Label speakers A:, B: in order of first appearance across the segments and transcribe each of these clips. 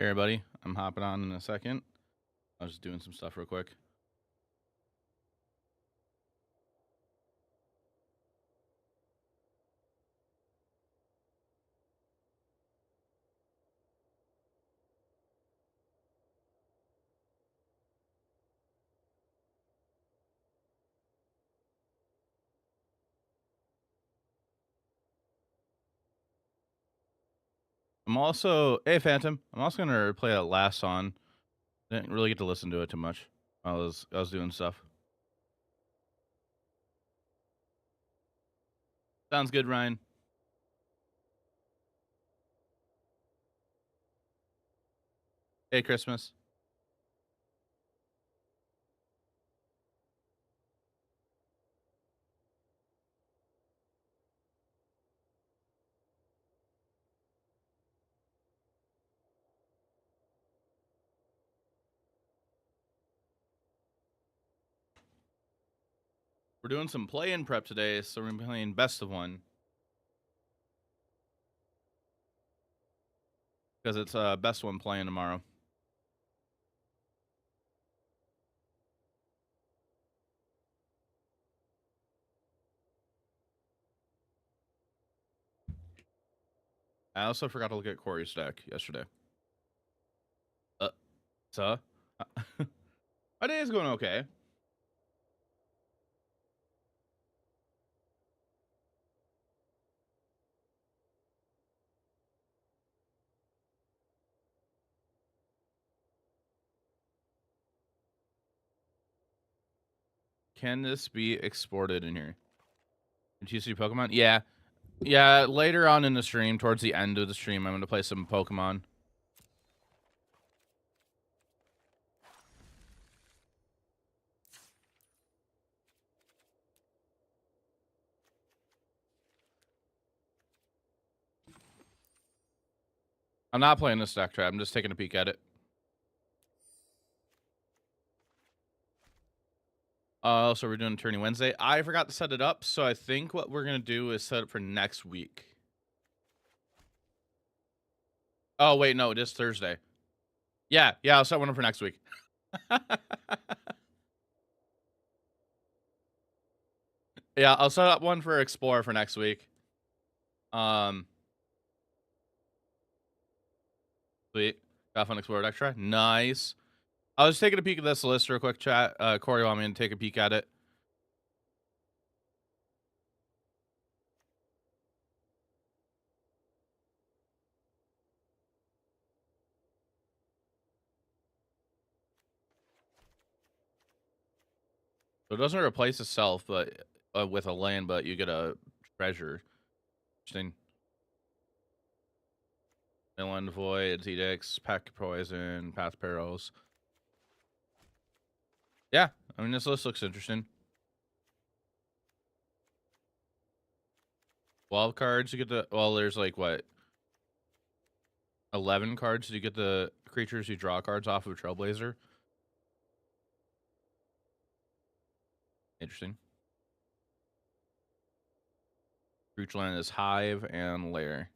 A: Hey everybody, I'm hopping on in a second. I was just doing some stuff real quick. Hey Phantom, I'm also gonna play that last song. Didn't really get to listen to it too much. I was doing stuff. Sounds good, Ryan. Hey Christmas. We're doing some play-in prep today, so we're playing best of one. Because it's best one playing tomorrow. I also forgot to look at Corey's deck yesterday. So my day is going okay. Can this be exported in here? Did you see Pokemon? Yeah. Yeah, later on in the stream, towards the end of the stream, I'm going to play some Pokemon. I'm not playing this deck trap. I'm just taking a peek at it. So we're doing Tourney Wednesday. I forgot to set it up, so I think what we're going to do is set it for next week. Oh, wait, no, it is Thursday. Yeah, I'll set one up for next week. Yeah, I'll set up one for Explore for next week. Sweet. Got fun Explorer deck try. Nice. I was taking a peek at this list real quick, chat. Corey want me to take a peek at it. So it doesn't replace itself, but with a land, but you get a treasure. Interesting. Inland Void, Edicts, Pack Poison, Path Perils. Yeah, I mean, this list looks interesting. 12 cards, you get the... Well, there's like, what? 11 cards, you get the creatures you draw cards off of Trailblazer. Interesting. Creature land is Hive and Lair.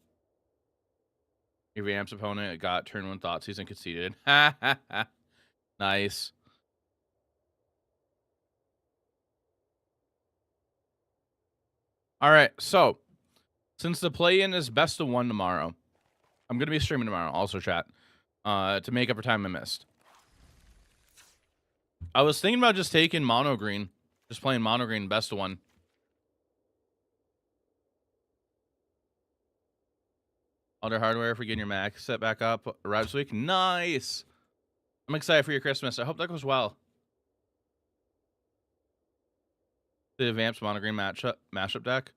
A: Your Vamps opponent got turn 1 Thoughtseize and conceded. Nice. All right, so since the play-in is best of 1 tomorrow, I'm going to be streaming tomorrow, also chat, to make up for time I missed. I was thinking about just taking mono green, just playing mono green best of 1. Under hardware for getting your Mac set back up right this week. Nice. I'm excited for your Christmas. I hope that goes well. The advanced mono green mashup deck.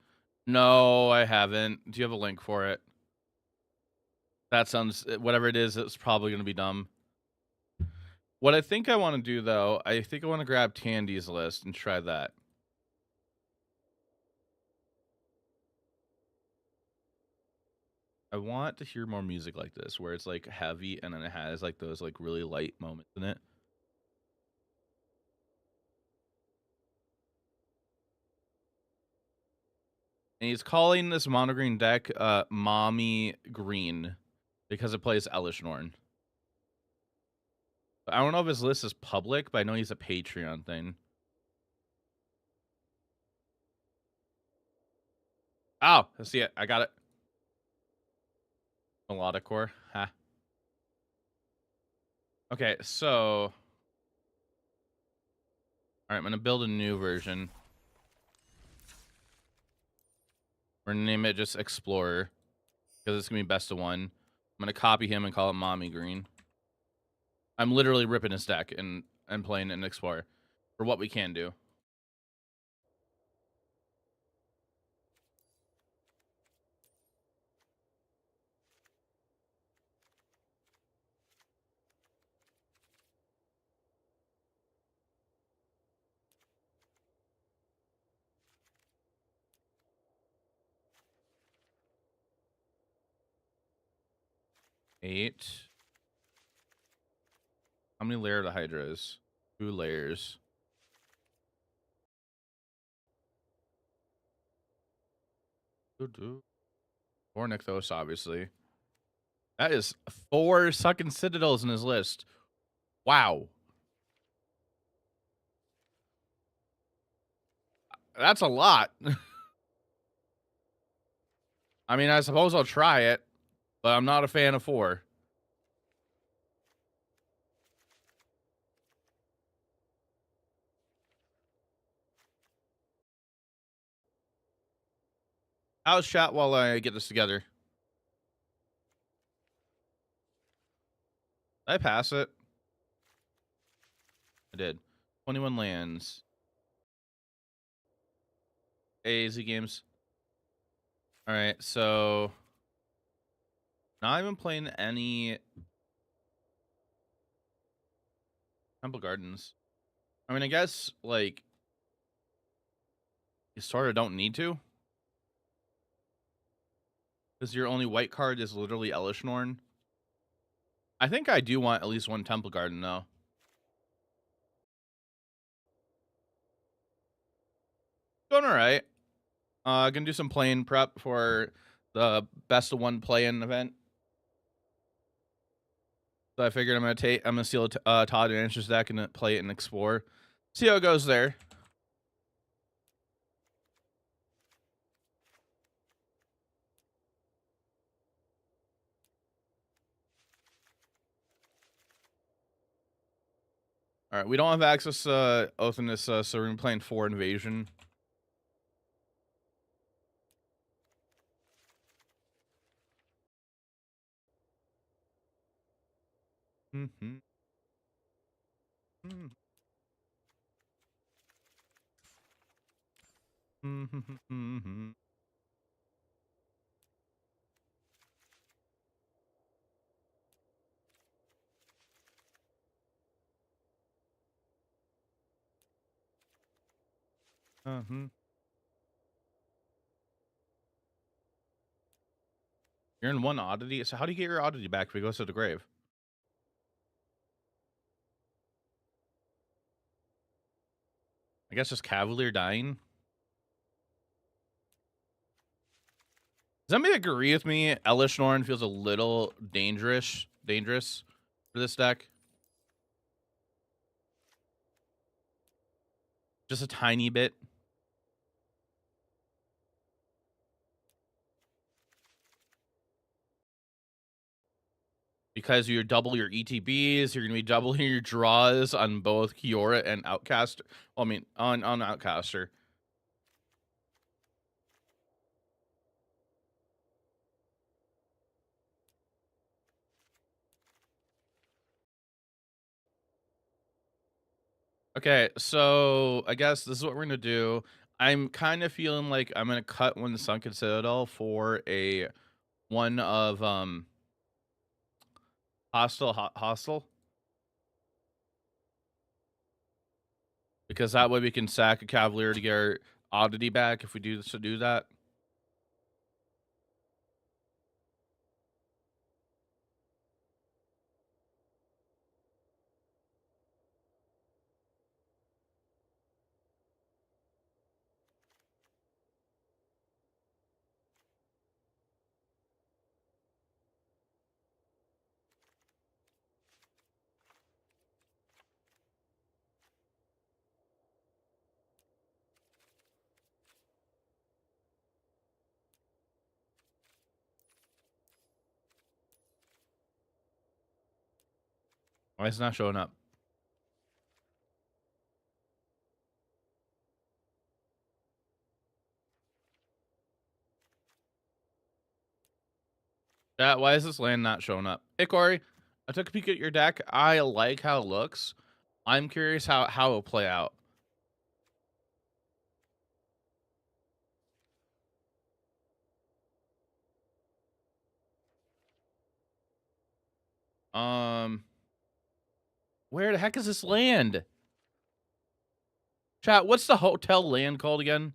A: No, I haven't. Do you have a link for it? That sounds, whatever it is, it's probably going to be dumb. What I think I want to do, though, I think I want to grab Tandy's list and try that. I want to hear more music like this, where it's like heavy and then it has like those like really light moments in it. And he's calling this mono green deck Mommy Green because it plays Elish Norn. I don't know if his list is public, but I know he's a Patreon thing. Oh, I see it. I got it. Melodic core. Ha. Okay, so. Alright, I'm going to build a new version. We're going to name it just Explorer. Because it's going to be best of one. I'm going to copy him and call it Mommy Green. I'm literally ripping his deck and playing an Explorer. For what we can do. Eight. How many layers the Hydra is? 2 layers. Four Nykthos, obviously. That is 4 sucking Citadels in his list. Wow. That's a lot. I mean, I suppose I'll try it, but I'm not a fan of 4. How's chat while I get this together? Did I pass it? I did. 21 lands. AZ games. All right, so not even playing any Temple Gardens. I mean, I guess like you sort of don't need to, because your only white card is literally Elishnorn. I think I do want at least one Temple Garden though. Going all right. Gonna do some playing prep for the best of one play-in event. So I figured I'm gonna steal Todd Answer's deck and play it and explore. See how it goes there. All right, we don't have access to Oath in this, so we're gonna be playing 4 Invasion. Mm-hmm. Mm-hmm. Mm-hmm. Uh-huh. You're in 1 oddity. So how do you get your oddity back if he goes to the grave? I guess just Cavalier dying. Does anybody agree with me? Elishnorn feels a little dangerous for this deck. Just a tiny bit. Because you double your ETBs, you're gonna be doubling your draws on both Kiora and Outcaster. Well, I mean, on Outcaster. Okay, so I guess this is what we're gonna do. I'm kind of feeling like I'm gonna cut one Sunken Citadel for a one of hostile, because that way we can sack a Cavalier to get our oddity back if we do that. Why is it not showing up? Chat, why is this land not showing up? Hey, Corey, I took a peek at your deck. I like how it looks. I'm curious how it'll play out. Where the heck is this land? Chat, what's the hotel land called again?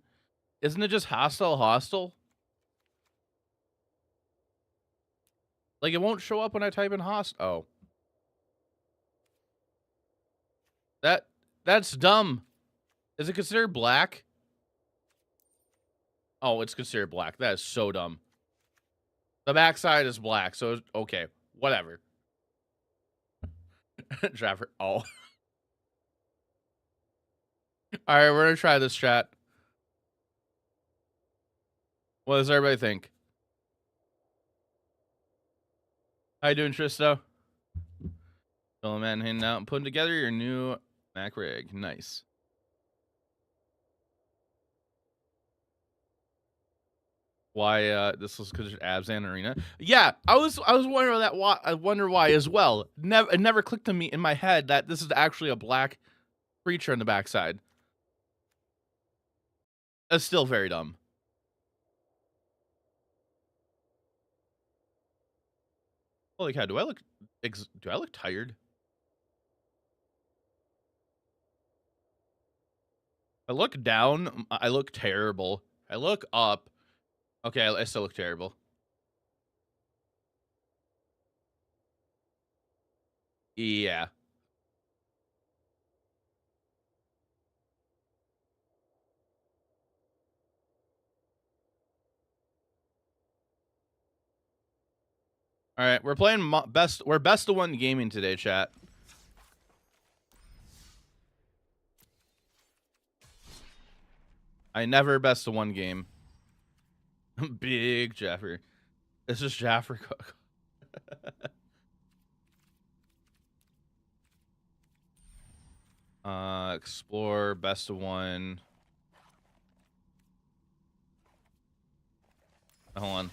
A: Isn't it just hostel? Like, it won't show up when I type in host. Oh. That's dumb. Is it considered black? Oh, it's considered black. That is so dumb. The backside is black, so okay, whatever. Jaffer. Oh. All right, we're gonna try this, chat. What does everybody think? How you doing, Tristo? Filling man handing out and putting together your new Mac rig. Nice. Why this was because Abzan Arena? Yeah, I was wondering that. Why I wonder why as well. It never clicked to me in my head that this is actually a black creature on the backside. That's still very dumb. Holy cow! Do I look tired? I look down. I look terrible. I look up. Okay, I still look terrible. Yeah. All right, we're playing best. We're best of one gaming today, chat. I never best of one game. Big Jaffer. This is Jaffer Cook. Explore best of one. Hold on.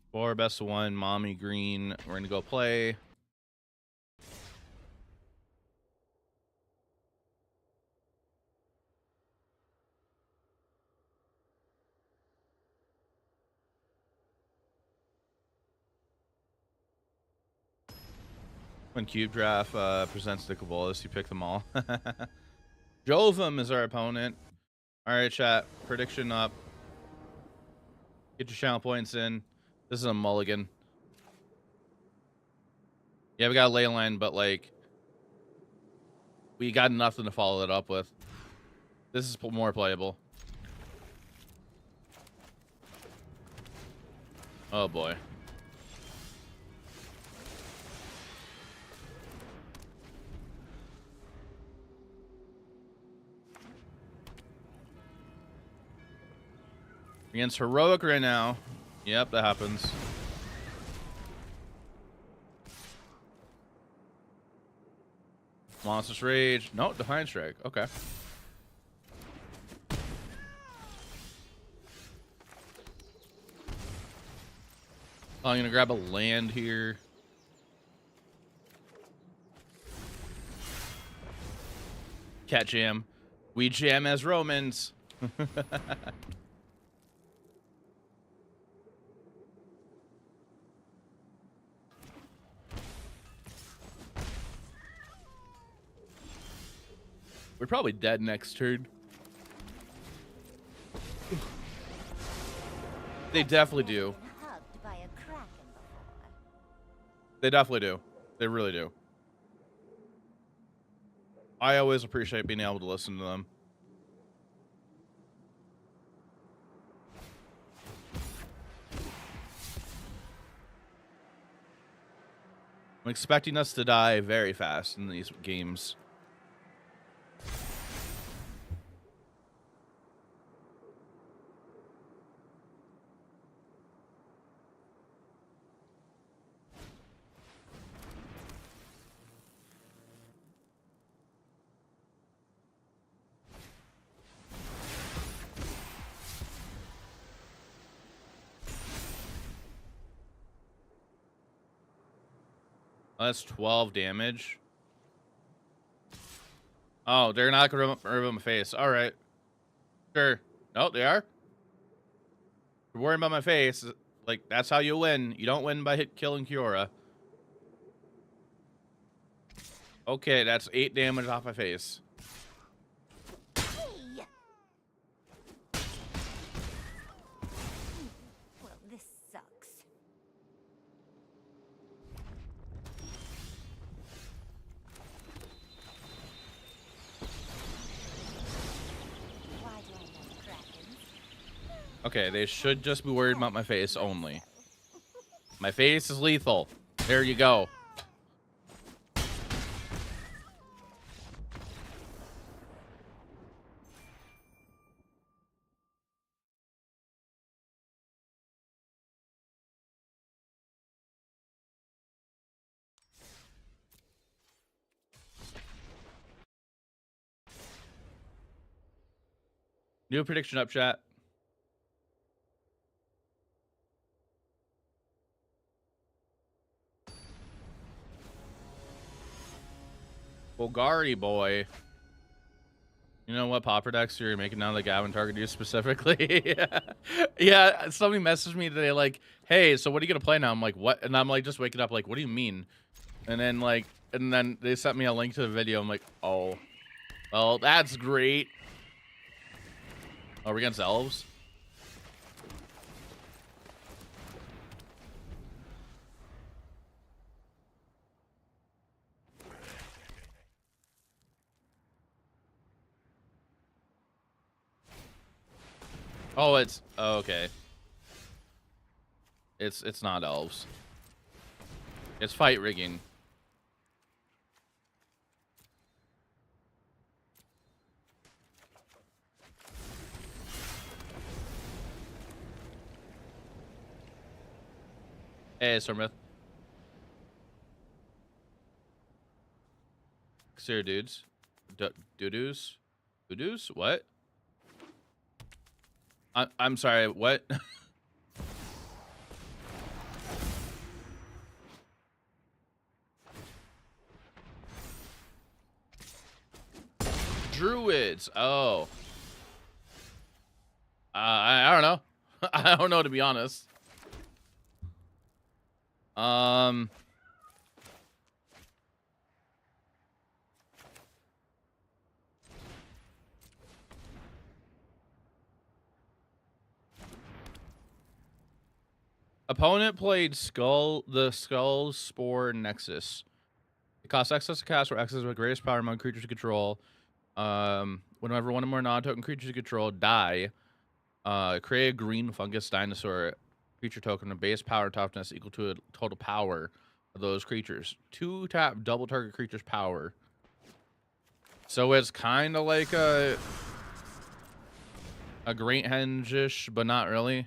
A: Explore best of one. Mommy Green. We're gonna go play. When Cube Draft presents the Cabolas, you pick them all. Jovum is our opponent. All right, chat. Prediction up. Get your channel points in. This is a mulligan. Yeah, we got a ley line, but like, we got nothing to follow it up with. This is more playable. Oh boy. Against Heroic right now. Yep, that happens. Monstrous Rage. No, Defiant Strike. Okay. Oh, I'm gonna grab a land here. Cat jam. We jam as Romans. We're probably dead next turn. They definitely do. They definitely do. They really do. I always appreciate being able to listen to them. I'm expecting us to die very fast in these games. That's 12 damage. Oh, they're not gonna remove my face. All right. Sure. No, they are. You're worrying about my face. Like, that's how you win. You don't win by killing Kiora. Okay, that's 8 damage off my face.
B: Well, this sucks. Why do I love Krakens?
A: Okay, they should just be worried about my face only. My face is lethal. There you go. New prediction up, chat. Bulgari boy. You know what popper decks you're making now that Gavin targeted you specifically? Yeah, somebody messaged me today like, hey, so what are you gonna play now? I'm like, what? And I'm like just waking up like, what do you mean? And then they sent me a link to the video. I'm like, oh, well, that's great. Oh, we're against elves? Oh, it's okay. It's not elves. It's fight rigging. Hey, Stormith. Xer dudes. Doo-doos? Doo-doos? What? I'm sorry, what? Druids. Oh. I don't know. I don't know, to be honest. Opponent played the Skull Spore Nexus. It costs X to cast, where X is the greatest power among creatures you control. Whenever one or more non-token creatures you control die, create a green fungus dinosaur creature token of base power and toughness equal to a total power of those creatures. 2-tap double target creature's power. So it's kind of like a Great Henge-ish, but not really.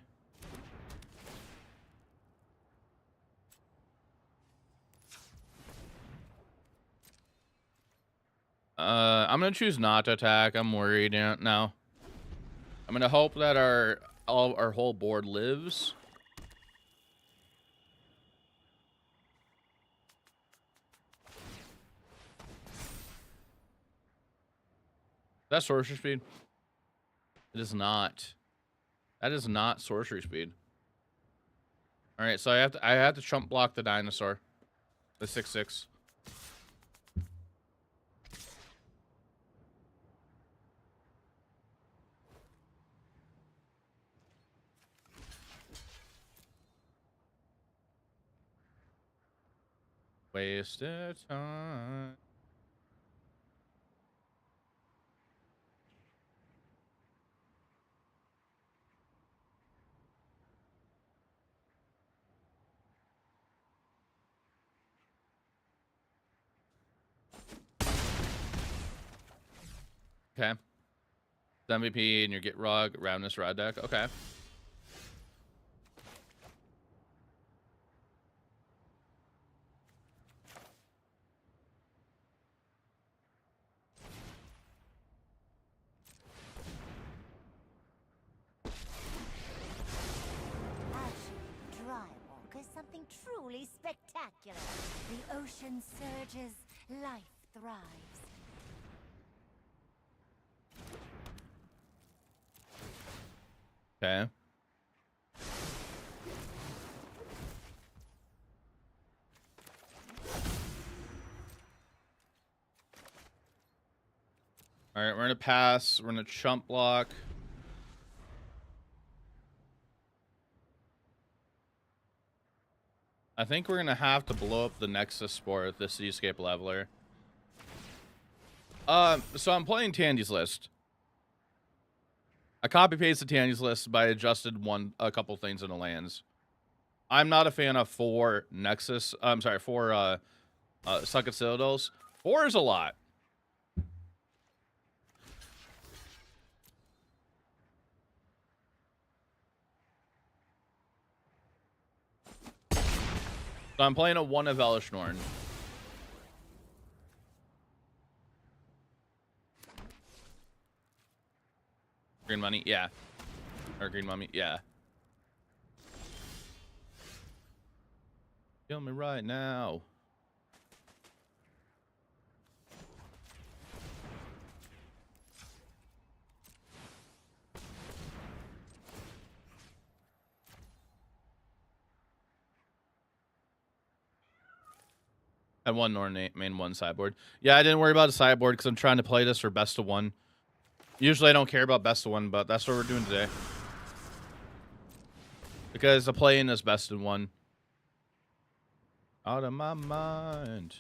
A: I'm gonna choose not to attack. I'm worried now. I'm gonna hope that our whole board lives. That's sorcery speed. It is not. That is not sorcery speed. All right, so I have to chump block the dinosaur, the 6/6. Wasted time. Okay. MVP and your Get Rug, Roundness Rod deck. Okay.
B: Dry walk is something truly spectacular. spectacular. The ocean surges, life thrives.
A: Okay. All right, we're gonna pass. We're gonna chump block. I think we're gonna have to blow up the Nexus Spore, the Seascape Leveler. So I'm playing Tandy's list. I copy pasted Tandy's list, but I adjusted a couple things in the lands. I'm not a fan of 4 Nexus. I'm sorry, 4 Sucket Citadels. 4 is a lot. So I'm playing a 1 of Elishnorn. Green money, yeah. Or green mummy, yeah. Kill me right now. I won main 1 sideboard. Yeah, I didn't worry about a sideboard because I'm trying to play this for best of 1. Usually I don't care about best of 1, but that's what we're doing today. Because the play-in is best in 1. Out of my mind.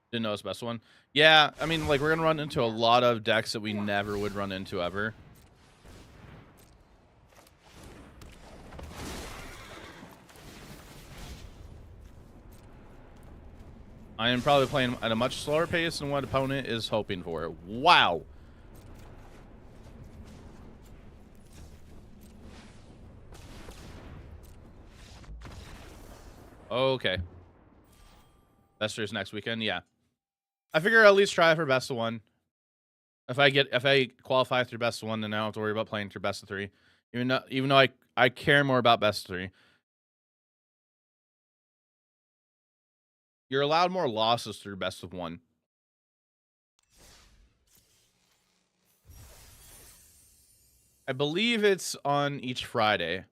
A: Didn't know it's best one. Yeah, I mean, like, we're gonna run into a lot of decks that we never would run into ever. I am probably playing at a much slower pace than what opponent is hoping for. Wow. Okay. Besters next weekend, yeah. I figure I'll at least try for best of 1. If I qualify through best of 1, then I don't have to worry about playing through best of 3. Even though I care more about best of 3. You're allowed more losses through best of 1. I believe it's on each Friday.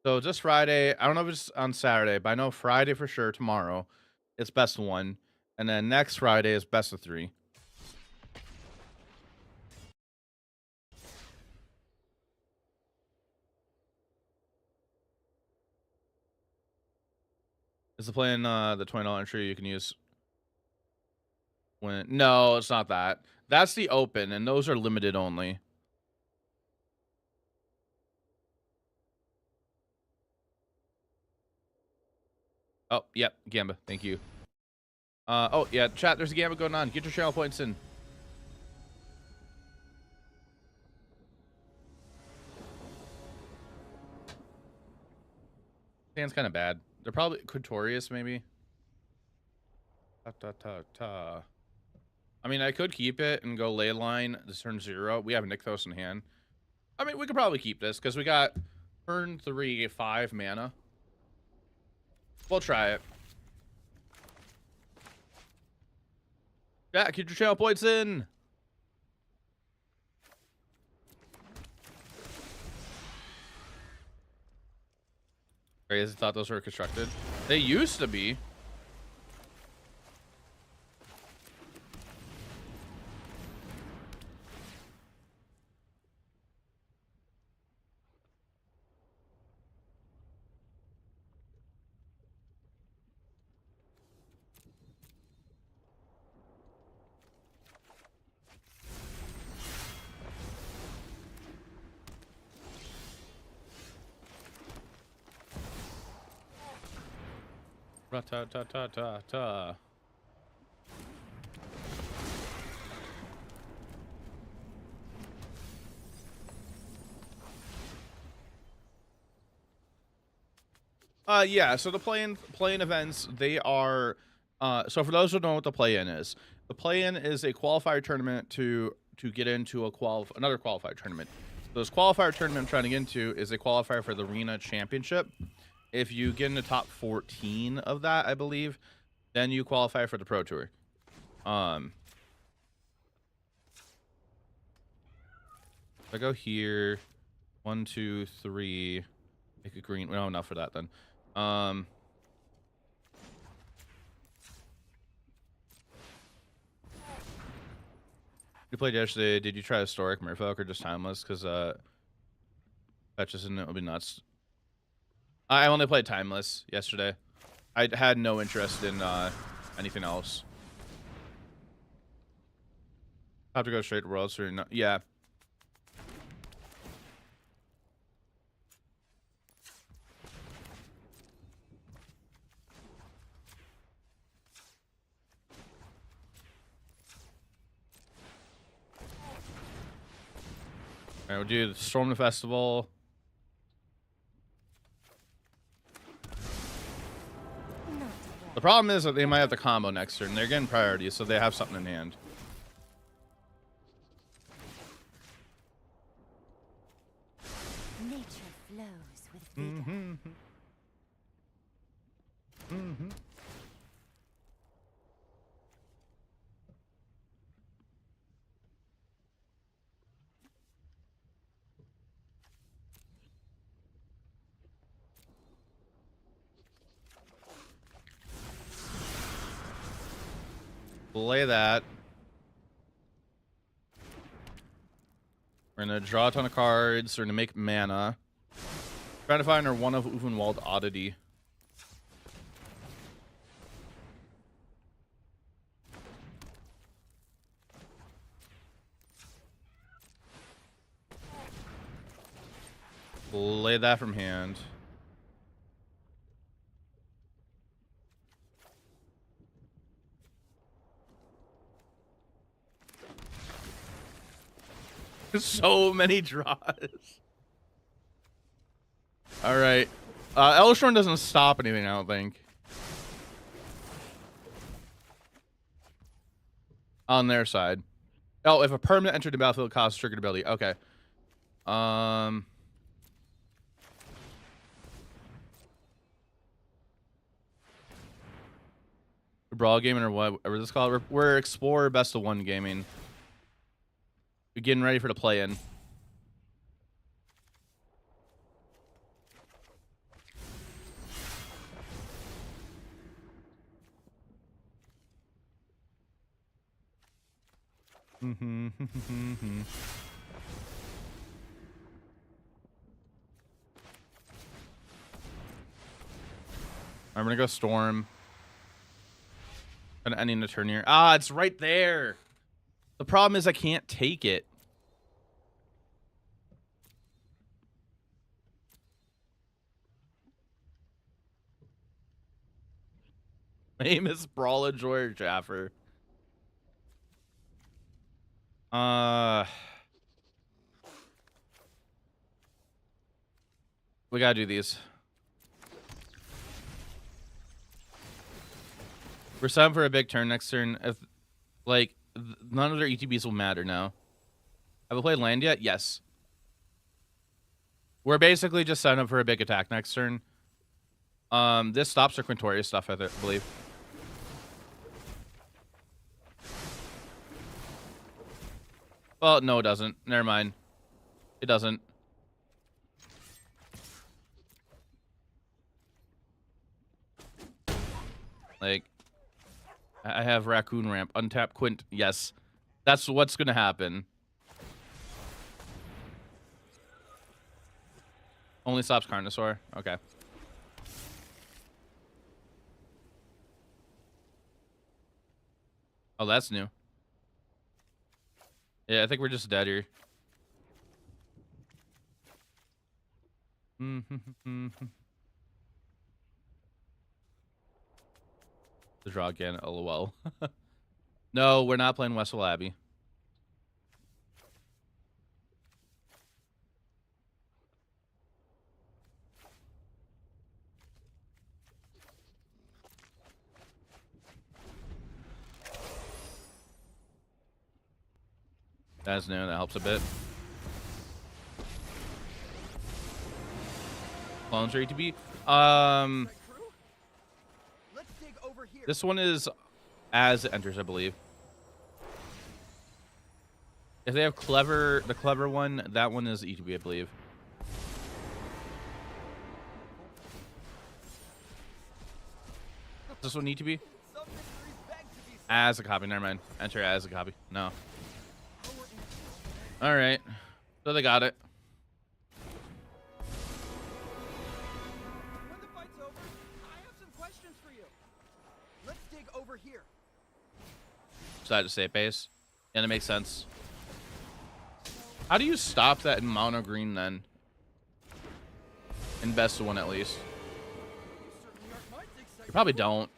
A: So just Friday. I don't know if it's on Saturday, but I know Friday for sure. Tomorrow, it's best of 1, and then next Friday is best of 3. Is the plan the $20 entry you can use when? No, it's not that. That's the open, and those are limited only. Oh, yep, Gamba. Thank you. Oh, yeah, chat, there's a Gamba going on. Get your channel points in. Stand's kind of bad. They're probably Quintorius, maybe. I mean, I could keep it and go ley line this turn 0. We have Nykthos in hand. I mean, we could probably keep this because we got turn 3, 5 mana. We'll try it. Yeah, keep your channel points in. Crazy, thought those were constructed. They used to be. Ra-ta-ta-ta-ta-ta. Yeah. So the play-in events, they are. So for those who don't know what the play-in is a qualifier tournament to get into another qualifier tournament. So this qualifier tournament I'm trying to get into is a qualifier for the Arena Championship. If you get in the top 14 of that, I believe, then you qualify for the Pro Tour. If I go here, 1, 2, 3, make a green. No, enough for that then. You played yesterday. Did you try Historic Merfolk or just Timeless? Because fetches and it will be nuts. I only played Timeless yesterday. I had no interest in anything else. Have to go straight to Worlds or not? Yeah. All right, we'll do Storm the Festival. The problem is that they might have the combo next turn. They're getting priority, so they have something in hand.
B: Nature flows with vigor.
A: Play that. We're gonna draw a ton of cards. We're gonna make mana. Trying to find our one of Uvenwald oddity. Play that from hand. So many draws. All right. Elshorn doesn't stop anything, I don't think. On their side. Oh, if a permanent entered the battlefield costs triggered ability. Okay. The Brawl gaming or whatever this is called. We're Explorer Best of One gaming. We're getting ready for the play-in. I'm gonna go Storm. Gonna ending the turn here. Ah, it's right there. The problem is I can't take it. Name is Brawler Joy Jaffer. We gotta do these. We're set up for a big turn next turn. If like none of their ETBs will matter now. Have we played land yet? Yes. We're basically just setting up for a big attack next turn. This stops our Quintoria stuff, I believe. Well, no, it doesn't. Never mind. It doesn't. Like, I have Raccoon Ramp. Untap Quint. Yes. That's what's going to happen. Only stops Carnosaur. Okay. Oh, that's new. Yeah, I think we're just dead here. The draw again, lol. No, we're not playing Westwell Abbey. That's new. That helps a bit. Clones are ETB.
C: Let's dig over here.
A: This one is as it enters, I believe. If they have the clever one, that one is ETB, I believe. Does this one need to be? As a copy. Never mind. Enter as a copy. No. All right. So they got it.
C: When the fight's over, I have some questions for you. Let's dig over here.
A: Decided to stay base. And it makes sense. How do you stop that in mono green then? In best of one at least. You probably don't.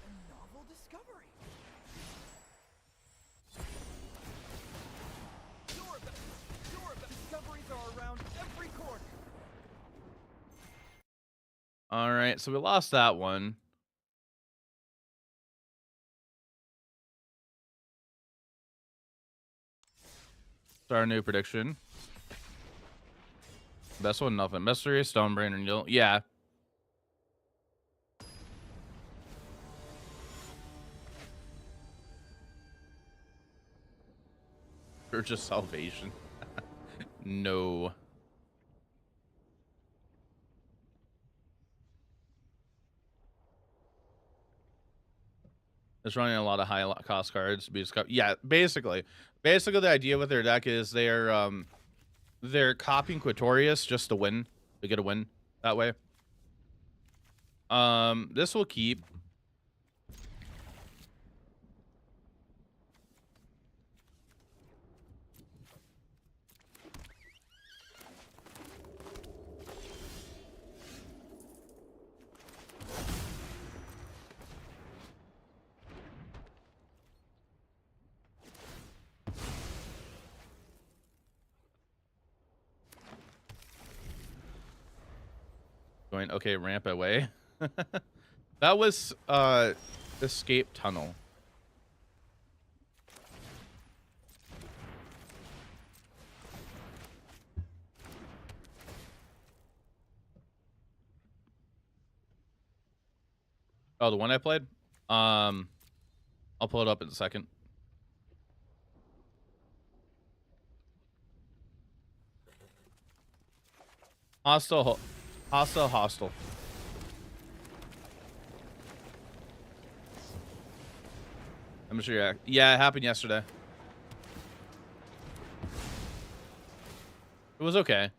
C: A novel discovery. Sure, but discoveries are around every corner.
A: All right, so we lost that one. It's our new prediction. Best one, nothing. Best three, Stonebrain and you'll. Yeah. Church of Salvation. No. It's running a lot of high cost cards. Yeah, basically the idea with their deck is they're copying Quatorius just to win. To get a win that way. This will keep. Going okay, ramp away. That was escape tunnel. Oh, the one I played? I'll pull it up in a second. Hostile. I'm sure. Yeah, it happened yesterday. It was okay.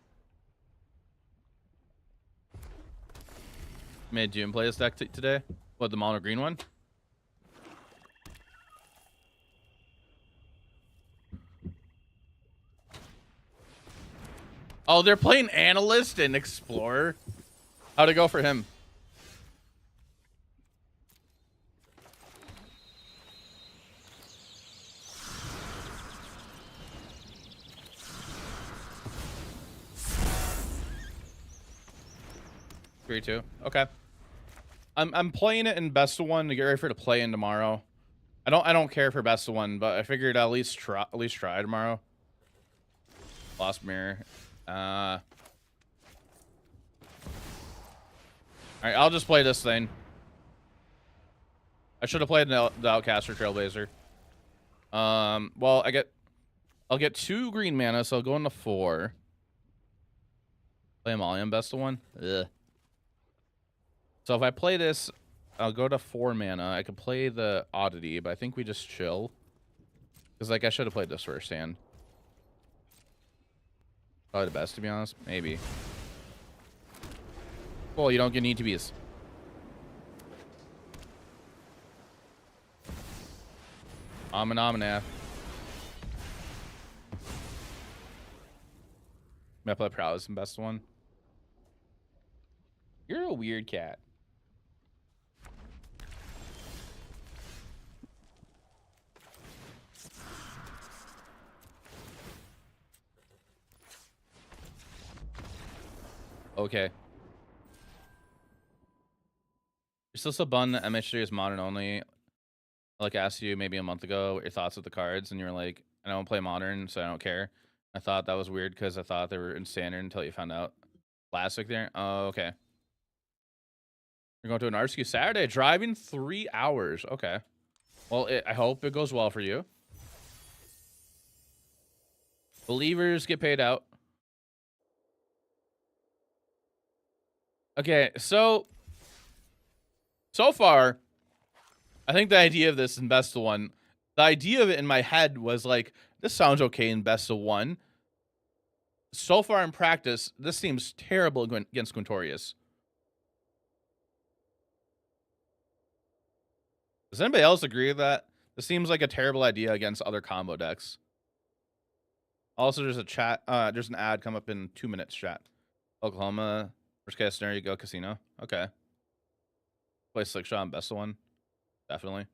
A: Made June play this deck today. What, the mono green one? Oh, they're playing Analyst and Explorer. How'd it go for him? Three, two. Okay. I'm playing it in best of one to get ready for to play in tomorrow. I don't care for best of one, but I figured I'll at least try tomorrow. Lost mirror. All right, I'll just play this thing. I should have played the Outcaster Trailblazer. Well, I'll get 2 green mana, so I'll go into 4. Play them all in best of one. Ugh. So if I play this, I'll go to 4 mana. I could play the Oddity, but I think we just chill. Because, like, I should have played this first hand. Probably the best, to be honest. Maybe. Well, you don't get ETBs. Almanaf. May I play Prowess in best one? You're a weird cat. Okay. You're still so bummed that MH3 is modern only. Like, I asked you maybe a month ago what your thoughts of the cards, and you were like, I don't play Modern, so I don't care. I thought that was weird because I thought they were in Standard until you found out. Classic there? Oh, okay. You're going to an RSQ Saturday, driving 3 hours. Okay. Well, I hope it goes well for you. Believers get paid out. Okay, so far, I think the idea of this in best of one, the idea of it in my head was like, this sounds okay in best of one. So far in practice, this seems terrible against Quintorius. Does anybody else agree with that? This seems like a terrible idea against other combo decks. Also, there's a chat. There's an ad come up in 2 minutes. Chat. Oklahoma. Worst case scenario, go casino. Okay. Play slick shot on best of one. Definitely.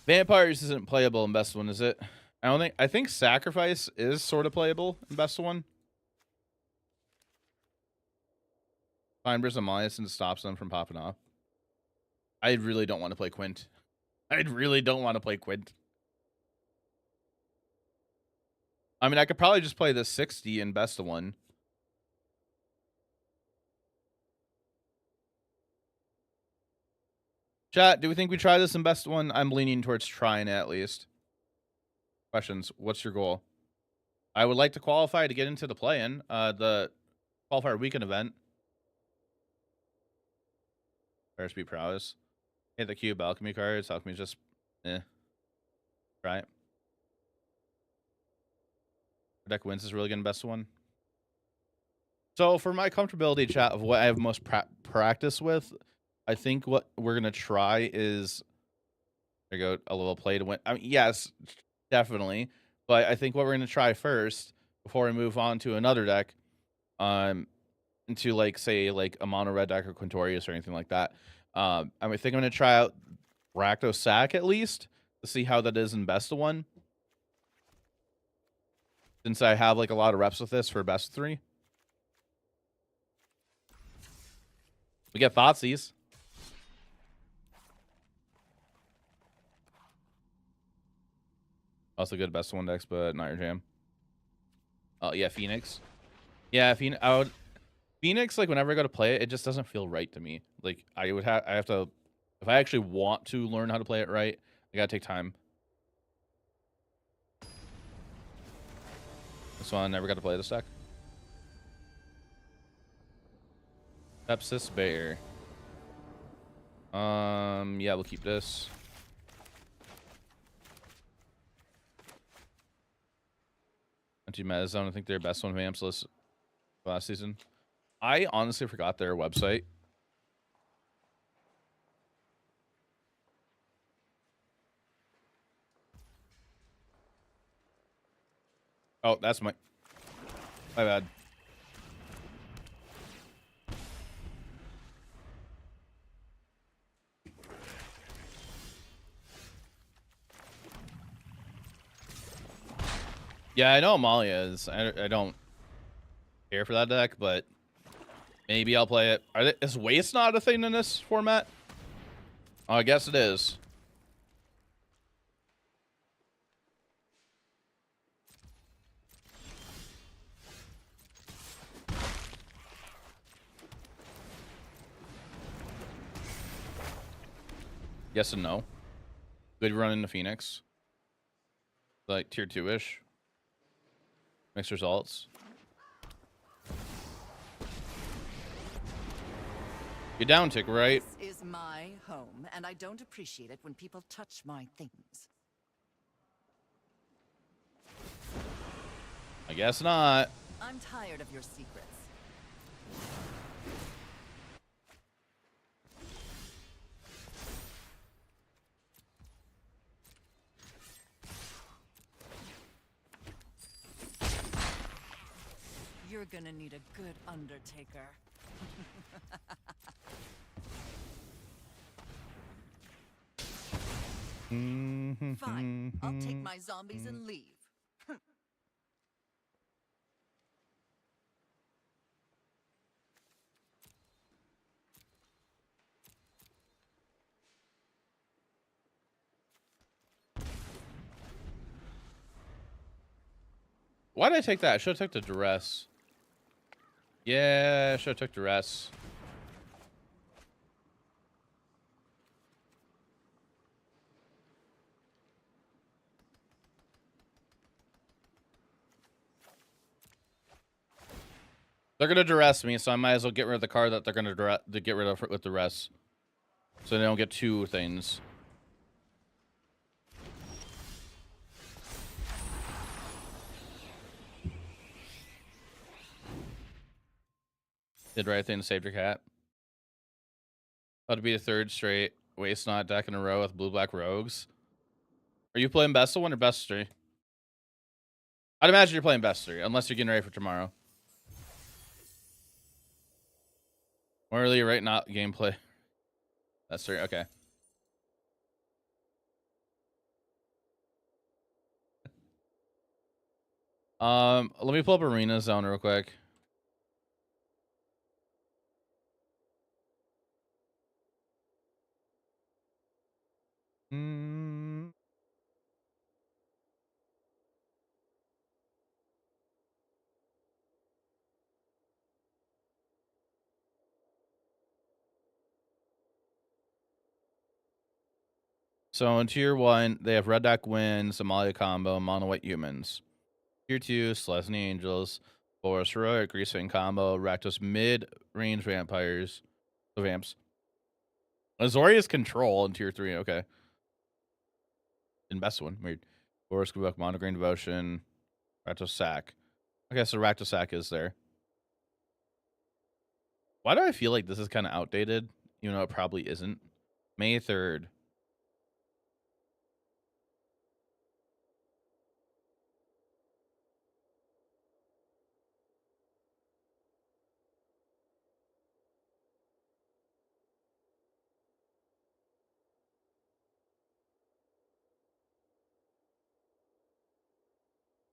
A: Vampires isn't playable in best of one, is it? I think Sacrifice is sort of playable in best of one. Climbers and Myosin stops them from popping off. I really don't want to play Quint. I really don't want to play Quint. I mean, I could probably just play the 60 in best of one. Chat, do we think we try this in best of one? I'm leaning towards trying it at least. Questions. What's your goal? I would like to qualify to get into the play-in, the qualifier weekend event. Better speed prowess. Hit the cube alchemy cards. Alchemy just try it. Deck wins is really good in best of one. So for my comfortability, chat, of what I have most practice with, I think what we're gonna try is there you go, a little play to win. I mean, yes, definitely. But I think what we're gonna try first before we move on to another deck, into like say like a mono red deck or Quintorius or anything like that. I think I'm gonna try out Rakdos Sack at least to see how that is in best of one. Since I have like a lot of reps with this for best of three. We get Thoughtseize. Also good best of one decks, but not your jam. Oh yeah, Phoenix. Yeah, Phoenix, like whenever I go to play it, it just doesn't feel right to me. Like I have to, if I actually want to learn how to play it right, I gotta take time. This one, never got to play this deck. Sepsis Bear. Yeah, we'll keep this. Anti-meta zone, I think they're best one vamps list last season. I honestly forgot their website. Oh, that's my bad. Yeah, I know Amalia is. I don't care for that deck, but maybe I'll play it. Is Waste not a thing in this format? Oh, I guess it is. Yes and no. Good run into Phoenix. Like tier 2-ish. Mixed results. You down tick, right?
D: This is my home, and I don't appreciate it when people touch my things.
A: I guess not.
D: I'm tired of your secrets. You're gonna need a good undertaker. Fine, I'll take my zombies and leave.
A: Why did I take that? I should have took the duress. Yeah, I should have took duress. They're gonna duress me, so I might as well get rid of the card that they're gonna get rid of with the rest, so they don't get two things. Did right thing to save your cat. About to be the third straight waste not deck in a row with blue-black rogues. Are you playing best of one or best of three? I'd imagine you're playing best of three, unless you're getting ready for tomorrow. Or early, right? Not gameplay. That's three. Okay. Let me pull up Arena Zone real quick. So in tier 1, they have Red Deck Win, Somalia Combo, Mono White Humans. Tier 2, Celestine Angels, Boros Heroic, Greasefang Combo, Rakdos Mid-Range Vampires. The Vamps. Azorius Control in tier 3, okay. In best one, weird. Boros Kubuk, Monogreen Devotion, Rakdos Sack. Okay, so Rakdos Sack is there. Why do I feel like this is kind of outdated? Even though it probably isn't. May 3rd.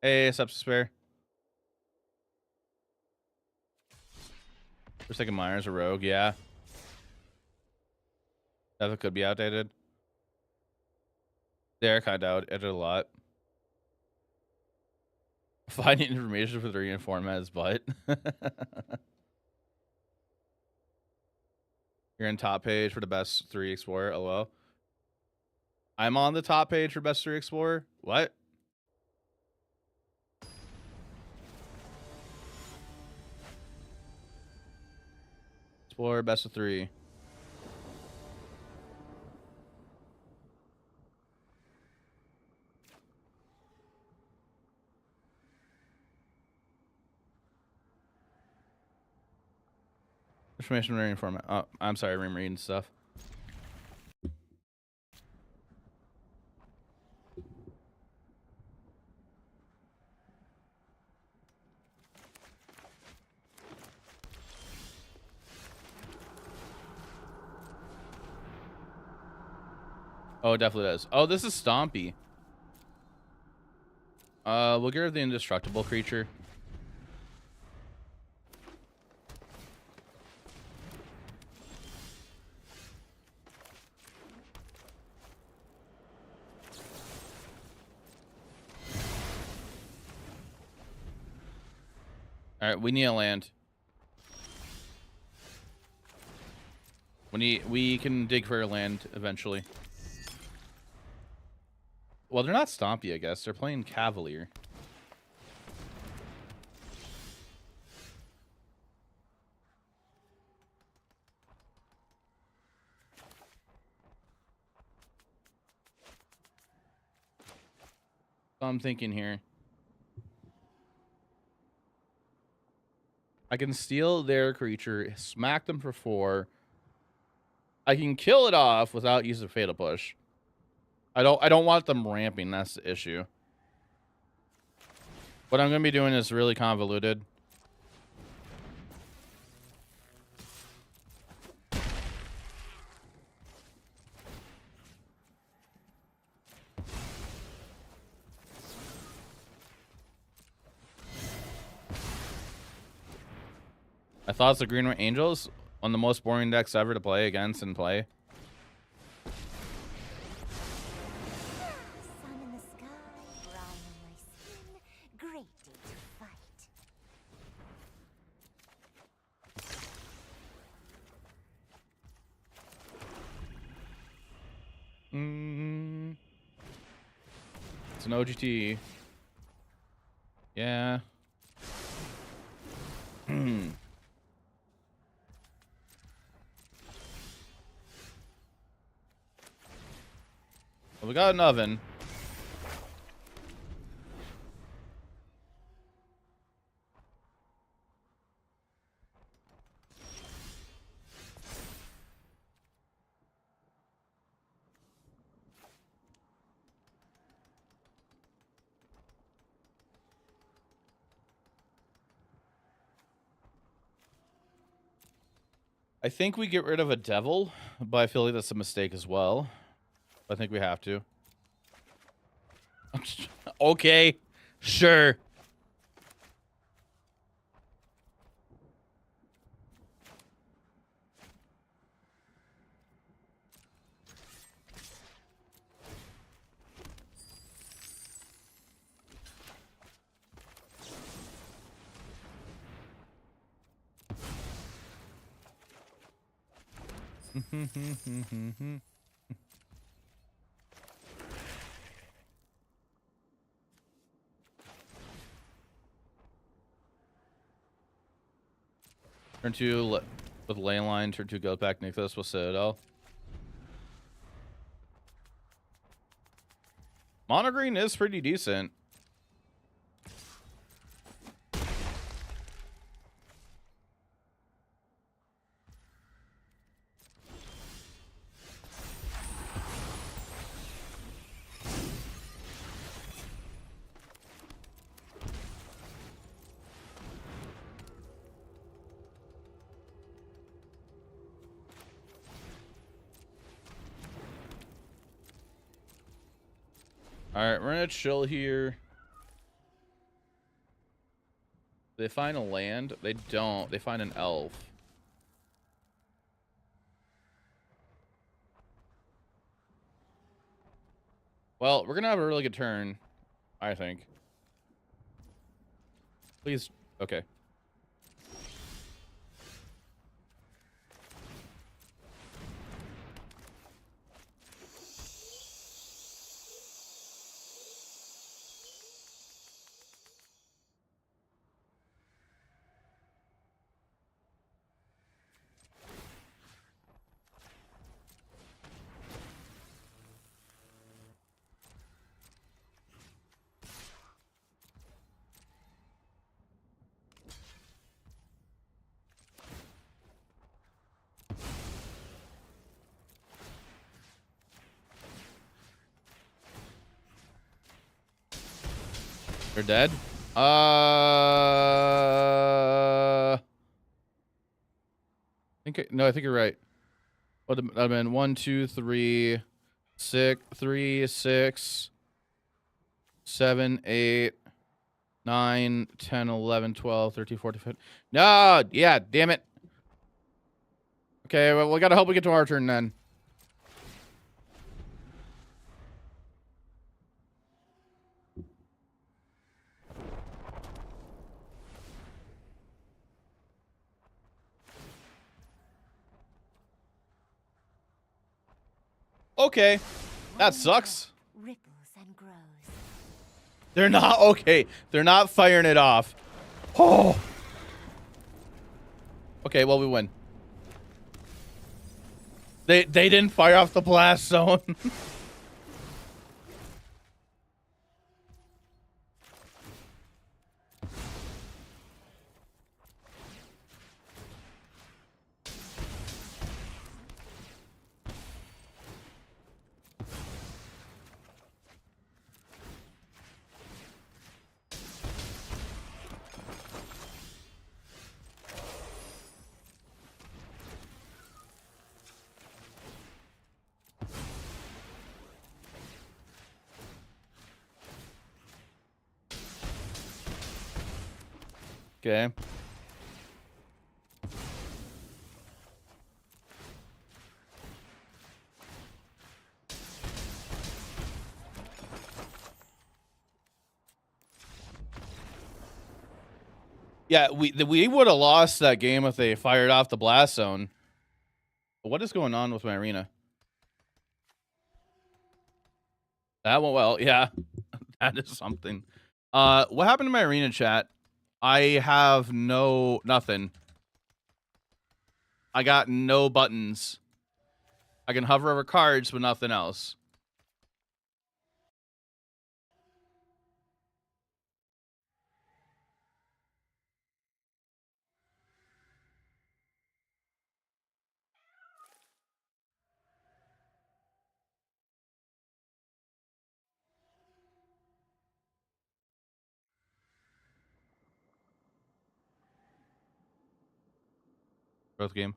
A: Hey, Subspare. Just thinking Myers a rogue, yeah. That could be outdated. They're kind of outdated a lot. Finding information for the Arena format is butt. You're in top page for the best 3 Explorer, lol. I'm on the top page for best 3 Explorer? What? Explorer, best of 3. Information Arena format. Oh, I'm sorry, I'm reading stuff. Oh, it definitely does. Oh, this is Stompy. We'll get rid of the indestructible creature. All right, we need a land. We can dig for a land eventually. Well, they're not Stompy, I guess. They're playing Cavalier. So I'm thinking here. I can steal their creature, smack them for 4. I can kill it off without using Fatal Push. I don't want them ramping, that's the issue. What I'm gonna be doing is really convoluted. I thought it's the Green White Angels, one of the most boring decks ever to play against and play.
B: Sun in the sky, brown on my skin. Great day to
A: It's an OGT. Yeah. Well, we got an oven. I think we get rid of a devil, but I feel like that's a mistake as well. I think we have to. Okay, sure. Turn 2 with lane line. Turn 2 goes back. Nicholas with Citadel. Mono green is pretty decent. Alright, we're gonna chill here. They find a land? They don't. They find an elf. Well, we're gonna have a really good turn, I think. Please. Okay. They're dead. No, I think you're right. What would have been 1, 2, 3, 6, 3, 6, 7, 8, 9, 10, 11, 12, 13, 14, 15. No, yeah, damn it. Okay, well, we gotta hope we get to our turn then. Okay, that sucks.
B: Ripples and grows.
A: They're not okay. They're not firing it off. Oh. Okay, well we win. They didn't fire off the blast zone. Okay. Yeah, we would have lost that game if they fired off the blast zone. But what is going on with my arena? That went well, yeah. That is something. What happened to my arena chat? I have nothing. I got no buttons. I can hover over cards, but nothing else. Growth game.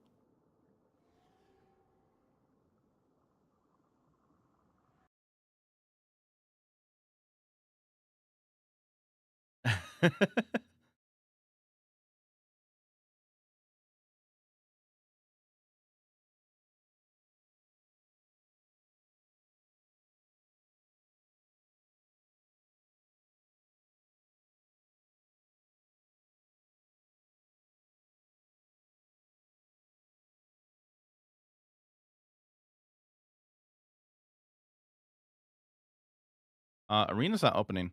A: Arena's not opening.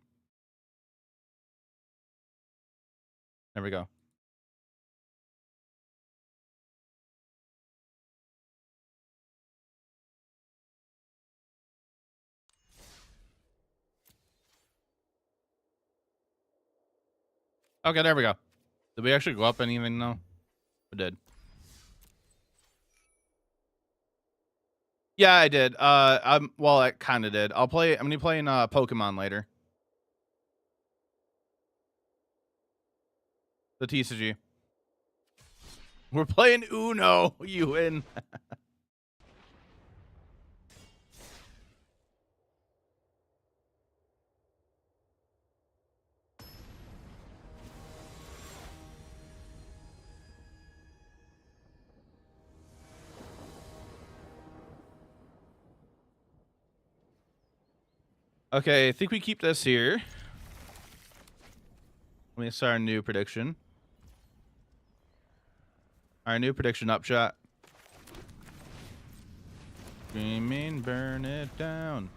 A: There we go. Okay, there we go. Did we actually go up anything though? We did. Yeah, I did. Well, I kind of did. I'm gonna be playing Pokemon later. The TCG. We're playing Uno. You win. Okay, I think we keep this here. Let me start our new prediction. Our new prediction upshot. Screaming, burn it down.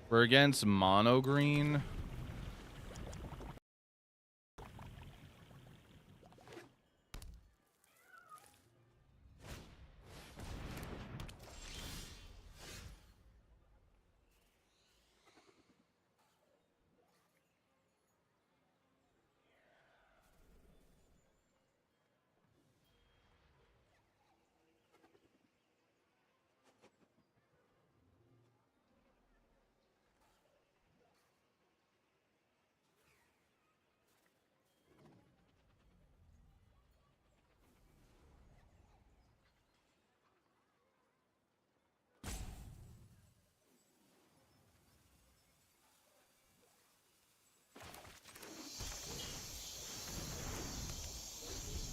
A: We're against mono green.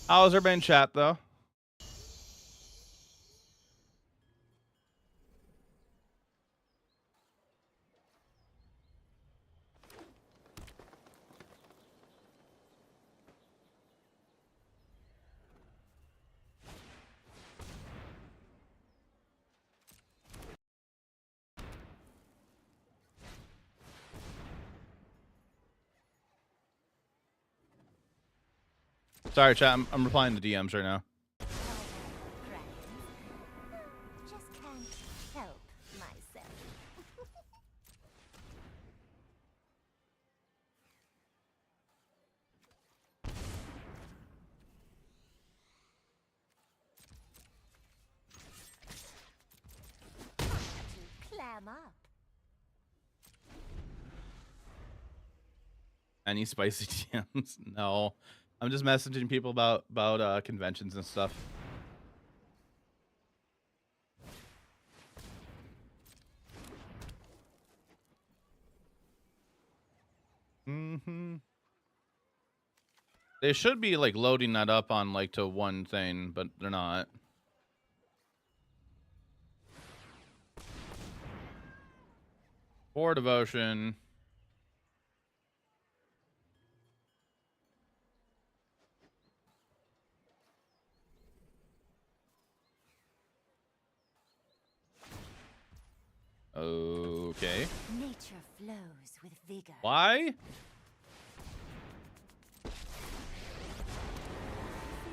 A: How's everybody in chat though? Sorry, chat. I'm replying to DMs right now.
B: Just can't help myself. To clam up.
A: Any spicy DMs? No. I'm just messaging people about conventions and stuff. They should be like loading that up on like to one thing, but they're not. For devotion. Okay.
B: Nature flows with vigor.
A: Why?
B: Seek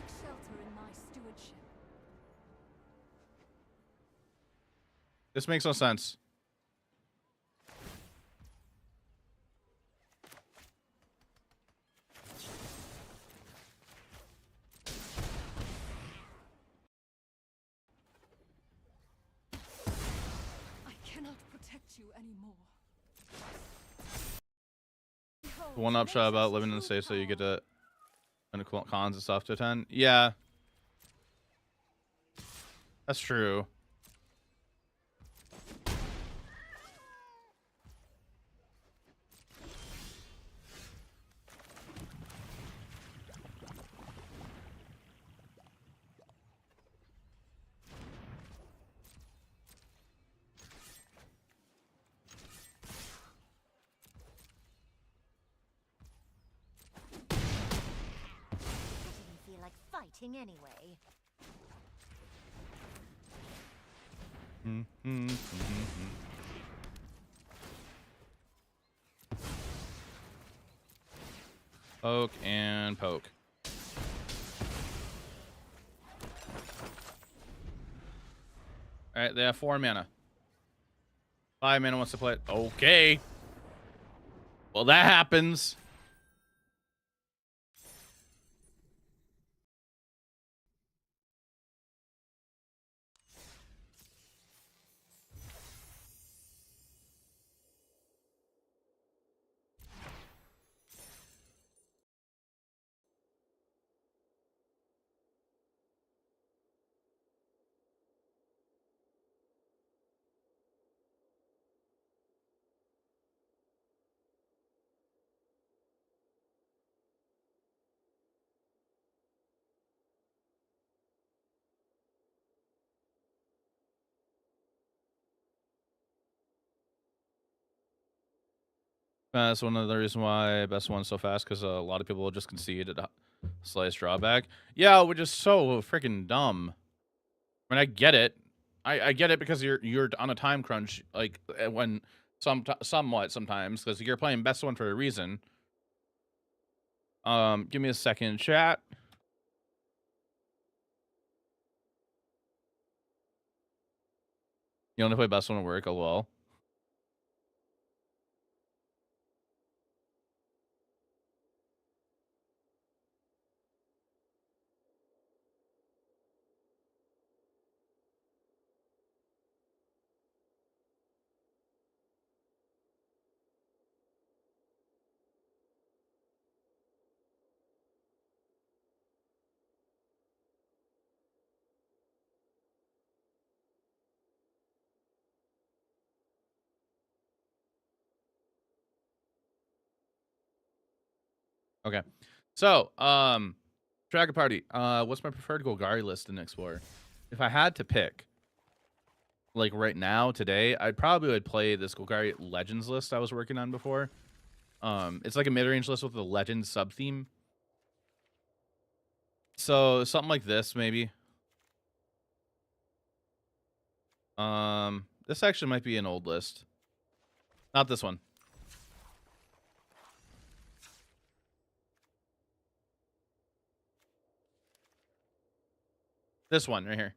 B: shelter in my stewardship.
A: This makes no sense.
B: I cannot protect you anymore.
A: The one upshot about living in the States, so you get to cons and stuff to attend. Yeah. That's true.
B: Didn't feel like fighting anyway.
A: Poke and poke. All right, they have 4 mana. 5 mana wants to play it. Okay. Well, that happens. That's one of the reasons why best one's so fast, because a lot of people will just concede at a slice drawback. Yeah, which is so freaking dumb. I mean, I get it. I get it because you're on a time crunch, like when somewhat sometimes, because you're playing best one for a reason. Give me a second, chat. You only play best one at work, lol. Okay. So, Dragon Party. What's my preferred Golgari list in Explore? If I had to pick, like right now, today, I probably would play this Golgari Legends list I was working on before. It's like a mid-range list with a Legends sub-theme. So, something like this, maybe. This actually might be an old list. Not this one. This one right here.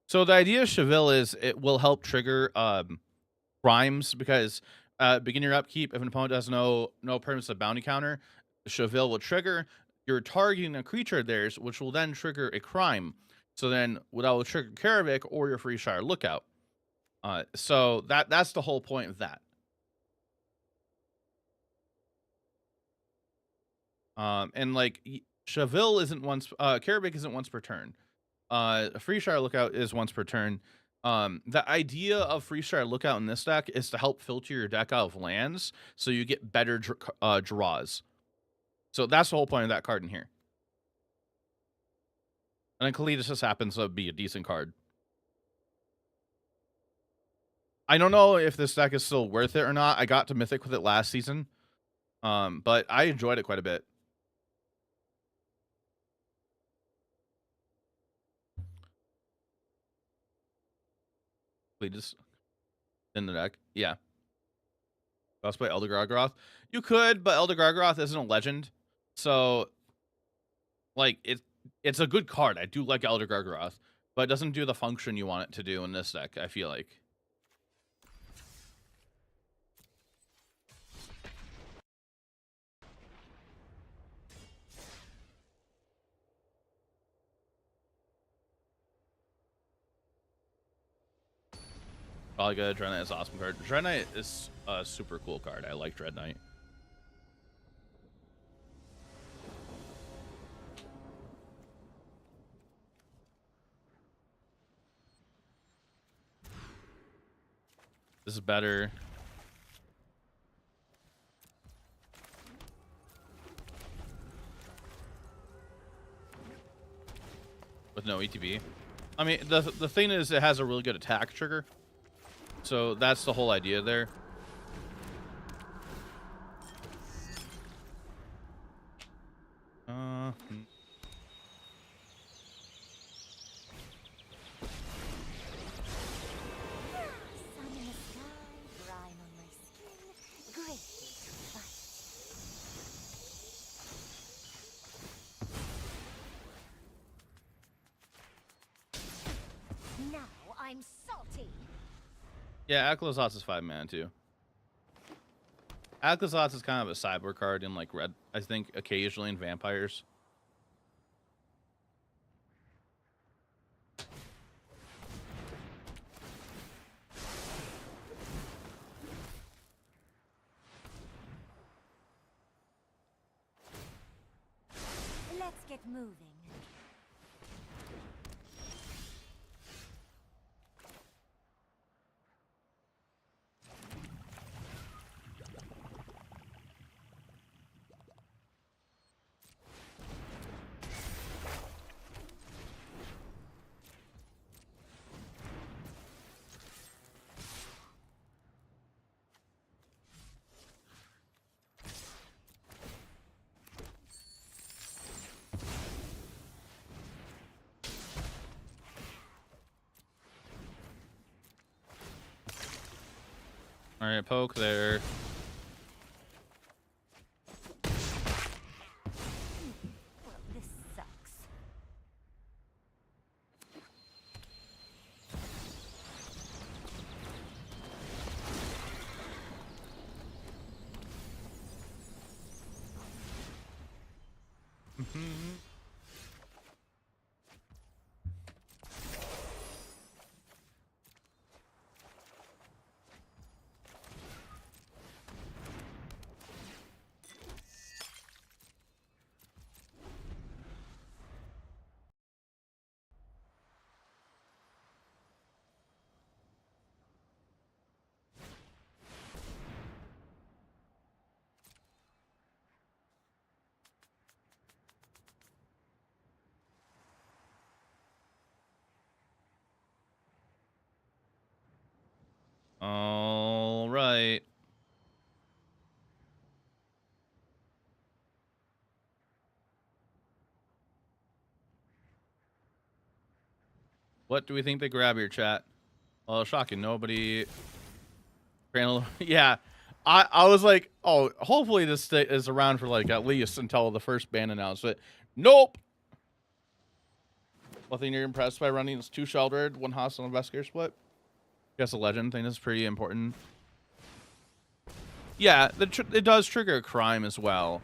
A: So the idea of Cheville is it will help trigger crimes, because begin your upkeep. If an opponent has no permanents of bounty counter, Cheville will trigger. You're targeting a creature of theirs, which will then trigger a crime. So then that will trigger Karavik or your Freeshire Lookout. So that's the whole point of that. And like Cheville isn't once Karavik isn't once per turn. Freeshire Lookout is once per turn. The idea of Freeshire Lookout in this deck is to help filter your deck out of lands, so you get better draws. So that's the whole point of that card in here. And then Khalid just happens to be a decent card. I don't know if this deck is still worth it or not. I got to Mythic with it last season. But I enjoyed it quite a bit. We just in the deck. Yeah. Let's play Elder Gargaroth. You could, but Elder Gargaroth isn't a legend. So like it's a good card. I do like Elder Gargaroth, but it doesn't do the function you want it to do in this deck, I feel like. Probably good. Dread Knight is an awesome card. Dread Knight is a super cool card. I like Dread Knight. This is better. With no ETB. I mean, the thing is, it has a really good attack trigger. So that's the whole idea there.
B: Sun in the sky, brine on my skin. Great to fight. Now I'm salty.
A: Yeah, Akhlazotz is 5 mana too. Akhlazotz is kind of a cyber card in like red, I think, occasionally in vampires.
B: Let's get moving.
A: All right, poke there.
B: Well, this sucks.
A: All right. What do we think they grab your chat? Well, shocking. Nobody. Yeah. I was like, oh, hopefully this is around for like at least until the first ban announcement. Nope. Nothing you're impressed by running is 2 sheltered, 1 hostile investigator split. Guess a legend thing is pretty important. Yeah, it does trigger a crime as well.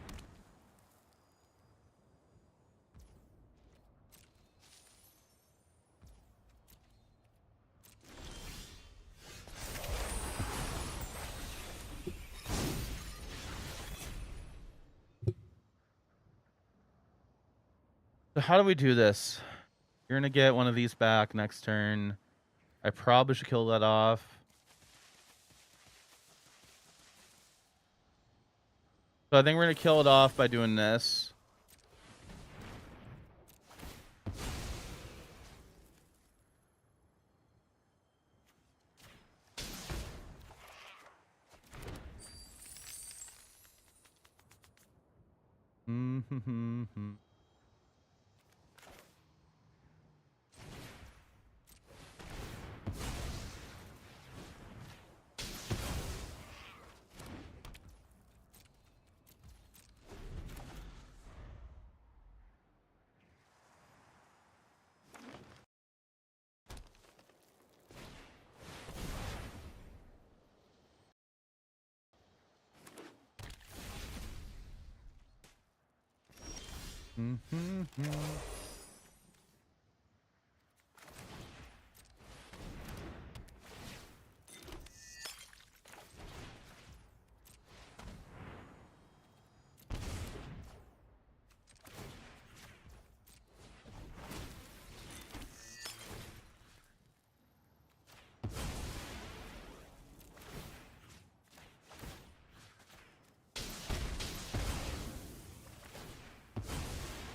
A: So how do we do this? You're gonna get one of these back next turn. I probably should kill that off. So I think we're gonna kill it off by doing this.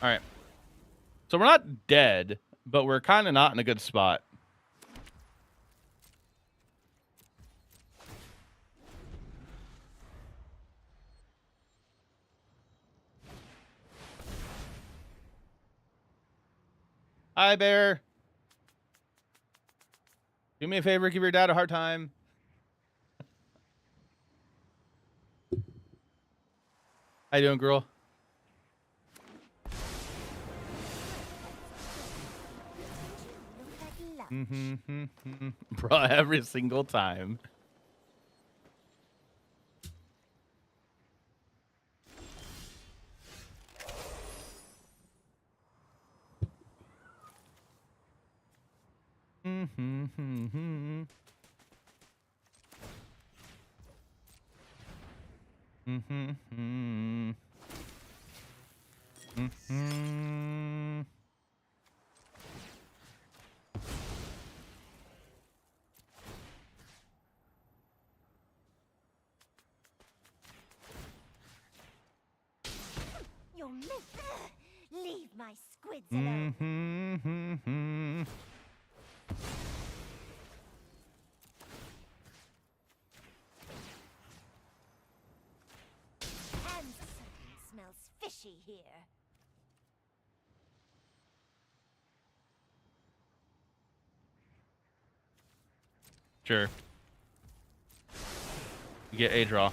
A: All right. So we're not dead, but we're kind of not in a good spot. Hi, Bear. Do me a favor, give your dad a hard time. How you doing, girl?
B: Look like luck.
A: Bro, every single time.
B: You're miss. Leave my squids alone. And something smells fishy here.
A: Sure. You get a draw.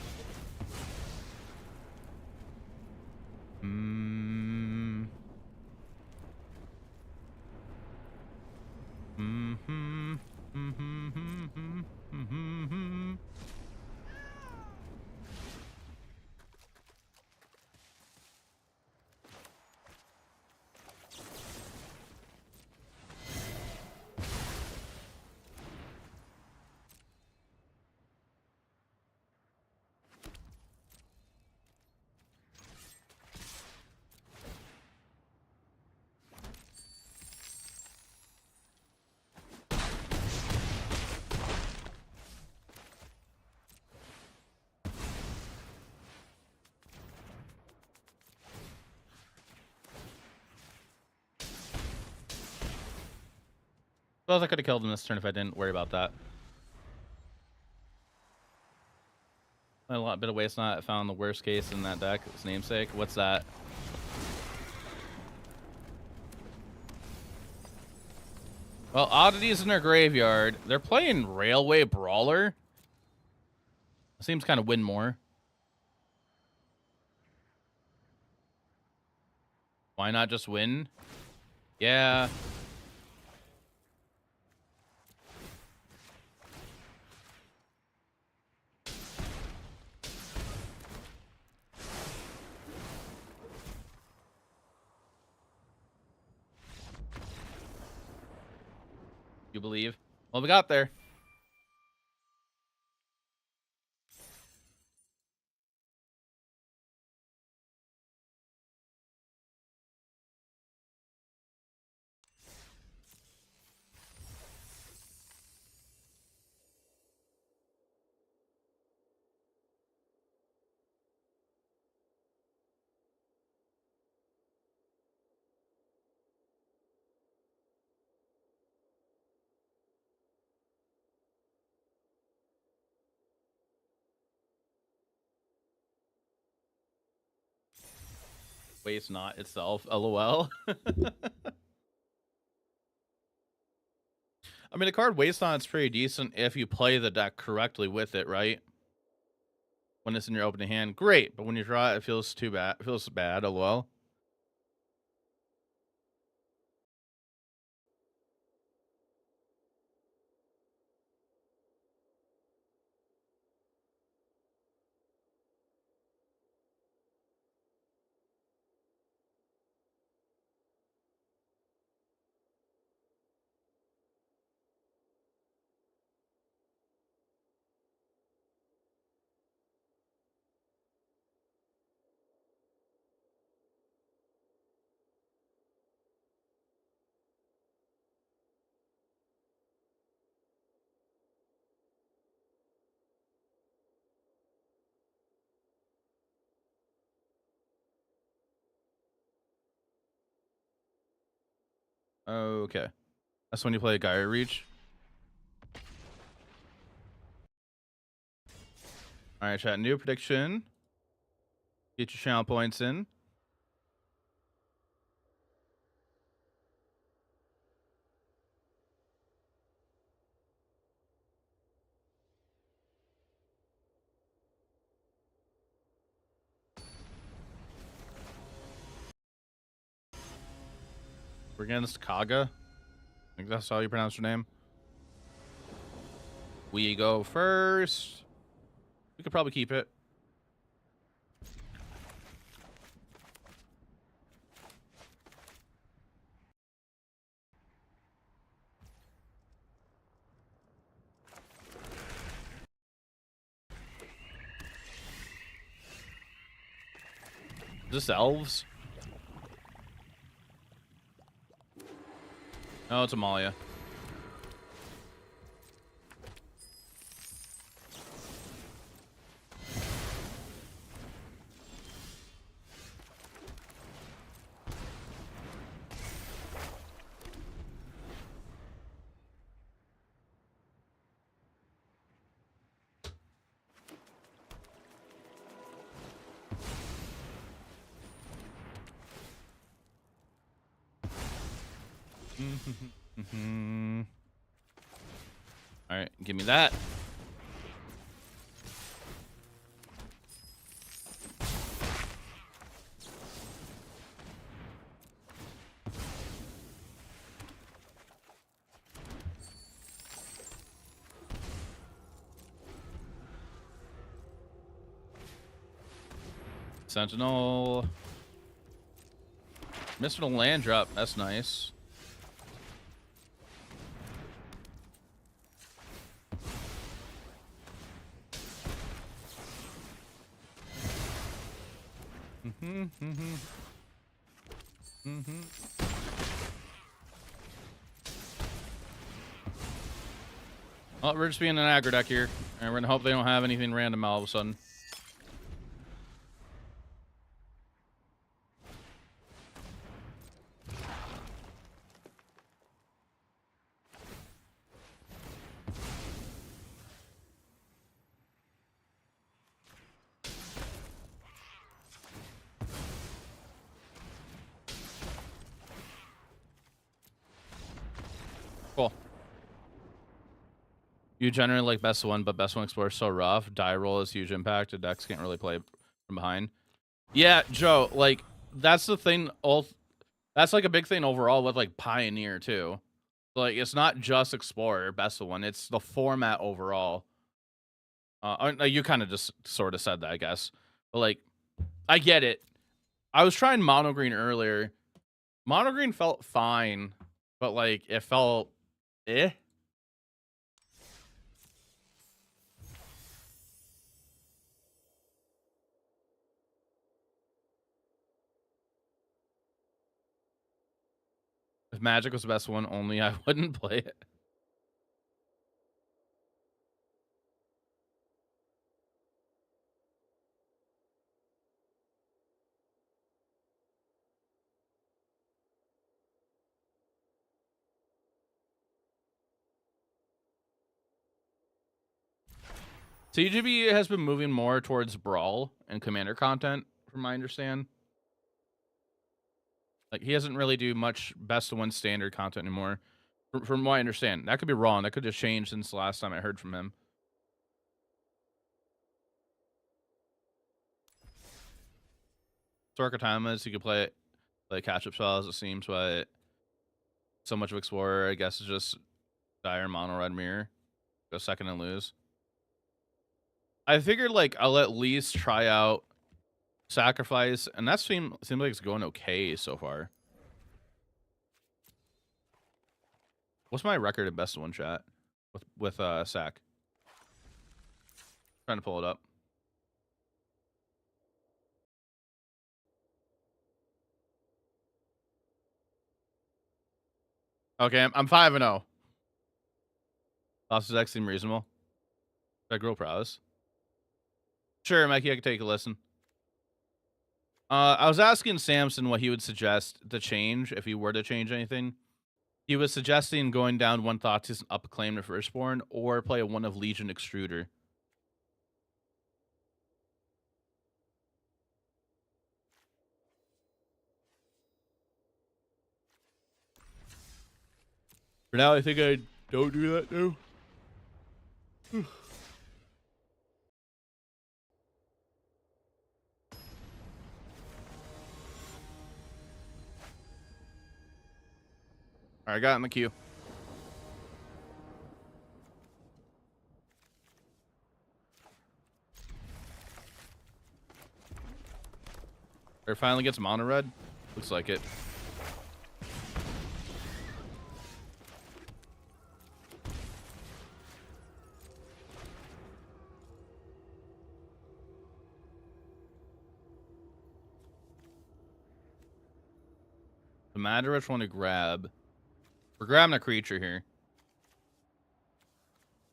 A: Suppose I could have killed him this turn if I didn't worry about that. A lot bit of waste not found the worst case in that deck. Its namesake. What's that? Well, oddities in their graveyard. They're playing Railway Brawler. Seems kind of win more. Why not just win? Yeah. You believe? Well, we got there. Waste not itself. LOL. I mean, the card Waste Not's pretty decent if you play the deck correctly with it, right? When it's in your opening hand, great. But when you draw it, it feels too bad. It feels bad. LOL. Okay. That's when you play a Gyre Reach. All right, chat. New prediction. Get your channel points in. We're against Kaga. I think that's how you pronounce her name. We go first. We could probably keep it. Is this elves? No, it's Amalia. All right, give me that. Sentinel. Missed a land drop. That's nice. Well, we're just being an aggro deck here, and we're gonna hope they don't have anything random all of a sudden. Cool. You generally like best one, but best one explorer is so rough. Die roll is huge impact. The decks can't really play from behind. Yeah, Joe, like that's the thing. That's like a big thing overall with like Pioneer too. Like it's not just Explorer, best of one. It's the format overall. You kind of just sort of said that, I guess. But like, I get it. I was trying mono green earlier. Mono green felt fine, but like it felt eh. If Magic was the best one, only I wouldn't play it. TGB has been moving more towards Brawl and Commander content, from my understand. Like, he doesn't really do much best of one standard content anymore. From what I understand. That could be wrong. That could just change since the last time I heard from him. Sorkatamas, you could play catch-up spells, it seems, but so much of Explorer, I guess, is just dire mono red mirror. Go second and lose. I figured, like, I'll at least try out Sacrifice, and that seems like it's going okay so far. What's my record at best of one, chat? With Sac? Trying to pull it up. Okay, I'm 5-0. Losses X seem reasonable. That girl prowess. Sure, Mikey, I can take a listen. I was asking Samson what he would suggest to change if he were to change anything. He was suggesting going down one Thoughtseize and up a claim to Firstborn, or play a one of Legion Extruder. For now, I think I don't do that now. Alright, got in the queue. Or finally gets mono red. Looks like it. The matter which one to grab. We're grabbing a creature here.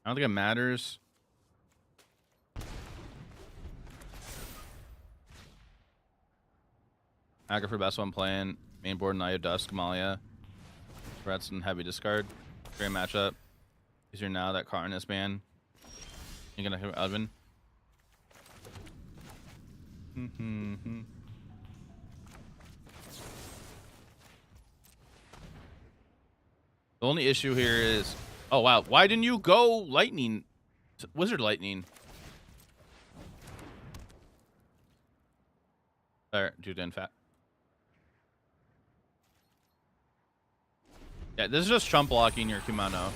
A: I don't think it matters. Agra for best one playing. Main board, Naya Dusk, Malia. Threats and heavy discard. Great matchup. Easier now that Karn is banned. You're gonna hit Elvin. The only issue here is... Oh, wow. Why didn't you go Lightning? Wizard Lightning. There, dude, in fat. Yeah, this is just chump blocking your Kimono.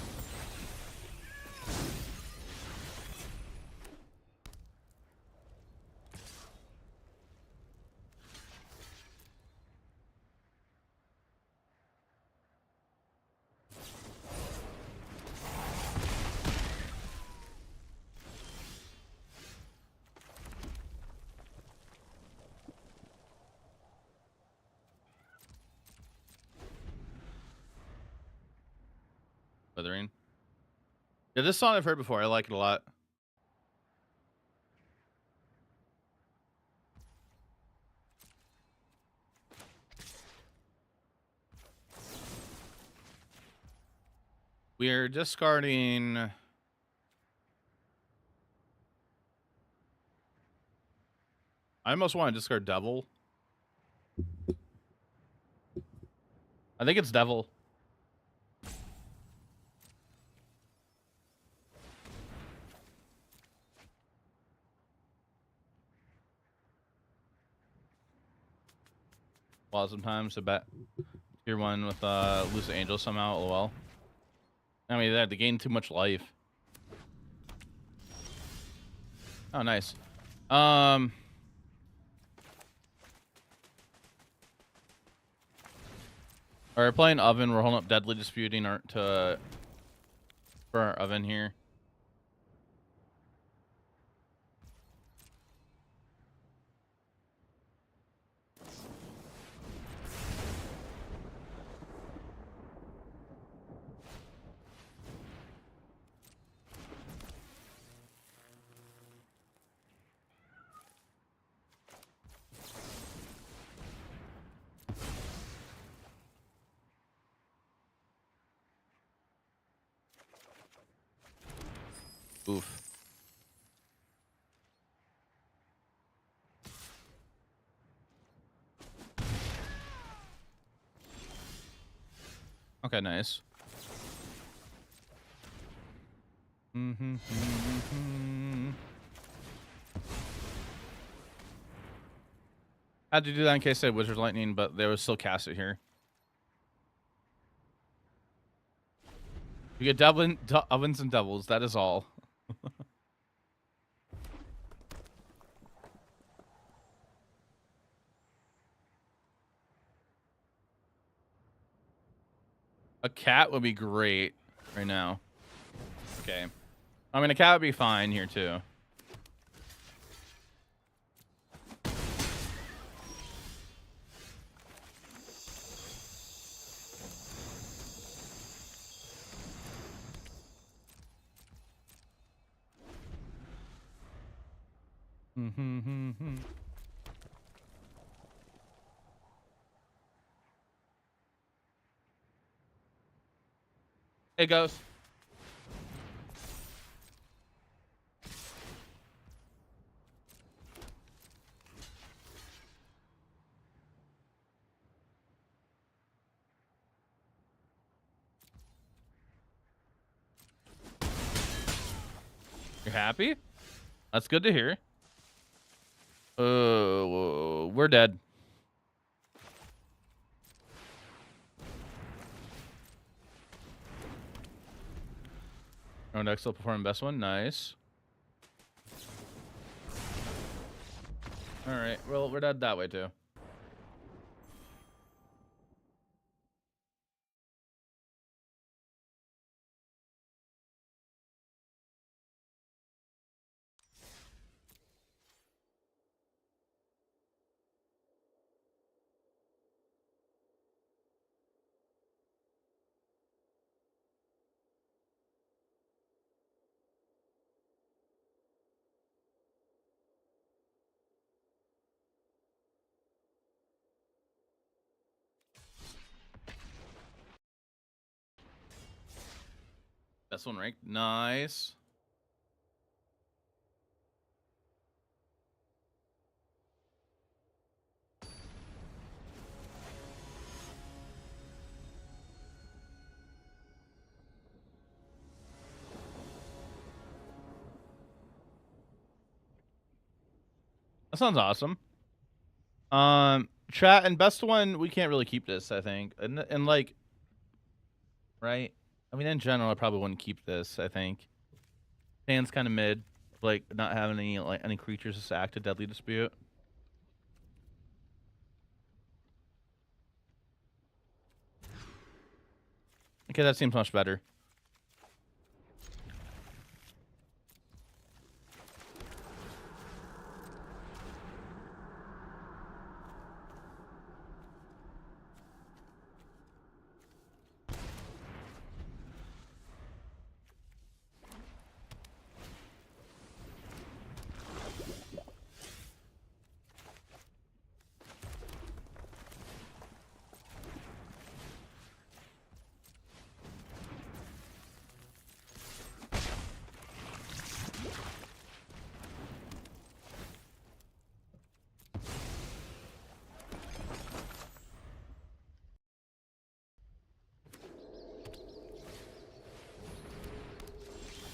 A: Withering. Yeah, this song I've heard before. I like it a lot. We are discarding... I almost want to discard Devil. I think it's Devil. Well, sometimes I bet tier 1 with Lucid Angel somehow, lol. I mean, they had to gain too much life. Oh, nice. We're playing Oven. We're holding up Deadly Disputing for our Oven here. Oof. Okay, nice. Had to do that in case I had Wizard Lightning, but they would still cast it here. You get ovens and doubles. That is all. A cat would be great right now. Okay. I mean, a cat would be fine here, too. It goes. You're happy? That's good to hear. We're dead. Oh, next still performing best one. Nice. All right. Well, we're dead that way too. Best one ranked. Nice. That sounds awesome. Chat and best one, we can't really keep this, I think. And like, right? I mean, in general, I probably wouldn't keep this, I think. Stand's kind of mid, like not having any creatures to sack to Deadly Dispute. Okay, that seems much better.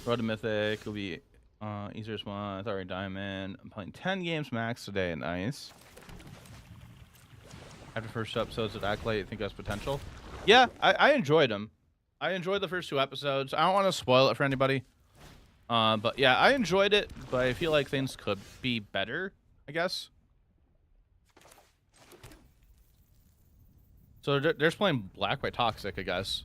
A: Road to Mythic will be easier this month. Already Diamond. I'm playing 10 games max today. Nice. After first two episodes of Acolyte, I think that's potential. Yeah, I enjoyed them. I enjoyed the first two episodes. I don't want to spoil it for anybody. But yeah, I enjoyed it, but I feel like things could be better, I guess. So they're just playing Black by Toxic, I guess.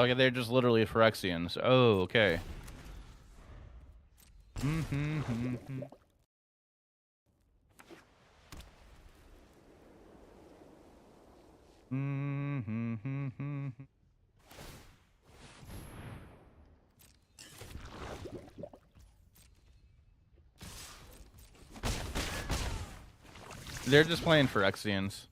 A: Okay, they're just literally Phyrexians. Oh, okay. They're just playing Phyrexians.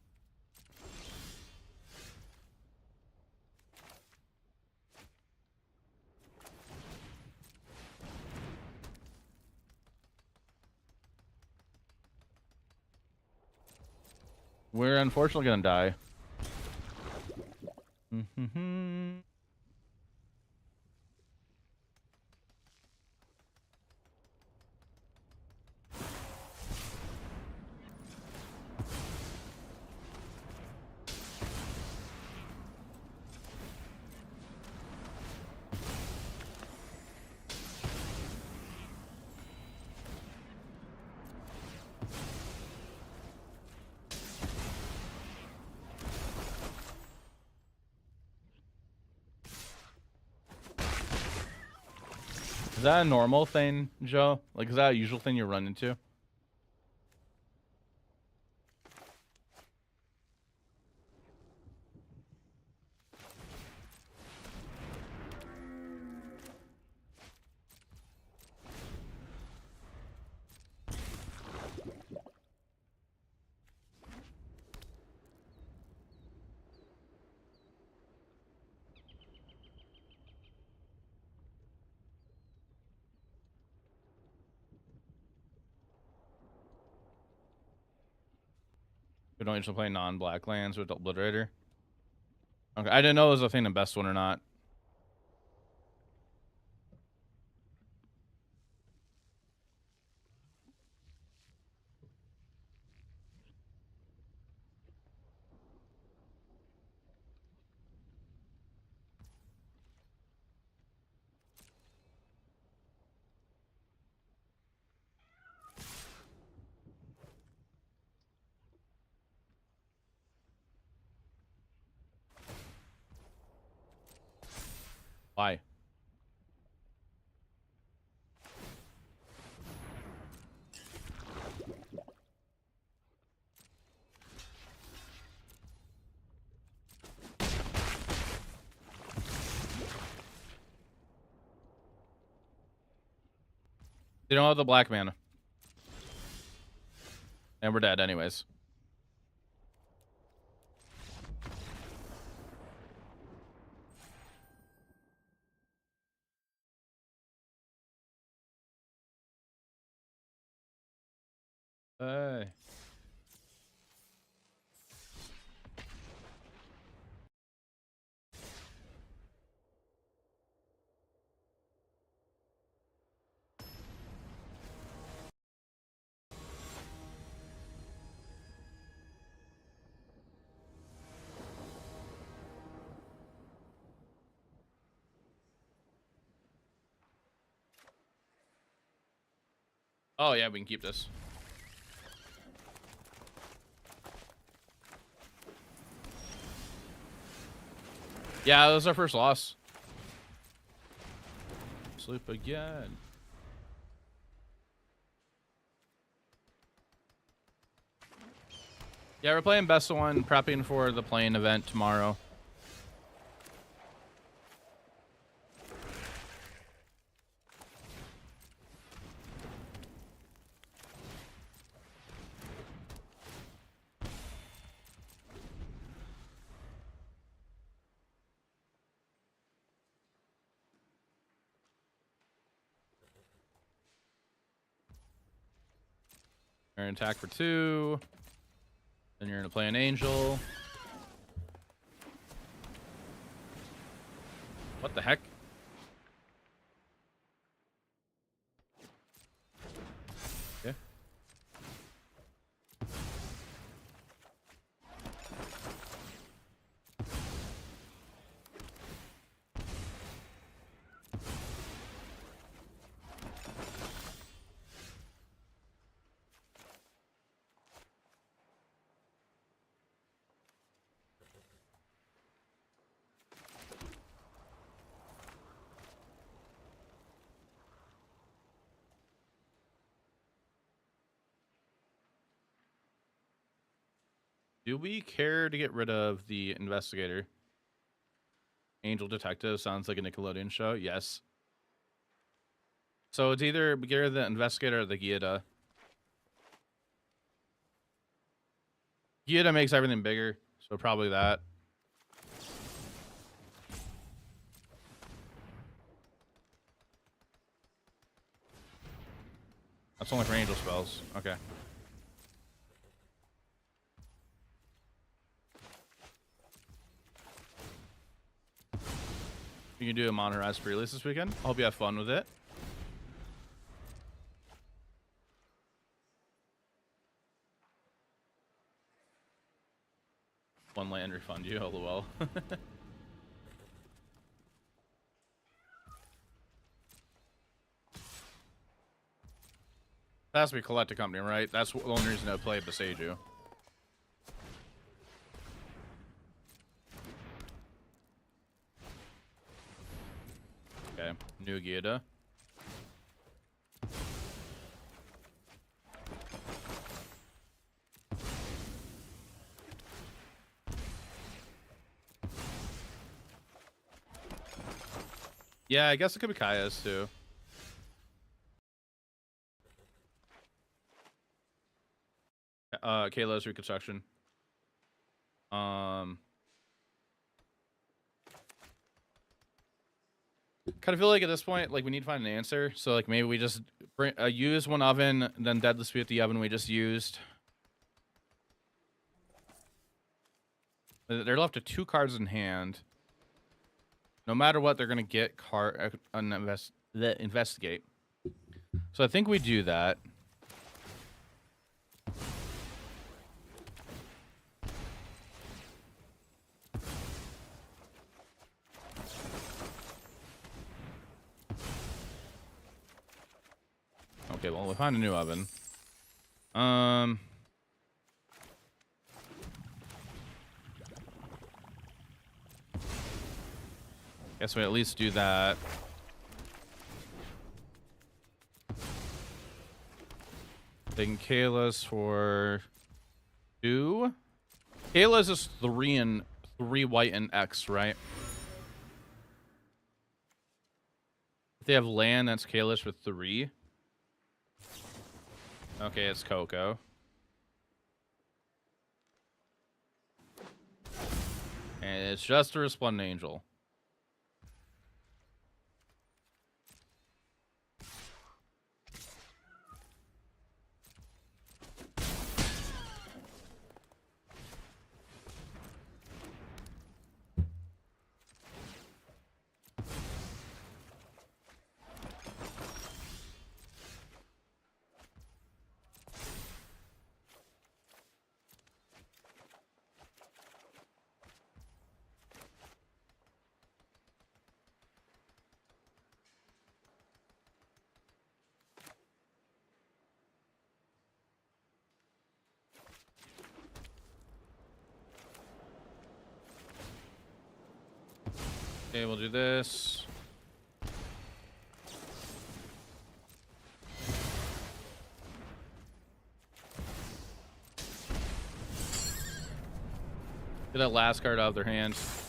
A: We're unfortunately gonna die. Is that a normal thing, Joe? Like, is that a usual thing you run into? We don't usually play non-black lands with Obliterator. Okay, I didn't know it was a thing in best one or not. Why? They don't have the black mana. And we're dead anyways. Hey. Oh yeah, we can keep this. Yeah, that was our first loss. Sleep again. Yeah, we're playing best of one, prepping for the playing event tomorrow. You're gonna attack for 2. Then you're gonna play an angel. What the heck? Okay. Do we care to get rid of the investigator? Angel Detective sounds like a Nickelodeon show. Yes. So it's either get rid of the investigator or the Gyda. Gyda makes everything bigger, so probably that. That's only for angel spells. Okay. You can do a Monterey's pre-release this weekend. I hope you have fun with it. One land refund you, lol. That has to be Collector Company, right? That's the only reason I play Beseiju. Okay, new Gyda. Yeah, I guess it could be Kaya's too. Kayla's reconstruction. Kind of feel like at this point, like we need to find an answer. So like maybe we just bring use one oven, then dead dispute the oven we just used. They're left with 2 cards in hand. No matter what, they're gonna get investigate. So I think we do that. Okay, well, we find a new oven. Guess we at least do that. Taking Kayla's for 2. Kayla's is 3 white and X, right? If they have land, that's Kayla's for 3. Okay, it's Coco. And it's just a Resplendent Angel. Okay, we'll do this. Get that last card out of their hands.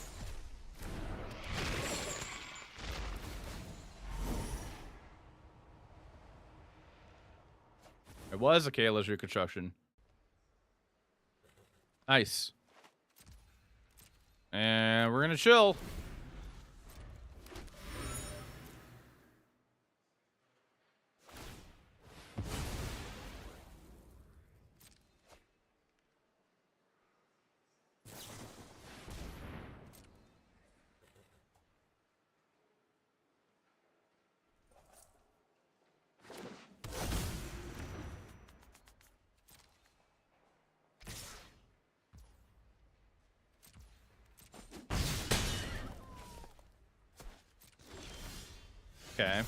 A: It was a Kayla's reconstruction. Nice. And we're gonna chill. Okay.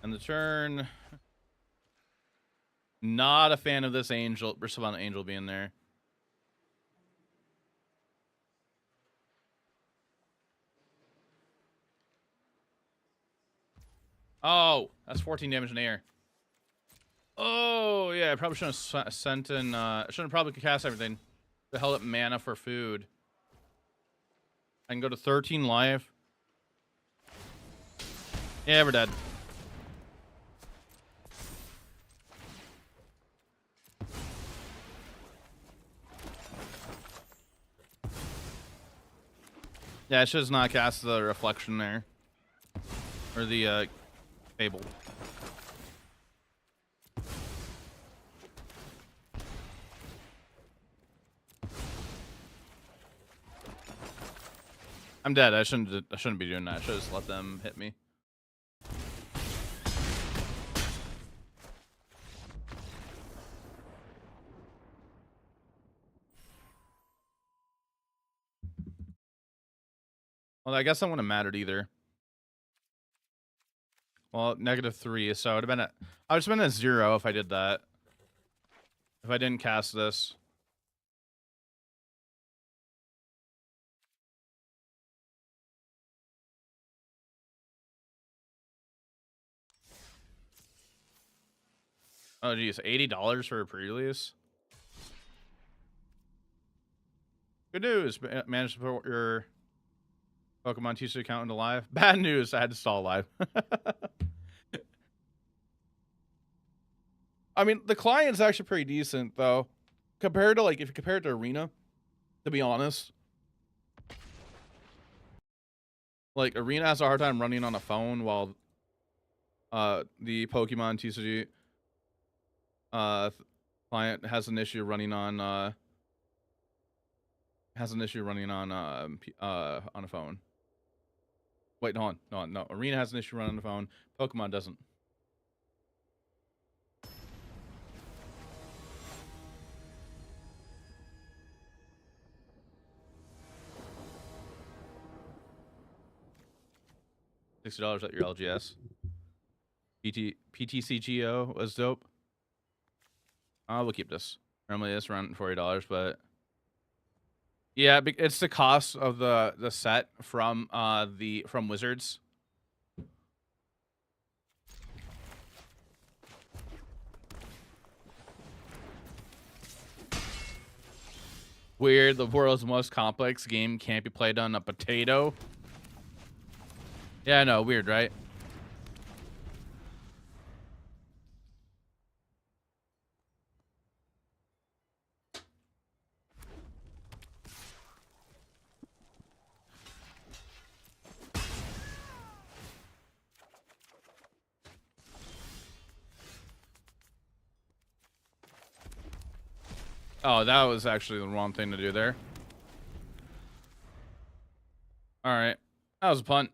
A: And the turn. Not a fan of this angel, Bristlebound Angel being there. Oh, that's 14 damage in the air. Oh, yeah, I probably shouldn't have sent in, shouldn't have probably cast everything. The hell up mana for food. I can go to 13 life. Yeah, we're dead. Yeah, I should have not cast the reflection there. Or the, fable. I'm dead. I shouldn't be doing that. I should just let them hit me. Well, I guess that wouldn't have mattered either. Well, -3, so it would have been I would have been at 0 if I did that. If I didn't cast this. Oh, geez. $80 for a pre-release? Good news. Managed to put your Pokemon TCG account into live. Bad news. I had to stall live. I mean, the client's actually pretty decent, though. Compared to, like, if you compare it to Arena, to be honest. Like, Arena has a hard time running on a phone while the Pokemon TCG client has an issue running on a phone. Wait, no, no. Arena has an issue running on the phone. Pokemon doesn't. $60 at your LGS. PTCGO was dope. We'll keep this. Normally it's around $40, but yeah, it's the cost of the set from Wizards. Weird. The world's most complex game can't be played on a potato. Yeah, I know. Weird, right? Oh, that was actually the wrong thing to do there. All right. That was a punt.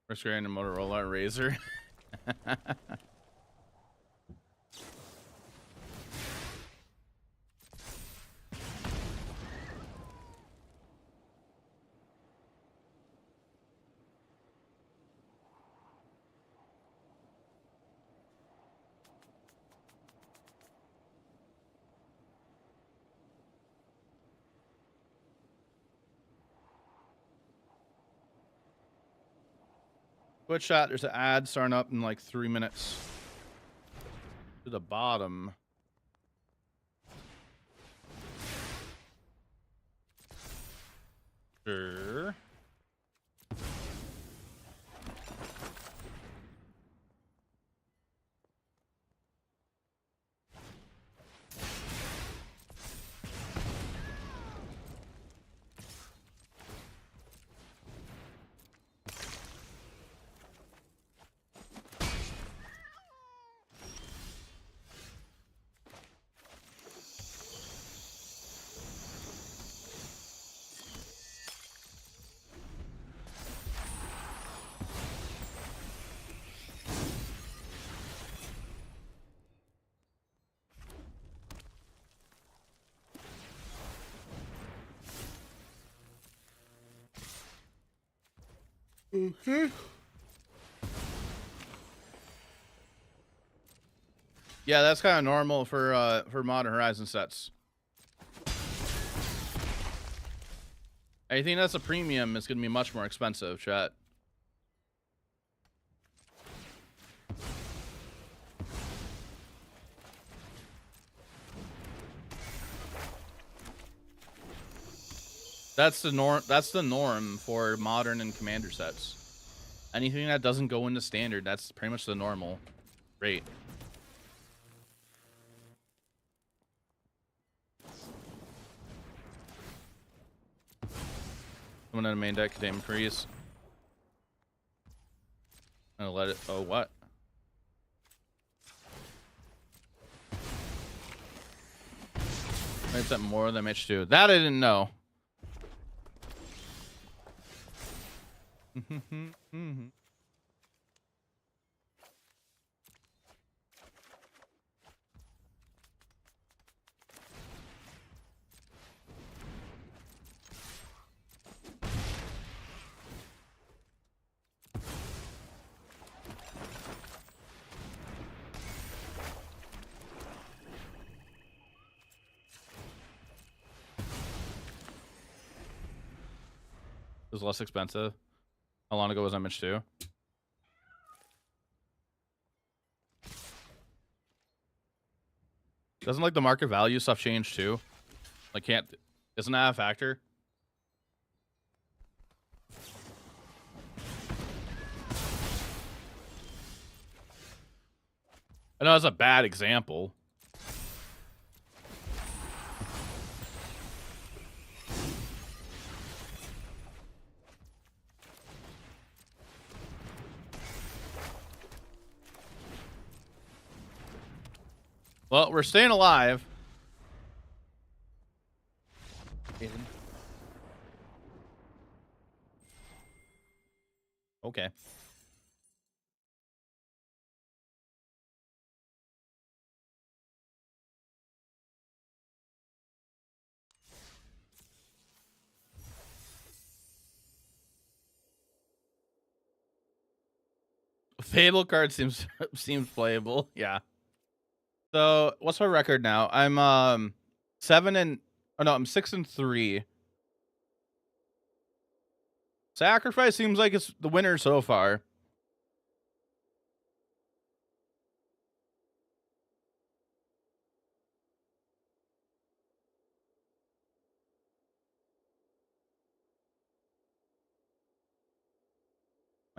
A: First grade and Motorola Razor. Quick shot. There's an ad starting up in like 3 minutes. To the bottom. Sure. Yeah, that's kind of normal for Modern Horizon sets. Anything that's a premium is going to be much more expensive, chat. That's the norm. That's the norm for Modern and Commander sets. Anything that doesn't go into Standard, that's pretty much the normal rate. Someone in the main deck, Damon Freeze. I'm gonna let it. Oh, what? It's at more than H2. That I didn't know. It was less expensive. How long ago was Image 2? Doesn't like the market value stuff change too? Like isn't that a factor? I know that's a bad example. Well, we're staying alive. Okay. Fable card seems playable. Yeah. So what's my record now? I'm 6-3. Sacrifice seems like it's the winner so far.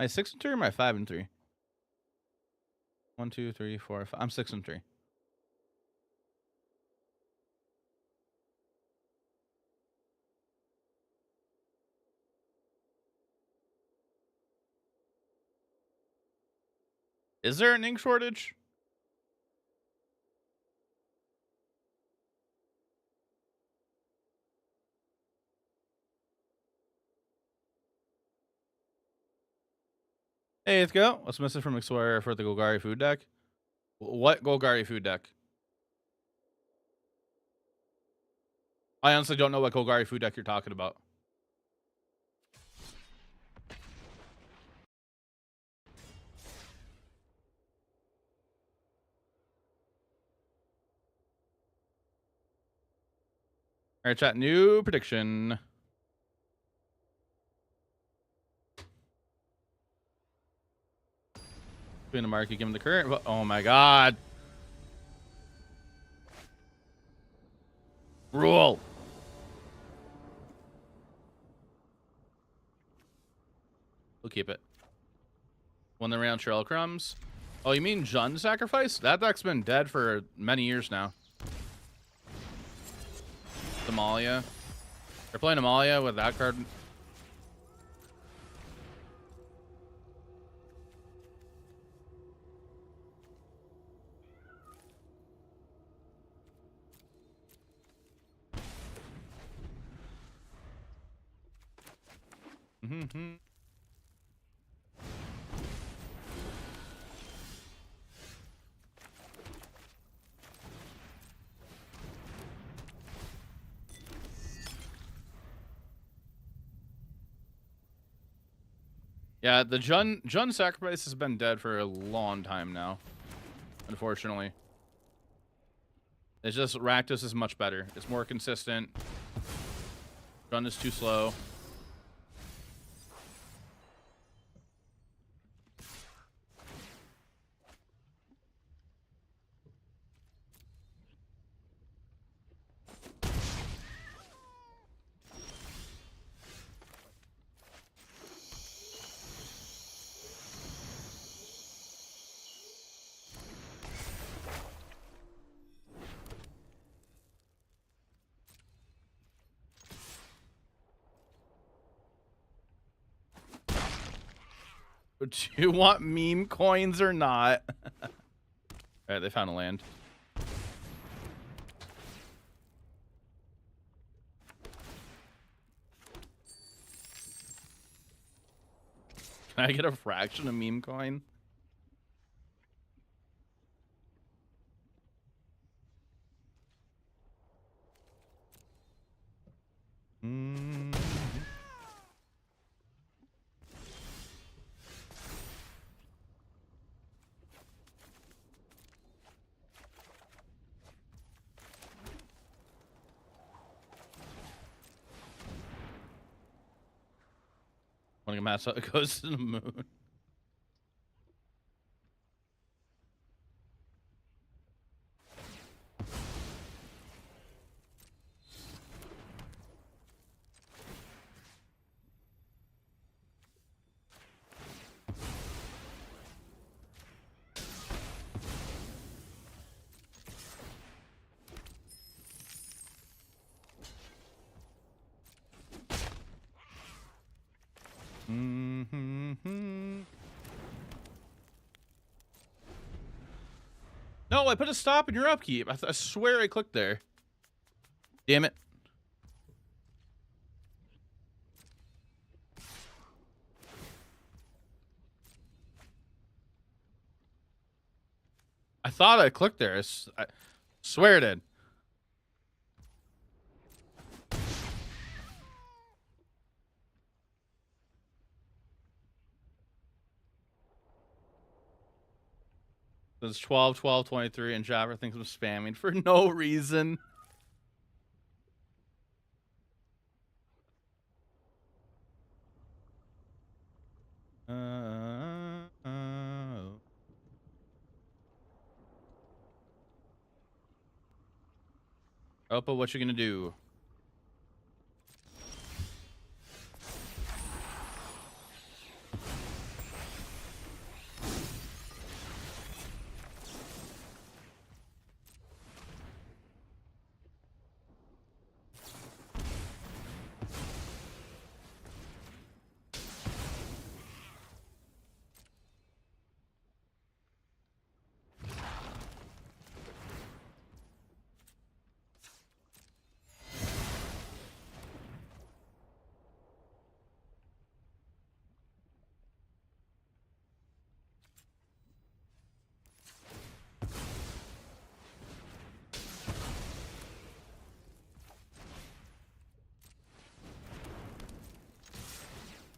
A: Am I 6-3 or am I 5-3? 1, 2, 3, 4, 5. I'm 6-3. Is there an ink shortage? Hey, let's go. Let's miss it from Explorer for the Golgari food deck. What Golgari food deck? I honestly don't know what Golgari food deck you're talking about. All right, chat. New prediction. Between the market, give him the current. Oh my god. Rule. We'll keep it. Won the round trail crumbs. Oh, you mean Jund Sacrifice? That deck's been dead for many years now. Amalia. They're playing Amalia with that card. Mm-hmm. Yeah, the Jun sacrifice has been dead for a long time now. Unfortunately. It's just Rakdos is much better. It's more consistent. Jun is too slow. Do you want meme coins or not? Alright, they found a land. Can I get a fraction of meme coin? Mm. Wanna get mad so it goes to the moon. Mm-hmm. No, I put a stop in your upkeep. I swear I clicked there. Damn it. I thought I clicked there. I swear it did. It's 12, 12, 23, and Jaffer thinks I'm spamming for no reason. Opa, what you gonna do?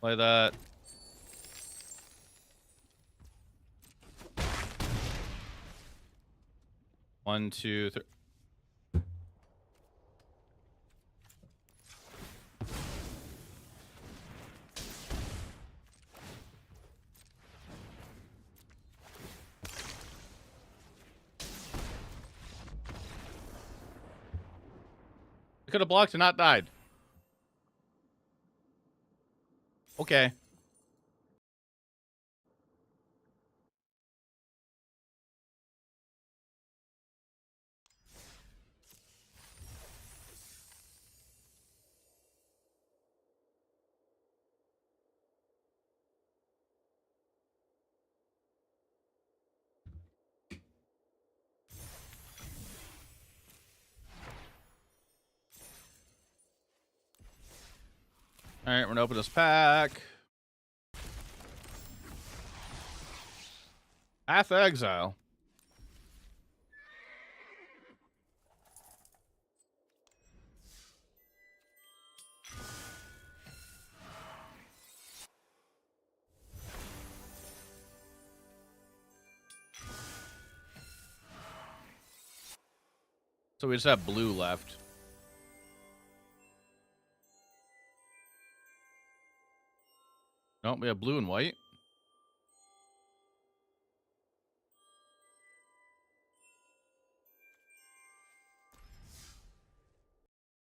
A: Play that. One, two, three. I could have blocked and not died. Okay. All right, we're gonna open this pack. Path of Exile. So we just have blue left. Nope, we have blue and white.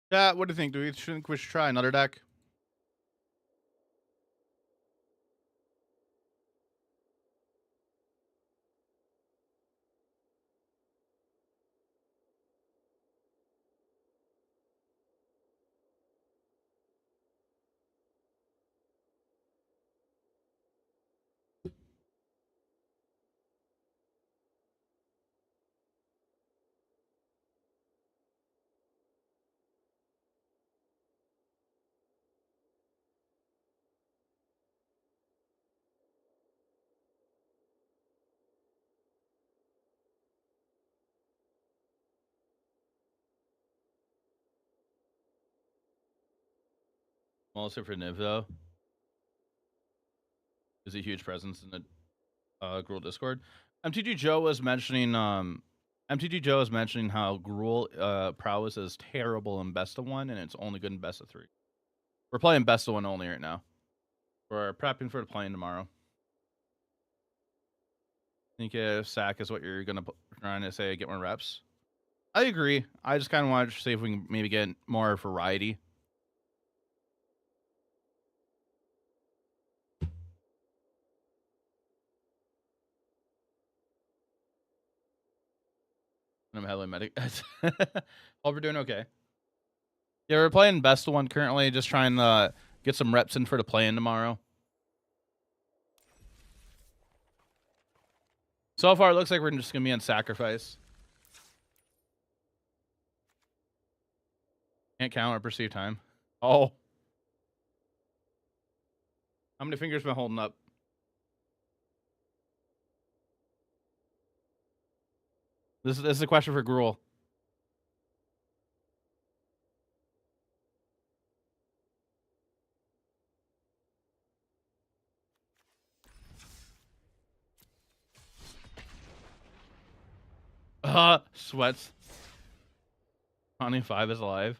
A: Yeah, what do you think? Do we think we should try another deck? Mostly for Niv though. Is a huge presence in the Gruul Discord. MTG Joe was mentioning how Gruul prowess is terrible in best of one and it's only good in best of 3. We're playing best of 1 only right now. We're prepping for the play-in tomorrow. I think if sack is what you're trying to say, get more reps. I agree. I just kind of want to see if we can maybe get more variety. I'm heavily medic. Hope we're doing okay. Yeah, we're playing best of 1 currently, just trying to get some reps in for the play-in tomorrow. So far, it looks like we're just going to be on sacrifice. Can't count or perceive time. Oh. How many fingers am I holding up? This is a question for Gruul. Sweats. 25 is alive.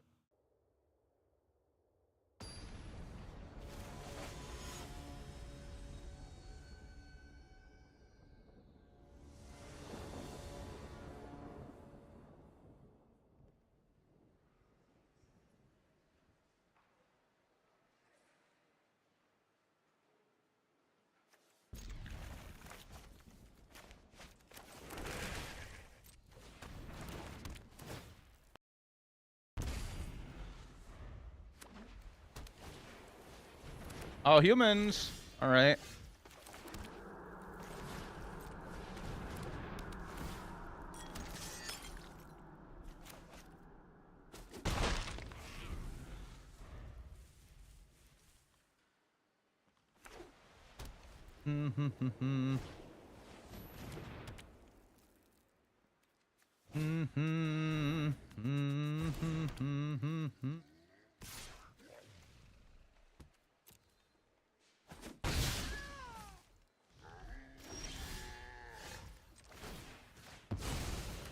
A: Oh, humans. All right.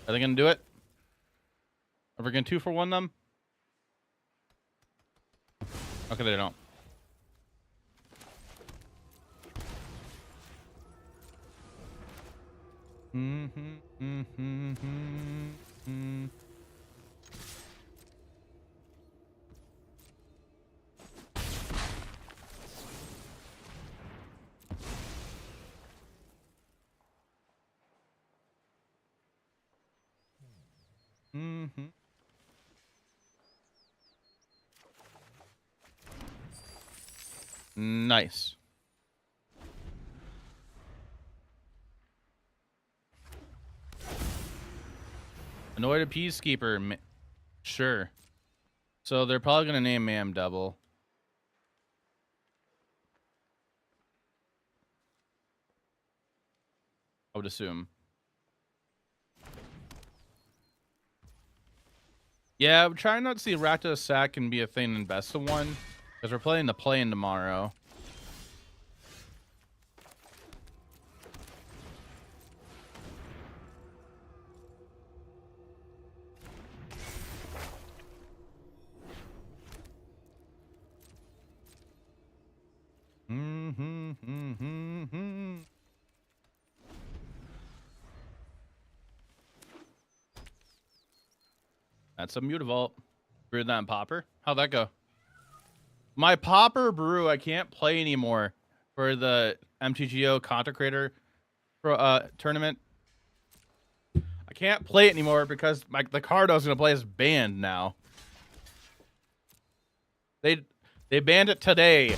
A: Are they gonna do it? Are we gonna 2-for-1 them? Okay, they don't. Nice. Annoyed Peacekeeper. Sure. So they're probably going to name Mam double. I would assume. Yeah, I'm trying not to see Rakta sack can be a thing in best of 1. Because we're playing the play-in tomorrow. That's a Mutavault. Brewed that in Popper. How'd that go? My Popper brew I can't play anymore for the MTGO Content Creator tournament. I can't play it anymore because the card I was gonna play is banned now. They banned it today.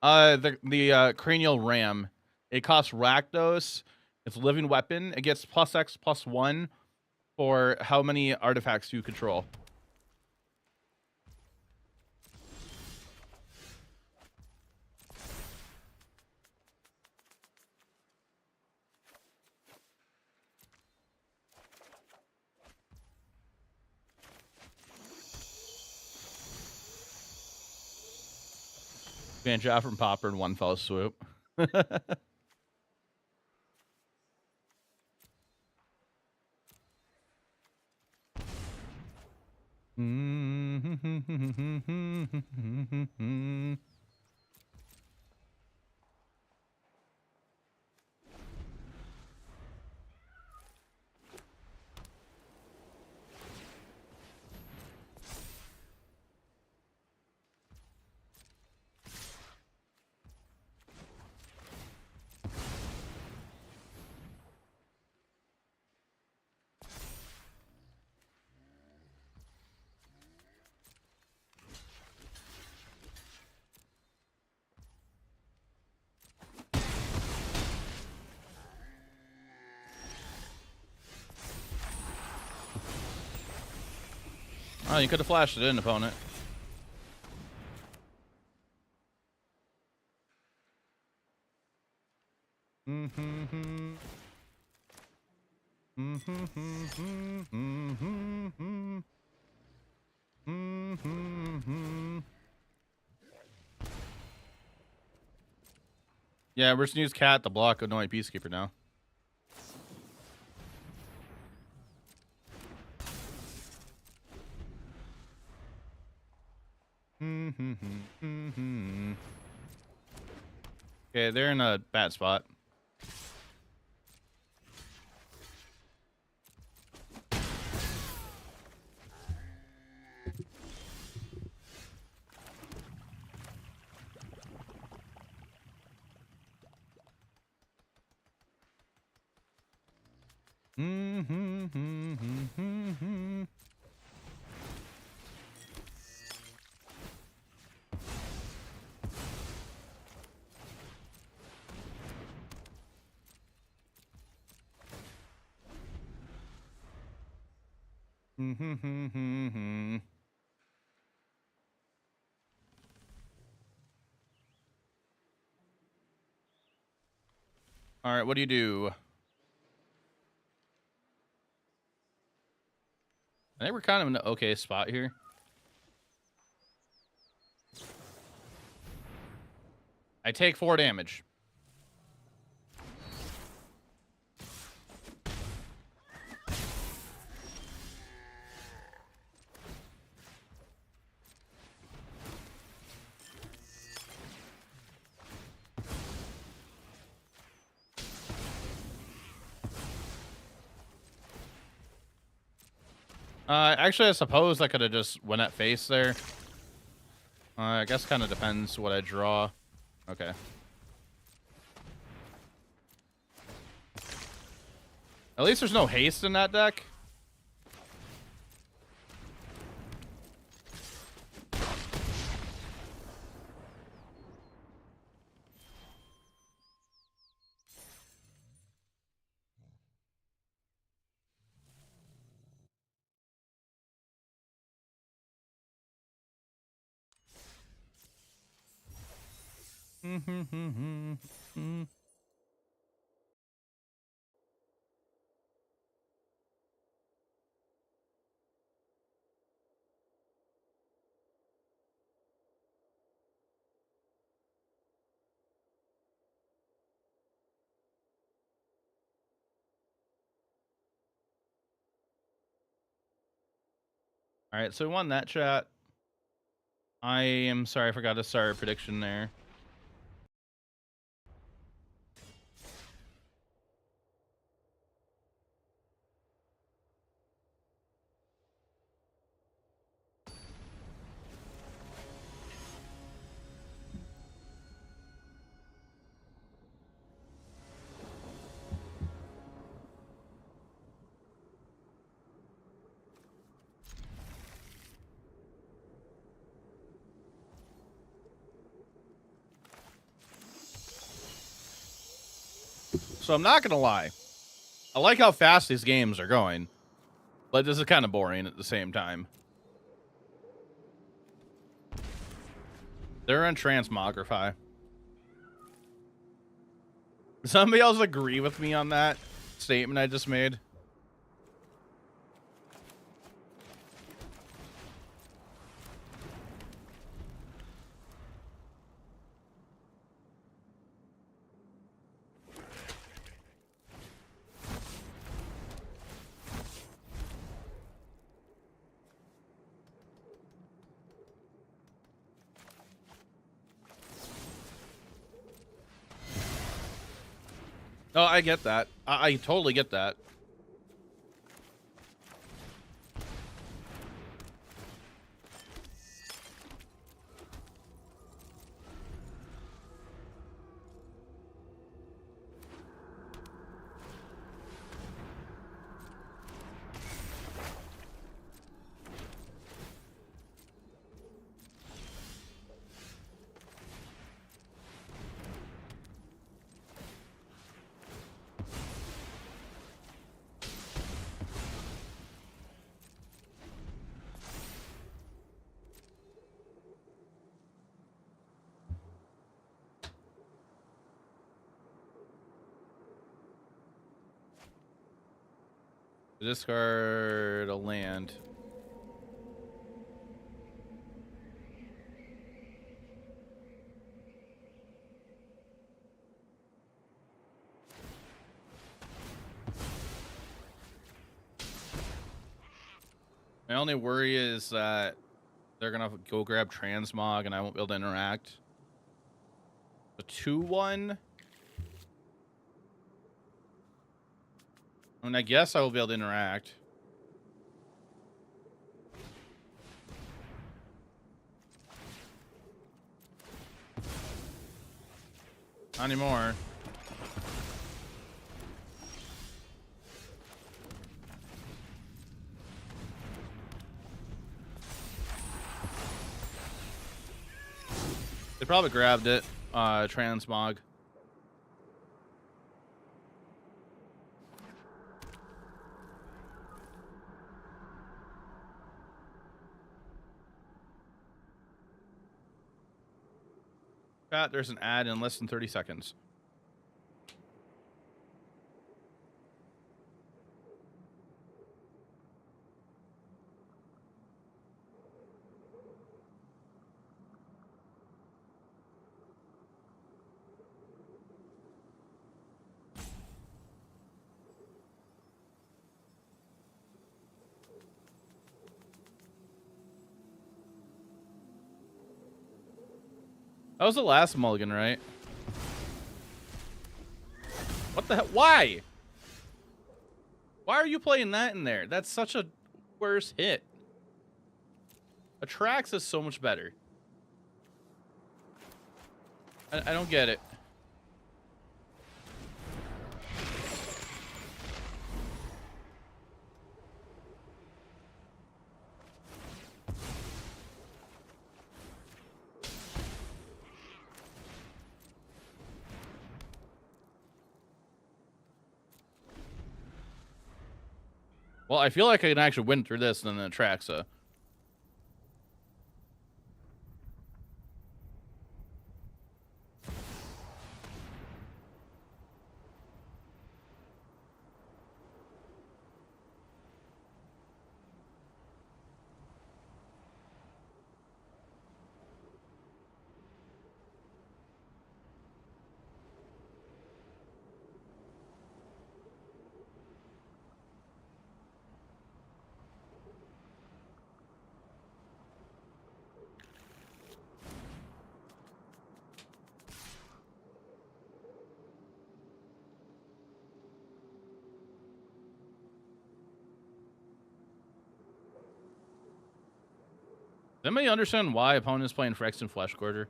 A: The cranial ram. It costs Rakdos. It's a living weapon. It gets +X+1 for how many artifacts you control. Ban Jaffer and Popper in one fell swoop. Oh, you could have flashed it in, opponent. Yeah, we're just gonna use Cat to block Annoying Peacekeeper now. Okay, they're in a bad spot. All right, what do you do? I think we're kind of in an okay spot here. I take 4 damage. Actually, I suppose I could have just went at face there. I guess kind of depends what I draw. Okay. At least there's no haste in that deck. All right, so we won that chat. I am sorry I forgot to start a prediction there. So I'm not gonna lie. I like how fast these games are going, but this is kind of boring at the same time. They're in transmogrify. Does somebody else agree with me on that statement I just made? Oh, I get that. I totally get that. Discard a land. My only worry is that they're gonna go grab transmog and I won't be able to interact. The 2/1. I mean, I guess I will be able to interact. Not anymore. They probably grabbed it. Transmog. Chat, there's an ad in less than 30 seconds. That was the last mulligan, right? What the hell? Why? Why are you playing that in there? That's such a worse hit. Attracts is so much better. I don't get it. Well, I feel like I can actually win through this than the Atraxa. Does anybody understand why opponents playing Phyrexian Flesh Gorger?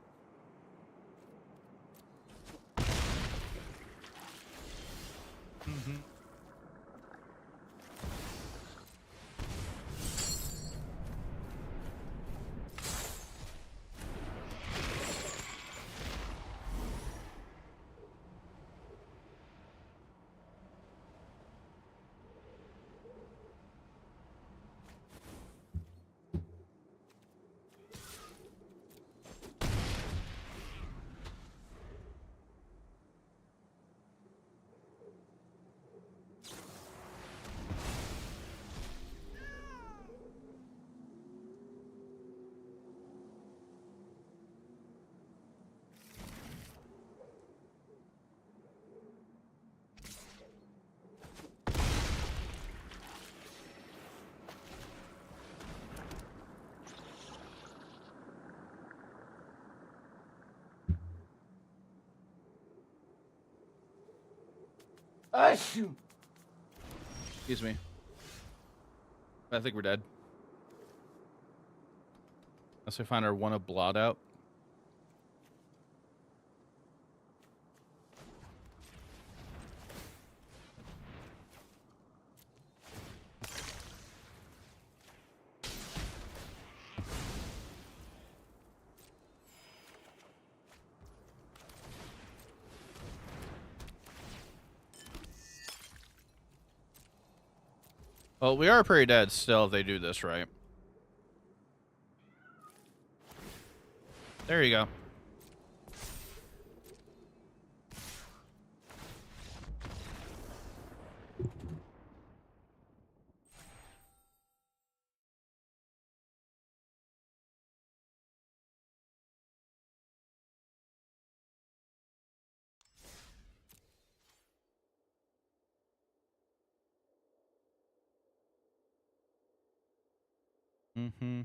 A: Excuse me. I think we're dead. Unless we find our one of blot out. Well, we are pretty dead still if they do this right. There you go. Mm-hmm.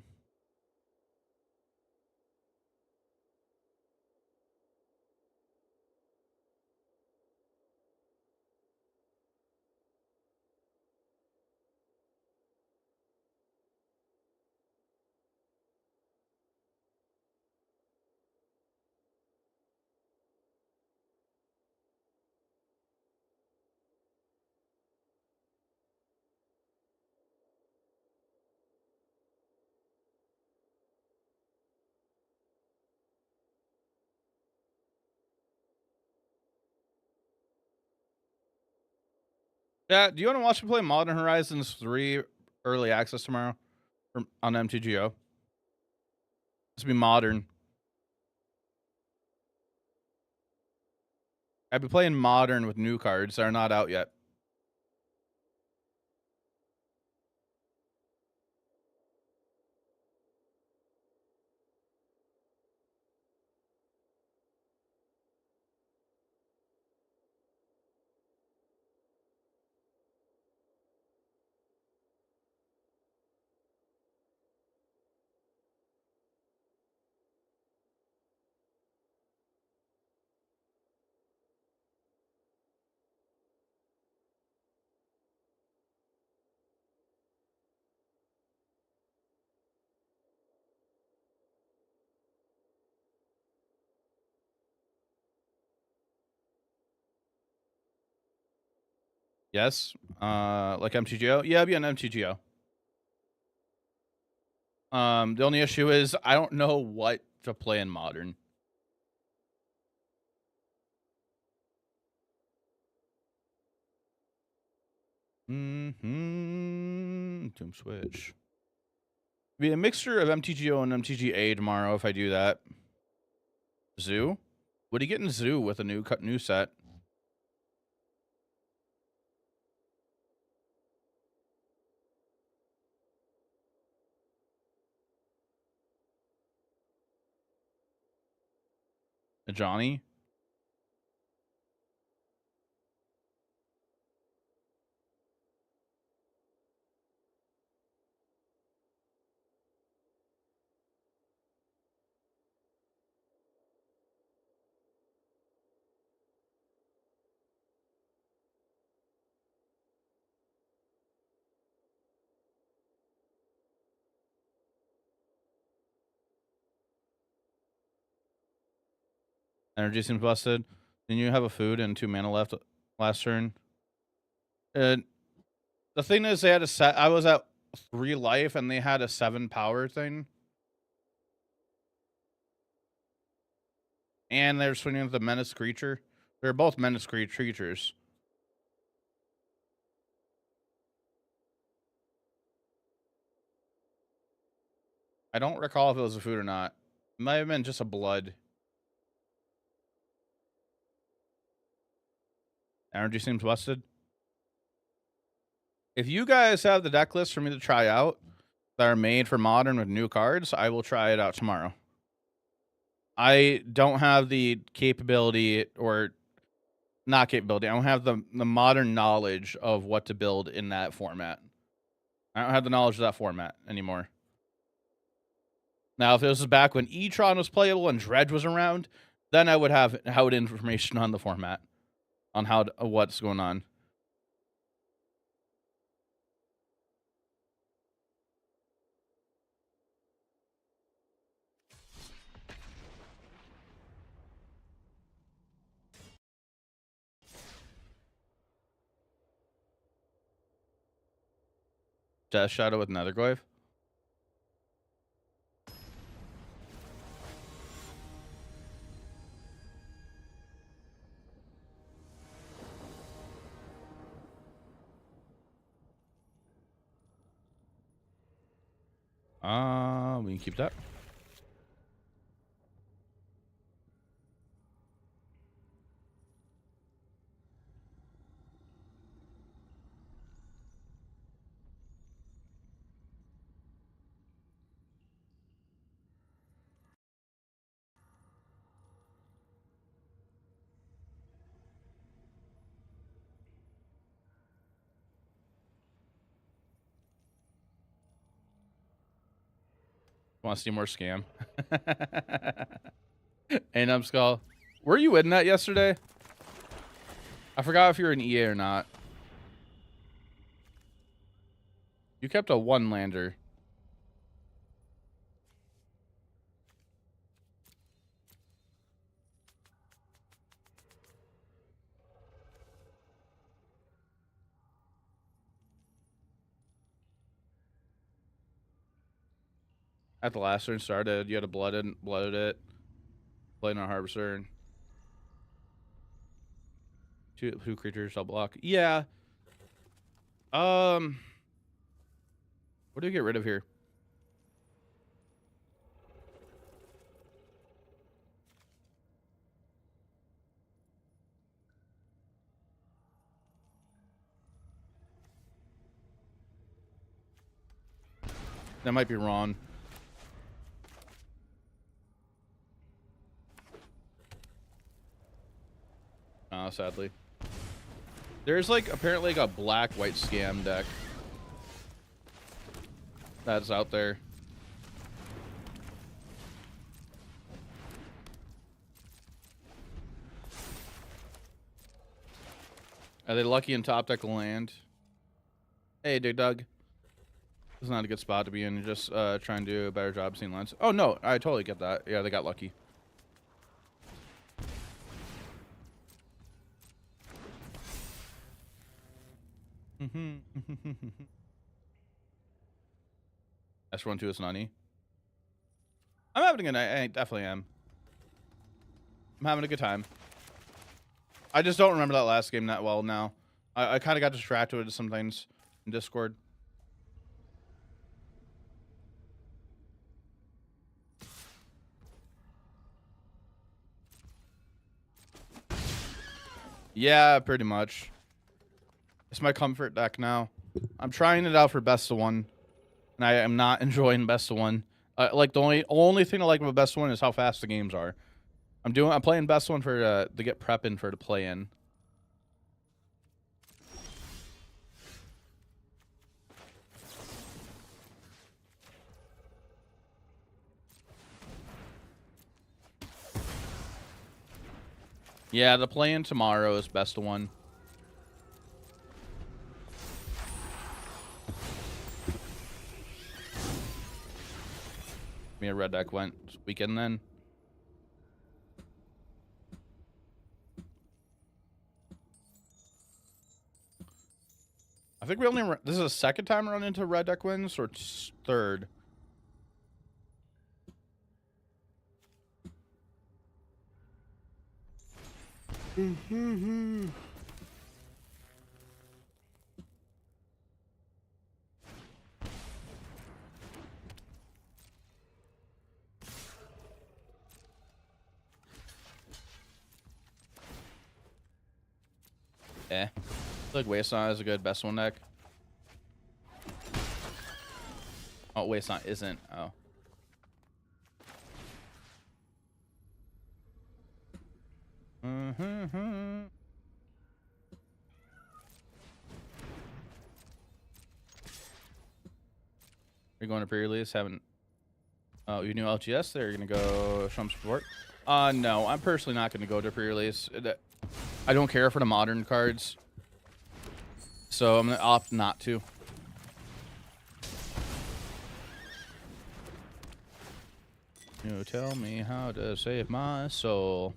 A: Yeah, do you want to watch me play Modern Horizons 3 early access tomorrow on MTGO? This will be Modern. I've been playing Modern with new cards that are not out yet. Yes. Like MTGO? Yeah, I'll be on MTGO. The only issue is I don't know what to play in Modern. Doom Switch. Be a mixture of MTGO and MTGA tomorrow if I do that. Zoo? What do you get in Zoo with a new set? A Johnny? Energy seems busted. Didn't you have a food and 2 mana left last turn? The thing is, they had a set. I was at 3 life and they had a 7 power thing. And they're swinging with the menace creature. They're both menace creatures. I don't recall if it was a food or not. It might have been just a blood. Energy seems busted. If you guys have the deck list for me to try out that are made for Modern with new cards, I will try it out tomorrow. I don't have the capability, or not capability. I don't have the Modern knowledge of what to build in that format. I don't have the knowledge of that format anymore. Now, if this was back when E-Tron was playable and Dredge was around, then I would have information on the format, on what's going on. Death Shadow with Netherglaive. We can keep that. Want to see more scam? Hey, Numbskull. Were you in that yesterday? I forgot if you were an EA or not. You kept a one lander. At the last turn started, you had a blooded it. Playing on Harvester. Two creatures I'll block. Yeah. What do we get rid of here? That might be wrong. Sadly. There's like apparently like a black-white scam deck that's out there. Are they lucky in top deck land? Hey, Dig Dug. This is not a good spot to be in. You're just trying to do a better job seeing lines. Oh, no. I totally get that. Yeah, they got lucky. S1-2 is Nani. I'm having a good night. I definitely am. I'm having a good time. I just don't remember that last game that well now. I kind of got distracted with some things in Discord. Yeah, pretty much. It's my comfort deck now. I'm trying it out for best of one, and I am not enjoying best of one. Like the only thing I like about best of one is how fast the games are. I'm playing best of one for to get prepping for to play in. Yeah, the play-in tomorrow is best of one. Me a red deck went this weekend then. I think we only this is the second time run into red deck wins, or third. I feel like Wasteland is a good best one deck. Oh, Wasteland isn't. Oh. You're going to pre-release? Haven't. Oh, you knew LGS? They're gonna go show them support. No, I'm personally not gonna go to pre-release. I don't care for the modern cards, so I'm gonna opt not to. You tell me how to save my soul.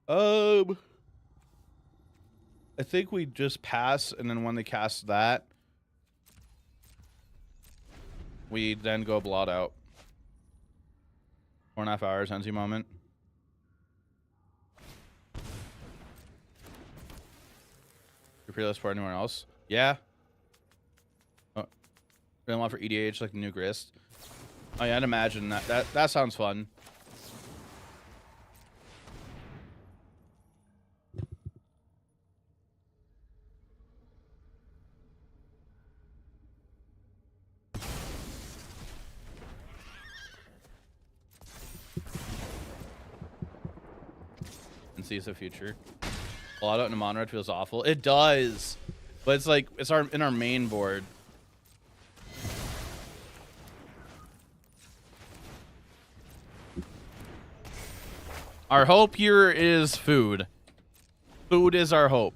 A: I think we just pass, and then when they cast that, we then go blot out. 4.5 hours, NZ moment. You pre-list for anyone else? Yeah. Oh, really want for EDH like the new Grist. Oh yeah, I'd imagine that sounds fun. And sees the future. A lot out in a mono red feels awful. It does, but it's like it's in our main board. Our hope here is food. Food is our hope.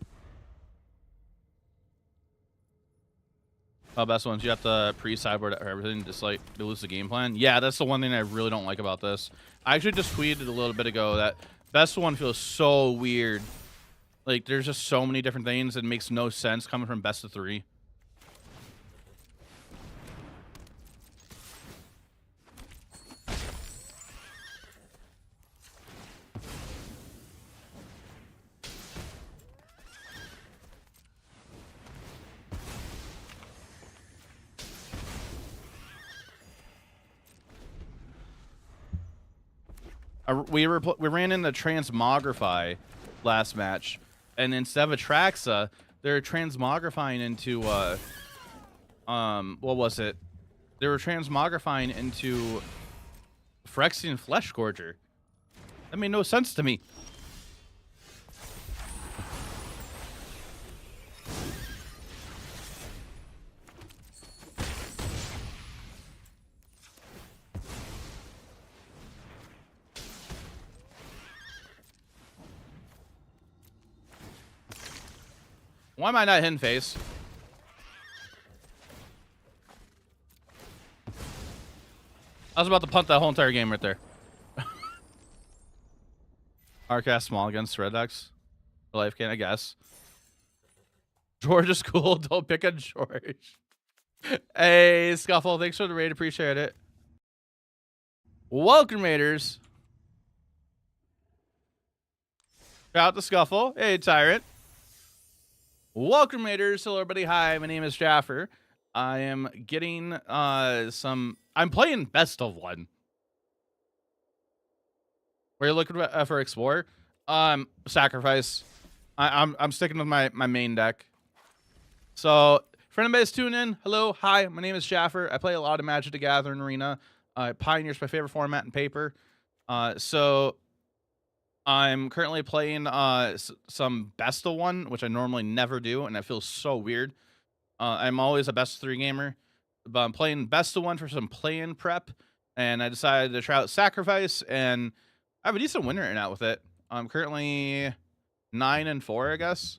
A: Oh, best ones. You have to pre-sideboard everything, just like to lose the game plan. Yeah, that's the one thing I really don't like about this. I actually just tweeted a little bit ago that best one feels so weird. Like, there's just so many different things. It makes no sense coming from best of 3. We ran into Transmogrify last match, and instead of Atraxa, they're transmogrifying into what was it? They were transmogrifying into Phyrexian Flesh Gorger. That made no sense to me. Why am I not hitting face? I was about to punt that whole entire game right there. Arcast small against red decks. Life can, I guess. George is cool. Don't pick on George. Hey, Scuffle. Thanks for the raid. Appreciate it. Welcome, Raiders. Shout out to Scuffle. Hey, Tyrant. Welcome, Raiders. Hello, everybody. Hi, my name is Jaffer. I am getting I'm playing best of 1. Where you looking for Explorer? Sacrifice. I'm sticking with my main deck. So, for anybody's tuning in, hello, hi, my name is Jaffer. I play a lot of Magic the Gathering Arena. Pioneer's my favorite format in paper. So I'm currently playing some best of 1, which I normally never do, and it feels so weird. I'm always a best of 3 gamer, but I'm playing best of 1 for some play-in prep, and I decided to try out Sacrifice, and I have a decent win right now with it. I'm currently 9-4, I guess.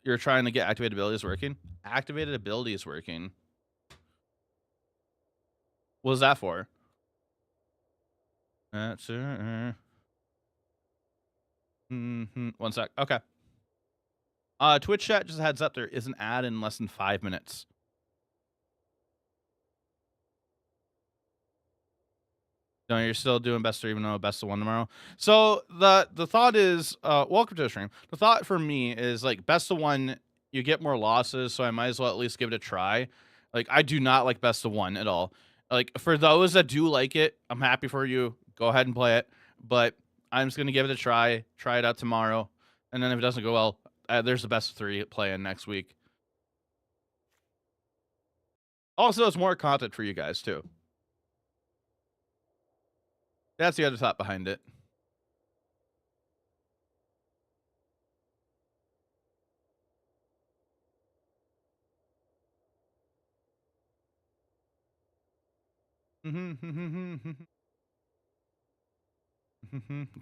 A: You're trying to get activated abilities working? Activated abilities working. What was that for? That's 1 sec. Okay. Twitch chat, just a heads up, there is an ad in less than 5 minutes. No, you're still doing best 3, even though best of 1 tomorrow. So the thought is, welcome to the stream. The thought for me is like best of 1, you get more losses, so I might as well at least give it a try. Like, I do not like best of 1 at all. Like, for those that do like it, I'm happy for you. Go ahead and play it. But I'm just gonna give it a try it out tomorrow, and then if it doesn't go well, there's the best of 3 play-in next week. Also, it's more content for you guys too. That's the other thought behind it.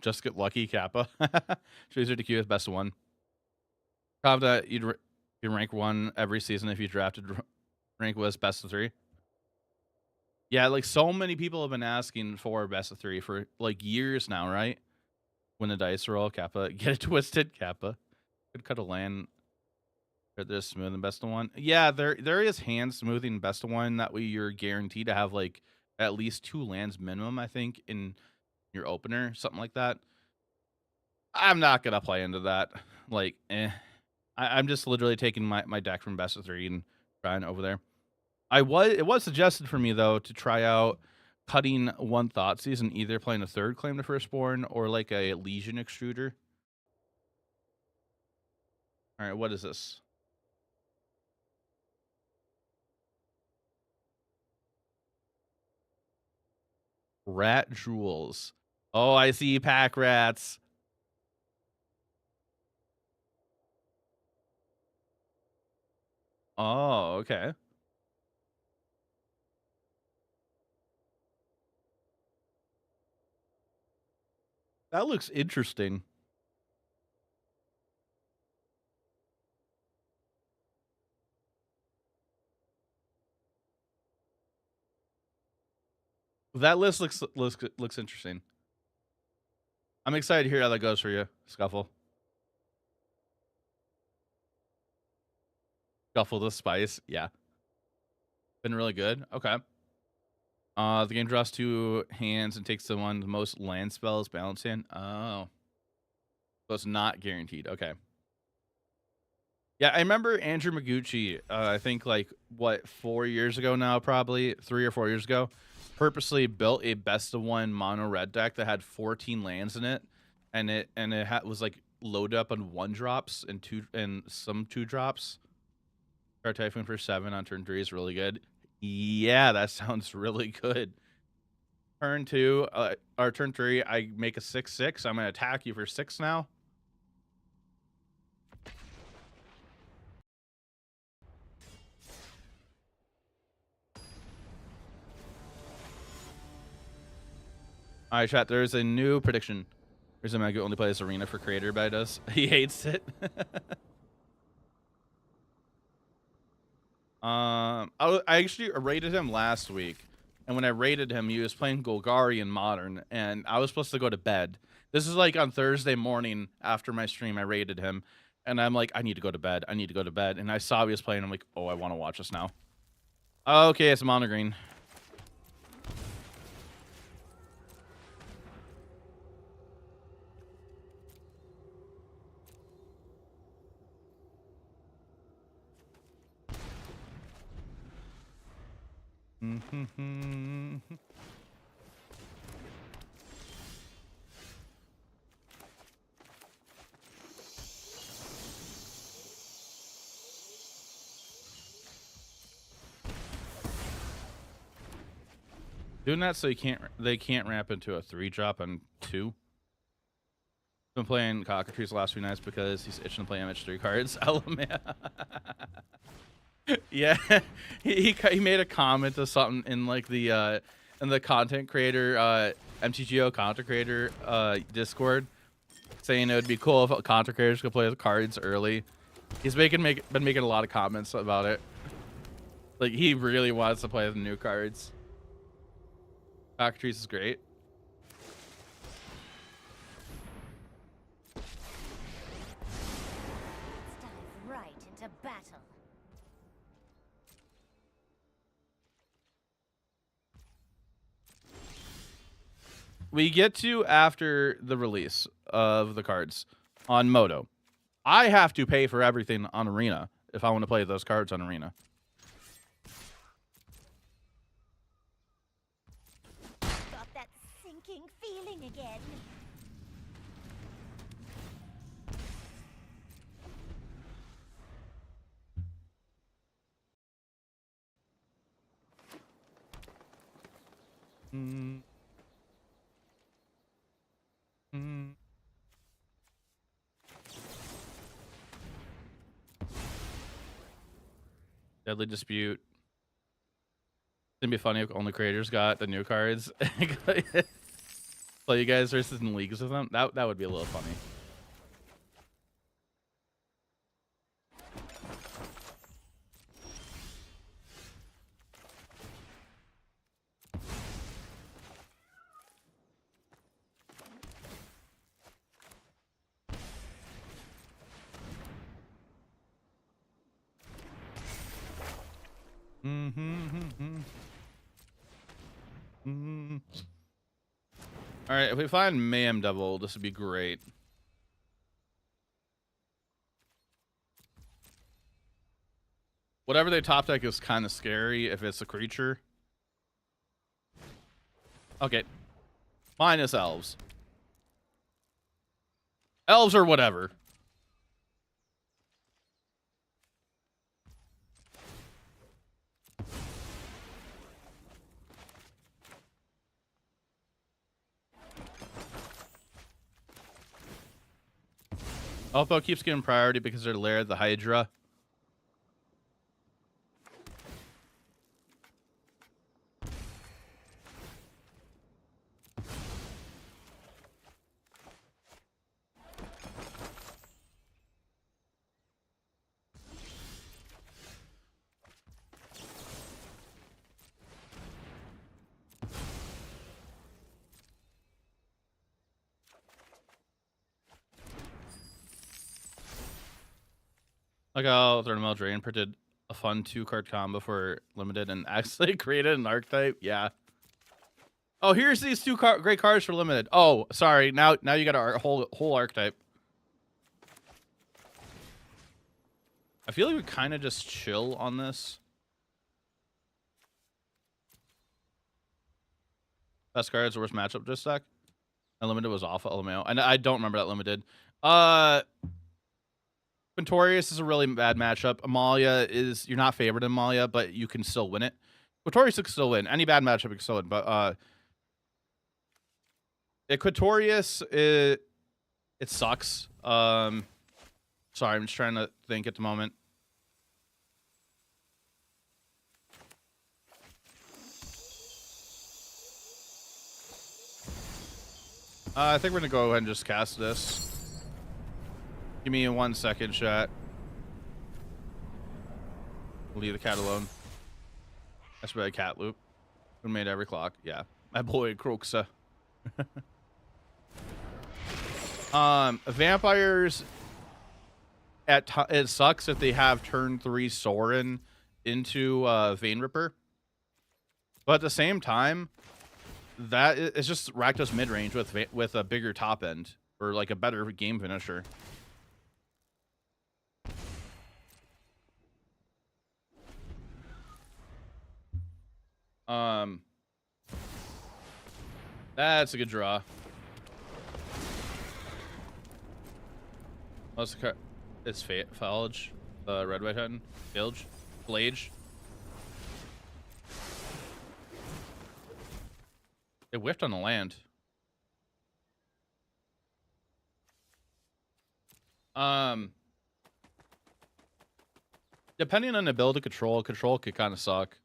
A: Just get lucky, Kappa. Choose your DQ with best of 1. Probably that you'd rank 1 every season if you drafted rank was best of 3. Yeah, like so many people have been asking for best of 3 for like years now, right? When the dice roll, Kappa, get it twisted, Kappa. Could cut a land. There's smooth and best of 1. Yeah, there is hand smoothing best of 1 that way you're guaranteed to have like at least 2 lands minimum, I think, in your opener, something like that. I'm not gonna play into that. Like, I'm just literally taking my deck from best of 3 and trying over there. It was suggested for me though to try out cutting 1 Thoughtseize and either playing a 3rd Claim to Firstborn or like a Legion Extruder. All right, what is this? Rat Jewels. Oh, I see pack rats. Oh, okay. That looks interesting. That list looks interesting. I'm excited to hear how that goes for you, Scuffle. Scuffle the Spice, yeah. Been really good. Okay. The game draws 2 hands and takes the one with the most land spells balanced in. Oh. So it's not guaranteed. Okay. Yeah, I remember Andrew Maguchi, I think like what 4 years ago now, probably 3 or 4 years ago, purposely built a best of 1 mono red deck that had 14 lands in it, and was like loaded up on 1-drops and some 2-drops. Star Typhoon for 7 on turn 3 is really good. Yeah, that sounds really good. Turn 2, or turn 3, I make a 6/6. I'm gonna attack you for 6 now. All right, chat. There's a new prediction. There's a man who only plays Arena for Creator, but does. He hates it. I actually rated him last week, and when I rated him, he was playing Golgari in Modern, and I was supposed to go to bed. This is like on Thursday morning after my stream. I rated him, and I'm like, I need to go to bed. I need to go to bed. And I saw he was playing. I'm like, oh, I want to watch this now. Okay, it's mono green. Doing that so they can't ramp into a 3-drop on 2. Been playing Cockatrice the last few nights because he's itching to play MH3 cards. Yeah, he made a comment to something in like the in the content creator MTGO content creator Discord, saying it would be cool if content creators could play the cards early. He's been making a lot of comments about it. Like he really wants to play the new cards. Cockatrice is great.
B: Let's dive right into battle.
A: We get to after the release of the cards on Moto. I have to pay for everything on Arena if I want to play those cards on Arena.
B: Got that sinking feeling again.
A: Deadly Dispute. It'd be funny if only creators got the new cards. Play you guys versus in leagues with them. That would be a little funny. All right, if we find Mayhem Devil, this would be great. Whatever they top deck is kind of scary if it's a creature. Okay. Minus elves. Elves or whatever. Oppo keeps getting priority because they're Lair the Hydra. Like how Thermal Drain printed a fun 2-card combo for limited and actually created an archetype. Yeah. Oh, here's these great cards for limited. Oh, sorry. Now you got a whole archetype. I feel like we kind of just chill on this. Best cards, worst matchup this deck. Unlimited was off LMAO. And I don't remember that limited. Quintorius is a really bad matchup. Amalia is, you're not favored in Amalia, but you can still win it. Quintorius can still win. Any bad matchup you can still win. But Quintorius, it sucks. Sorry, I'm just trying to think at the moment. I think we're gonna go ahead and just cast this. Give me a 1 second, chat. Leave the cat alone. That's by a cat loop. Who made every clock? Yeah, my boy Croxa. Vampires. It sucks if they have turn 3 Sorin into Vein Ripper, but at the same time, that it's just Rakdos mid range with a bigger top end or like a better game finisher. That's a good draw. What's the card? It's Falge, Red White Hun, Bilge, Blage. It whiffed on the land. Depending on the ability control could kind of suck.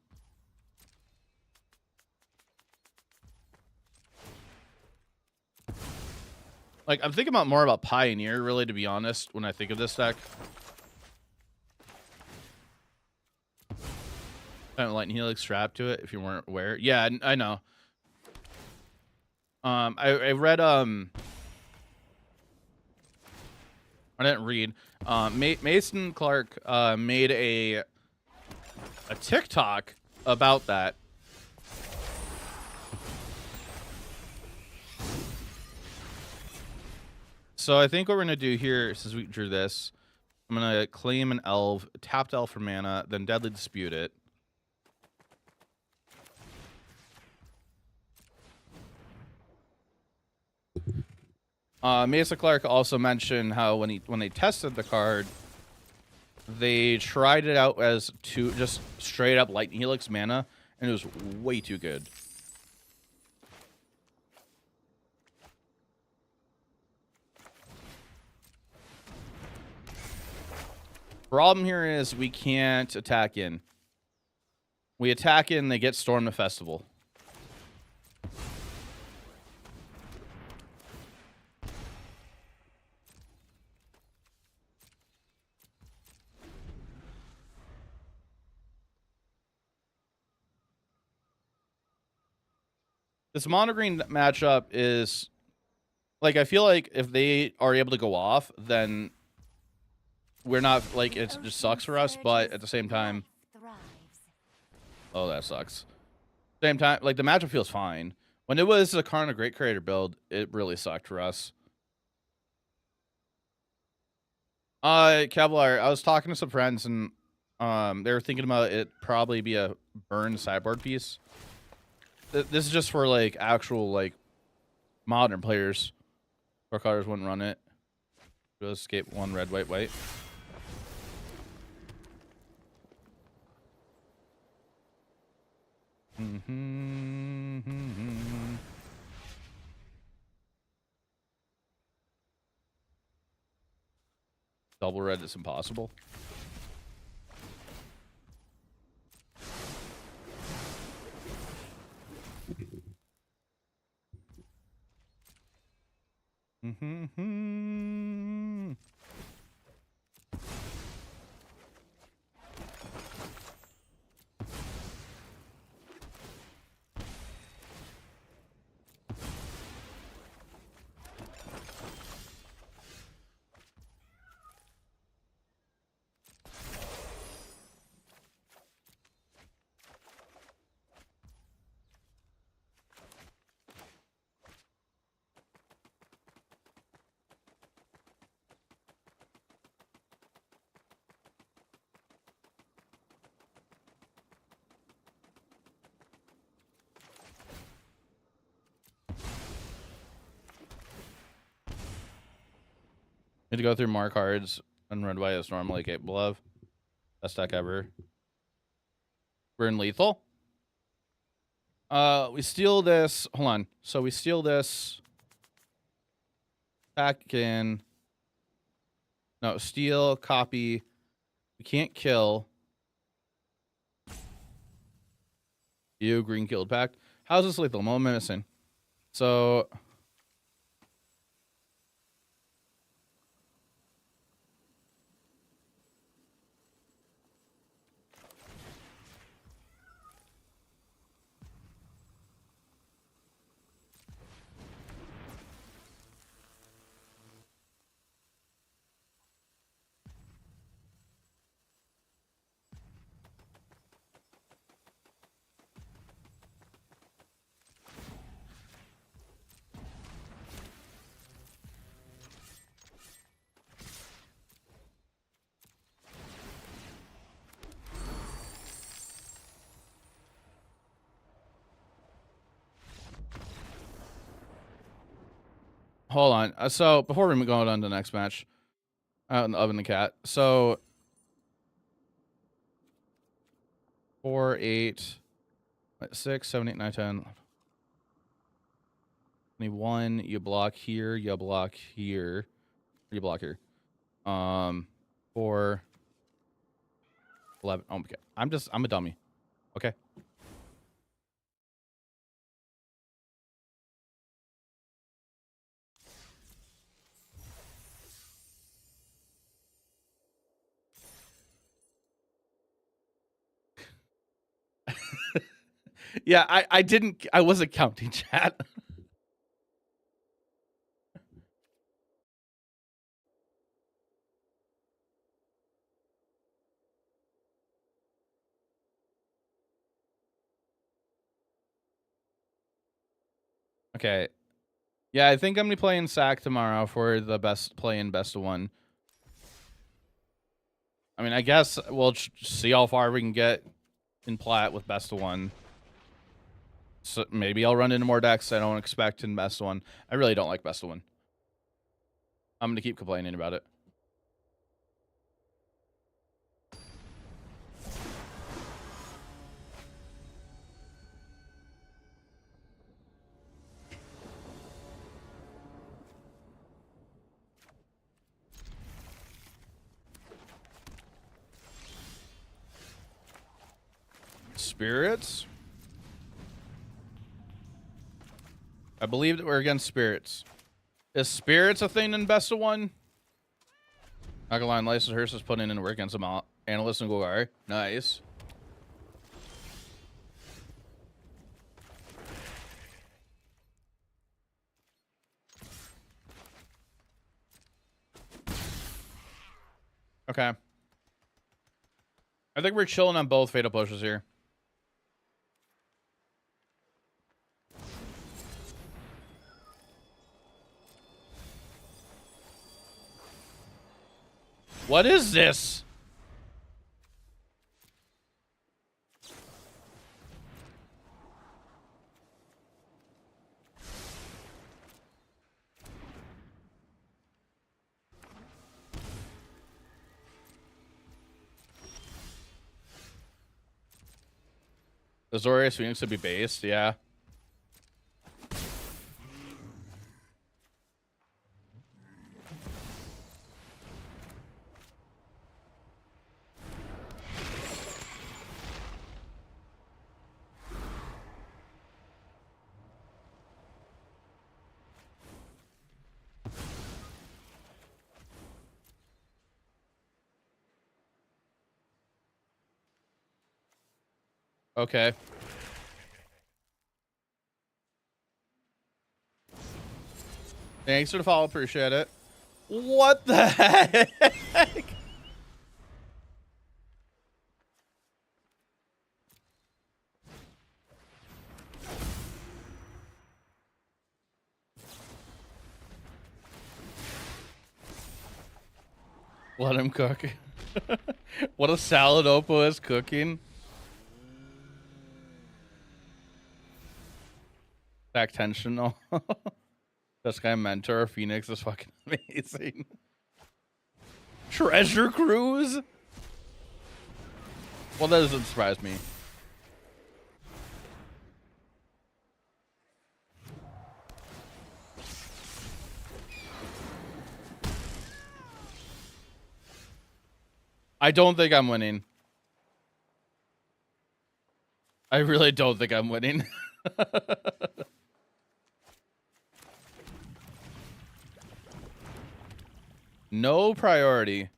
A: Like, I'm thinking more about Pioneer, really, to be honest, when I think of this deck. Lightning Helix strapped to it, if you weren't aware. Yeah, I know. I read, I didn't read. Mason Clark, made a TikTok about that. So I think what we're going to do here, since we drew this, I'm going to claim an elf, tapped elf for mana, then Deadly Dispute it. Mesa Clark also mentioned how when they tested the card, they tried it out as just straight up Lightning Helix mana, and it was way too good. Problem here is we can't attack in. We attack in, they get Storm the Festival. This mono green matchup is like, I feel like if they are able to go off, then we're not like, it just sucks for us, but at the same time, Oh, that sucks. Same time, like the matchup feels fine. When it was a Karna Great Creator build, it really sucked for us. Kevlar, I was talking to some friends and they were thinking about it probably be a burn sideboard piece. This is just for like actual like modern players. Pro colors wouldn't run it. We'll escape one red, white, white. Double red is impossible. Need to go through more cards and red white is normally capable of. Best deck ever. We're in lethal. We steal this. Hold on. So we steal this. Back in. No, steal, copy. We can't kill. You, green guild pact. How's this lethal? What am I missing? So. Hold on. So before we go on to the next match, out in the oven the cat. So 4, 8, 6, 7, 8, 9, 10, 21. You block here. You block here. You block here. 4, 11. Oh, okay. I'm a dummy. Okay. Yeah, I wasn't counting, chat. Okay. Yeah, I think I'm gonna be playing Sack tomorrow for the best play in best of one. I mean, I guess we'll see how far we can get in plat with best of one. So maybe I'll run into more decks I don't expect in best of one. I really don't like best of one. I'm gonna keep complaining about it. Spirits? I believe that we're against spirits. Is spirits a thing in best of one? Not gonna lie, License Hearst is putting in work against some analysts and Golgari. Nice. Okay. I think we're chilling on both Fatal Pushes here. What is this? The Azorius Phoenix would be based, yeah. Okay. Thanks for the follow. Appreciate it. What the heck? Let him cook. What a salad Oppo is cooking. Back tensional. This guy mentor Phoenix is fucking amazing. Treasure cruise? Well, that doesn't surprise me. I don't think I'm winning. I really don't think I'm winning. No priority.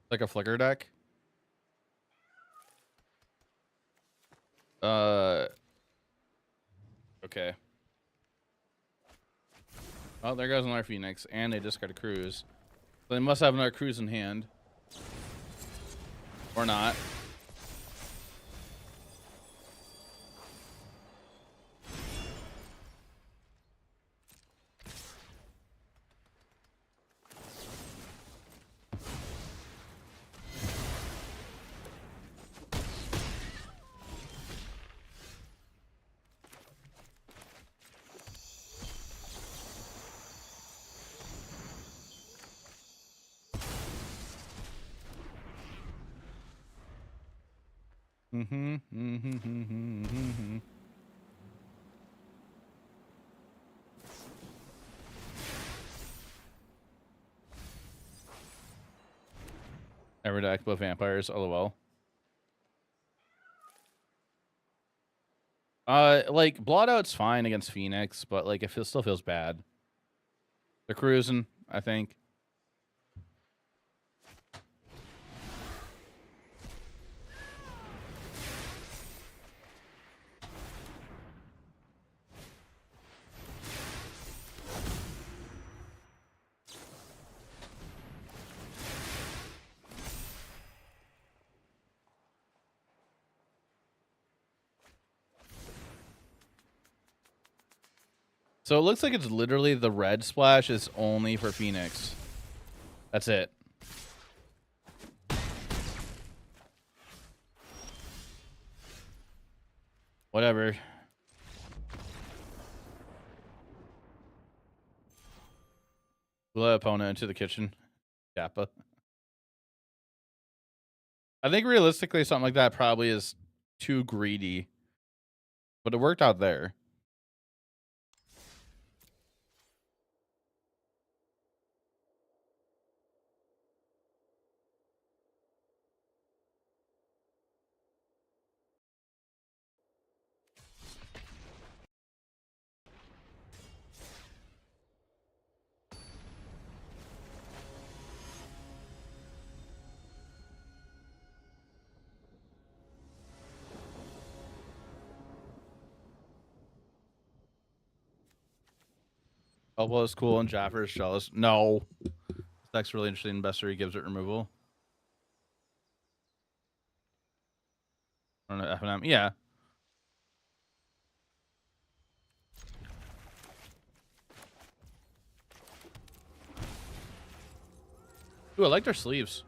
A: Like a flicker deck. Okay. Oh, there goes another Phoenix, and they just got a cruise. So they must have another cruise in hand. Or not. Every deck with vampires, lol. Like Bloodout's fine against Phoenix, but like it still feels bad. They're cruising, I think. So it looks like it's literally the red splash is only for Phoenix. That's it. Whatever. Let opponent into the kitchen. Kappa. I think realistically something like that probably is too greedy. But it worked out there. Elbow is cool and Jaffer is jealous. No. This deck's really interesting. Investor, he gives it removal. I don't know, F&M. Yeah. Ooh, I like their sleeves.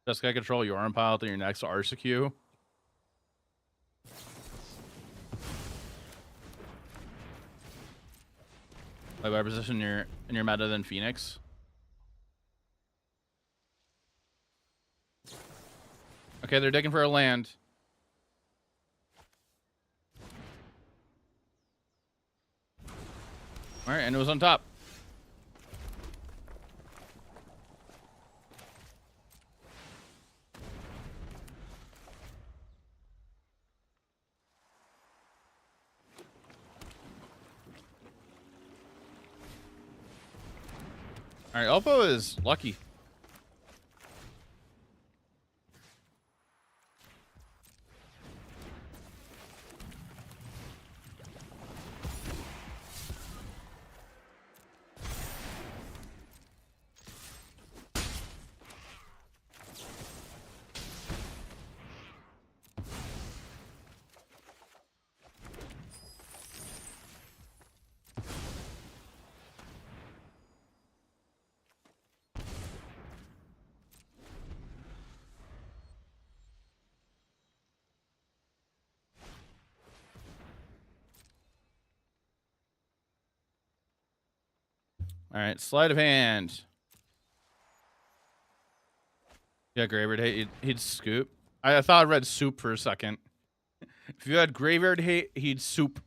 A: Just gotta control your arm pile to your next RCQ. Like by position in your meta than Phoenix. Okay, they're digging for a land. All right, and it was on top. All right, Oppo is lucky. All right, sleight of hand. Yeah, Graveyard Hate, he'd scoop. I thought I read soup for a second. If you had Graveyard Hate, he'd soup.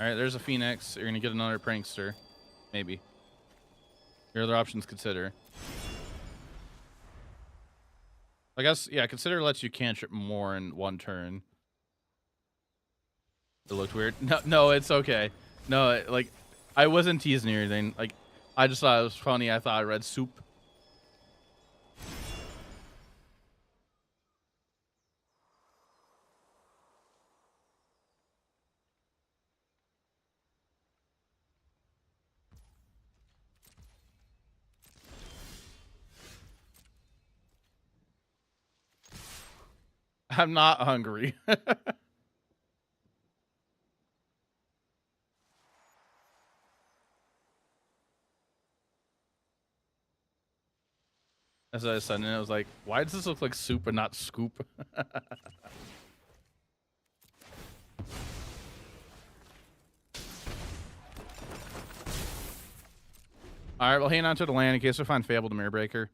A: All right, there's a Phoenix. You're gonna get another Prankster, maybe. Your other options consider. I guess, yeah, consider lets you cantrip more in one turn. It looked weird. No, it's okay. No, like, I wasn't teasing or anything. Like, I just thought it was funny. I thought I read soup. I'm not hungry. As I said, and I was like, why does this look like soup and not scoop? All right, well, hang on to the land in case we find Fable the Mirror Breaker.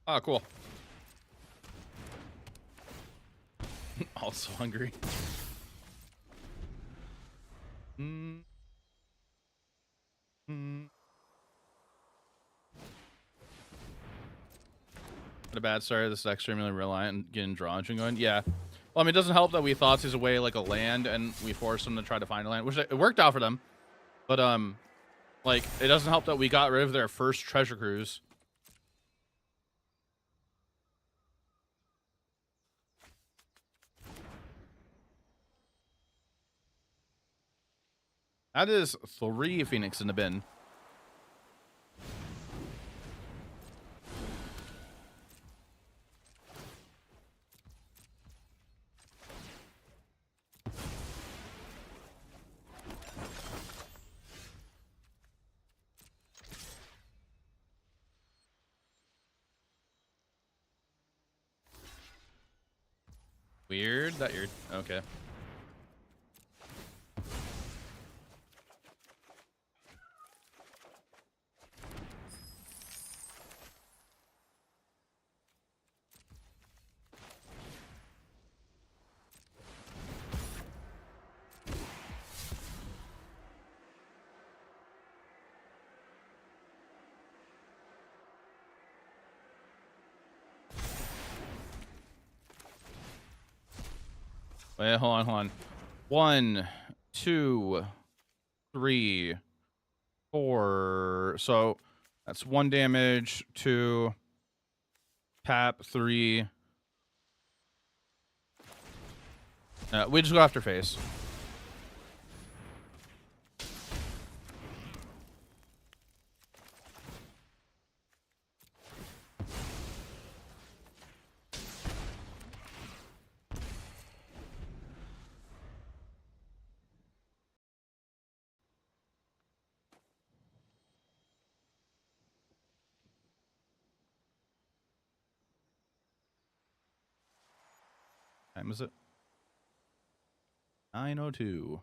A: Oh, cool. Also hungry. Not a bad start. This is extremely reliant on getting draw engine going. Yeah. Well, I mean, it doesn't help that we thought he's away like a land and we forced him to try to find a land, which it worked out for them. But, like, it doesn't help that we got rid of their first treasure cruise. That is 3 Phoenix in the bin. Weird that you're okay. Wait, hold on. 1, 2, 3, 4. So that's 1 damage, 2, tap, 3. We just go after face. Time is it? 9:02.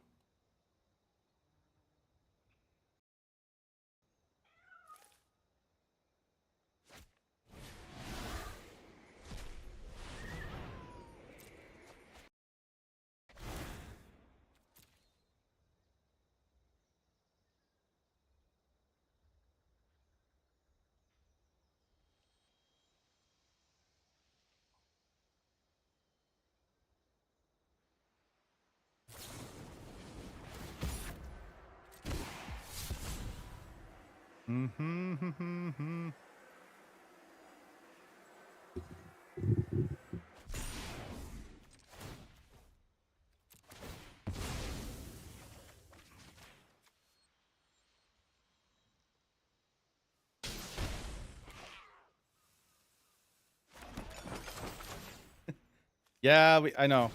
A: Yeah, I know.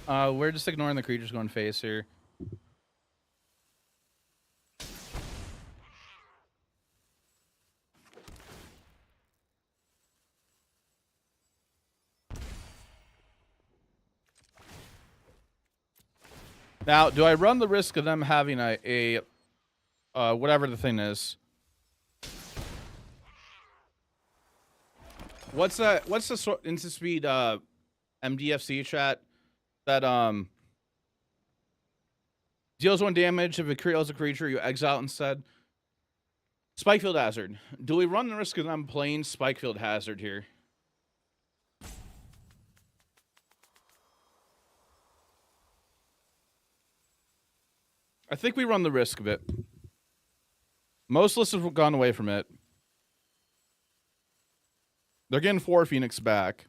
A: We're just ignoring the creatures going face here. Now, do I run the risk of them having a whatever the thing is? What's the instant speed MDFC chat that deals 1 damage if it kills a creature you exile instead? Spikefield Hazard. Do we run the risk of them playing Spikefield Hazard here? I think we run the risk of it. Most lists have gone away from it. They're getting 4 Phoenix back.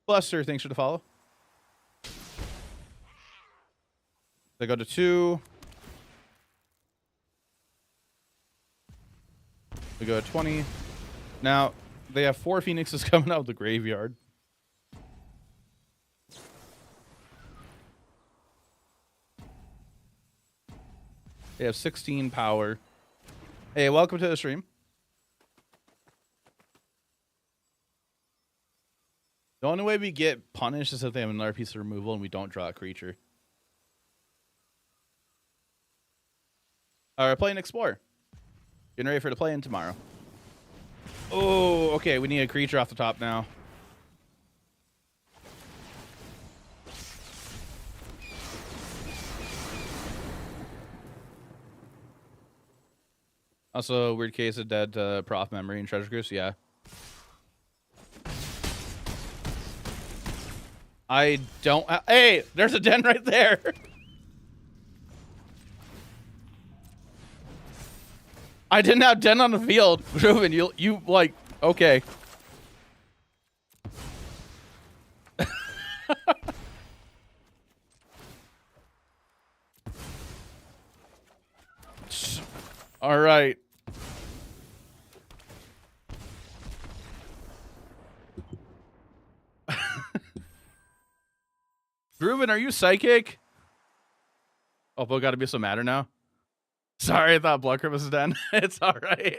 A: Buster, thanks for the follow. They go to 2. We go to 20. Now, they have 4 Phoenixes coming out of the graveyard. They have 16 power. Hey, welcome to the stream. The only way we get punished is if they have another piece of removal and we don't draw a creature. All right, playing Explorer. Getting ready for the play-in tomorrow. Oh, okay. We need a creature off the top now. Also, weird case of dead prof memory and treasure cruise. Yeah. I don't. Hey, there's a den right there. I didn't have den on the field. Ruben, you like, okay. All right. Ruben, are you psychic? Oh, but gotta be so matter now. Sorry, I thought Bloodcrypt was done. It's all right.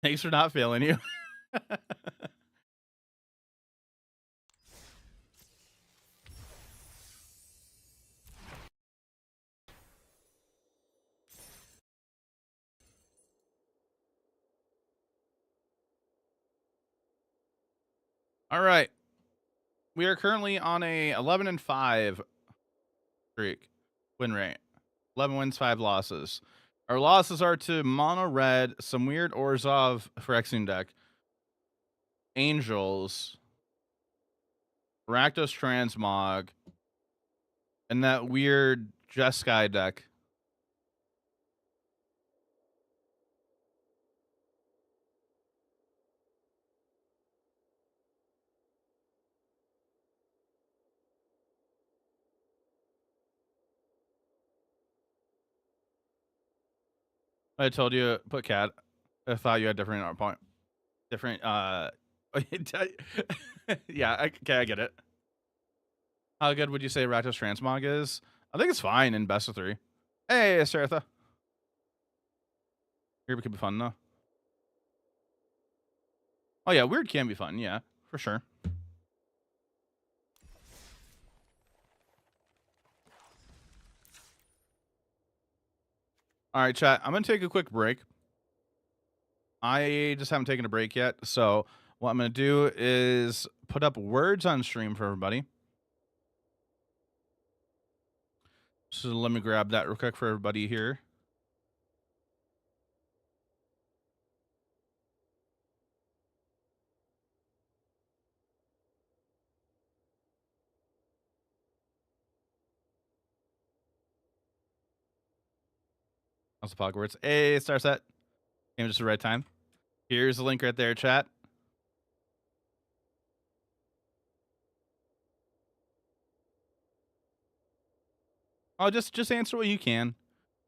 A: Thanks for not failing you. All right. We are currently on a 11-5 streak win rate. 11 wins, 5 losses. Our losses are to Mono Red, some weird Orzhov Phyrexian deck, Angels, Rakdos Transmog, and that weird Jeskai deck. I told you, put cat. I thought you had different point. Different, yeah, okay, I get it. How good would you say Rakdos Transmog is? I think it's fine in best of 3. Hey, Saratha. Here could be fun, though. Oh, yeah, weird can be fun, yeah, for sure. All right, chat, I'm going to take a quick break. I just haven't taken a break yet, so what I'm going to do is put up words on stream for everybody. So let me grab that real quick for everybody here. How's the Pogwarts? Hey, Starset. Came just the right time. Here's the link right there, chat. Oh, just answer what you can.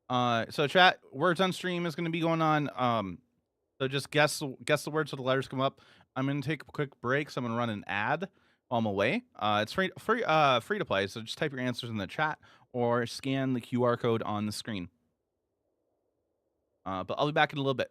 A: So chat, words on stream is going to be going on. So just guess the words so the letters come up. I'm going to take a quick break, so I'm going to run an ad while I'm away. It's free to play, so just type your answers in the chat or scan the QR code on the screen. But I'll be back in a little bit.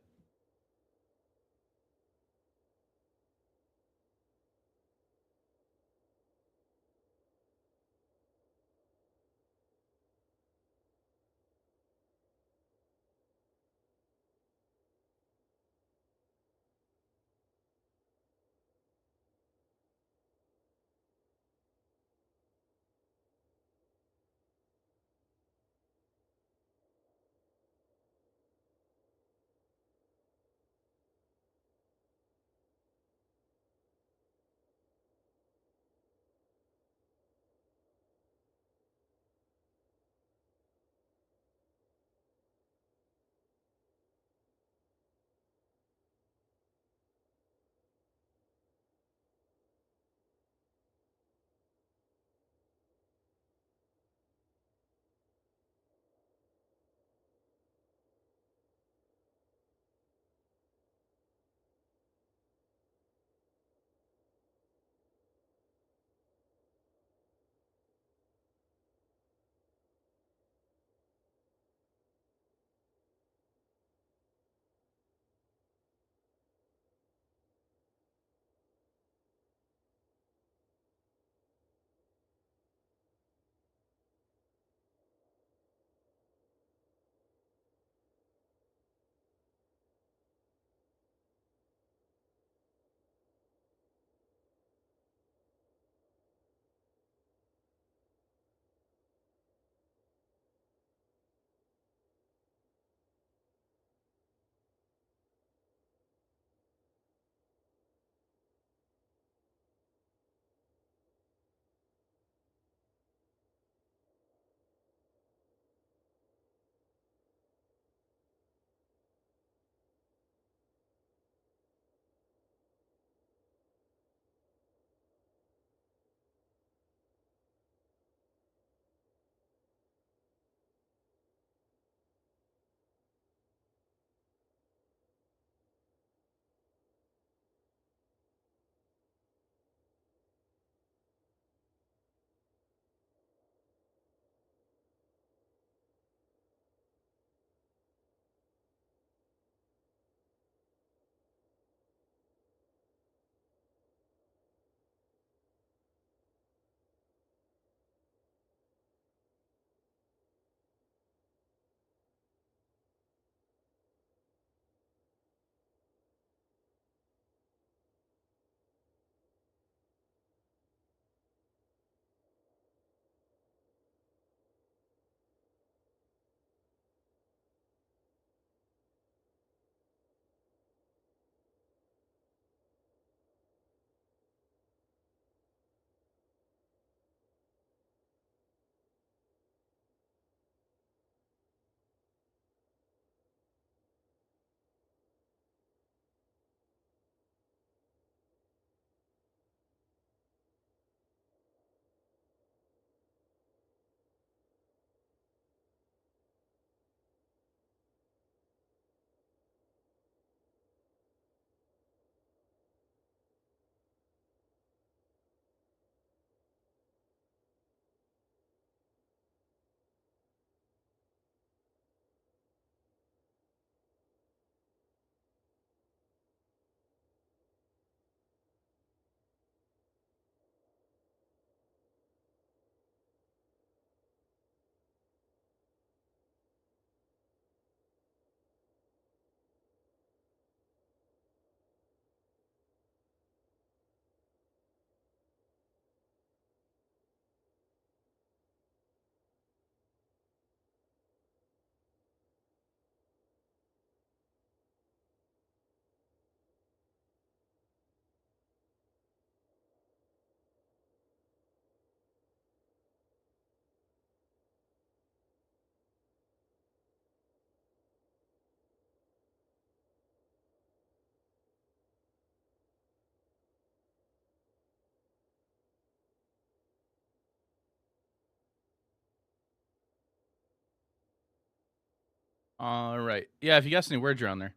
A: All right. Yeah, if you got any words, you're on there.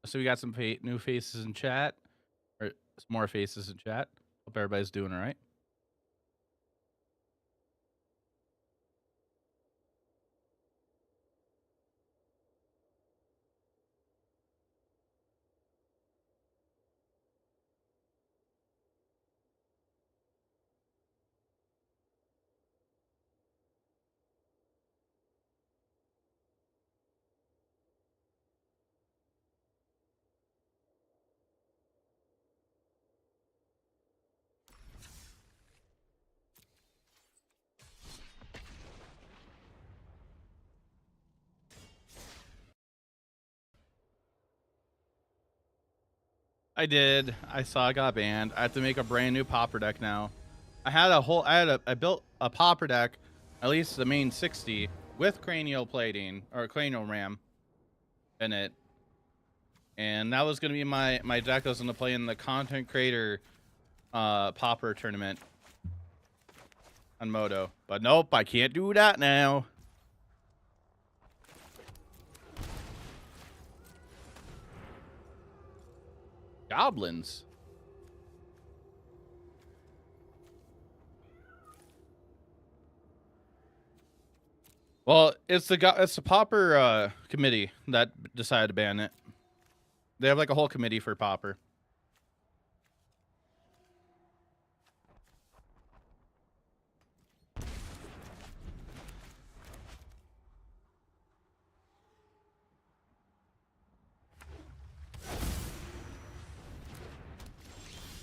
A: So we got some new faces in chat, or some more faces in chat. Hope everybody's doing all right. I did. I saw I got banned. I have to make a brand new popper deck now. I built a popper deck, at least the main 60, with cranial plating or cranial ram in it. And that was gonna be my deck I was gonna play in the content creator popper tournament on Moto. But nope, I can't do that now. Goblins. Well, it's the popper committee that decided to ban it. They have like a whole committee for popper.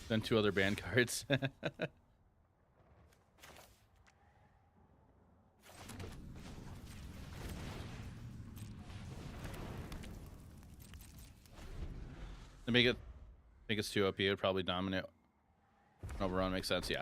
A: Then 2 other ban cards. To make it too OP, it would probably dominate. Overrun makes sense, yeah.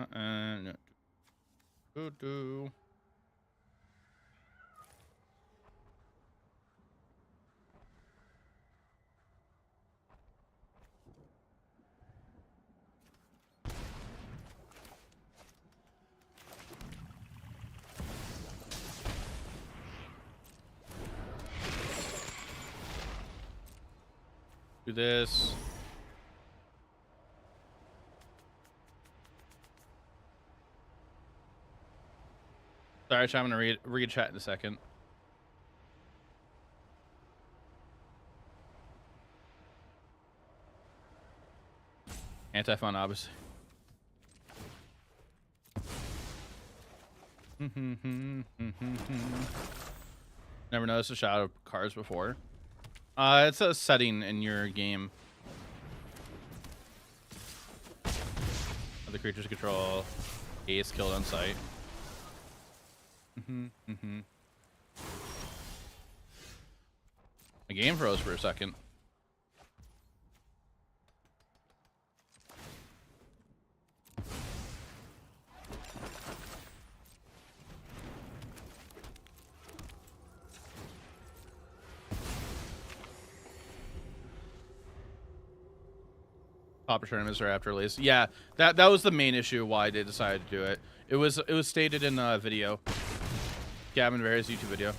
A: No. Do. Do this. Sorry, I'm gonna read chat in a second. Anti-fun, obviously. Never noticed a shadow cards before. It's a setting in your game. The creatures control ace killed on sight. The game froze for a second. Popper tournaments are after release. Yeah, that was the main issue why they decided to do it. It was stated in a video. Gavin Ver's YouTube video.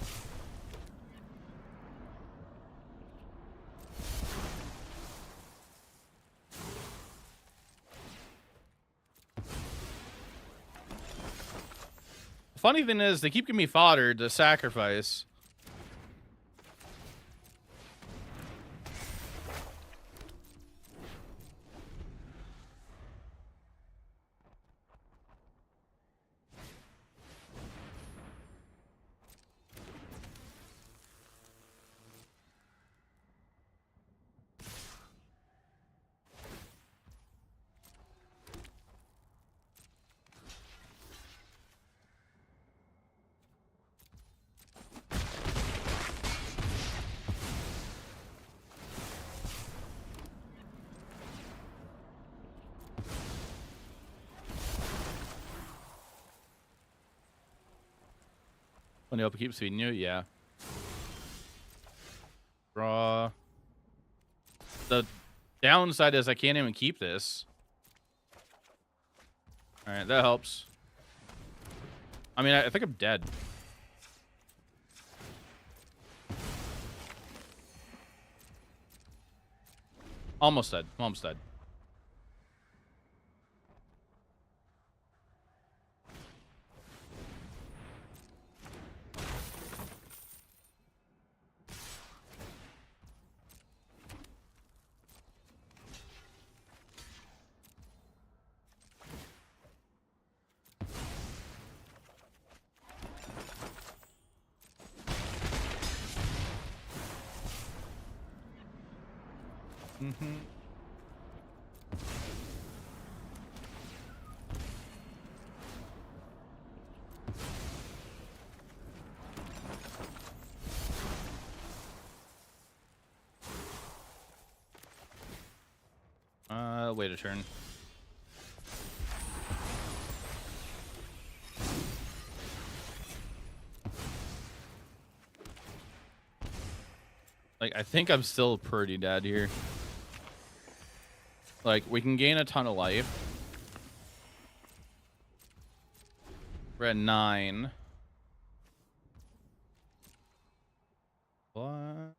A: The funny thing is, they keep giving me fodder to sacrifice. When the open keeps feeding you, yeah. Draw. The downside is I can't even keep this. All right, that helps. I mean, I think I'm dead. Almost dead. Almost dead. Mm-hmm. Wait a turn. Like, I think I'm still pretty dead here. Like, we can gain a ton of life. We're at 9. What? What?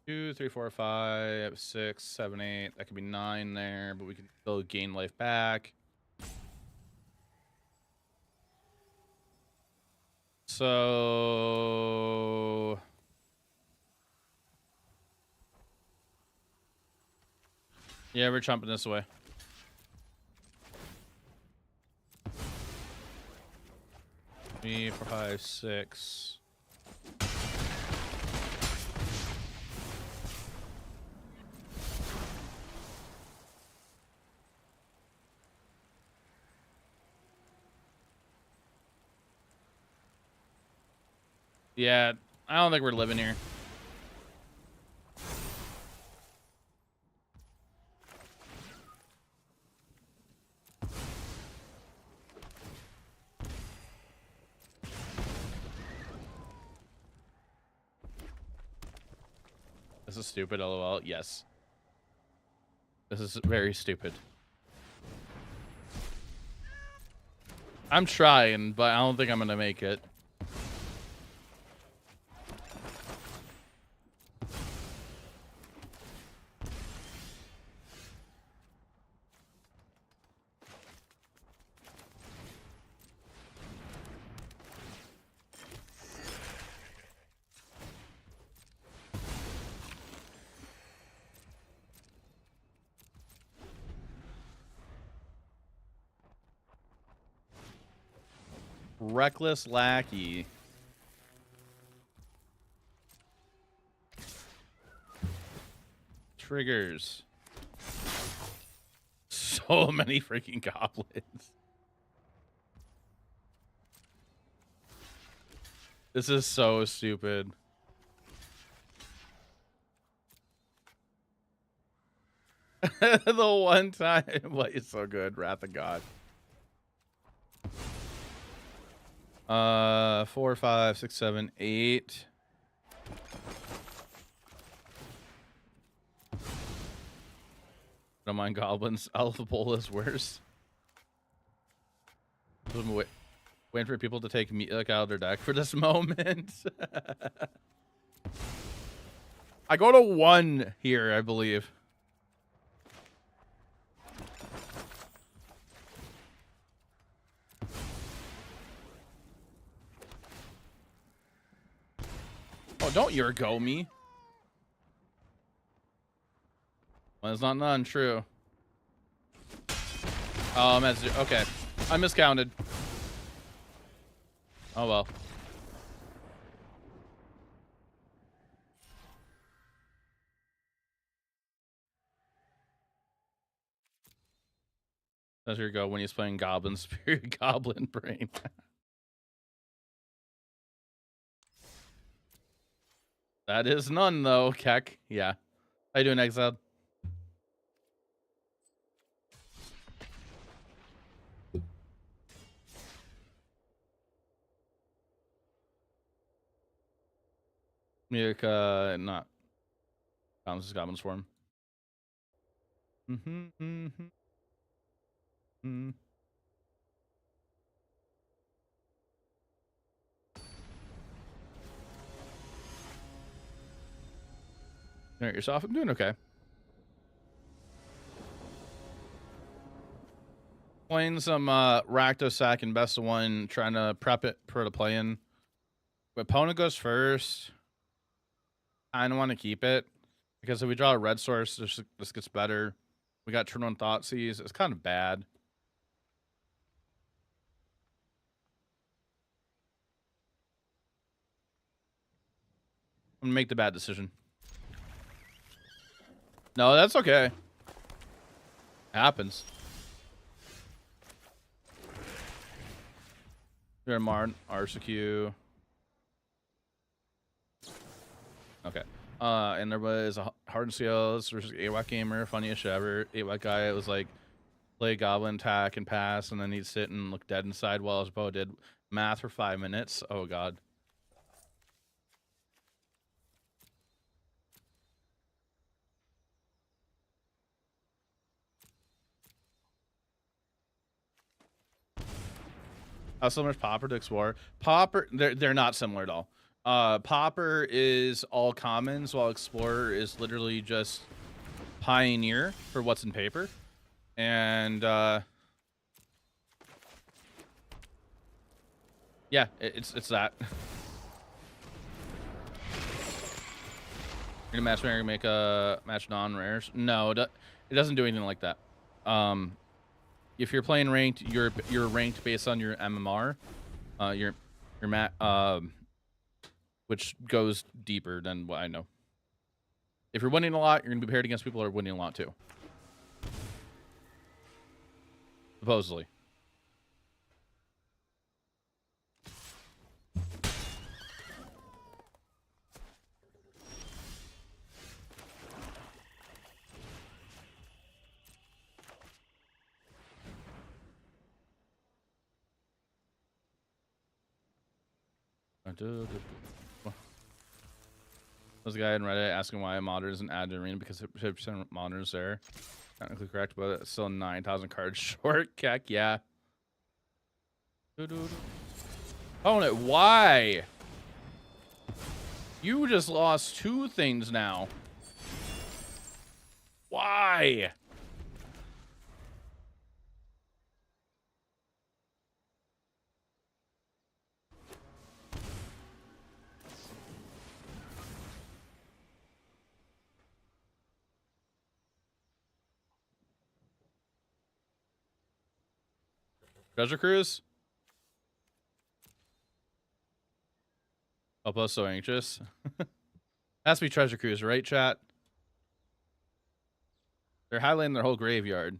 A: Two, 3, 4, 5, 6, 7, 8. That could be 9 there, but we can still gain life back. So yeah, we're chomping this away. Three, 4, 5, 6. Yeah, I don't think we're living here. This is stupid, lol. Yes. This is very stupid. I'm trying, but I don't think I'm gonna make it. Reckless Lackey. Triggers. So many freaking goblins. This is so stupid. The one time, what is so good, Wrath of God. 4, 5, 6, 7, 8. Don't mind goblins. Alphabola is worse. Waiting for people to take me out of their deck for this moment. I go to 1 here, I believe. Oh, don't Yurgo me. Well, it's not untrue. Oh, okay. I miscounted. Oh well. That's your go when he's playing Goblin Spirit, Goblin Brain. That is none though, Keck. Yeah. How you doing, Exiled? Music, not Goblin Swarm. Alright, yourself? I'm doing okay. Playing some Rakdos and best of one, trying to prep it for the play-in. Opponent goes first. I don't want to keep it because if we draw a red source, this gets better. We got turn on Thoughtseize. It's kind of bad. I'm gonna make the bad decision. No, that's okay. Happens. You're a Marn, RCQ. Okay. And there was a Hard and Seals versus AWAC gamer, funniest ever. AWAC guy, it was like play goblin attack and pass, and then he'd sit and look dead inside while his bow did math for 5 minutes. Oh god. How similar is Popper to Explorer? Popper, they're not similar at all. Popper is all commons, while Explorer is literally just Pioneer for what's in paper. And yeah, it's that. You're gonna match me or make a match non-rares? No, it doesn't do anything like that. If you're playing ranked, you're ranked based on your MMR, your mat, which goes deeper than what I know. If you're winning a lot, you're gonna be paired against people who are winning a lot too. Supposedly. There's a guy in Reddit asking why Modern isn't added to Arena because 50% Modern is there. Technically correct, but it's still 9,000 cards short. Keck, yeah. Opponent, why? You just lost 2 things now. Why? Treasure Cruise? Oppo's so anxious. Has to be Treasure Cruise, right, chat? They're highlighting their whole graveyard.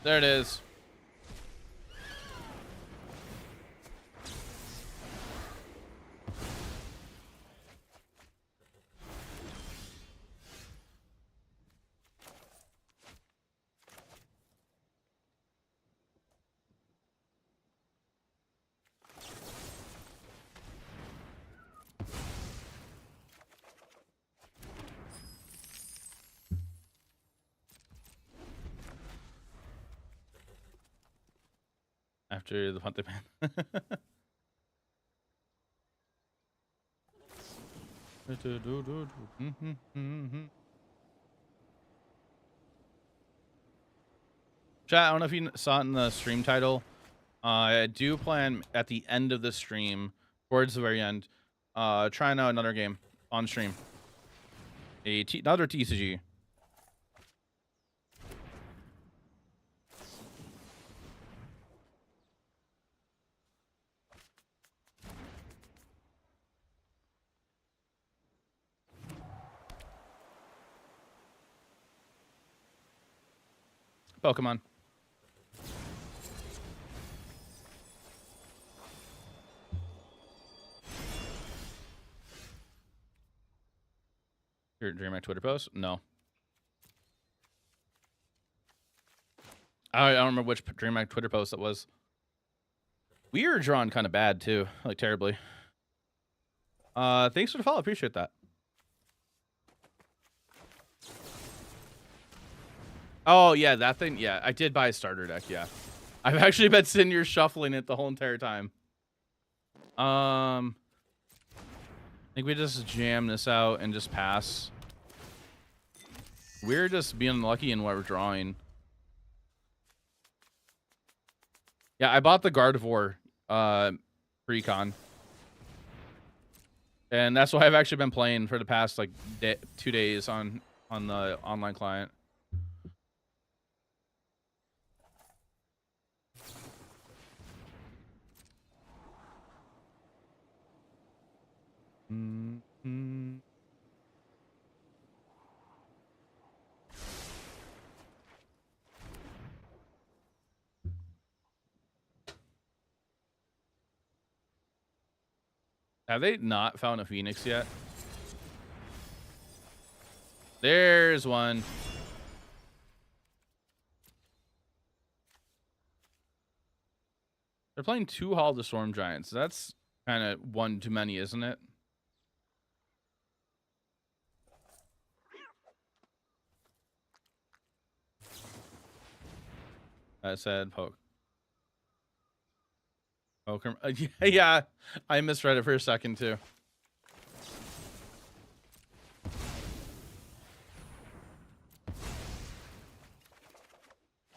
A: There it is. After the punt man. Chat, I don't know if you saw it in the stream title. I do plan at the end of the stream, towards the very end, trying out another game on stream. Another TCG. Pokemon. During my Twitter post? No. I don't remember which during my Twitter post it was. We were drawn kind of bad too, like terribly. Thanks for the follow. Appreciate that. Oh yeah, that thing. Yeah, I did buy a starter deck. Yeah, I've actually been sitting here shuffling it the whole entire time. I think we just jam this out and just pass. We're just being lucky in what we're drawing. Yeah, I bought the Gardevoir pre-con. And that's why I've actually been playing for the past like 2 days on the online client. Mm-hmm. Have they not found a Phoenix yet? There's one. They're playing 2 Hall of the Storm Giants. That's kind of one too many, isn't it? I said poke. Poker. Yeah, I misread it for a second too.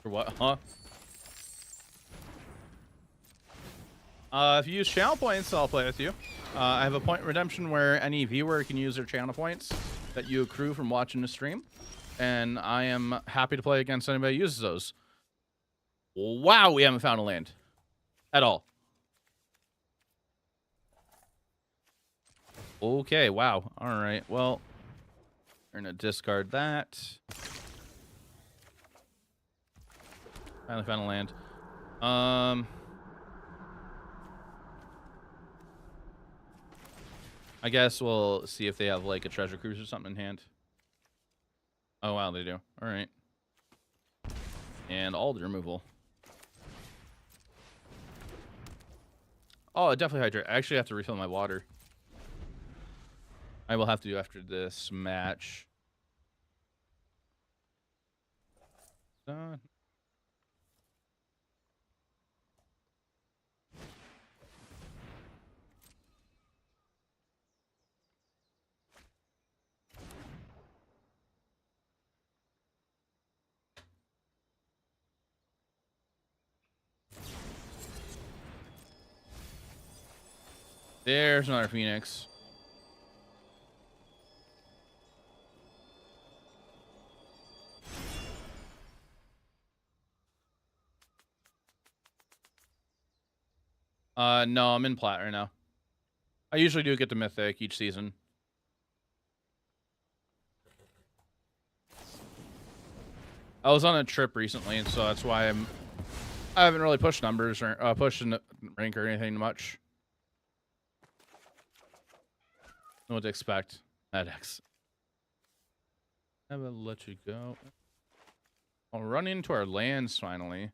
A: For what? Huh? If you use channel points, I'll play with you. I have a point redemption where any viewer can use their channel points that you accrue from watching the stream. And I am happy to play against anybody who uses those. Wow, we haven't found a land. At all. Okay, wow. Alright, well. We're gonna discard that. Finally found a land. I guess we'll see if they have like a treasure cruise or something in hand. Oh wow, they do. All right. And all the removal. Oh, definitely hydrate. I actually have to refill my water. I will have to do after this match. Done. There's another Phoenix. No, I'm in plat right now. I usually do get to mythic each season. I was on a trip recently, and so that's why I haven't really pushed numbers or pushed in rank or anything much. Know what to expect. X. I will let you go. I'll run into our lands finally.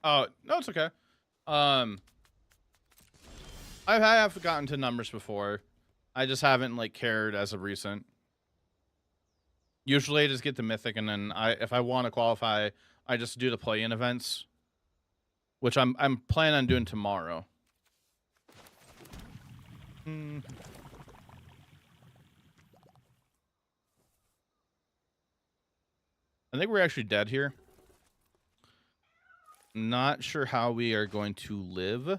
A: Oh, no, it's okay. I have gotten to numbers before. I just haven't like cared as of recent. Usually I just get the mythic, and then if I want to qualify, I just do the play-in events, which I'm planning on doing tomorrow. I think we're actually dead here. Not sure how we are going to live.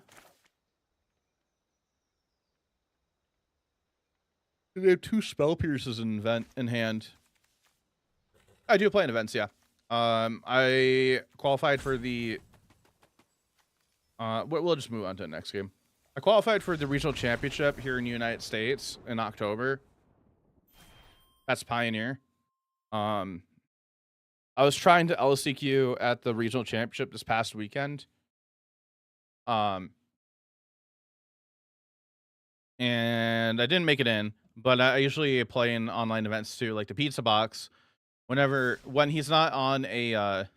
A: They have 2 spell pierces in hand. I do play in events, yeah. I qualified for the. We'll just move on to the next game. I qualified for the regional championship here in the United States in October. That's Pioneer. I was trying to LCQ at the regional championship this past weekend. And I didn't make it in, but I usually play in online events too, like the Pizza Box. When he's not on a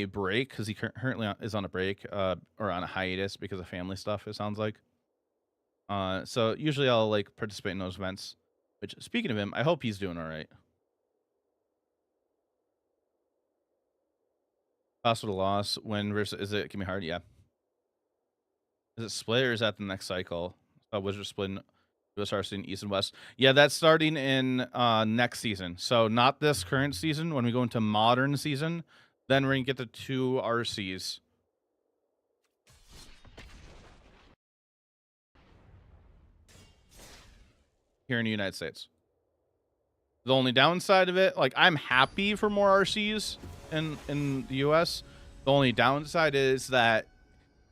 A: break, because he currently is on a break, or on a hiatus because of family stuff, it sounds like. So usually I'll like participate in those events. Which, speaking of him, I hope he's doing all right. Possible loss win versus is it can be hard? Yeah. Is it split or is that the next cycle? Wizard split in USRC in East and West. Yeah, that's starting in next season. So not this current season. When we go into modern season, then we're gonna get the 2 RCs. Here in the United States. The only downside of it, like I'm happy for more RCs in the US. The only downside is that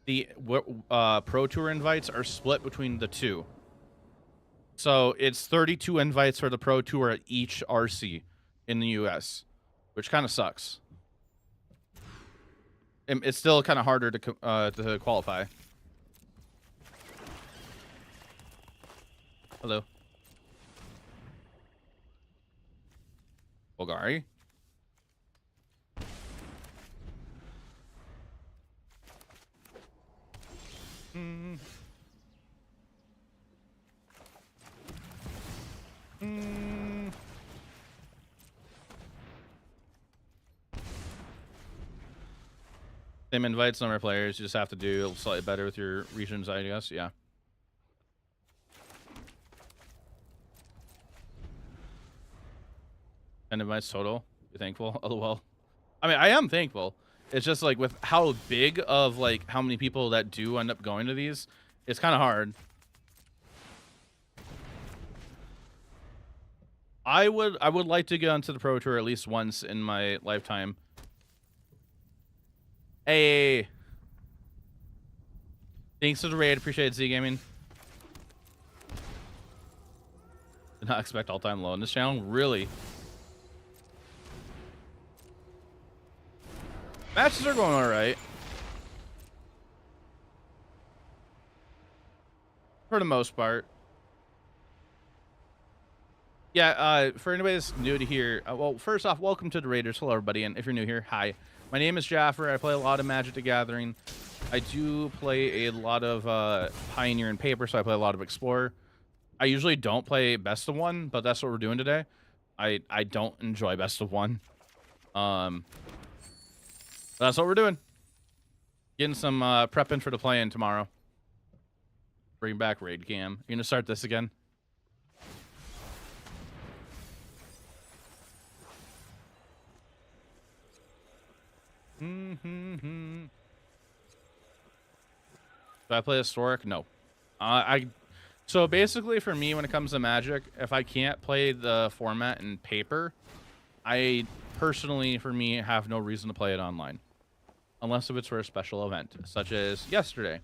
A: the Pro Tour invites are split between the 2. So it's 32 invites for the Pro Tour at each RC in the US, which kind of sucks. It's still kind of harder to qualify. Hello. Bulgari. Same invites, number of players. You just have to do slightly better with your regions, I guess. Yeah. And invites total. You're thankful? LOL. I mean, I am thankful. It's just like with how big of like how many people that do end up going to these, it's kind of hard. I would like to get onto the Pro Tour at least once in my lifetime. Hey. Thanks for the raid. Appreciate it, Z Gaming. Did not expect all-time low in this channel. Really? Matches are going all right. For the most part. Yeah, for anybody that's new to here, well, first off, welcome to the Raiders. Hello, everybody. And if you're new here, hi. My name is Jaffer. I play a lot of Magic the Gathering. I do play a lot of Pioneer and Paper, so I play a lot of Explorer. I usually don't play Best of One, but that's what we're doing today. I don't enjoy Best of One. That's what we're doing. Getting some prepping for the play-in tomorrow. Bring back Raid Cam. You gonna start this again? Do I play Historic? No. So basically for me, when it comes to Magic, if I can't play the format in Paper, I personally, for me, have no reason to play it online. Unless if it's for a special event, such as yesterday.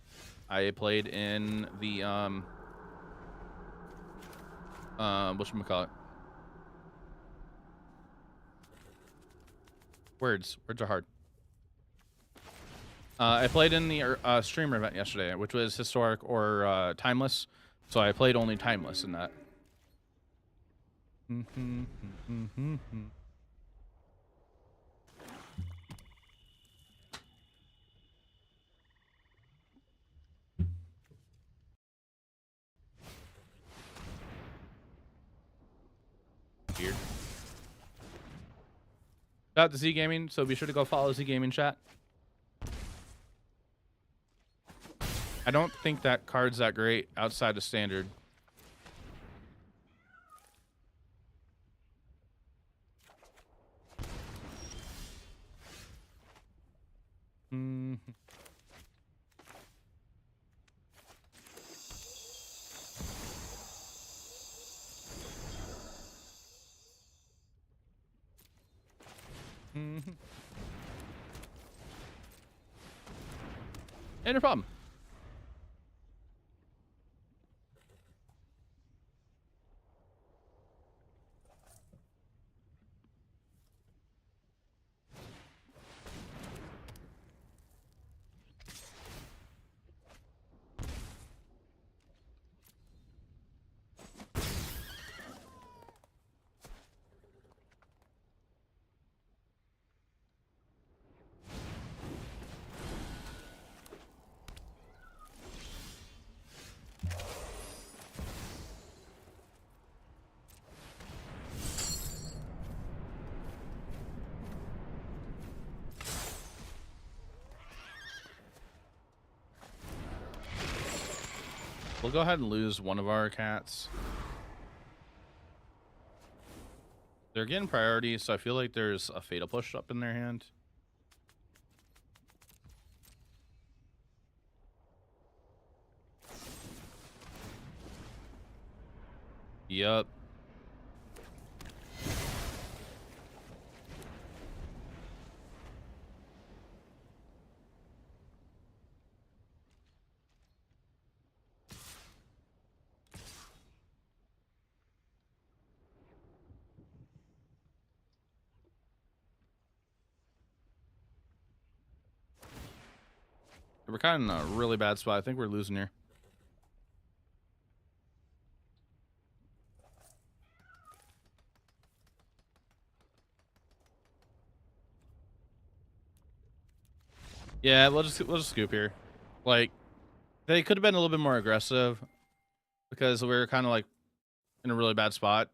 A: I played in the, whatchamacallit? Words are hard. I played in the streamer event yesterday, which was Historic or Timeless. So I played only Timeless in that. Shout out to Z Gaming, so be sure to go follow Z Gaming chat. I don't think that card's that great outside of standard. Mm. Mm-hmm. Ain't no problem. We'll go ahead and lose one of our cats. They're getting priority, so I feel like there's a fatal push up in their hand. Yup. We're kind of in a really bad spot. I think we're losing here. Yeah, we'll just scoop here. Like, they could have been a little bit more aggressive because we were kind of like in a really bad spot.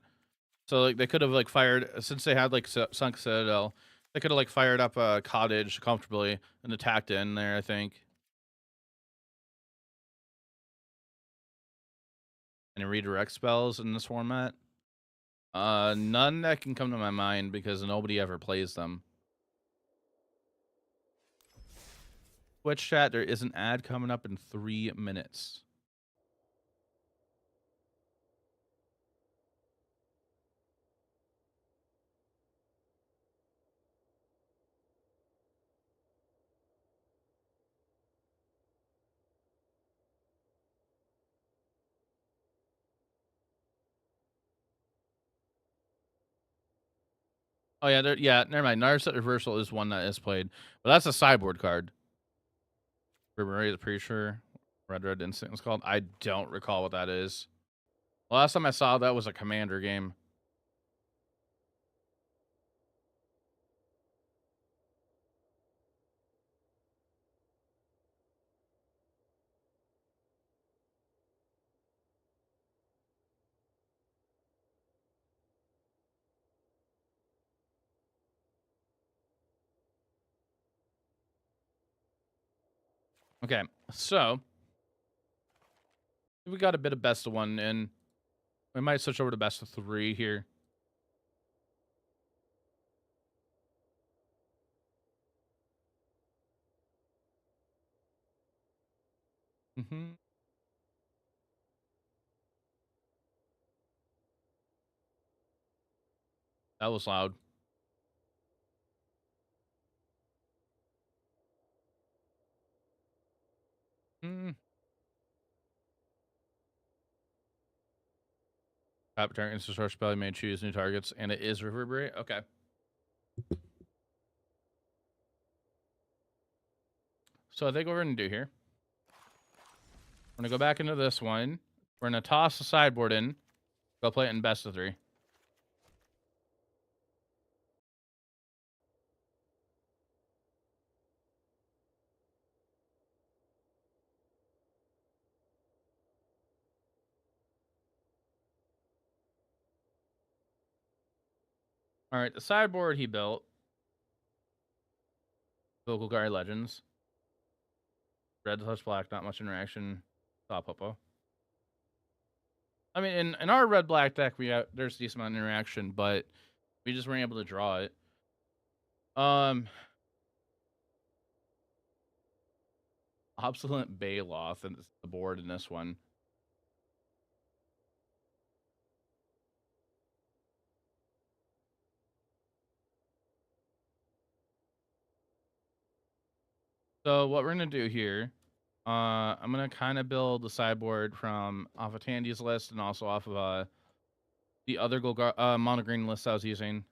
A: So like they could have like fired, since they had like sunk citadel, they could have like fired up a cottage comfortably and attacked in there, I think. Any redirect spells in this format? None that can come to my mind because nobody ever plays them. Twitch chat, there is an ad coming up in 3 minutes. Oh yeah, never mind. Narset Reversal is one that is played, but that's a sideboard card. Ribery is pretty sure. Red Instinct was called. I don't recall what that is. The last time I saw that was a Commander game. Okay, so we got a bit of best of one in. We might switch over to best of 3 here. Mm-hmm. That was loud. Mm. Tap turn instant source spell. You may choose new targets, and it is Reverberate. Okay. So I think what we're gonna do here, we're gonna go back into this one. We're gonna toss the sideboard in. Go play it in best of 3. All right, the sideboard he built Vocal Guard Legends. Red plus black, not much interaction. Stop Popo. I mean, in our red black deck, there's a decent amount of interaction, but we just weren't able to draw it. Obsolete Baloth and the board in this one. So what we're gonna do here, I'm gonna kind of build the sideboard from off of Tandy's list and also off of the other mono green list I was using.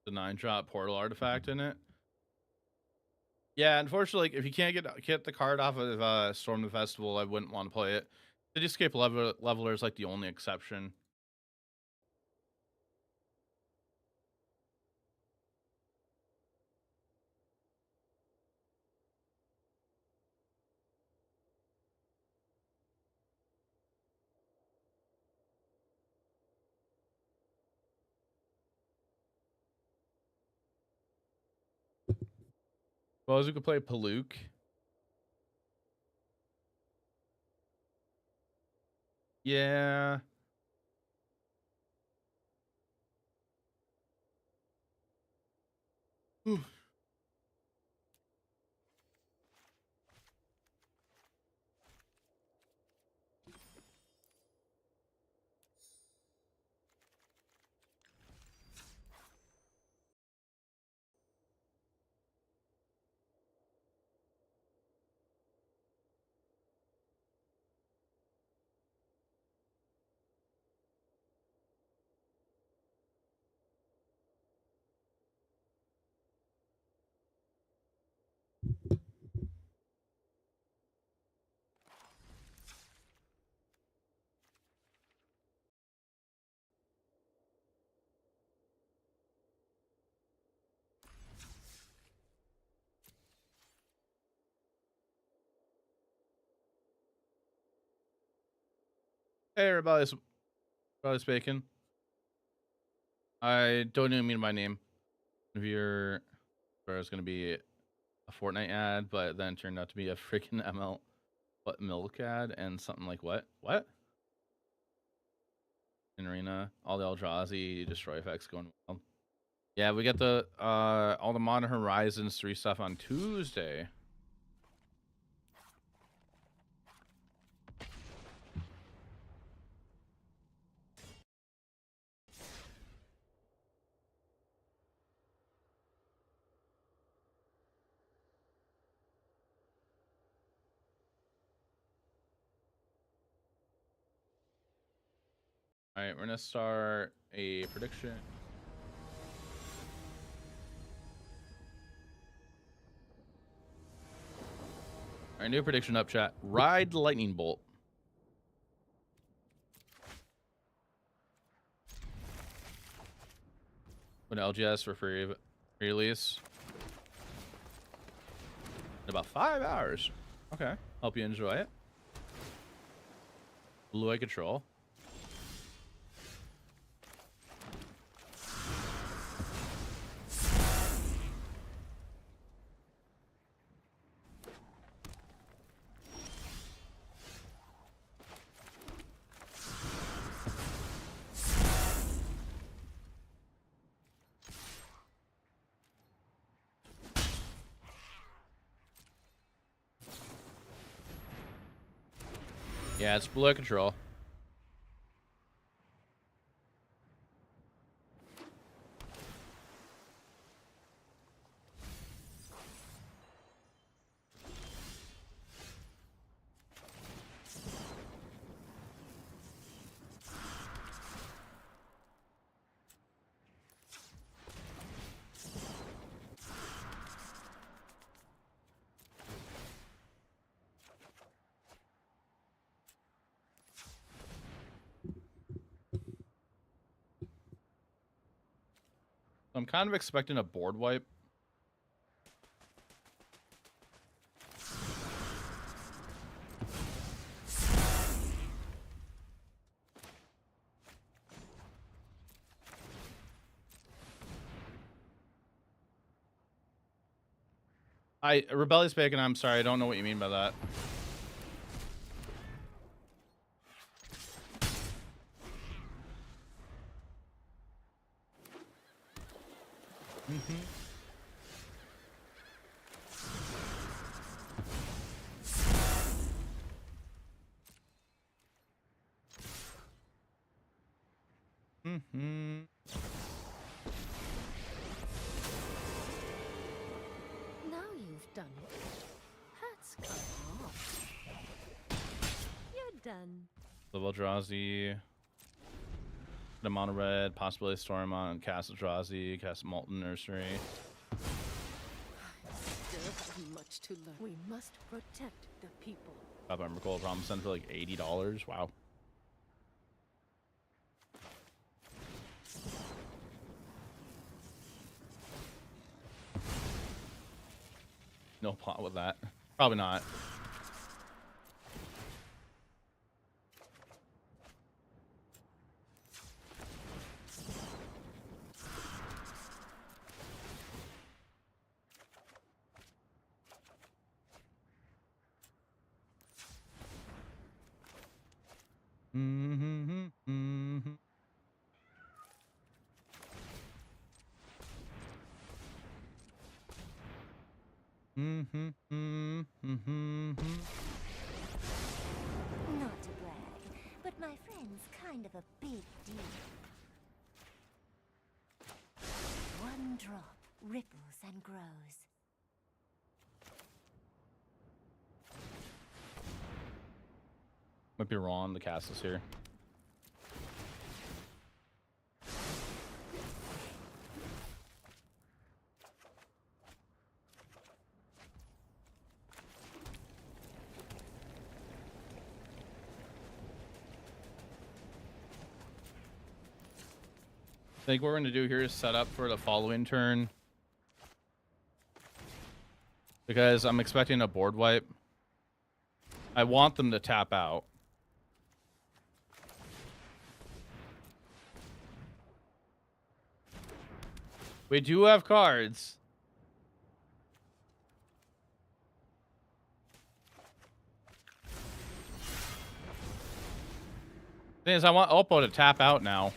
A: The 9-drop portal artifact in it. Yeah, unfortunately, if you can't get the card off of Storm the Festival, I wouldn't want to play it. Cityscape Leveler is like the only exception. Suppose we could play Paluk. Yeah. Whew. Hey, everybody's Bacon. I don't even mean my name. If you're, where it's gonna be a Fortnite ad, but then turned out to be a freaking milk ad and something like what in Arena, all the Eldrazi destroy effects going wild. Yeah, we got the all the Modern Horizons 3 stuff on Tuesday. All right, we're gonna start a prediction. Our new prediction up, chat. Ride Lightning Bolt. When LGS for free release. In about 5 hours. Okay. Hope you enjoy it. Blue Eye Control. Yeah, it's below control. I'm kind of expecting a board wipe. Rebellious Bacon, I'm sorry, I don't know what you mean by that.
B: Now you've done it. Hats come off. You're done.
A: Level Eldrazi. The mono red, possibility Stormont, cast Eldrazi, cast Molten Nursery.
B: Still have much to learn. We must protect the people.
A: Top Embercold Robinson for like $80. Wow. No plot with that. Probably not.
B: Not to brag, but my friend's kind of a big deal. One drop ripples and grows.
A: Might be wrong. The cast is here. I think what we're going to do here is set up for the following turn. Because I'm expecting a board wipe. I want them to tap out. We do have cards. Thing is, I want Oppo to tap out now.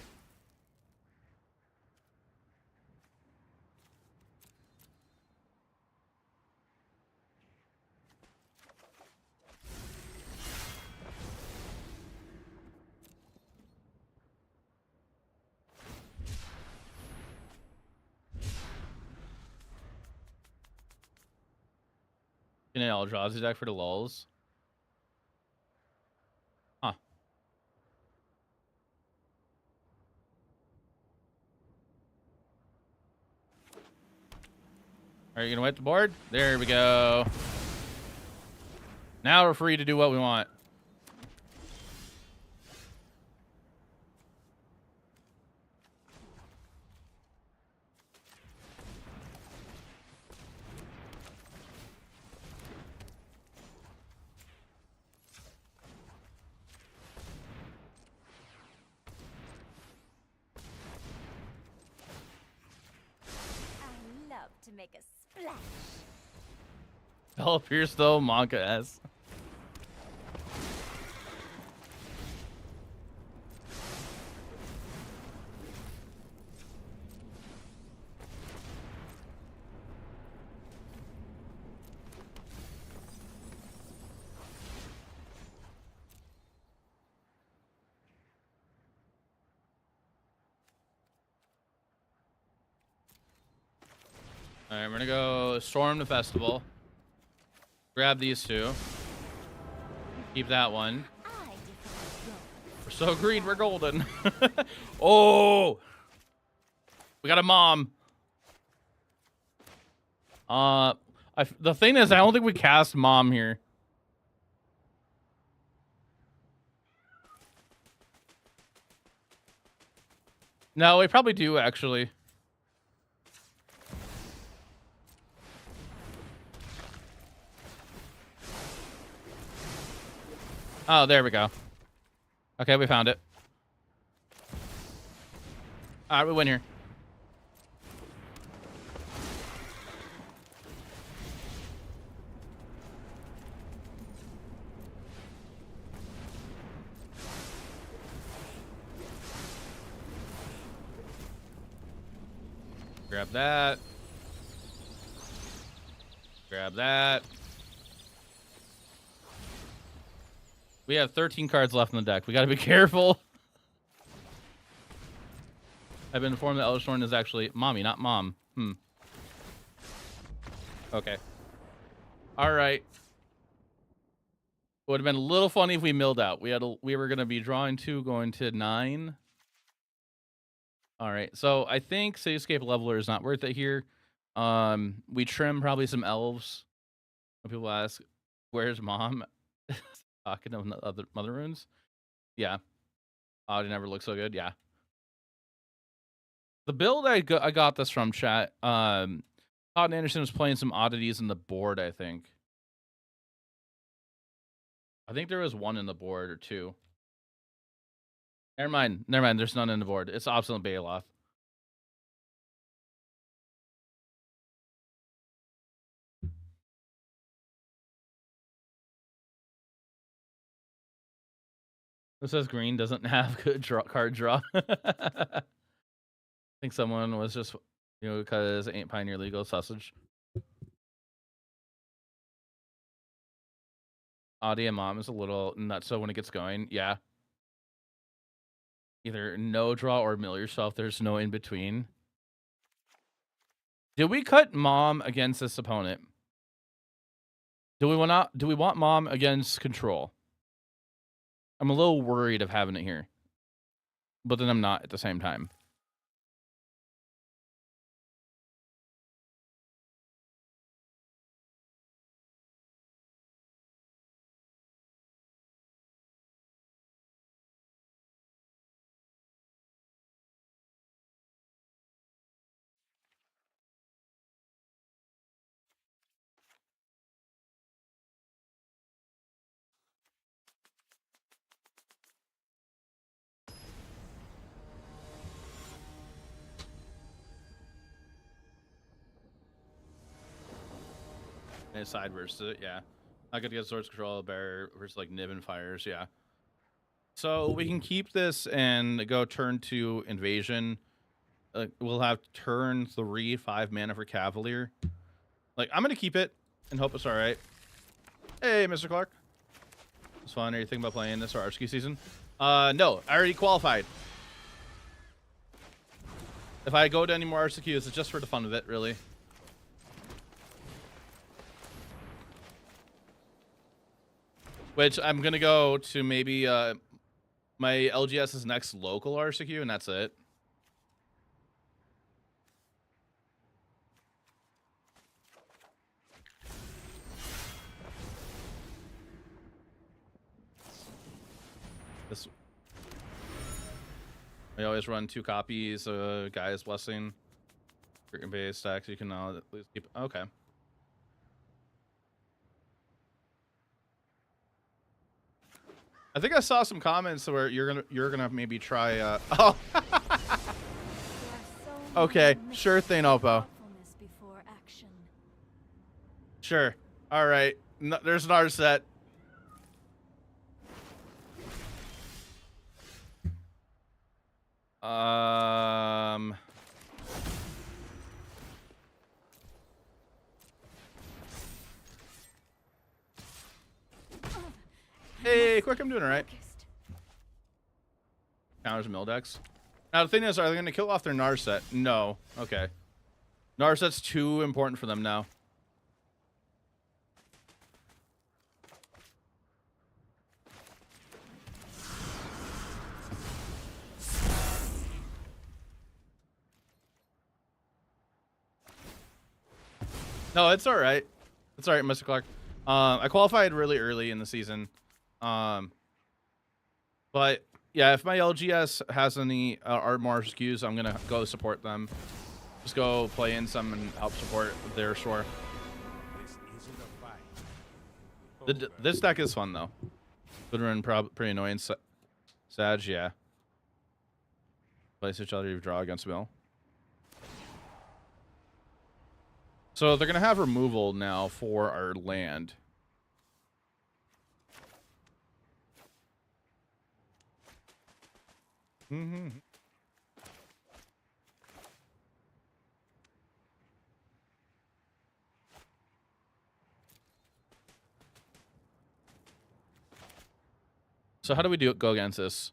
A: An Eldrazi deck for the lulz. Huh. Are you gonna wipe the board? There we go. Now we're free to do what we want.
B: I love to make a splash.
A: Hell Pierce though, Monka S. All right, we're gonna go storm the festival. Grab these two. Keep that one.
B: I defy your
A: We're so green, we're golden. Oh, we got a mom. The thing is, I don't think we cast mom here. No, we probably do actually. Oh, there we go. Okay, we found it. All right, we win here. Grab that. Grab that. We have 13 cards left in the deck. We got to be careful. I've been informed that Eldershorn is actually mommy, not mom. Okay. All right. Would have been a little funny if we milled out. We were going to be drawing 2, going to 9. All right. So I think Cityscape Leveler is not worth it here. We trim probably some elves. When people ask, where's mom? Talking of other mother runes. Yeah. Oh, it never looked so good. Yeah. The build I got this from chat. Todd Anderson was playing some oddities in the board, I think. I think there was 1 in the board or 2. Never mind. There's none in the board. It's Obstinate Baloth. This says green doesn't have good card draw. I think someone was just, because it ain't Pioneer legal sausage. Audi and mom is a little nuts, so when it gets going, yeah. Either no draw or mill yourself. There's no in between. Did we cut mom against this opponent? Do we want mom against control? I'm a little worried of having it here. But then I'm not at the same time. And side versus it, yeah. Not good to get Swords Control, Bear versus like Nib and Fires, yeah. So we can keep this and go turn 2 Invasion. We'll have turn 3 5 mana for Cavalier. Like, I'm gonna keep it and hope it's all right. Hey, Mr. Clark. It's fun. Are you thinking about playing this or RSQ season? No, I already qualified. If I go to any more RSQs, it's just for the fun of it, really. Which I'm gonna go to maybe my LGS's next local RSQ, and that's it. This I always run 2 copies, Guy's Blessing, freaking base stacks. You can at least keep. Okay. I think I saw some comments where you're gonna maybe try. Oh. Okay, sure thing, Oppo. Sure. All right. No, there's an R set. Hey, quick, I'm doing all right. Counters Mildex. Now, the thing is, are they going to kill off their Nar set? No. Okay. Narset's too important for them now. No, it's all right. It's all right, Mr. Clark. I qualified really early in the season. But yeah, if my LGS has any art more SKUs, I'm gonna go support them. Just go play in some and help support their store. This deck is fun though. Would run pretty annoying. Sag, yeah. Place each other, you draw against Mill. So they're gonna have removal now for our land. Mm-hmm. So how do we go against this?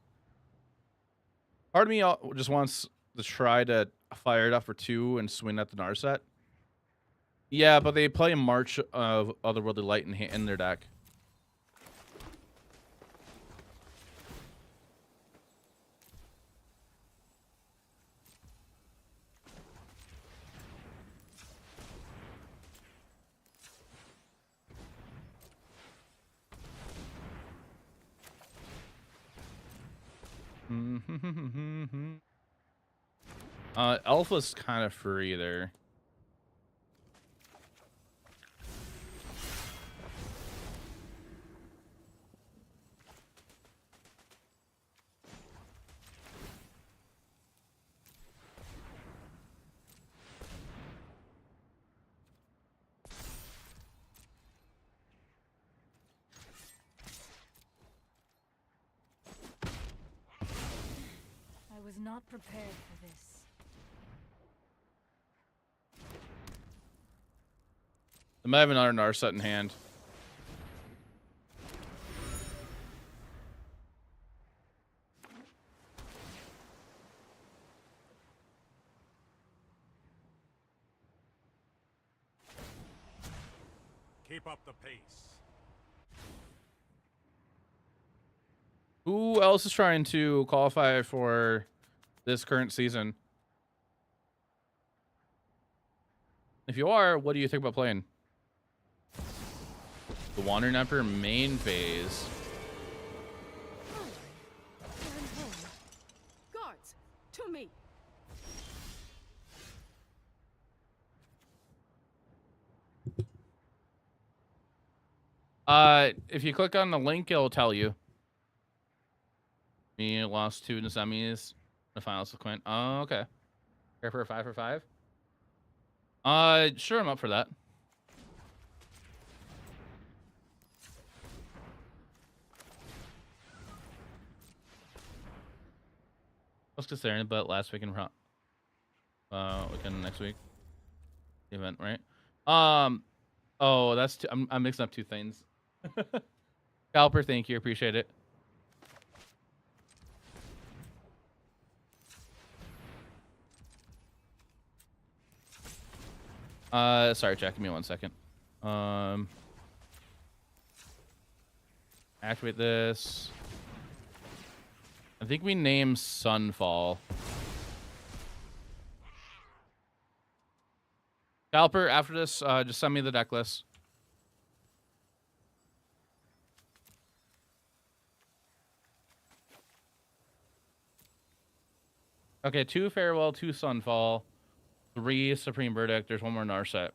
A: Part of me just wants to try to fire it up for 2 and swing at the Narset. Yeah, but they play March of Otherworldly Light in their deck. Alpha's kind of free there.
B: I was not prepared for this.
A: I might have another Narset in hand.
E: Keep up the pace.
A: Who else is trying to qualify for this current season? If you are, what do you think about playing? The Wandering Emperor main phase.
F: Guards, to me.
A: If you click on the link, it'll tell you. Me lost 2 in the semis. The finals with Quint. Oh, okay. Here for a 5 for 5. Sure, I'm up for that. Let's consider it, but last weekend, weekend next week, event, right? Oh, that's I'm mixing up 2 things. Scalper, thank you, appreciate it. Sorry, Jack, give me 1 second. Activate this. I think we name Sunfall. Scalper, after this, just send me the deck list. Okay, 2 Farewell, 2 Sunfall, 3 Supreme Verdict. There's 1 more Narset.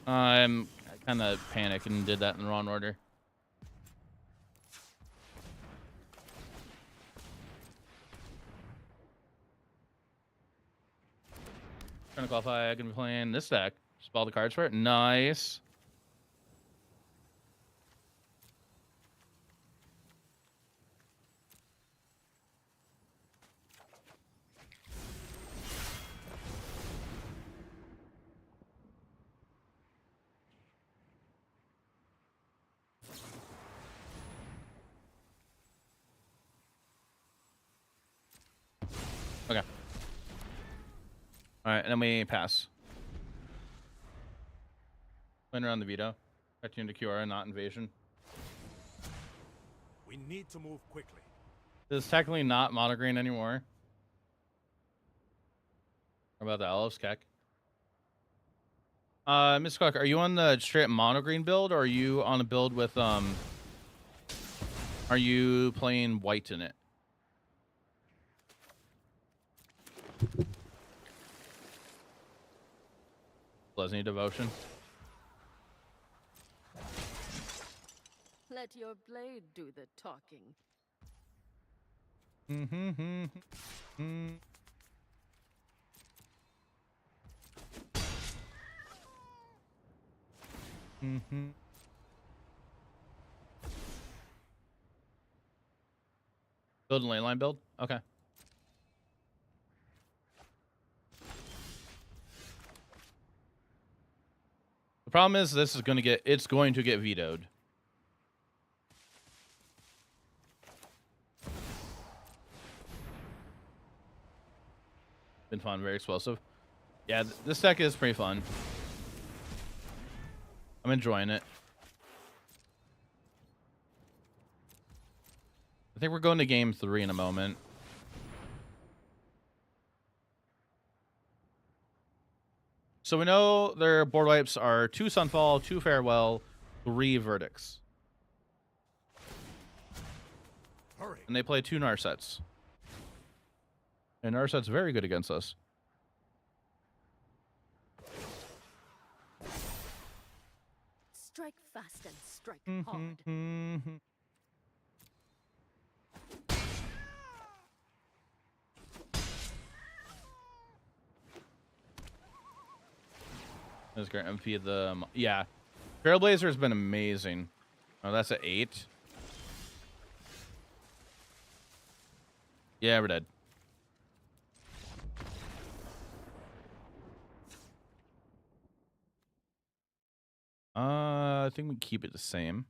A: I kind of panicked and did that in the wrong order. Trying to qualify. I'm gonna be playing this deck. Just all the cards for it. Nice. Okay. All right, and then we pass. Playing around the veto. Cartoon to QR, not invasion.
E: We need to move quickly.
A: This is technically not mono green anymore. What about the Elves, Keck? Miss Clark, are you on the straight mono green build, or are you on a build with are you playing white in it? Lesney devotion.
F: Let your blade do the talking.
A: Build and ley line build? Okay. The problem is this is going to get, it's going to get vetoed. Been fun, very explosive. Yeah, this deck is pretty fun. I'm enjoying it. I think we're going to game 3 in a moment. So we know their board wipes are 2 Sunfall, 2 Farewell, 3 Verdicts.
E: Hurry.
A: And they play 2 Narsets. And Narset's very good against us.
F: Strike fast and strike hard.
A: That's great. MP the yeah. Trailblazer has been amazing. Oh, that's an 8. Yeah, we're dead. I think we keep it the same.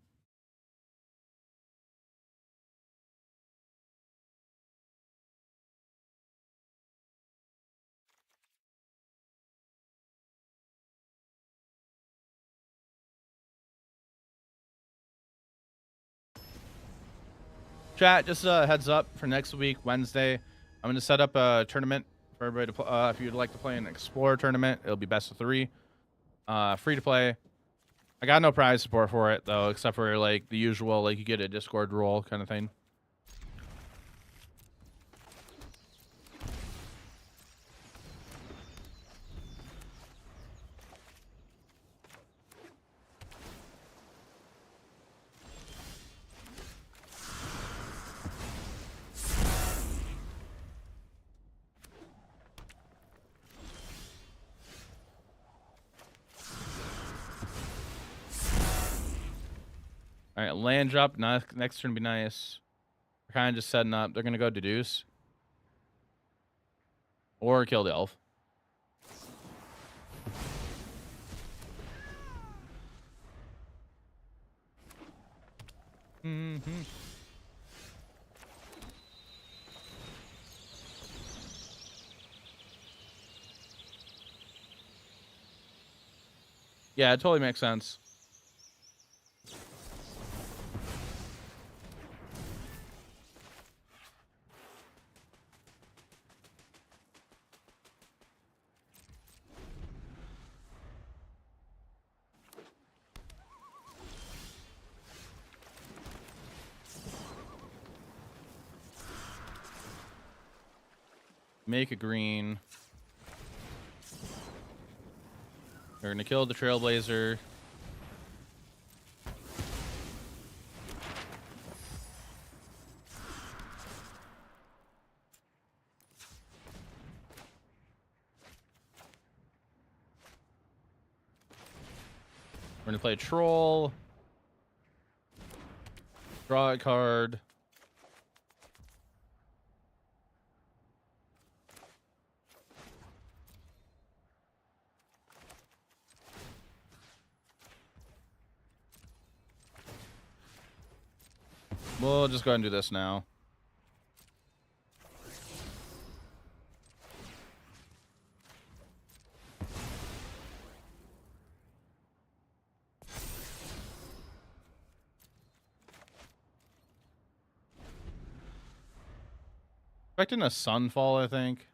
A: Chat, just a heads up for next week, Wednesday. I'm going to set up a tournament for everybody to if you'd like to play an Explorer tournament, it'll be best of 3. Free to play. I got no prize support for it, though, except for, like, the usual, like, you get a Discord role kind of thing. All right, land drop. Next turn be nice. We're kind of just setting up. They're going to go deduce. Or kill the elf. Yeah, it totally makes sense. Make a green. They're going to kill the Trailblazer. We're going to play Troll. Draw a card. We'll just go ahead and do this now. Expecting a sunfall, I think.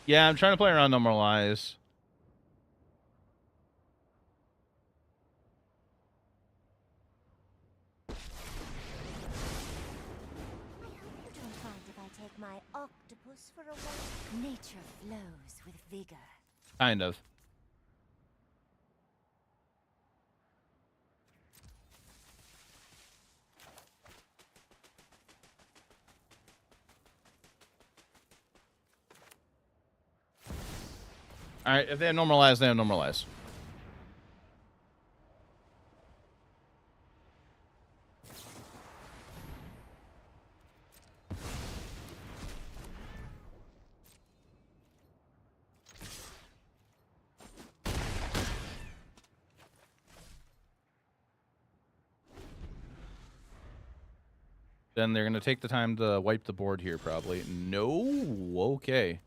A: Yeah, I'm trying to play around normalize.
B: I hope you don't mind if I take my octopus for a walk. Nature flows with vigor.
A: Kind of. All right, if they have normalized, they have normalized. Then they're going to take the time to wipe the board here, probably. No? Okay.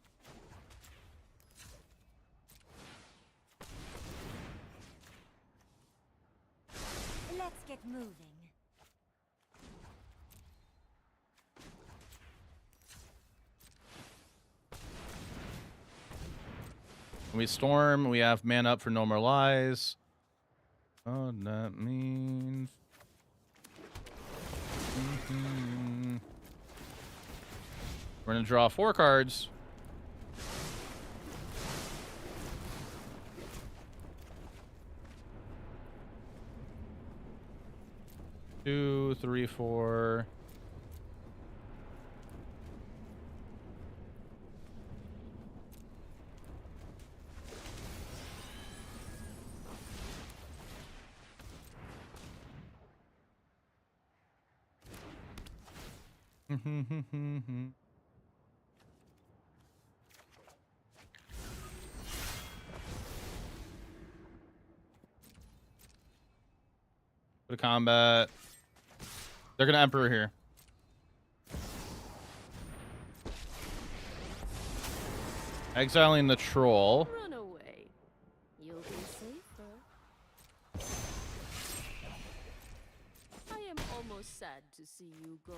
B: Let's get moving.
A: When we storm, we have man up for normalize. Oh, that means... We're going to draw 4 cards. Two, three, 4. Go to combat. They're gonna Emperor here. Exiling the troll.
F: Run away. You'll be safer. I am almost sad to see you go.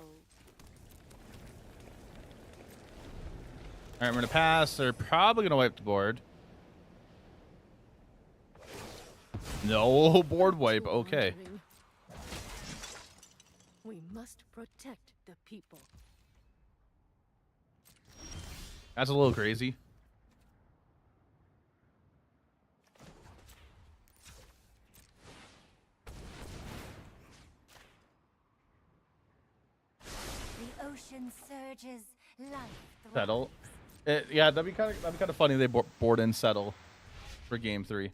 A: Alright, I'm gonna pass. They're probably gonna wipe the board. No board wipe. Okay.
F: We must protect the people.
A: That's a little crazy.
B: The ocean surges, life thrives.
A: Settle. Yeah, that'd be kind of funny. They board and settle for game 3.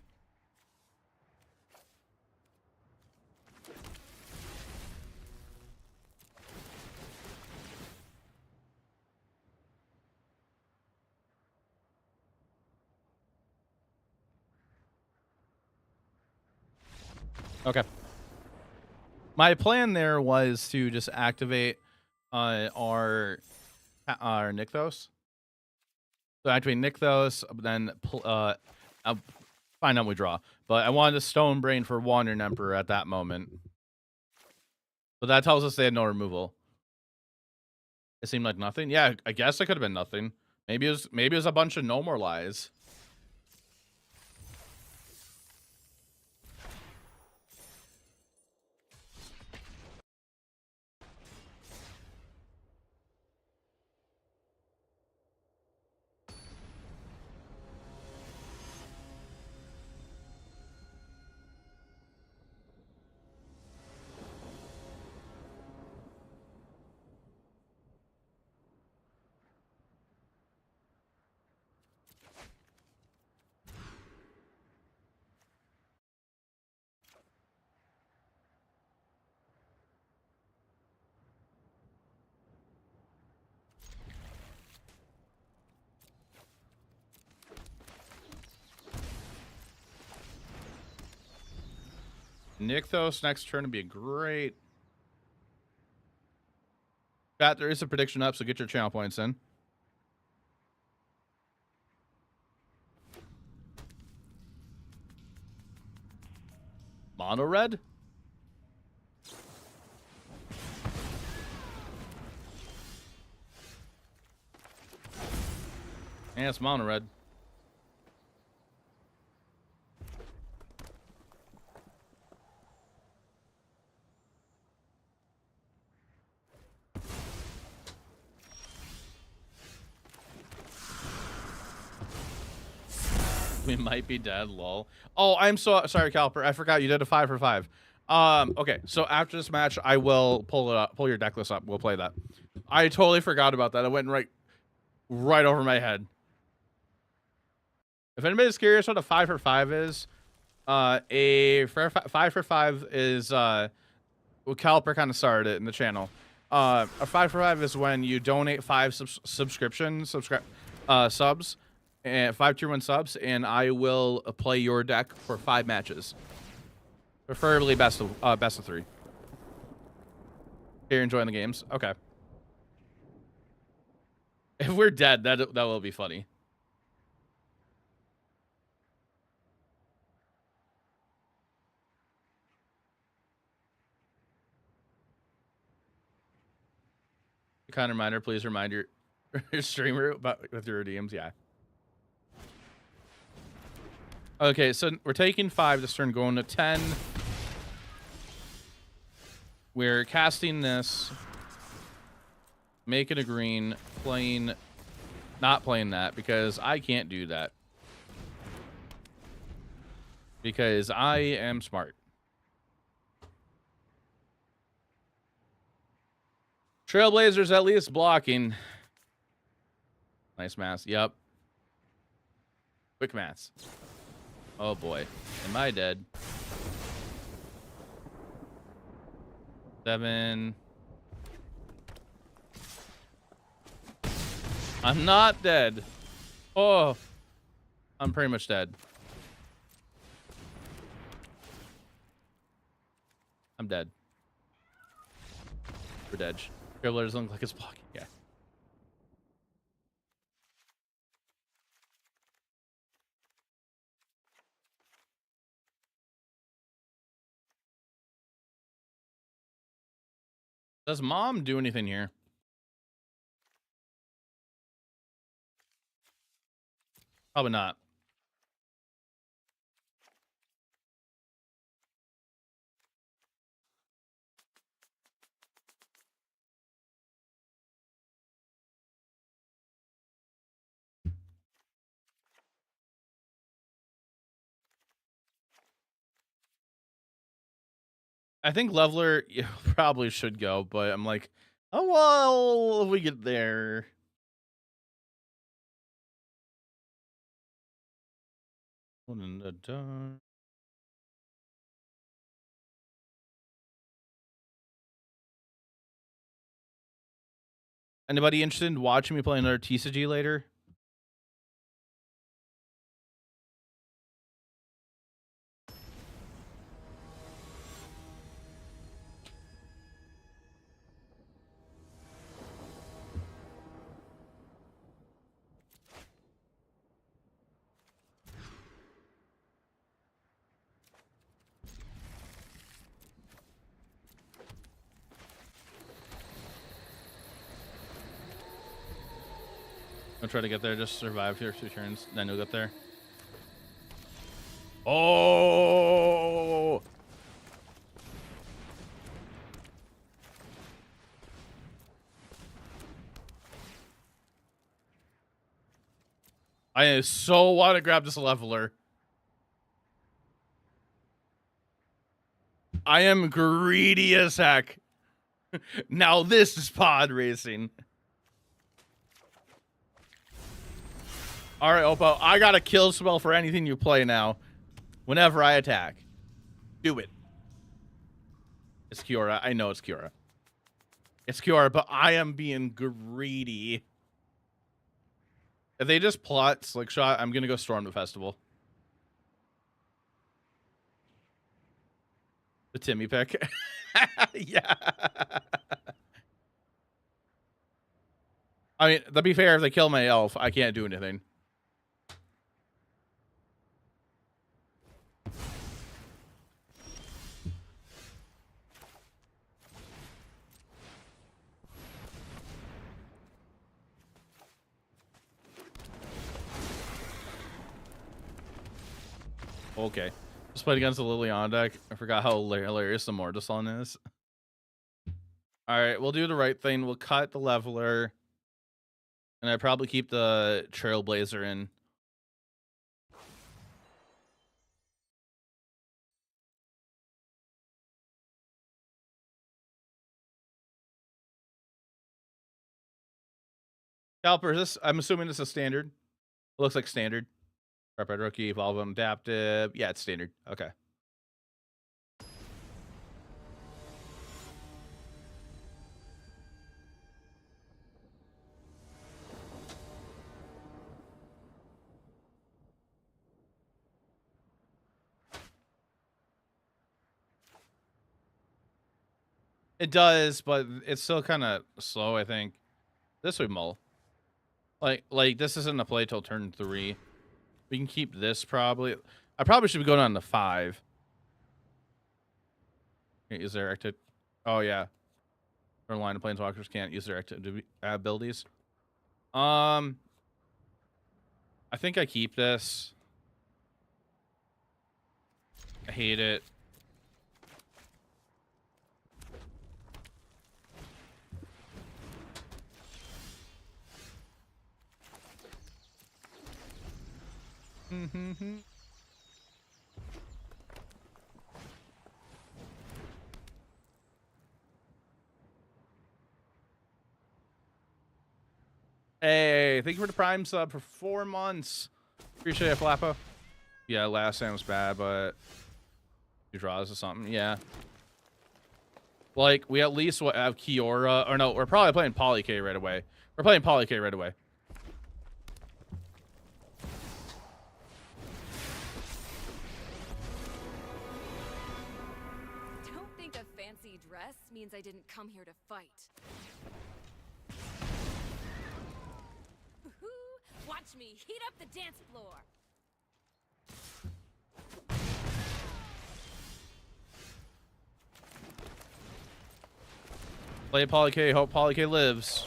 A: Okay. My plan there was to just activate our Nykthos. So activate Nykthos, then I'll find out we draw. But I wanted a Stone Brain for Wandering Emperor at that moment. So that tells us they had no removal. It seemed like nothing. Yeah, I guess it could have been nothing. Maybe it was a bunch of no more lies. Nykthos next turn would be great. Chat, there is a prediction up, so get your channel points in. Mono red? Yeah, it's mono red. We might be dead, lol. Oh, I'm so sorry, Caliper. I forgot you did a 5 for 5. Okay, so after this match, I will pull it up, pull your deck list up. We'll play that. I totally forgot about that. It went right over my head. If anybody's curious what a 5 for 5 is, a 5 for 5 is well, Caliper kind of started it in the channel. A 5 for 5 is when you donate 5 subs, and 5 tier 1 subs, and I will play your deck for 5 matches. Preferably best of 3. You're enjoying the games? Okay. If we're dead, that will be funny. Kind of reminder, please remind your streamer about with your redeems. Yeah. Okay, so we're taking 5 this turn, going to 10. We're casting this, making a green, playing, not playing that because I can't do that. Because I am smart. Trailblazers at least blocking. Nice mass. Yep. Quick mass. Oh boy. Am I dead? 7. I'm not dead. Oh. I'm pretty much dead. I'm dead. We're dead. Dribbler doesn't look like it's blocking. Yeah. Does mom do anything here? Probably not. I think Leveler probably should go, but I'm like, oh, well, if we get there. One in the dark. Anybody interested in watching me play another TCG later? I'll try to get there, just survive here 2 turns, then you'll get there. Oh! I so want to grab this Leveler. I am greedy as heck. Now this is pod racing. All right, Oppo, I got a kill spell for anything you play now. Whenever I attack. Do it. It's Kiora. I know it's Kiora. It's Kiora, but I am being greedy. If they just plot Slick Shot, I'm going to go storm the festival. The Timmy pick. Yeah. I mean, to be fair, if they kill my elf, I can't do anything. Okay. Just played against the Liliana deck. I forgot how hilarious the Mortisan is. Alright, we'll do the right thing. We'll cut the Leveler. And I probably keep the Trailblazer in. Scalper, is this? I'm assuming this is standard. It looks like standard. Rapid Rookie, Evolve Adaptive. Yeah, it's standard. Okay. It does, but it's still kind of slow, I think. This would mull. Like this isn't a play till turn 3. We can keep this probably. I probably should be going on to 5. Can't use their active. Oh yeah. Front line of planeswalkers can't use their active abilities. I think I keep this. I hate it. Hey, thank you for the Prime sub for 4 months. Appreciate it, Flappo. Yeah, last time was bad, but you draw this or something. Yeah. Like, we at least will have Kiora. Or no, we're probably playing Poly K right away. We're playing Poly K right away.
G: Don't think a fancy dress means I didn't come here to fight. Woohoo! Watch me heat up the dance floor.
A: Play Poly K, hope Poly K lives.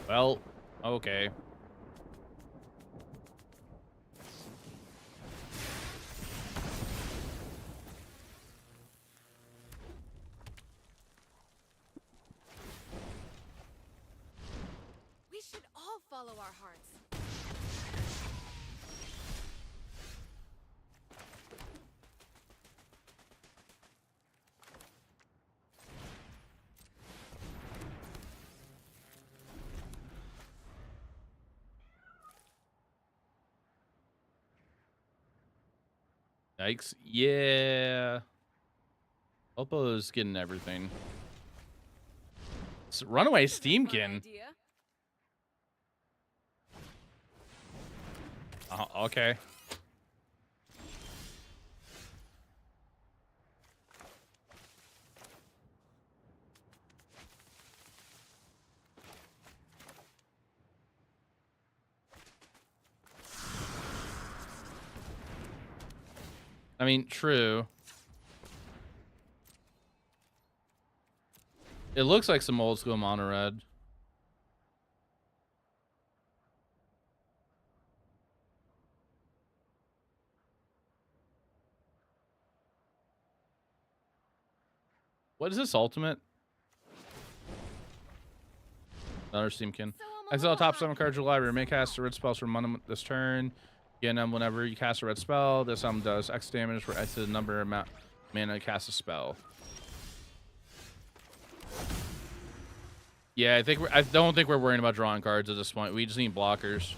A: Well, okay.
G: We should all follow our hearts.
A: Yikes. Yeah. Oppo's getting everything. It's Runaway Steamkin. Okay. I mean, true. It looks like some old school mono red. What is this ultimate? Another Steamkin. Exile top 7 cards of your library. May cast a red spells for mana this turn. Again, whenever you cast a red spell, this does X damage for X to the number amount mana to cast a spell. Yeah, I don't think we're worrying about drawing cards at this point. We just need blockers.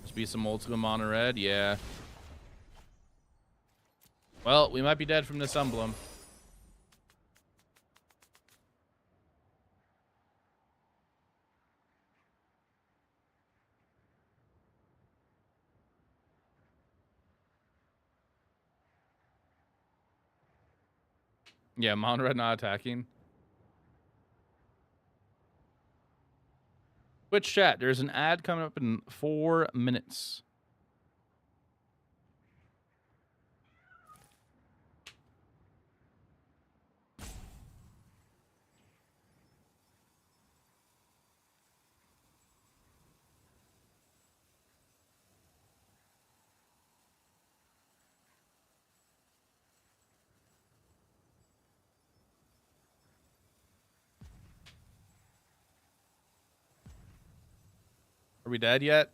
A: Just be some old school mono red, yeah. Well, we might be dead from this emblem. Yeah, mono red not attacking. Twitch chat, there's an ad coming up in 4 minutes. Are we dead yet?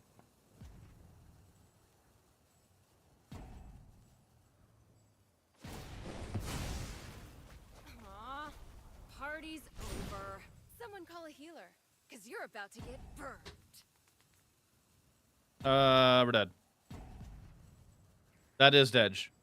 G: Aw, party's over. Someone call a healer, because you're about to get burned.
A: We're dead. That is Dedge.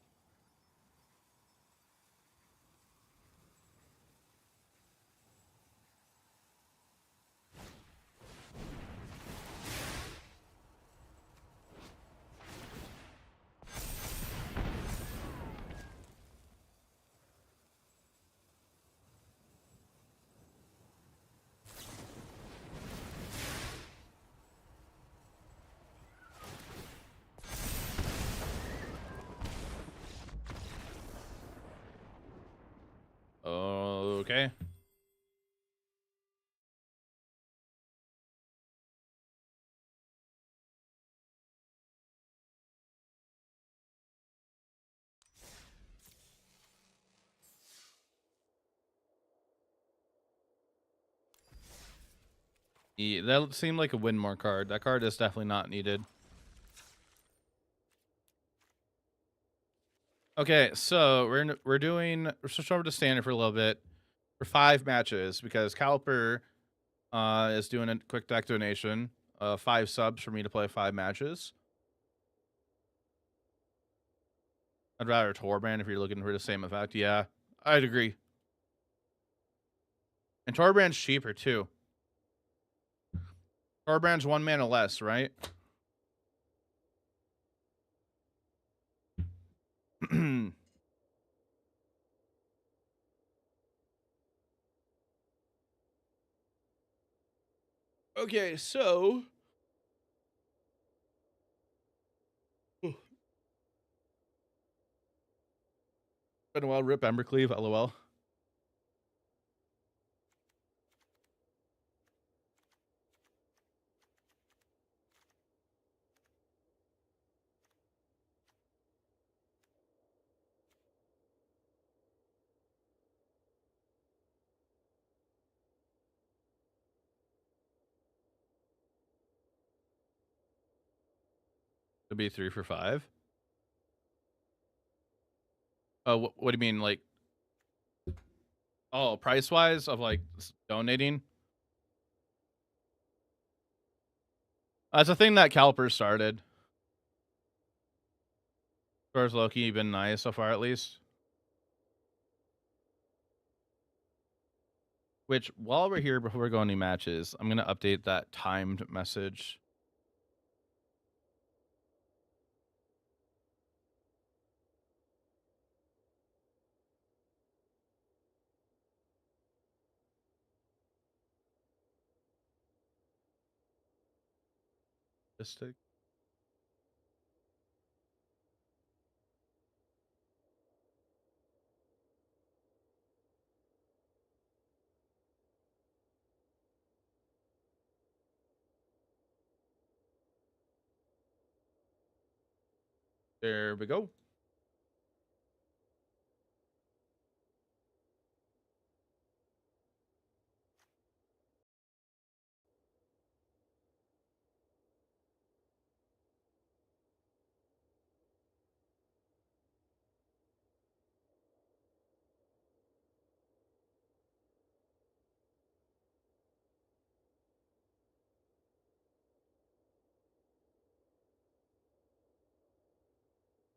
A: Okay. Yeah, that seemed like a win more card. That card is definitely not needed. Okay, so we're switching over to standard for a little bit for 5 matches because Caliper is doing a quick deck donation. 5 subs for me to play 5 matches. I'd rather Torbrand if you're looking for the same effect. Yeah, I'd agree. And Torbrand's cheaper too. Torbrand's 1 mana less, right? Okay, so been a while. Rip Embercleave, lol. It'd be 3 for 5. Oh, what do you mean, like? Oh, price wise of like donating. That's a thing that Caliper started. As far as Loki, been nice so far, at least. Which, while we're here, before we go any matches, I'm gonna update that timed message. Statistic. There we go.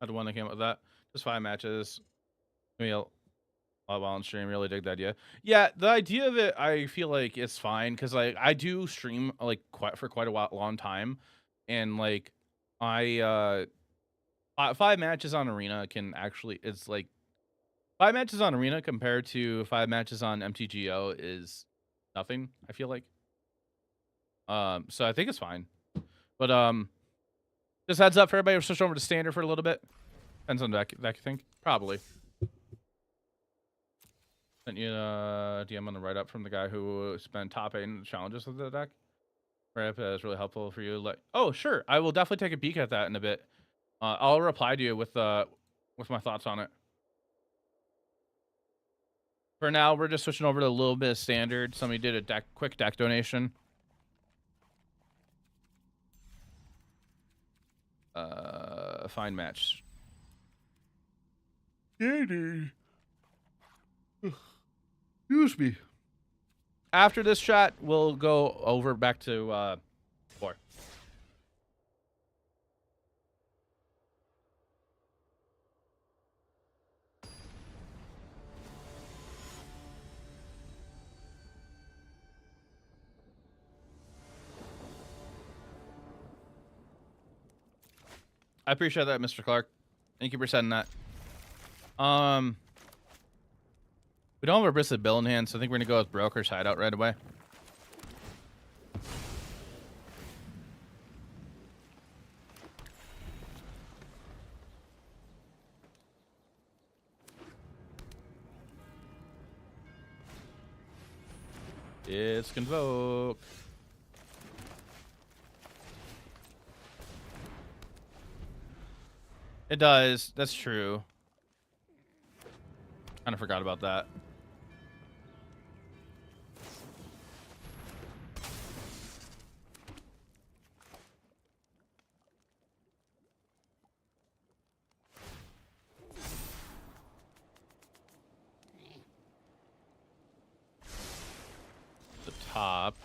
A: Not the one that came up with that. Just 5 matches. Maybe I'll while on stream. Really dig the idea. Yeah, the idea of it, I feel like it's fine because like I do stream like for quite a long time, and like I 5 matches on Arena can actually, it's like 5 matches on Arena compared to 5 matches on MTGO is nothing, I feel like. So I think it's fine. But just heads up for everybody, we'll switch over to standard for a little bit. Depends on deck, I think. Probably. Sent you a DM on the write up from the guy who spent top 8 in the challenges with the deck. Right up, that's really helpful for you. Like, oh sure, I will definitely take a peek at that in a bit. I'll reply to you with my thoughts on it. For now, we're just switching over to a little bit of standard. Somebody did a quick deck donation. Fine match. Excuse me. After this shot, we'll go over back to 4. I appreciate that, Mr. Clark. Thank you for sending that. We don't have a Bristled Bill in hand, so I think we're gonna go with Broker's Hideout right away. It's Convoke. It does. That's true. Kind of forgot about that. The top.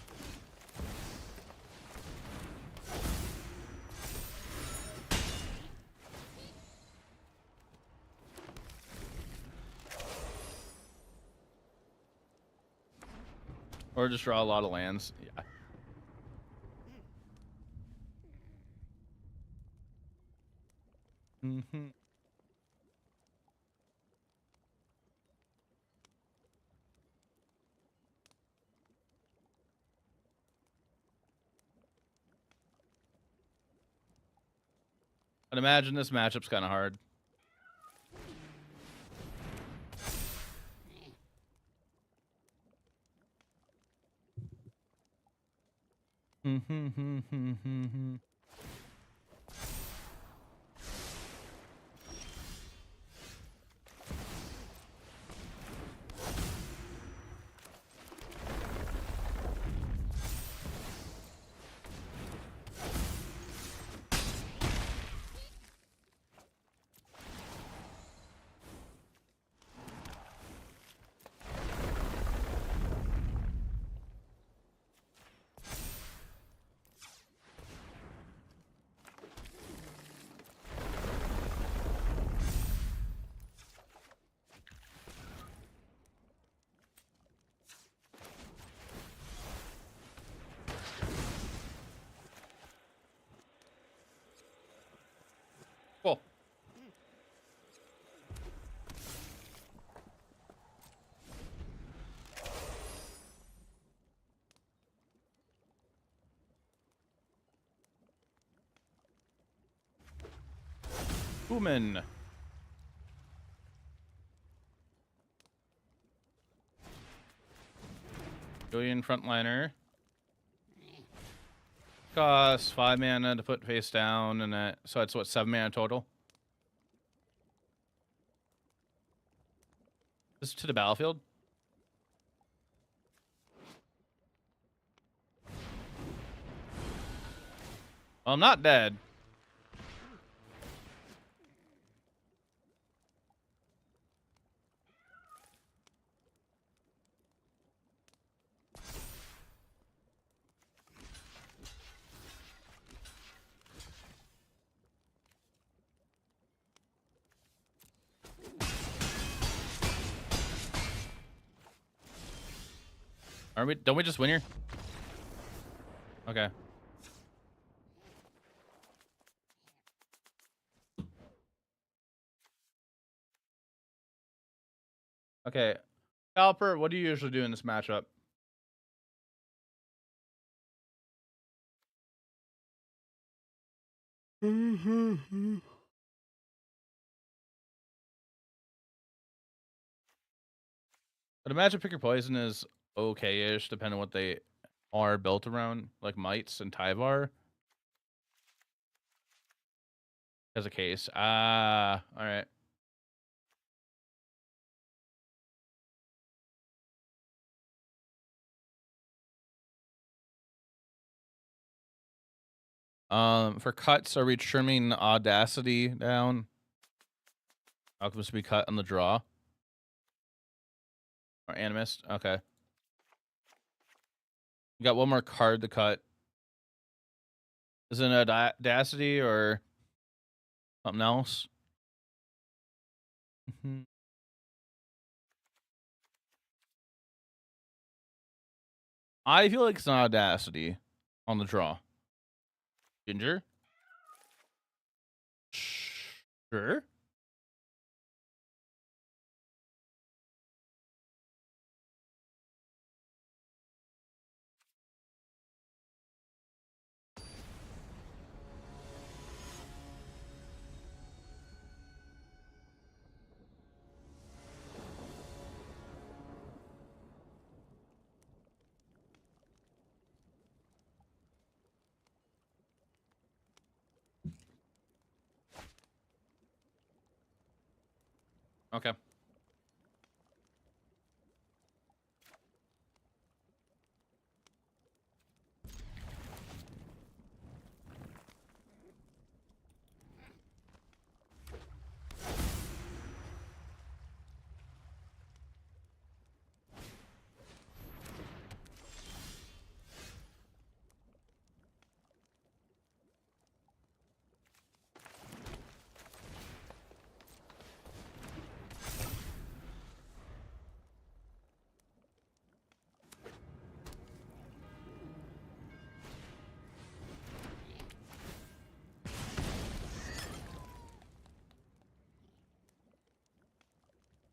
A: Or just draw a lot of lands. Yeah. Mm-hmm. I'd imagine this matchup's kind of hard. Cool. Boomin. Billion frontliner. Costs 5 mana to put face down, and that, so it's what, 7 mana total? This is to the battlefield? Well, I'm not dead. Are we? Don't we just win here? Okay. Okay. Caliper, what do you usually do in this matchup? I'd imagine Pick Your Poison is okay-ish, depending on what they are built around, like Mites and Tyvar. As a case. Ah, alright. For cuts, are we trimming Audacity down? Alchemist will be cut on the draw. Or Animist? Okay. We got one more card to cut. Is it an Audacity or something else? I feel like it's an Audacity on the draw. Ginger? Sure. Okay.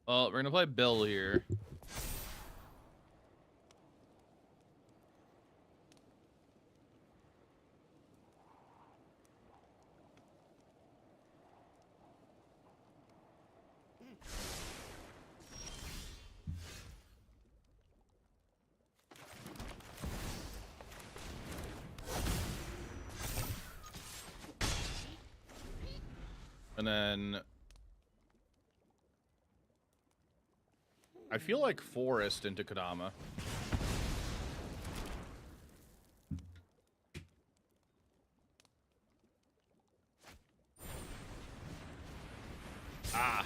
A: Well, we're gonna play Bill here. And then I feel like Forest into Kodama. Ah.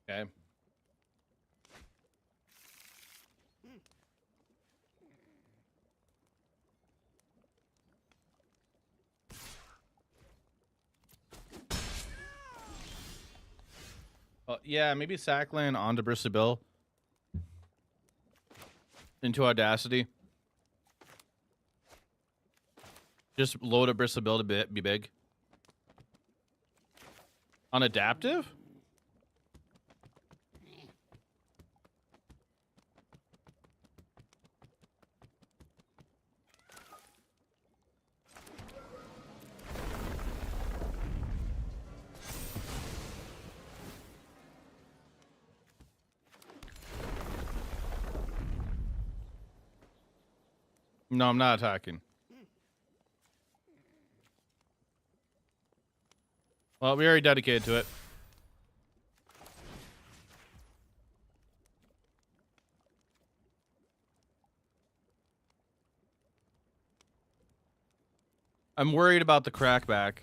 A: Okay. Yeah, maybe Sackland onto Bristol into Audacity. Just load up Bristol to be big. On Adaptive? No, I'm not attacking. Well, we already dedicated to it. I'm worried about the crackback.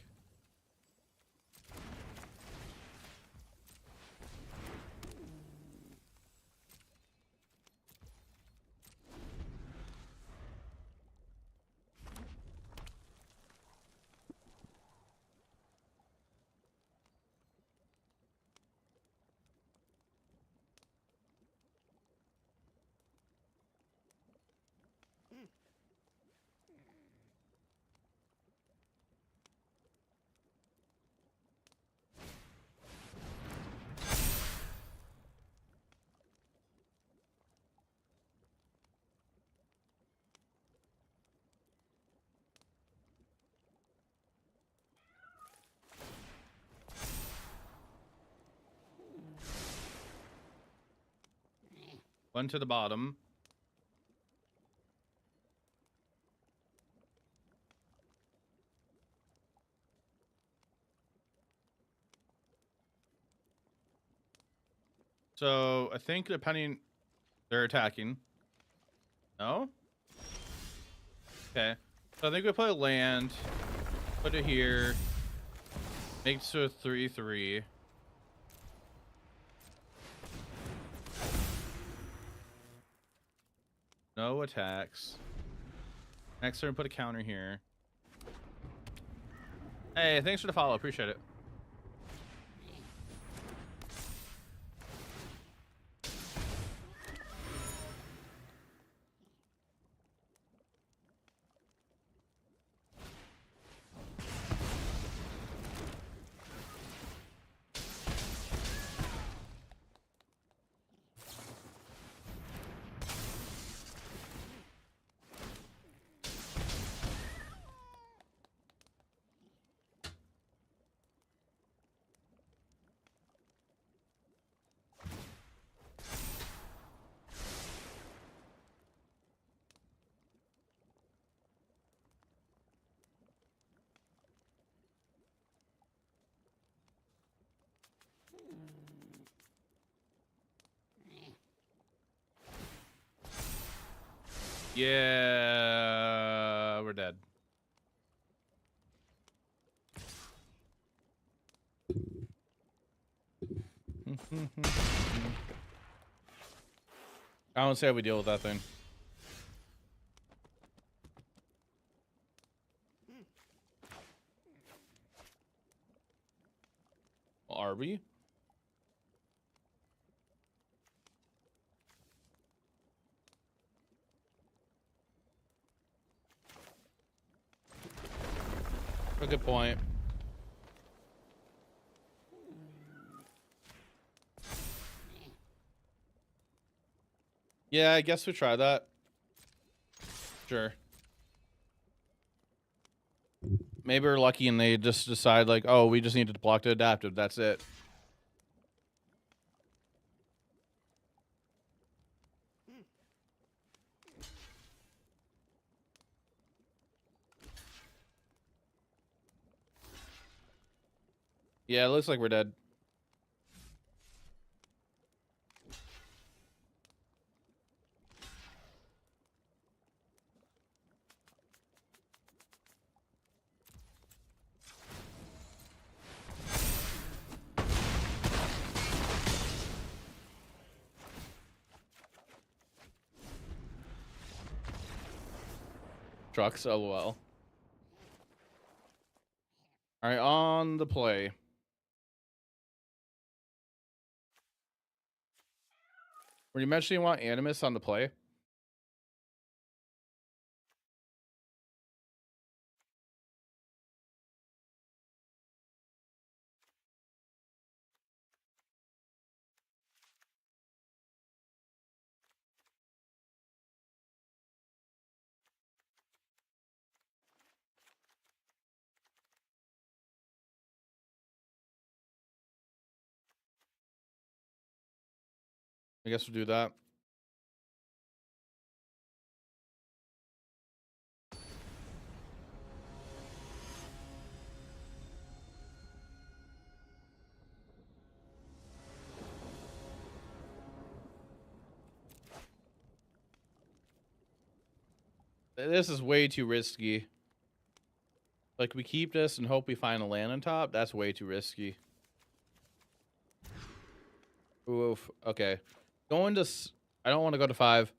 A: One to the bottom. So I think depending, they're attacking. No? Okay. So I think we play land, put it here, makes it a 3/3. No attacks. Next turn, put a counter here. Hey, thanks for the follow. Appreciate it. Yeah, we're dead. I don't see how we deal with that thing. Well, are we? A good point. Yeah, I guess we try that. Sure. Maybe we're lucky and they just decide like, oh, we just need to block the adaptive. That's it. Yeah, it looks like we're dead. Trucks, lol. All right, on the play. Were you mentioning you want Animus on the play? I guess we'll do that. This is way too risky. Like, we keep this and hope we find a land on top. That's way too risky. Oof. Okay. Going to... I don't want to go to 5.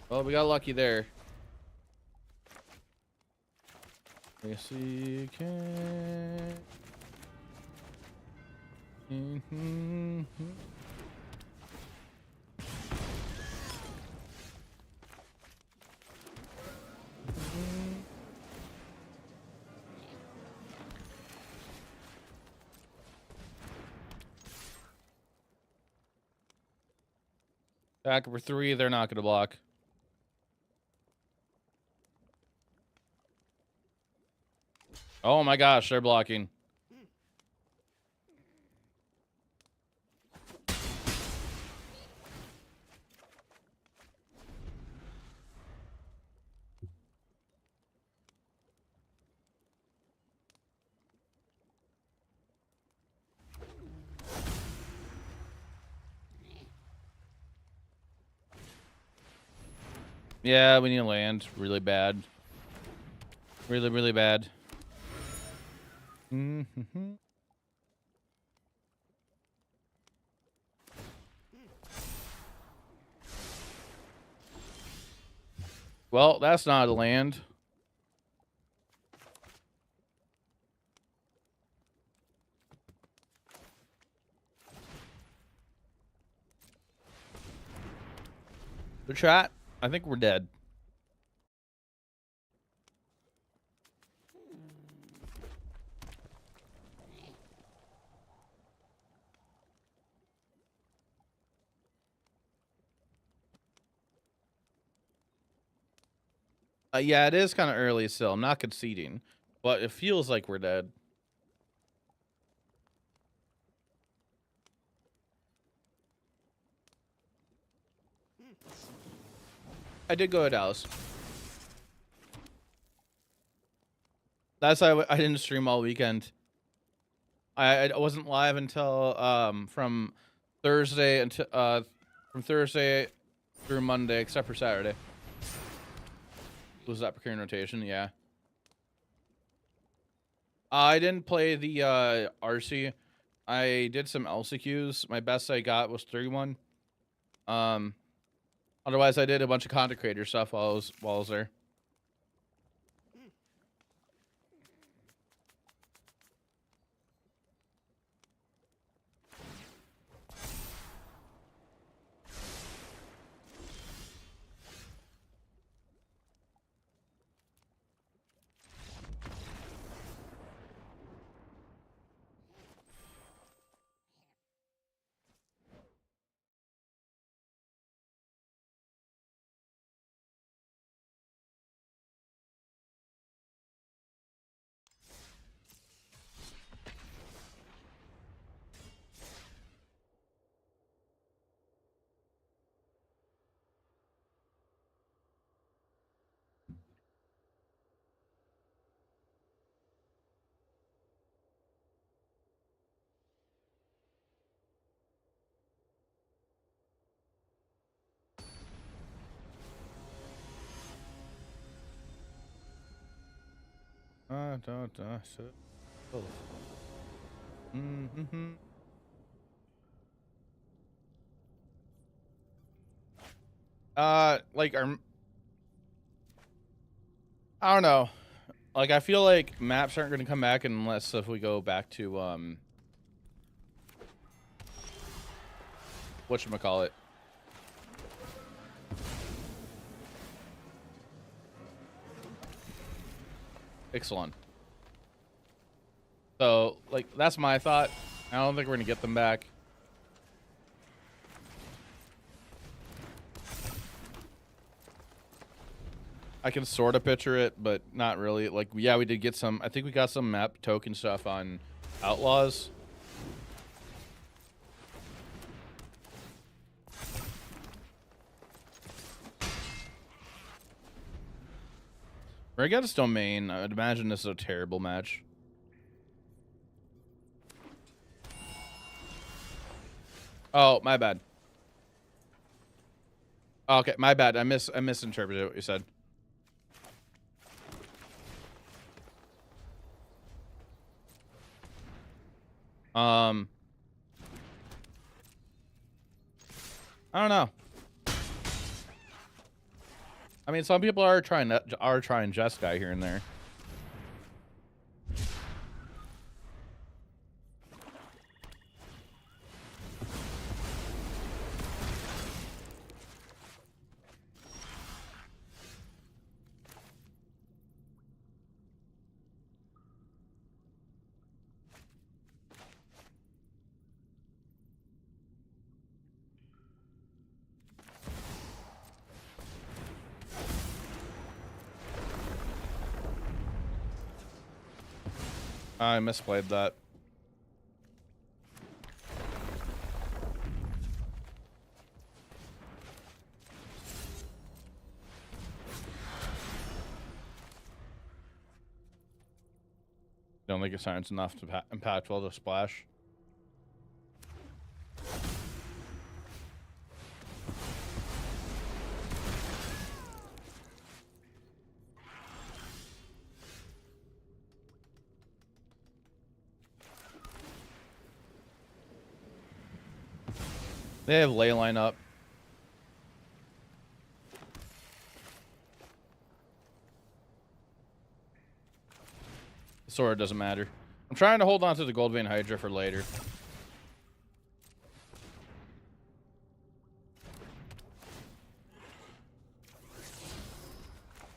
A: Well, we got lucky there. Yes, you can. Back for 3, they're not gonna block. Oh my gosh, they're blocking. Yeah, we need to land really bad. Really, really bad. Mm-hmm. Well, that's not a land. The chat, I think we're dead. Yeah, it is kind of early still. I'm not conceding, but it feels like we're dead. I did go to Dallas. That's why I didn't stream all weekend. I wasn't live until from Thursday until from Thursday through Monday, except for Saturday. Was that procuring rotation? Yeah. I didn't play the RC. I did some LCQs. My best I got was 3-1. Otherwise I did a bunch of content creator stuff while I was there. Mm-hmm. Like I don't know. Like I feel like maps aren't going to come back unless if we go back to whatchamacallit. Ixalan. So, like, that's my thought. I don't think we're going to get them back. I can sort of picture it, but not really. Like, yeah, we did get some. I think we got some map token stuff on Outlaws. Regatta's domain. I would imagine this is a terrible match. Oh, my bad. Okay, my bad. I misinterpreted what you said. I don't know. I mean, some people are trying Jeskai here and there. I misplayed that. Don't think it sounds enough to impactful to splash. They have ley line up. The sword doesn't matter. I'm trying to hold on to the Gold Vein Hydra for later.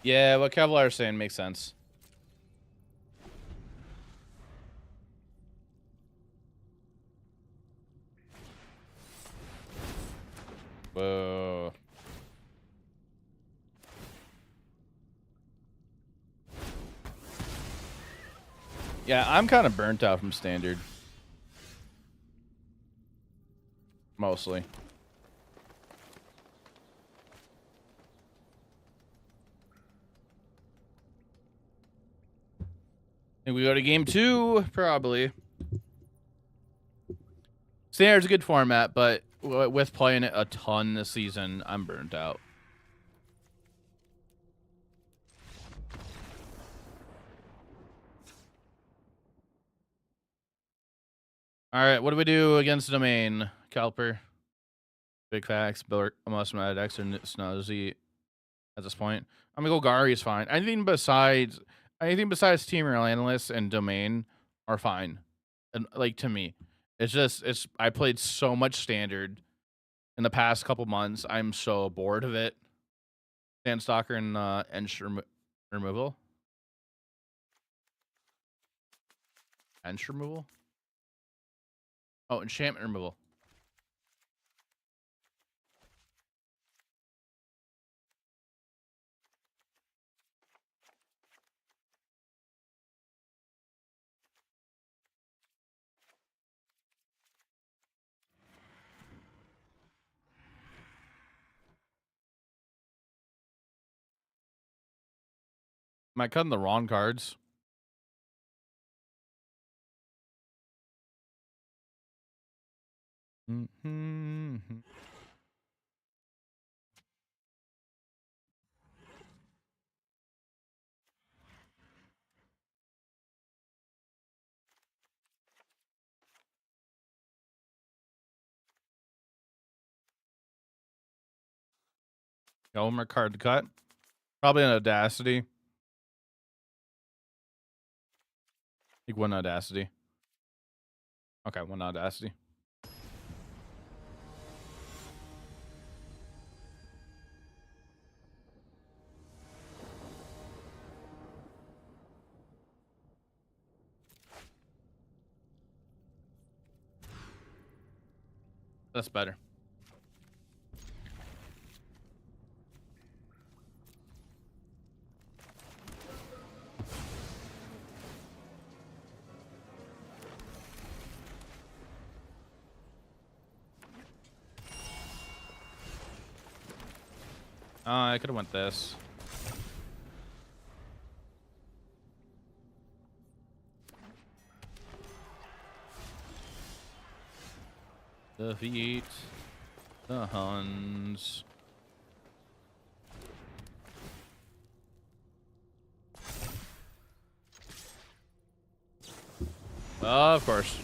A: Yeah, what Kevlar is saying makes sense. Whoa. Yeah, I'm kind of burnt out from standard. Mostly. Think we go to game 2, probably. Standard's a good format, but with playing it a ton this season, I'm burnt out. All right, what do we do against the domain? Calper, Big Facts, Billick, Must Mad X, or Snuzzy at this point. I'm gonna go Gari's fine. Anything besides Team Relentless and Domain are fine. And like to me. It's I played so much standard in the past couple months. I'm so bored of it. Sandstalker and removal. Ench removal? Oh, enchantment removal. Am I cutting the wrong cards? Mm-hmm. Got one more card to cut. Probably an Audacity. I think one Audacity. Okay, one Audacity. That's better. I could have went this. Defeat the Huns. Of course.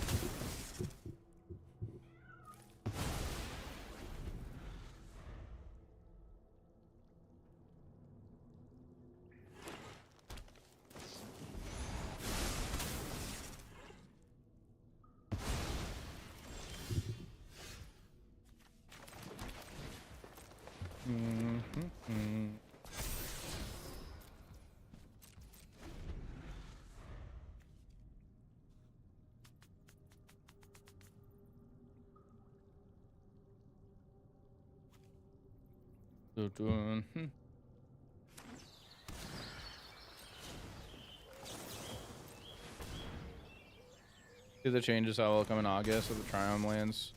A: See the changes that will come in August with the Triumph lands.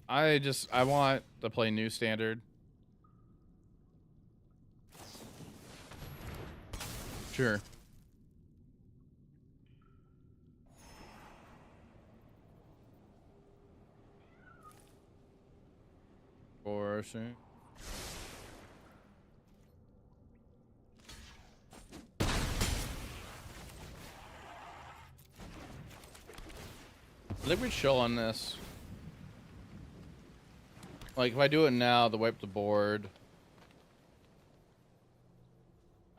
A: I want to play new standard. Sure. Forcing. I think we chill on this. Like, if I do it now, they wipe the board.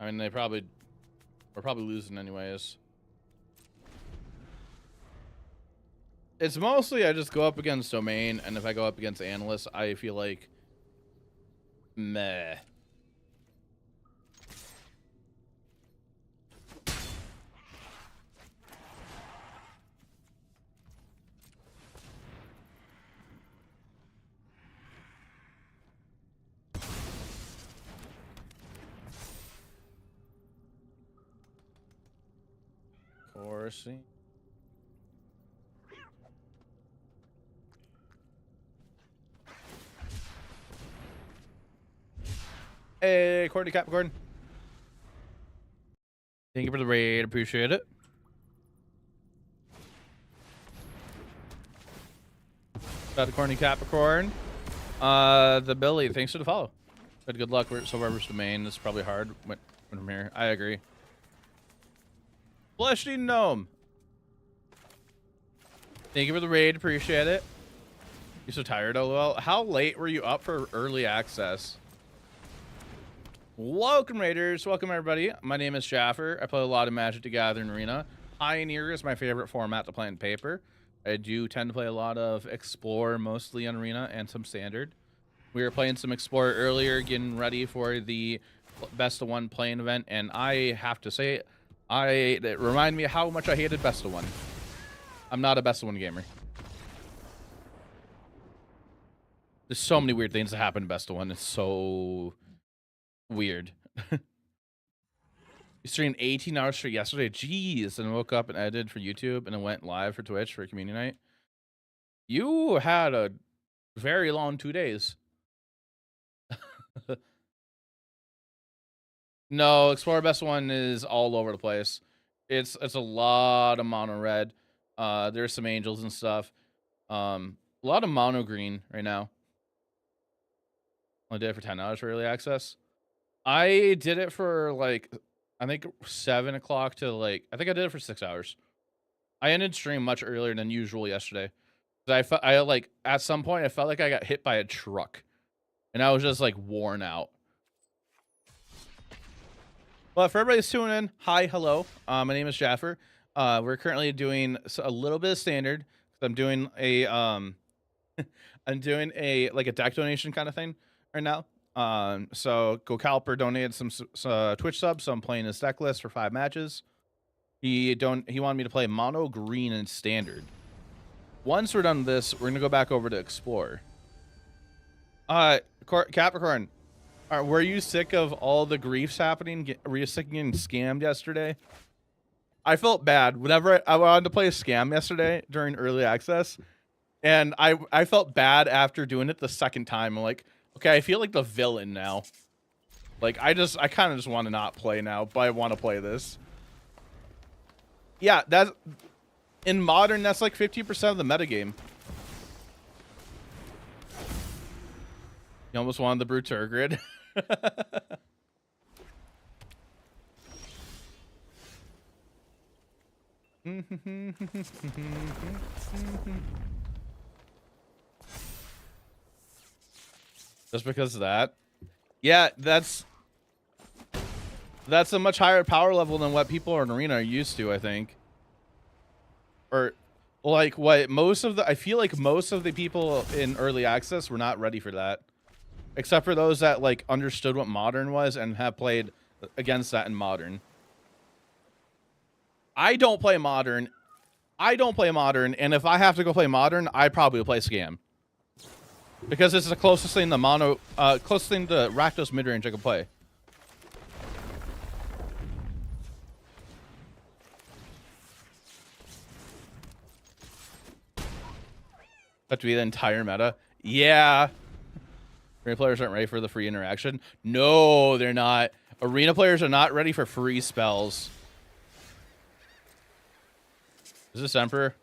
A: I mean, we're probably losing anyways. It's mostly I just go up against Domain, and if I go up against Analyst, I feel like meh. Forcing. Hey, Courtney Capricorn. Thank you for the raid. Appreciate it. Shout out to Courtney Capricorn. The Billy, thanks for the follow. But good luck with Silver versus Domain. This is probably hard when from here. I agree. Fleshy Gnome. Thank you for the raid. Appreciate it. You're so tired, LOL. How late were you up for early access? Welcome, Raiders. Welcome, everybody. My name is Jaffer. I play a lot of Magic the Gathering Arena. Pioneer is my favorite format to play in paper. I do tend to play a lot of Explorer, mostly on Arena, and some Standard. We were playing some Explorer earlier, getting ready for the Best of One playing event, and I have to say, it reminded me of how much I hated Best of One. I'm not a Best of One gamer. There's so many weird things that happen in Best of One. It's so weird. You streamed 18 hours straight yesterday. Jeez. And I woke up and edited for YouTube and then went live for Twitch for community night. You had a very long 2 days. No, Explorer Best One is all over the place. It's a lot of mono red. There's some angels and stuff. A lot of mono green right now. I did it for 10 hours for early access. I did it for like, I think 7 o'clock to like, I think I did it for 6 hours. I ended stream much earlier than usual yesterday. I like, at some point, I felt like I got hit by a truck. And I was just like worn out. Well, for everybody that's tuning in, hi, hello. My name is Jaffer. We're currently doing a little bit of Standard. I'm doing a, I'm doing a, like a deck donation kind of thing right now. So GoCalper donated some Twitch subs, so I'm playing his deck list for 5 matches. He wanted me to play mono green and Standard. Once we're done with this, we're gonna go back over to Explore. Capricorn, were you sick of all the griefs happening? Were you sick of getting scammed yesterday? I felt bad whenever I wanted to play a scam yesterday during early access, and I felt bad after doing it the second time. I'm like, okay, I feel like the villain now. Like, I kind of just want to not play now, but I want to play this. Yeah, that's... In Modern, that's like 50% of the metagame. You almost wanted the Brew Turgid. Just because of that? Yeah, that's a much higher power level than what people in Arena are used to, I think. Or like what I feel like most of the people in early access were not ready for that. Except for those that like understood what Modern was and have played against that in Modern. I don't play Modern, and if I have to go play Modern, I probably will play Scam. Because this is the closest thing to closest thing to Rakdos midrange I can play. Have to be the entire meta. Yeah. Arena players aren't ready for the free interaction. No, they're not. Arena players are not ready for free spells. Is this Emperor?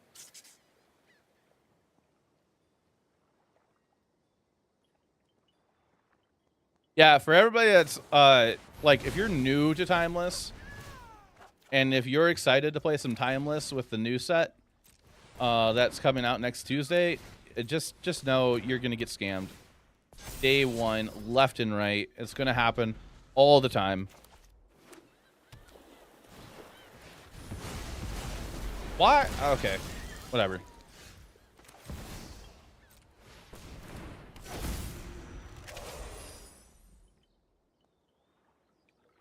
A: Yeah, for everybody that's like, if you're new to Timeless, and if you're excited to play some Timeless with the new set that's coming out next Tuesday, just know you're gonna get scammed. Day one, left and right. It's gonna happen all the time. Why? Okay, whatever.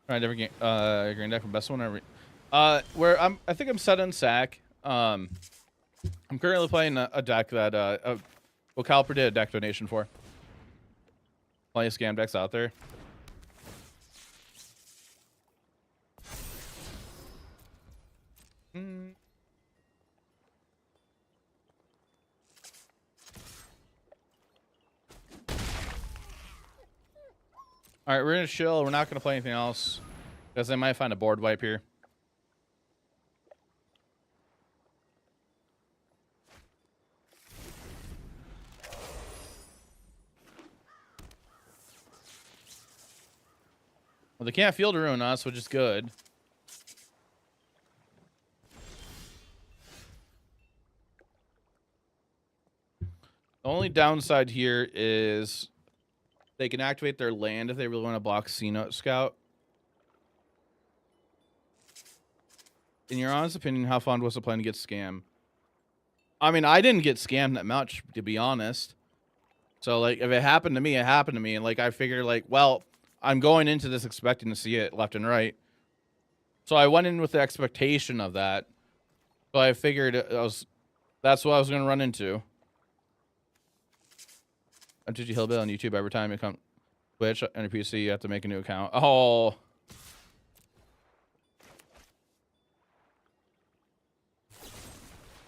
A: All right, different game. Green deck from best one. Where I think I'm set on sack. I'm currently playing a deck that well, Caliper did a deck donation for. Plenty of scam decks out there. All right, we're gonna chill. We're not gonna play anything else because I might find a board wipe here. Well, they can't field ruin us, which is good. The only downside here is they can activate their land if they really want to block C-Note Scout. In your honest opinion, how fun was the plan to get scammed? I mean, I didn't get scammed that much, to be honest. So, like, if it happened to me, it happened to me. And, like, I figured, like, well, I'm going into this expecting to see it left and right. So I went in with the expectation of that. So I figured that's what I was going to run into. MTG Hillbill on YouTube. Every time you come Twitch on your PC, you have to make a new account. Oh.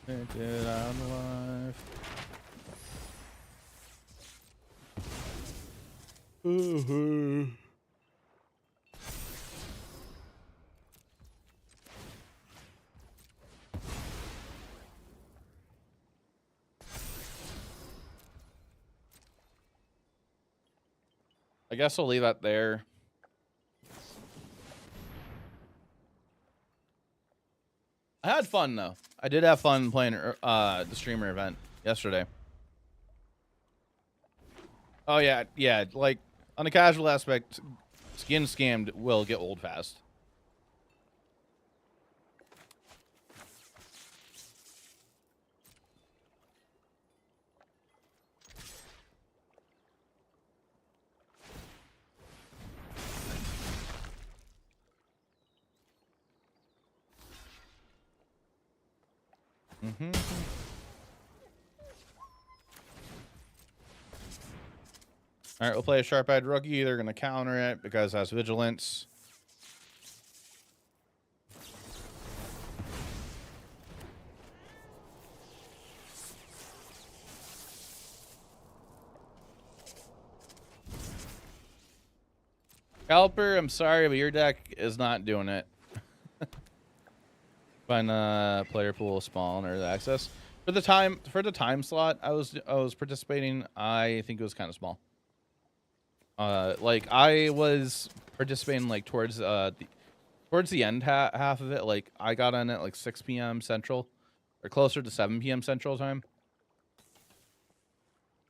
A: Painted on life. I guess I'll leave that there. I had fun though. I did have fun playing the streamer event yesterday. Oh yeah, yeah. Like on the casual aspect, skin scammed will get old fast. All right, we'll play a sharp-eyed rookie. They're going to counter it because it has vigilance. Caliper, I'm sorry, but your deck is not doing it. Find player pool spawn or the access for the time slot. I was participating. I think it was kind of small. Like I was participating like towards the end half of it. Like I got on at like 6 p.m. Central, or closer to 7 p.m. Central time,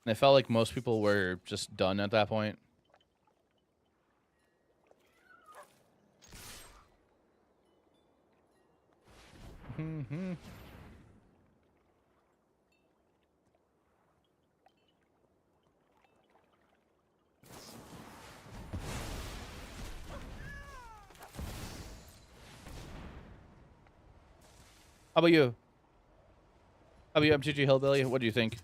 A: and it felt like most people were just done at that point. How about you? How about you, MTG Hillbilly? What do you think?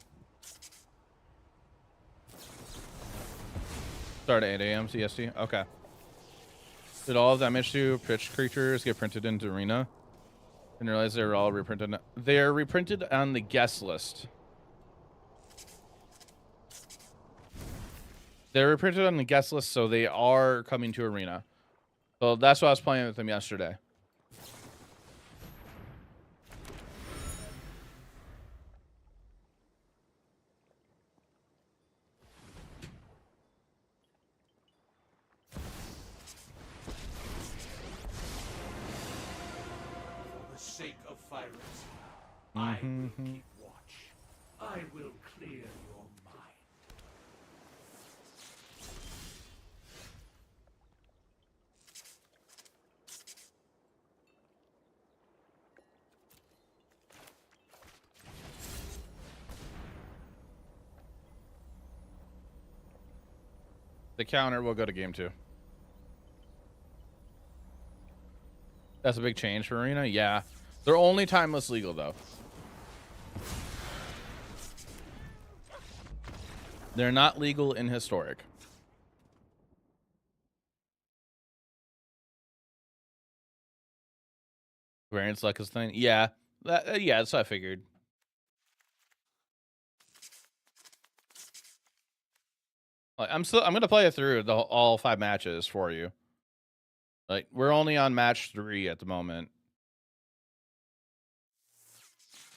A: Start at 8 a.m. CST. Okay. Did all of damage to pitch creatures get printed into Arena? Didn't realize they were all reprinted. They're reprinted on the guest list. They're reprinted on the guest list, so they are coming to Arena. So that's why I was playing with them yesterday.
E: For the sake of Pirates, I will keep watch. I will clear your mind.
A: The counter will go to game 2. That's a big change for Arena. Yeah, they're only timeless legal though. They're not legal in historic. Variance luck is thing. Yeah, yeah, that's what I figured. Like, I'm gonna play it through all 5 matches for you. Like, we're only on match 3 at the moment.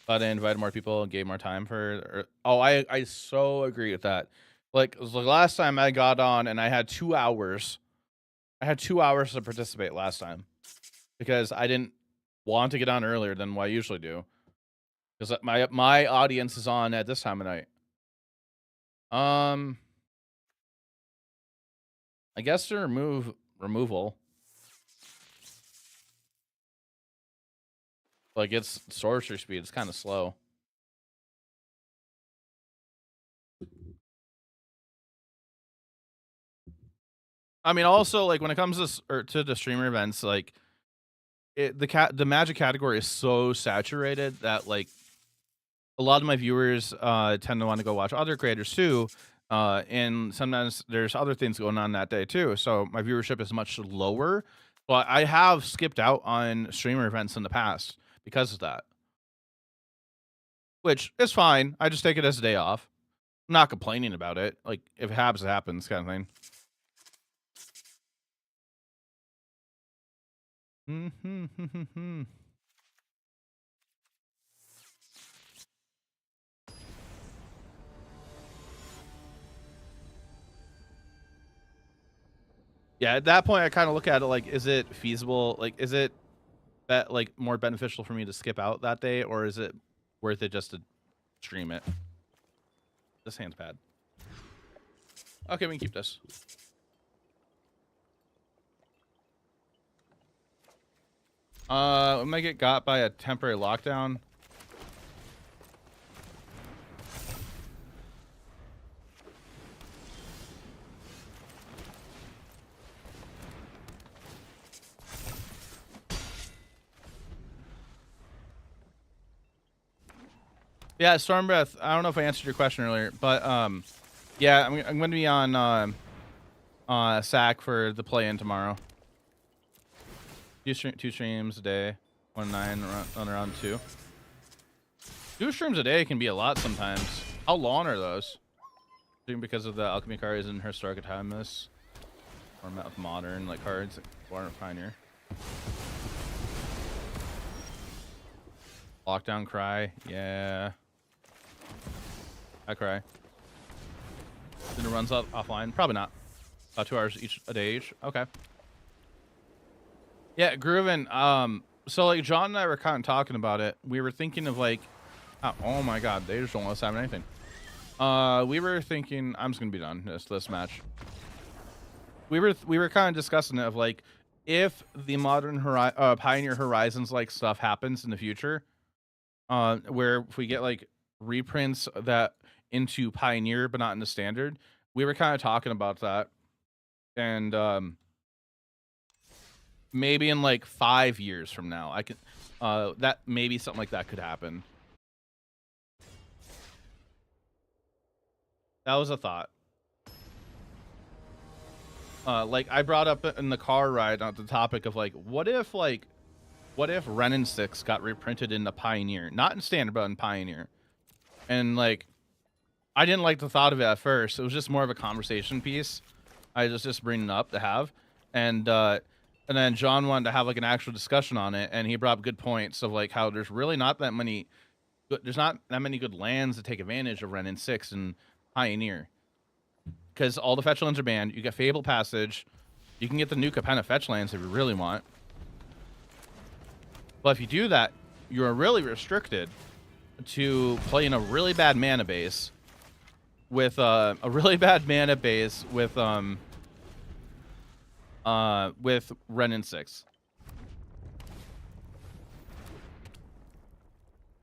A: But I invited more people and gave more time for. Oh, I so agree with that. Like, it was the last time I got on and I had 2 hours. I had 2 hours to participate last time because I didn't want to get on earlier than what I usually do. Because my audience is on at this time of night. I guess to removal. Like, it's sorcery speed. It's kind of slow. I mean, also, like, when it comes to the streamer events, like, the Magic category is so saturated that, like, a lot of my viewers tend to want to go watch other creators too, and sometimes there's other things going on that day too. So my viewership is much lower. But I have skipped out on streamer events in the past because of that, which is fine. I just take it as a day off. I'm not complaining about it. Like, if it happens, it happens, kind of thing. Yeah, at that point, I kind of look at it like, is it feasible? Like, is it more beneficial for me to skip out that day, or is it worth it just to stream it? This hand's bad. Okay, we can keep this. We might get got by a temporary lockdown. Yeah, Stormbreath. I don't know if I answered your question earlier, but yeah, I'm going to be on SAC for the play-in tomorrow. 2 streams a day, 1-9 on around 2. 2 streams a day can be a lot sometimes. How long are those? Because of the alchemy cards and historic and timeless, or modern like cards, like Pioneer. Lockdown cry, yeah. I cry. Then it runs offline. Probably not. About 2 hours a day each. Okay. Yeah, Groovin. So like John and I were kind of talking about it. We were thinking of like, oh my god, they just don't let us have anything. We were thinking, I'm just gonna be done this match. We were kind of discussing it of like, if the modern Pioneer Horizons like stuff happens in the future, where if we get like reprints that into Pioneer but not into Standard, we were kind of talking about that, and maybe in like 5 years from now, I can that maybe something like that could happen. That was a thought. Like I brought up in the car ride on the topic of like, what if Ren and 6 got reprinted into Pioneer, not in Standard but in Pioneer, and like I didn't like the thought of it at first. It was just more of a conversation piece. I was just bringing it up to have, and then John wanted to have like an actual discussion on it, and he brought up good points of like how there's really not that many, there's not that many good lands to take advantage of Wrenn and 6 and Pioneer, because all the fetch lands are banned. You get Fable Passage, you can get the new Capenna fetch lands if you really want, but if you do that, you're really restricted to playing a really bad mana base with a really bad mana base with Wrenn and 6.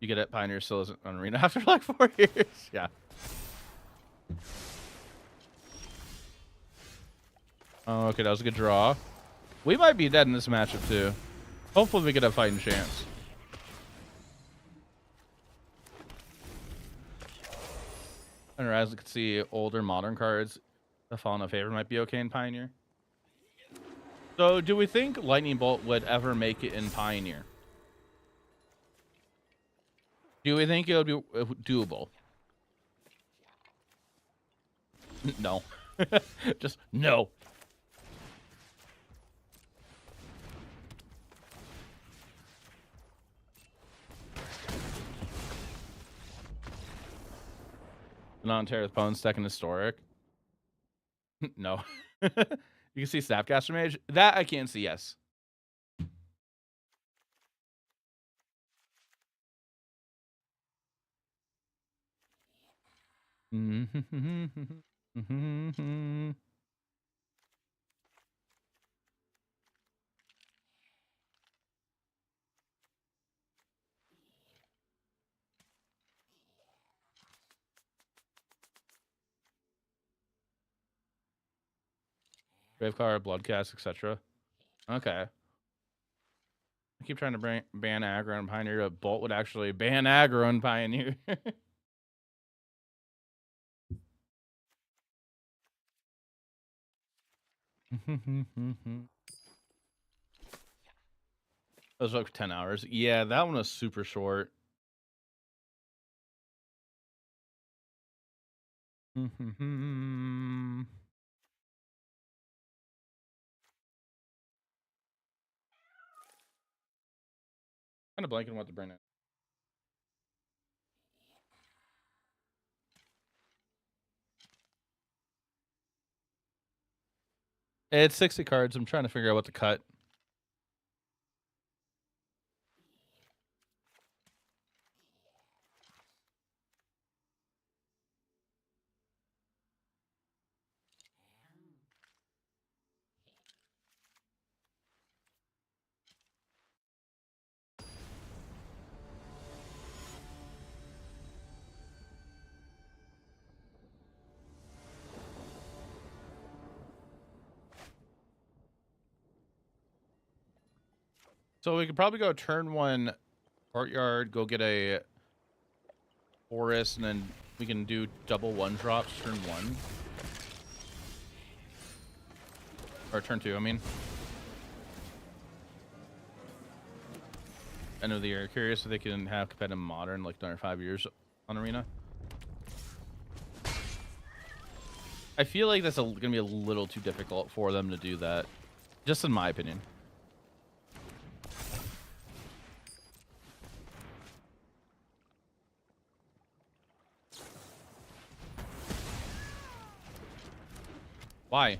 A: You get it. Pioneer still isn't on Arena after like 4 years. Yeah. Oh, okay, that was a good draw. We might be dead in this matchup too. Hopefully we get a fighting chance. And as you can see, older modern cards that fall in favor might be okay in Pioneer. So do we think Lightning Bolt would ever make it in Pioneer? Do we think it would be doable? No. Just no. Non-terror with Bone Stack and Historic. No. You can see Snapcaster Mage. That I can see, yes. Gravecar, Bloodcast, etc. Okay. I keep trying to ban aggro and Pioneer, but Bolt would actually ban aggro and Pioneer. That was like 10 hours. Yeah, that one was super short. Kind of blanking what to bring in. It's 60 cards. I'm trying to figure out what to cut. So we could probably go turn 1 courtyard, go get a forest, and then we can do double 1-drops turn 1. Or turn 2, I mean. End of the year. Curious if they can have competitive modern like another 5 years on Arena. I feel like that's going to be a little too difficult for them to do that. Just in my opinion. Why?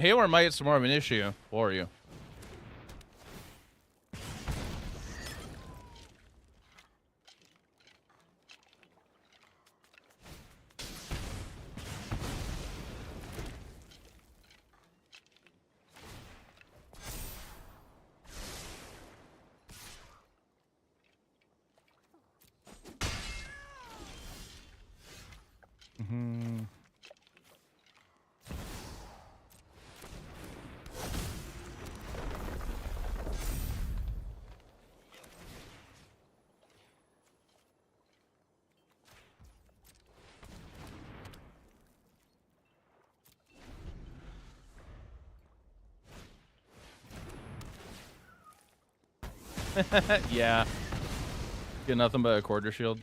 A: Hayward Might's more of an issue for you. Yeah. Get nothing but a quarter shield.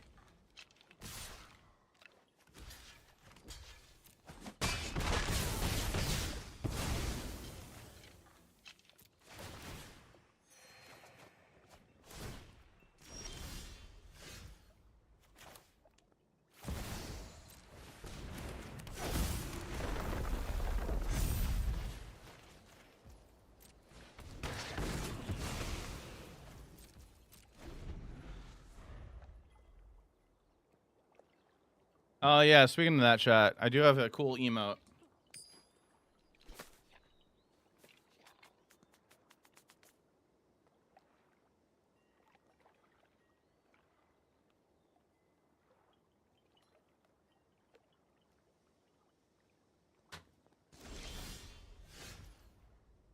A: Oh yeah, speaking of that, chat, I do have a cool emote.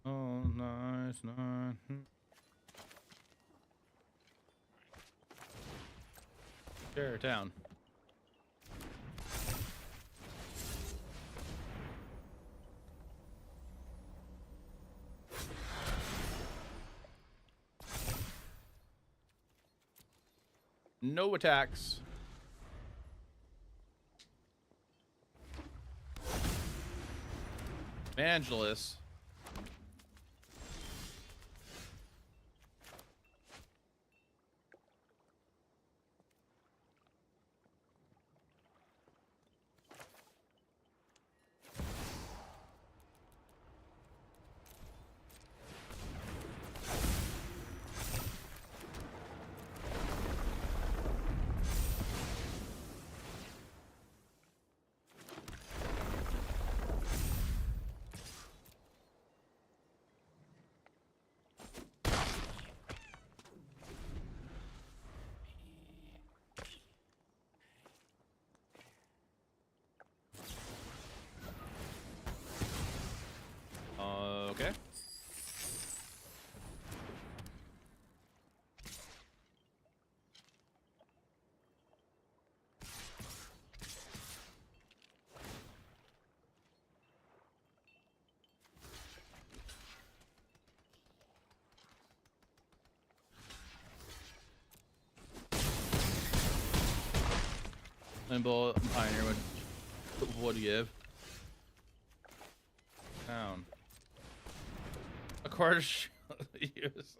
A: Oh, nice, nice. Share town. No attacks. Evangelist. Okay. Limbo and Pioneer would give. Down. A quarter use.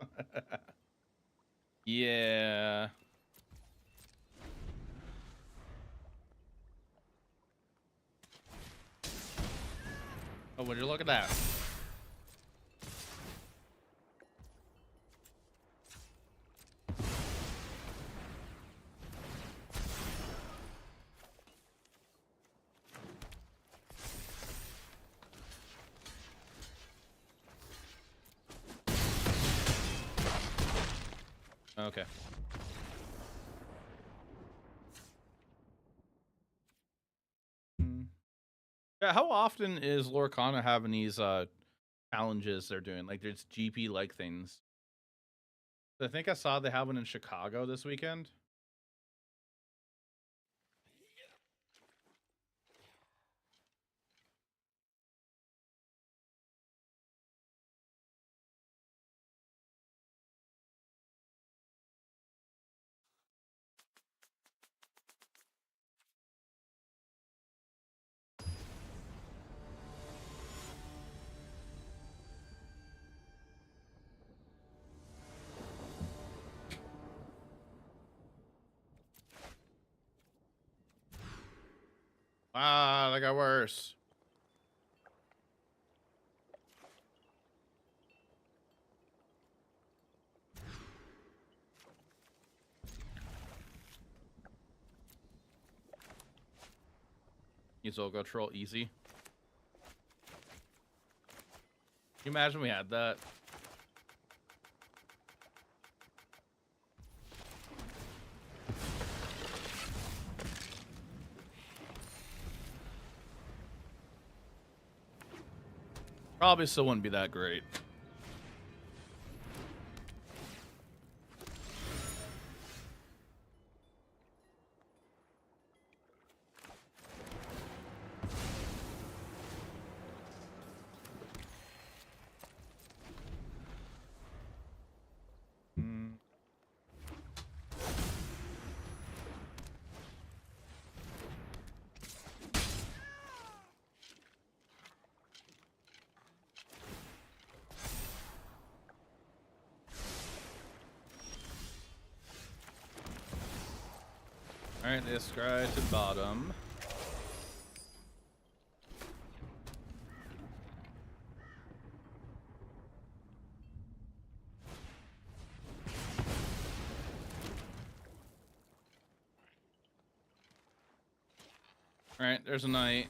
A: Yeah. Oh, would you look at that? Okay. Yeah, how often is Lorcana having these challenges they're doing? Like there's GP like things. I think I saw they have one in Chicago this weekend. Ah, that got worse. These will go troll easy. Can you imagine we had that? Probably still wouldn't be that great. Alright, this guy to the bottom. All right, there's a knight.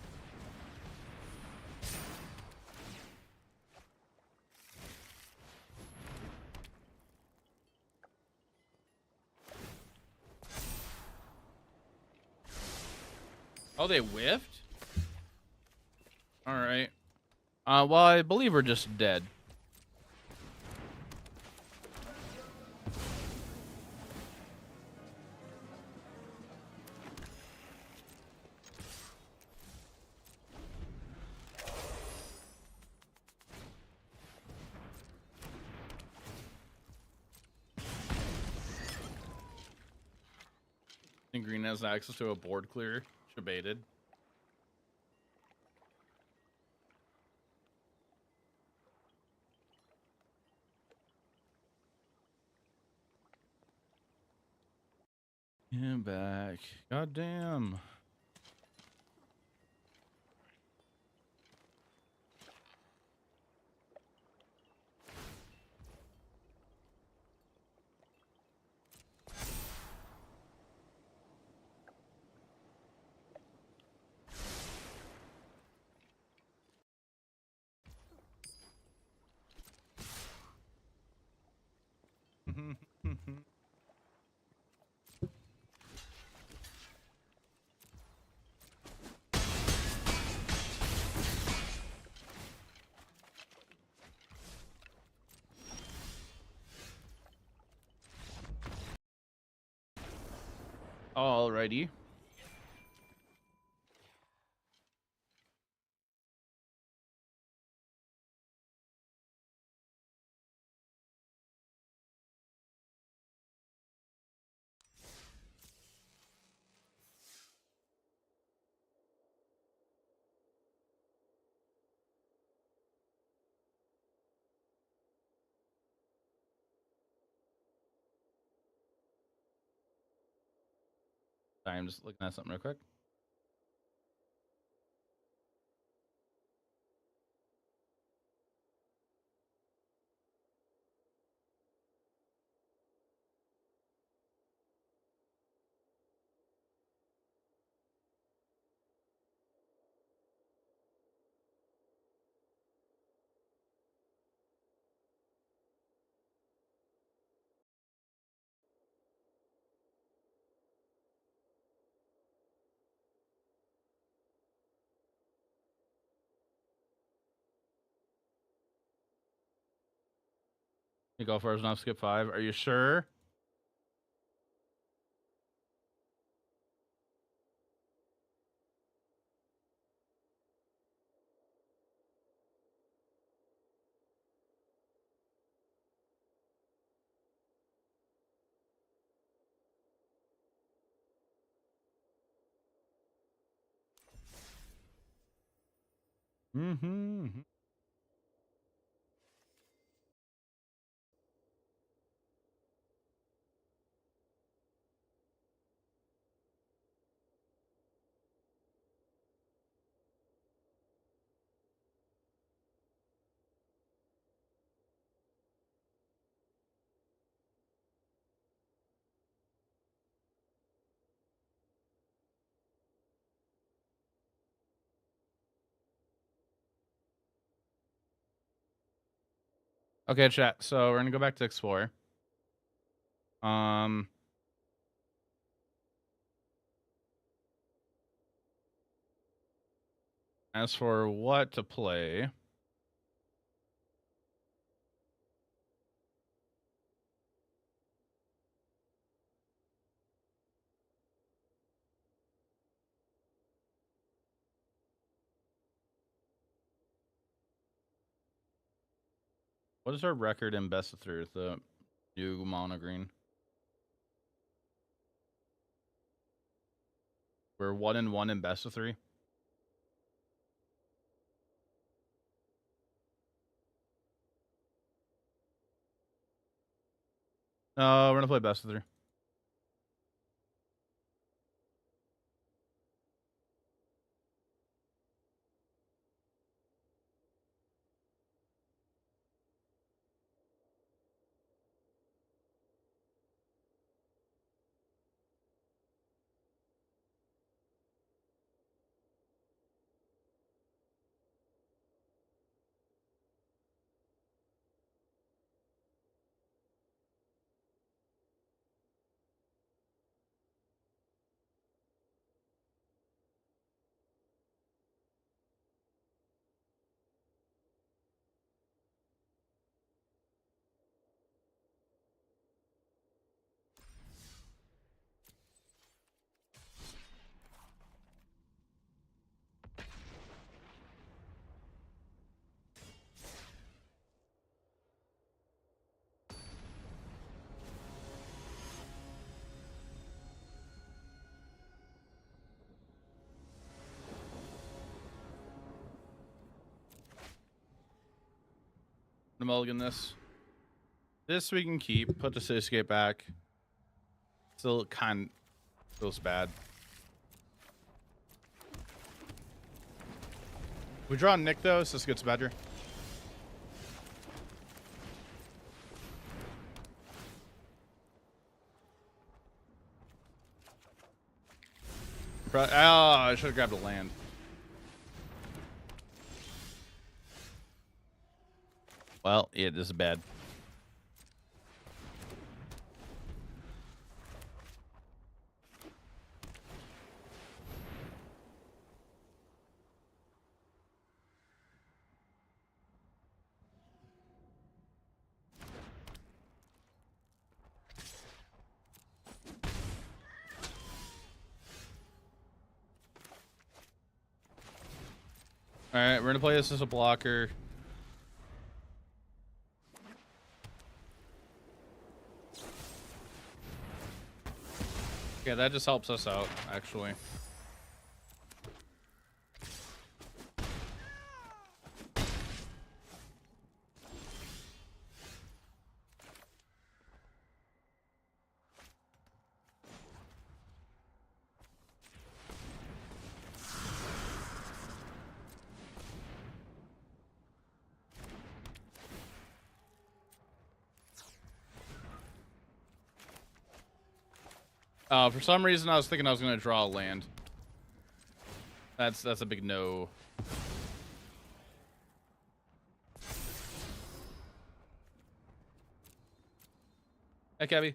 A: Oh, they whiffed? All right. Well, I believe we're just dead. I think green has access to a board clear. Debated. Get back. Goddamn. Alrighty. Sorry, I'm just looking at something real quick. You go first, not skip 5. Are you sure? Mm-hmm. Okay, chat. So we're gonna go back to explore. As for what to play, what is our record in best of 3 with the new mono green? We're 1-1 in best of 3. No, we're gonna play best of 3. mulligan this. This we can keep. Put the cityscape back. Still kind of feels bad. We draw Nick though, so this gets better. Oh, I should have grabbed a land. Well, yeah, this is bad. All right, we're gonna play this as a blocker. Yeah, that just helps us out, actually. For some reason, I was thinking I was gonna draw a land. That's a big no. Hey, Kevy.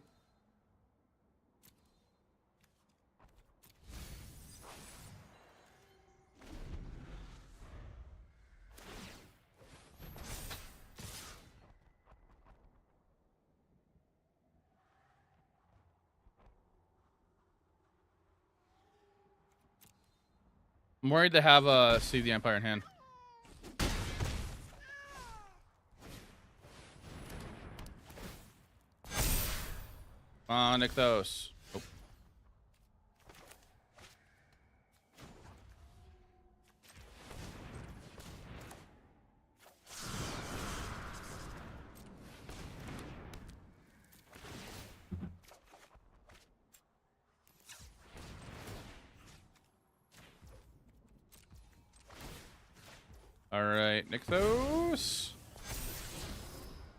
A: I'm worried to have see the Empire in hand. Come on, Nykthos. Oh. All right, Nykthos.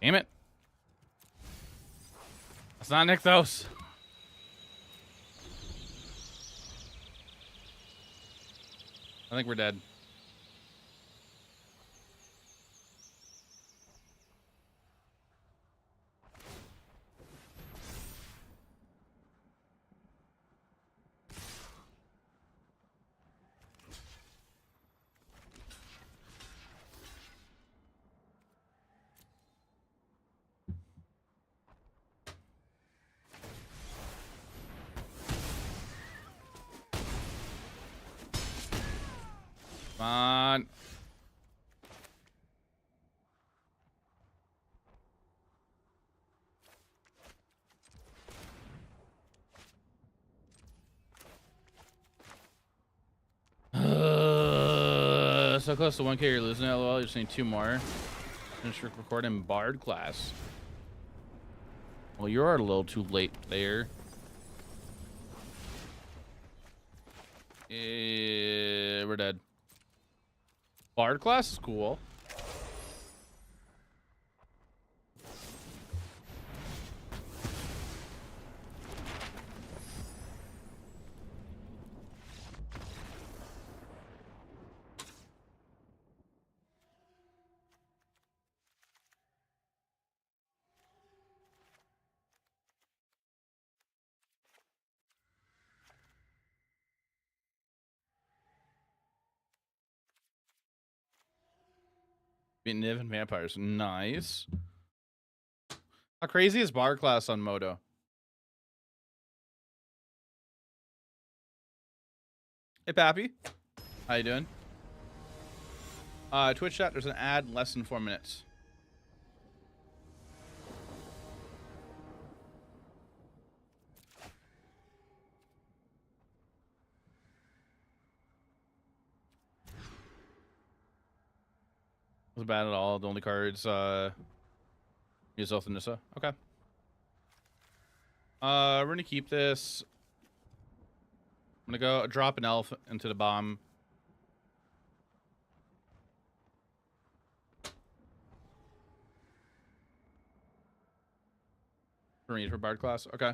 A: Damn it. That's not Nykthos. I think we're dead. Come on. So close to 1K, you're losing it. LOL, you're seeing 2 more. Finish recording Bard class. Well, you're a little too late there. We're dead. Bard class is cool. Beating Niv and vampires. Nice. How crazy is Bard class on Modo? Hey, Pappy. How you doing? Twitch chat, there's an ad in less than 4 minutes. Wasn't bad at all. The only cards Use Oath of Nissa. Okay. We're gonna keep this. I'm gonna go drop an elf into the bomb. For me for Bard class. Okay.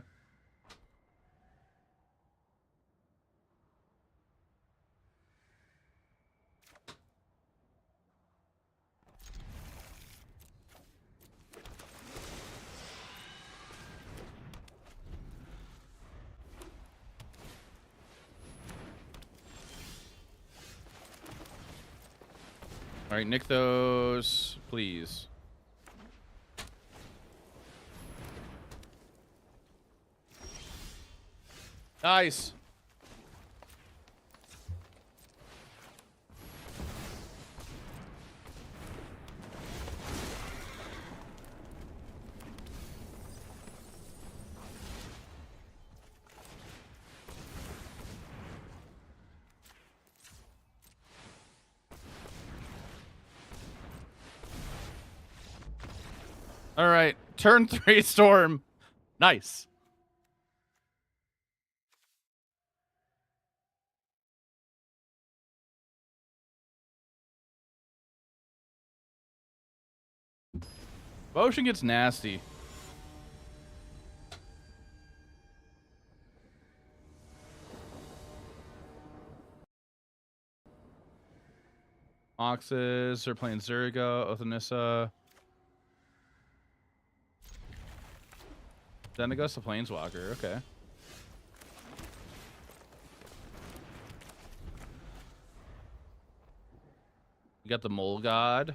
A: All right, nick those, please. Nice. All right, turn 3 storm. Nice. Motion gets nasty. Moxes are playing Zuriga, Oath of Nissa. Then it goes to Planeswalker. Okay. You got the Mole God.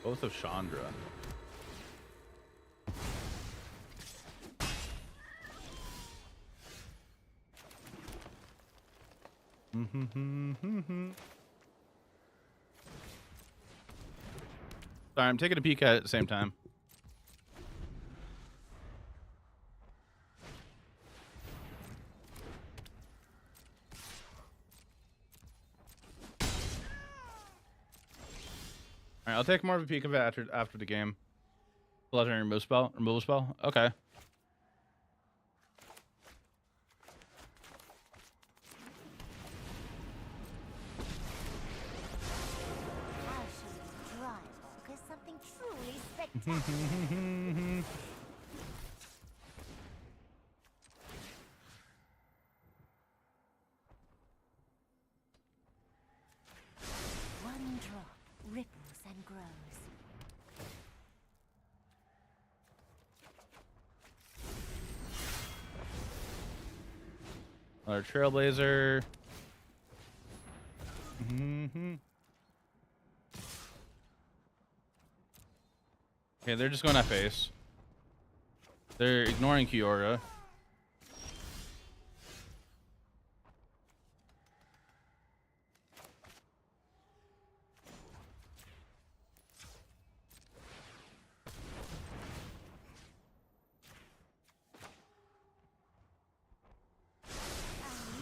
A: Oath of Chandra. Sorry, I'm taking a peek at it at the same time. All right, I'll take more of a peek of it after the game. Legendary removal spell. Okay.
B: How shall we try? Because something truly spectacular. One drop ripples and grows.
A: Another Trailblazer. Okay, they're just going at face. They're ignoring Kiora.
B: I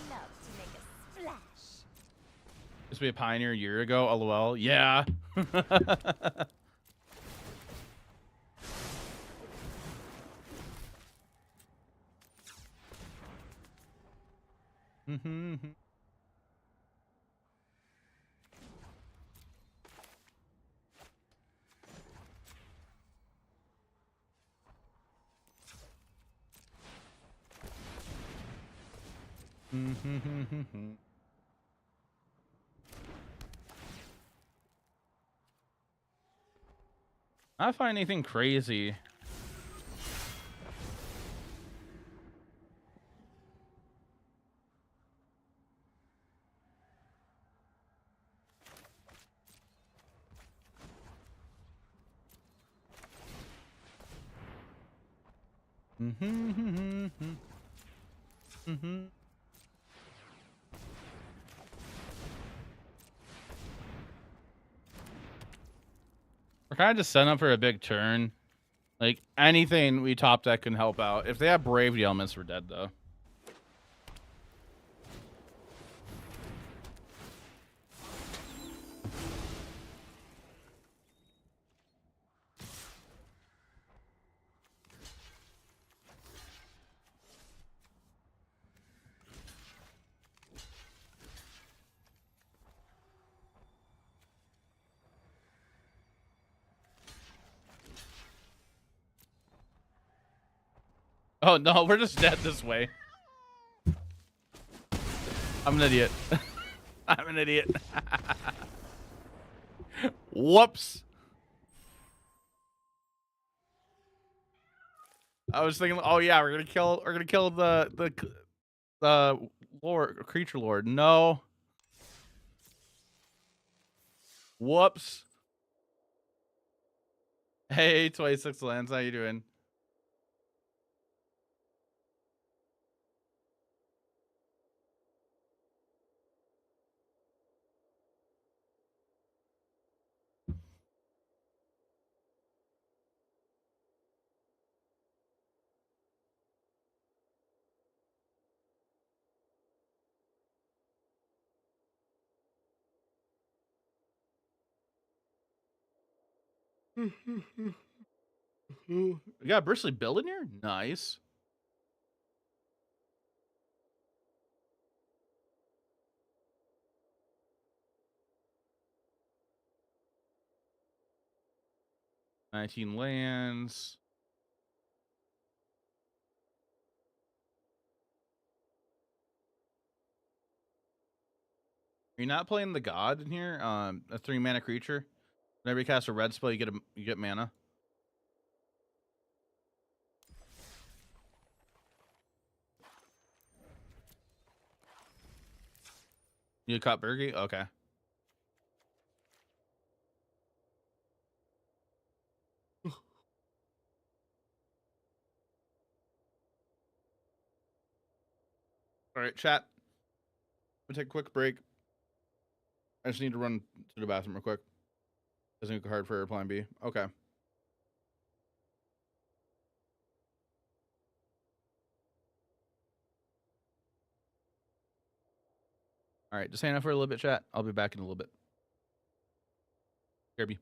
B: love to make a splash.
A: Used to be a Pioneer a year ago. LOL. Yeah. I find anything crazy. We're kind of just setting up for a big turn. Like, anything we top deck can help out. If they have Brave, the elements, we're dead, though. Oh, no, we're just dead this way. I'm an idiot. I'm an idiot. Whoops. I was thinking, oh yeah, we're gonna kill the lord, creature lord. No. Whoops. Hey, 26 lands, how you doing? We got Bristly Bill in here? Nice. $19 lands. Are you not playing the god in here? A 3-mana creature. Whenever you cast a red spell, you get mana. You caught Bergie? Okay. All right, chat. We'll take a quick break. I just need to run to the bathroom real quick. Doesn't look hard for plan B. Okay. All right, just hang out for a little bit, chat. I'll be back in a little bit. Kirby.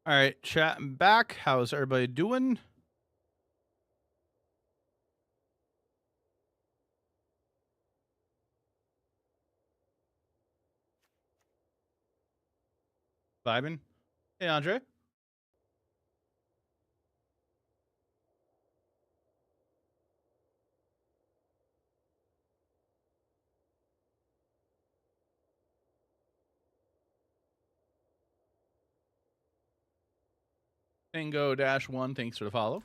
A: All right, chatting back. How's everybody doing? Vibing. Hey, Andre. Tango-1, thanks for the follow.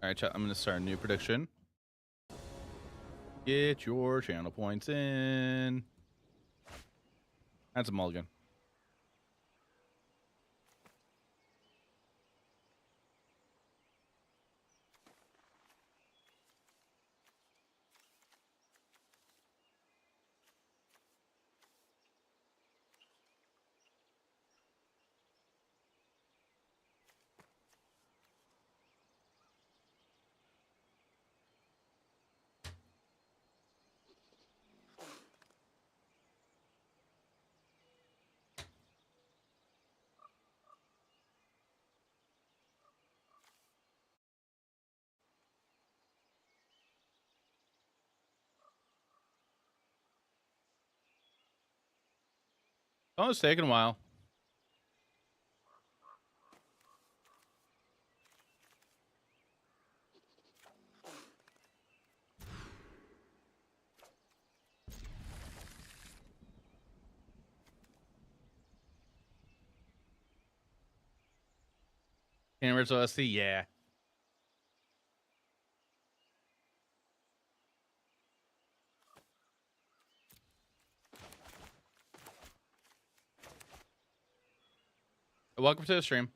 A: All right, chat. I'm going to start a new prediction. Get your channel points in. That's a mulligan. Oh, it's taking a while. Cameras OSC, yeah. Welcome to the stream.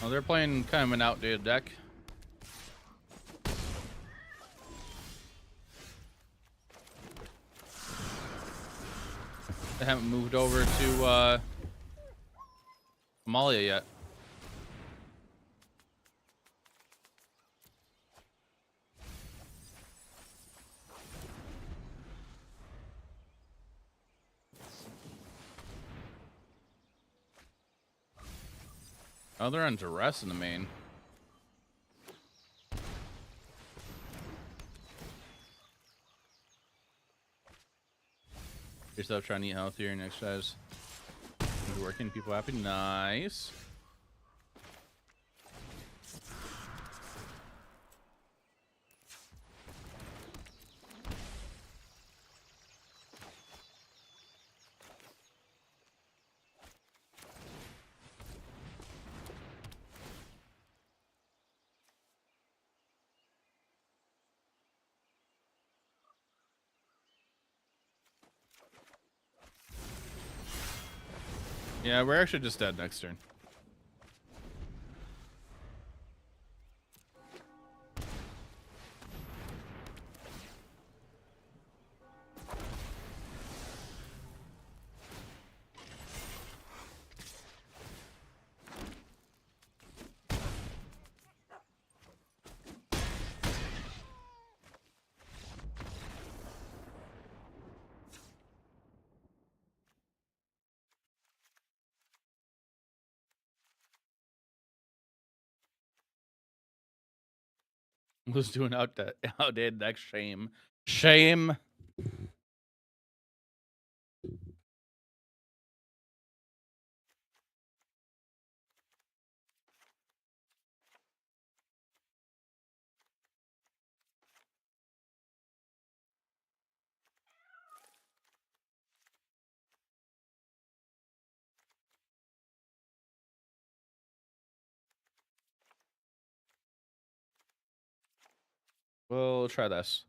A: Oh, they're playing kind of an outdated deck. They haven't moved over to Somalia yet. Oh, they're on duress in the main. Yourself trying to eat healthier and exercise. Working, people happy. Nice. Yeah, we're actually just dead next turn. Was doing outdated deck. Shame. Shame. We'll try this.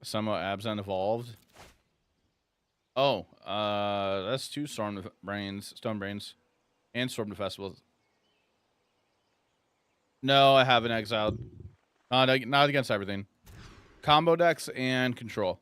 A: Somewhat Absent evolved. Oh, that's 2 Stone Brains, and Storm to Festivals. No, I haven't exiled. Not against everything. Combo decks and control.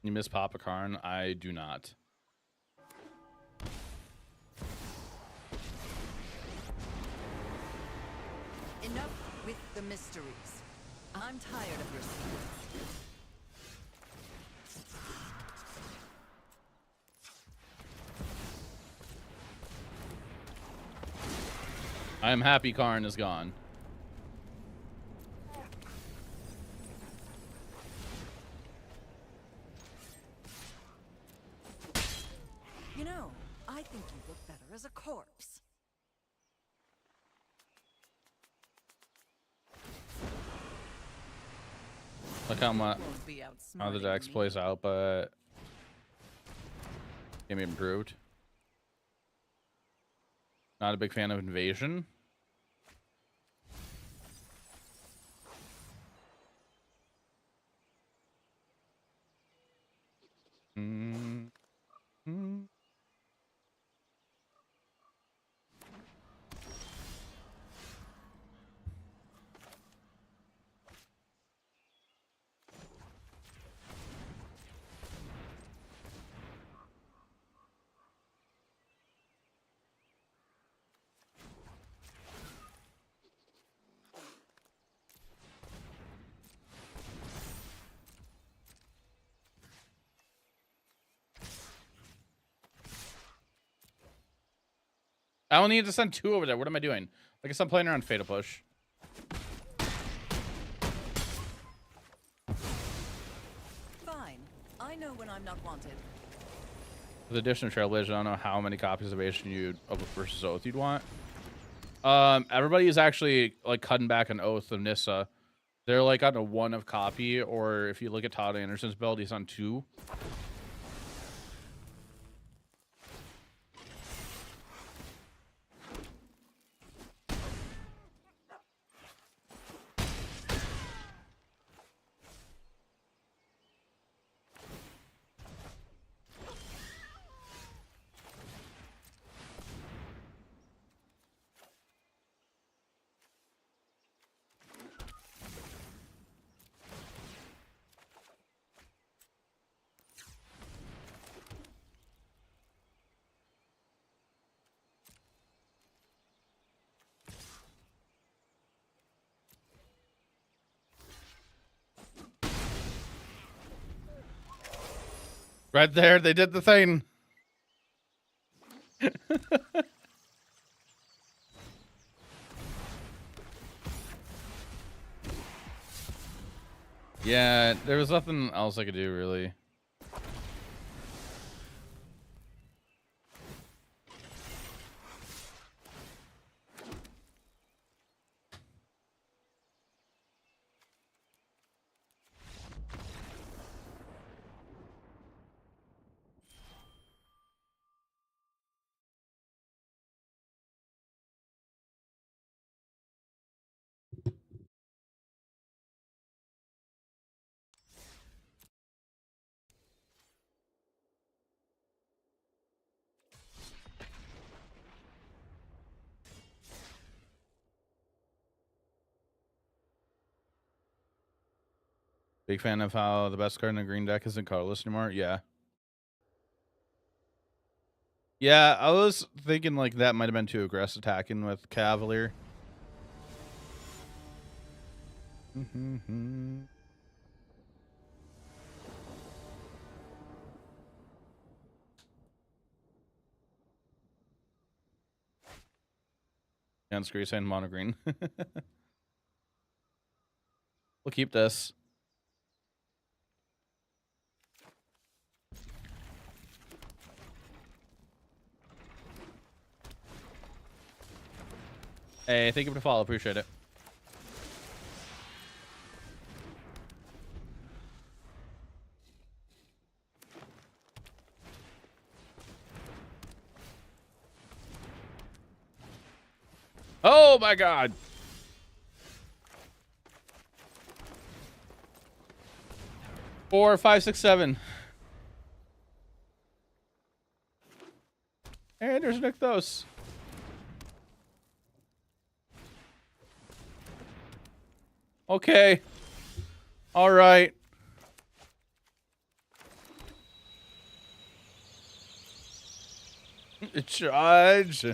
A: You miss Papa Karn? I do not.
D: Enough with the mysteries. I'm tired of your secrets.
A: I am happy Karn is gone.
D: You know, I think you look better as a corpse.
A: Look how much
D: Won't be
A: how the
D: outsmarting
A: dex
D: me.
A: plays out, but game improved. Not a big fan of Invasion. I only need to send 2 over there. What am I doing? I guess I'm playing around Fatal Push.
D: Fine. I know when I'm not wanted.
A: With the addition of Trailblazer, I don't know how many copies of versus Oath you'd want. Everybody is actually like cutting back on Oath of Nissa. They're like on a 1 of copy, or if you look at Todd Anderson's build, he's on 2. Right there, they did the thing. Yeah, there was nothing else I could do, really. Big fan of how the best card in the green deck isn't colorless anymore. Yeah. Yeah, I was thinking like that might have been too aggressive attacking with Cavalier. And screw saying mono green. We'll keep this. Hey, thank you for the follow. Appreciate it. Oh my god. Four, five, six, seven. And there's Nykthos. Okay. All right. Charge.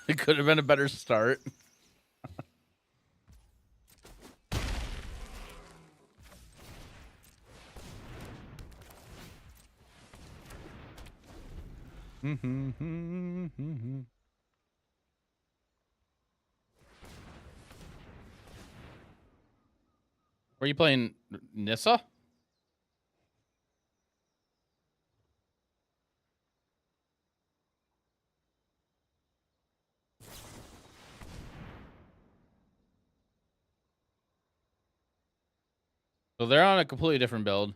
A: It could have been a better start. Were you playing Nissa? So they're on a completely different build.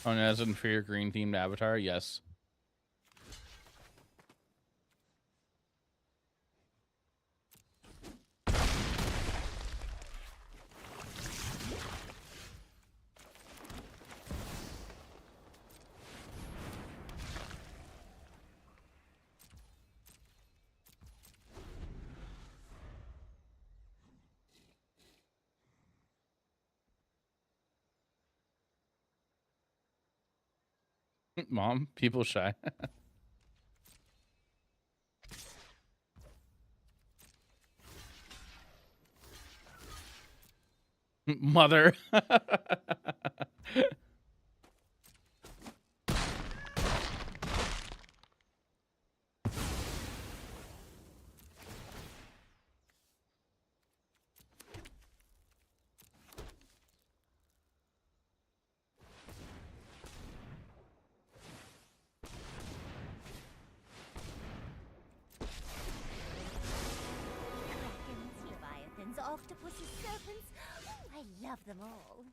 A: Oh, and as an inferior green themed avatar, yes. Mom, people shy. Mother.
B: Krakens, leviathans, octopuses, serpents. Oh, I love them all.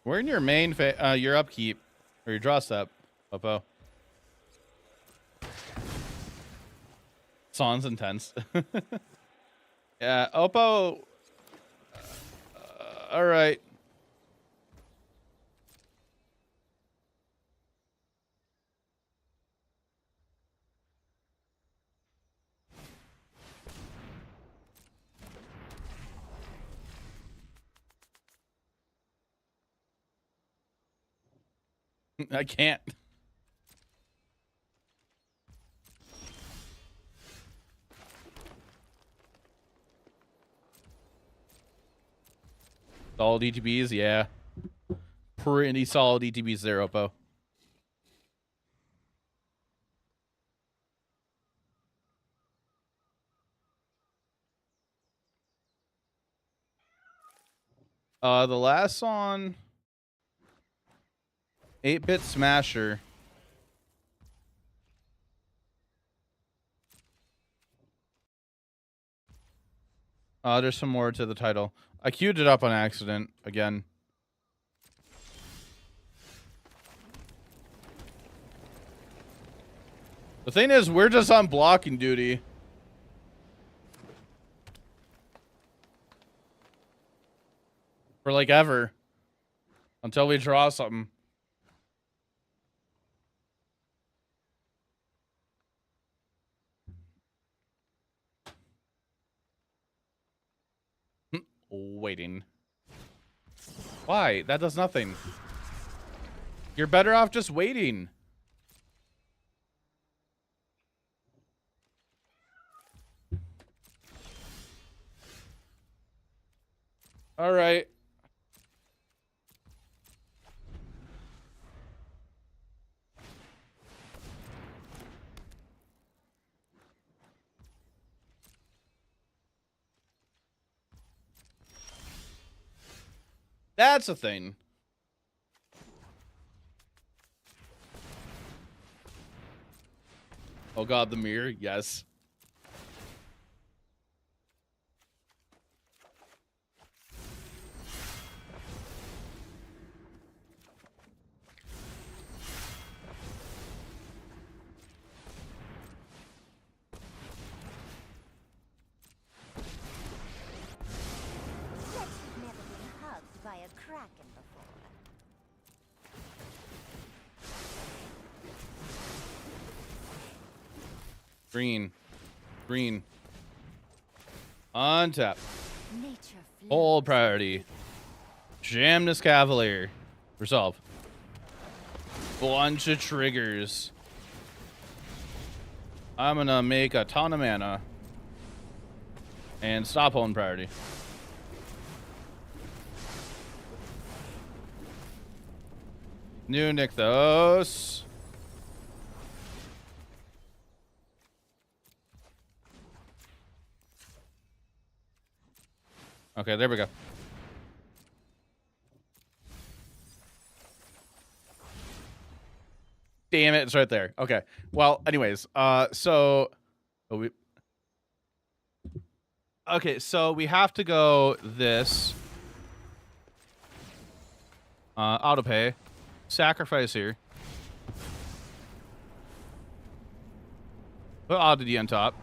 A: We're in your main your upkeep or your draw step, Oppo. Sounds intense. Yeah, Oppo. All right. I can't. Solid ETBs, yeah. Pretty solid ETBs there, Oppo. The last song 8-bit smasher. There's some more to the title. I queued it up on accident again. The thing is, we're just on blocking duty. For like ever. Until we draw something. Waiting. Why? That does nothing. You're better off just waiting. All right. That's a thing. Oh god, the mirror. Yes.
B: Like you've never been hugged by a kraken before.
A: Green. Green. On tap.
B: Nature
A: Hold
B: flows.
A: priority. Jam this Cavalier. Resolve. Bunch of triggers. I'm gonna make a ton of mana. And stop holding priority. New Nykthos. Okay, there we go. Damn it, it's right there. Okay. Well, anyways, so okay, so we have to go this auto pay, sacrifice here, put oddity on top,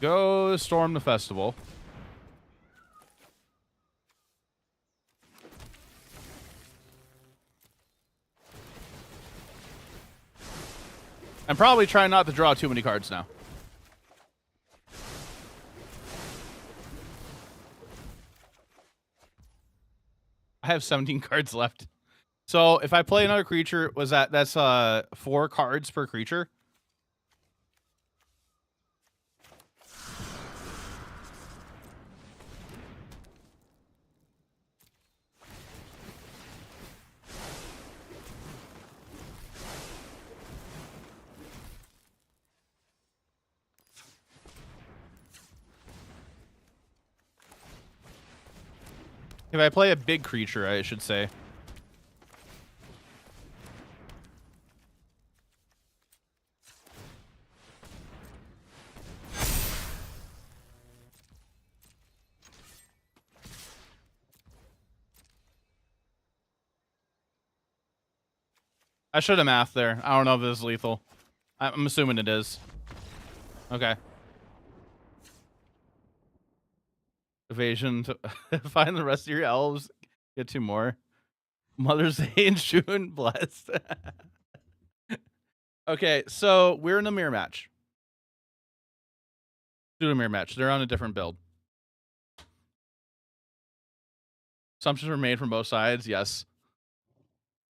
A: go storm the festival. I'm probably trying not to draw too many cards now. I have 17 cards left. So if I play another creature, that's 4 cards per creature? If I play a big creature, I should say. I should have mathed there. I don't know if it's lethal. I'm assuming it is. Okay. Evasion to find the rest of your elves. Get 2 more. Mother's Day in June. Blessed. Okay, so we're in a mirror match. Do a mirror match. They're on a different build. Assumptions were made from both sides. Yes.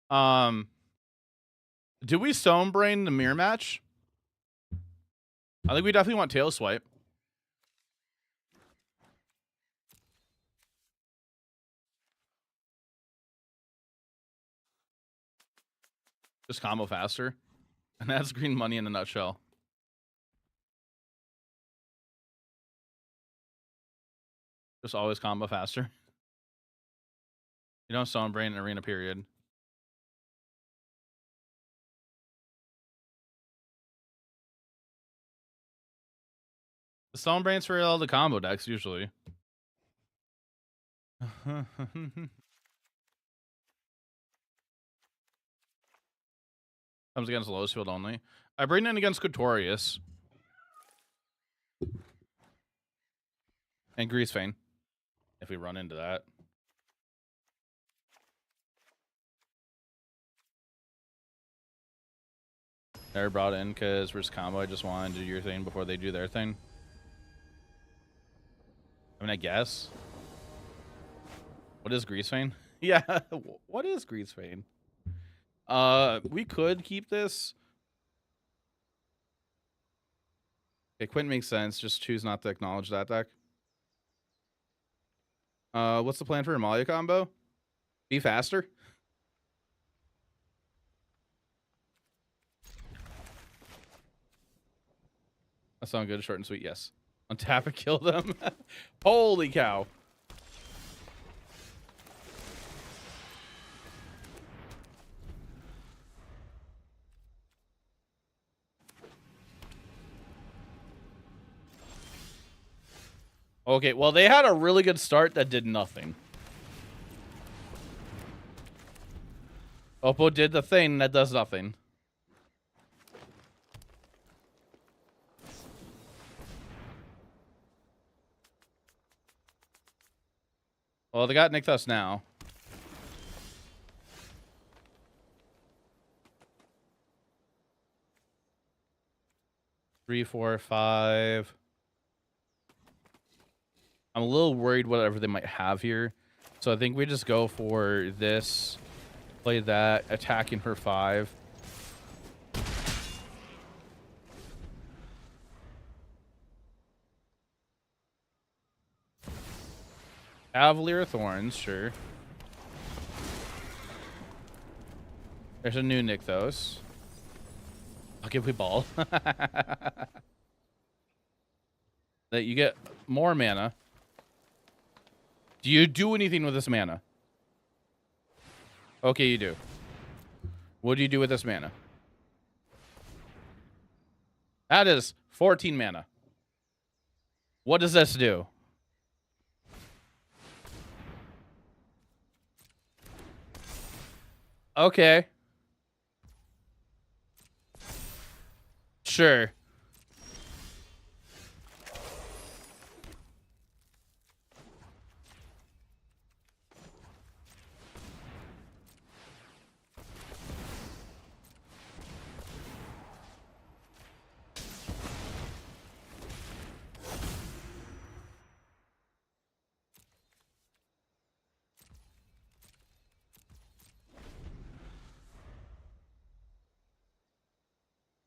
A: Do we Stonebrain the mirror match? I think we definitely want Tail Swipe. Just combo faster. And that's green money in a nutshell. Just always combo faster. You don't Stone Brain in Arena, period. The Stone Brain's for all the combo decks, usually. Comes against Lotus Field only. I bring in against Cotorius. And Greasefane. If we run into that. They're brought in because versus combo, I just wanted to do your thing before they do their thing. I mean, I guess. What is Greasefane? Yeah, what is Greasefane? We could keep this. Okay, Quint makes sense. Just choose not to acknowledge that deck. What's the plan for Amalia combo? Be faster. That sounds good. Short and sweet. Yes. Untap and kill them. Holy cow. Okay, well, they had a really good start that did nothing. Oppo did the thing that does nothing. Well, they got Nykthos now. Three, four, five. I'm a little worried whatever they might have here. So I think we just go for this. Play that. Attacking for 5. Cavalier Thorns, sure. There's a new Nykthos. I'll give we ball. That you get more mana. Do you do anything with this mana? Okay, you do. What do you do with this mana? That is 14 mana. What does this do? Okay. Sure.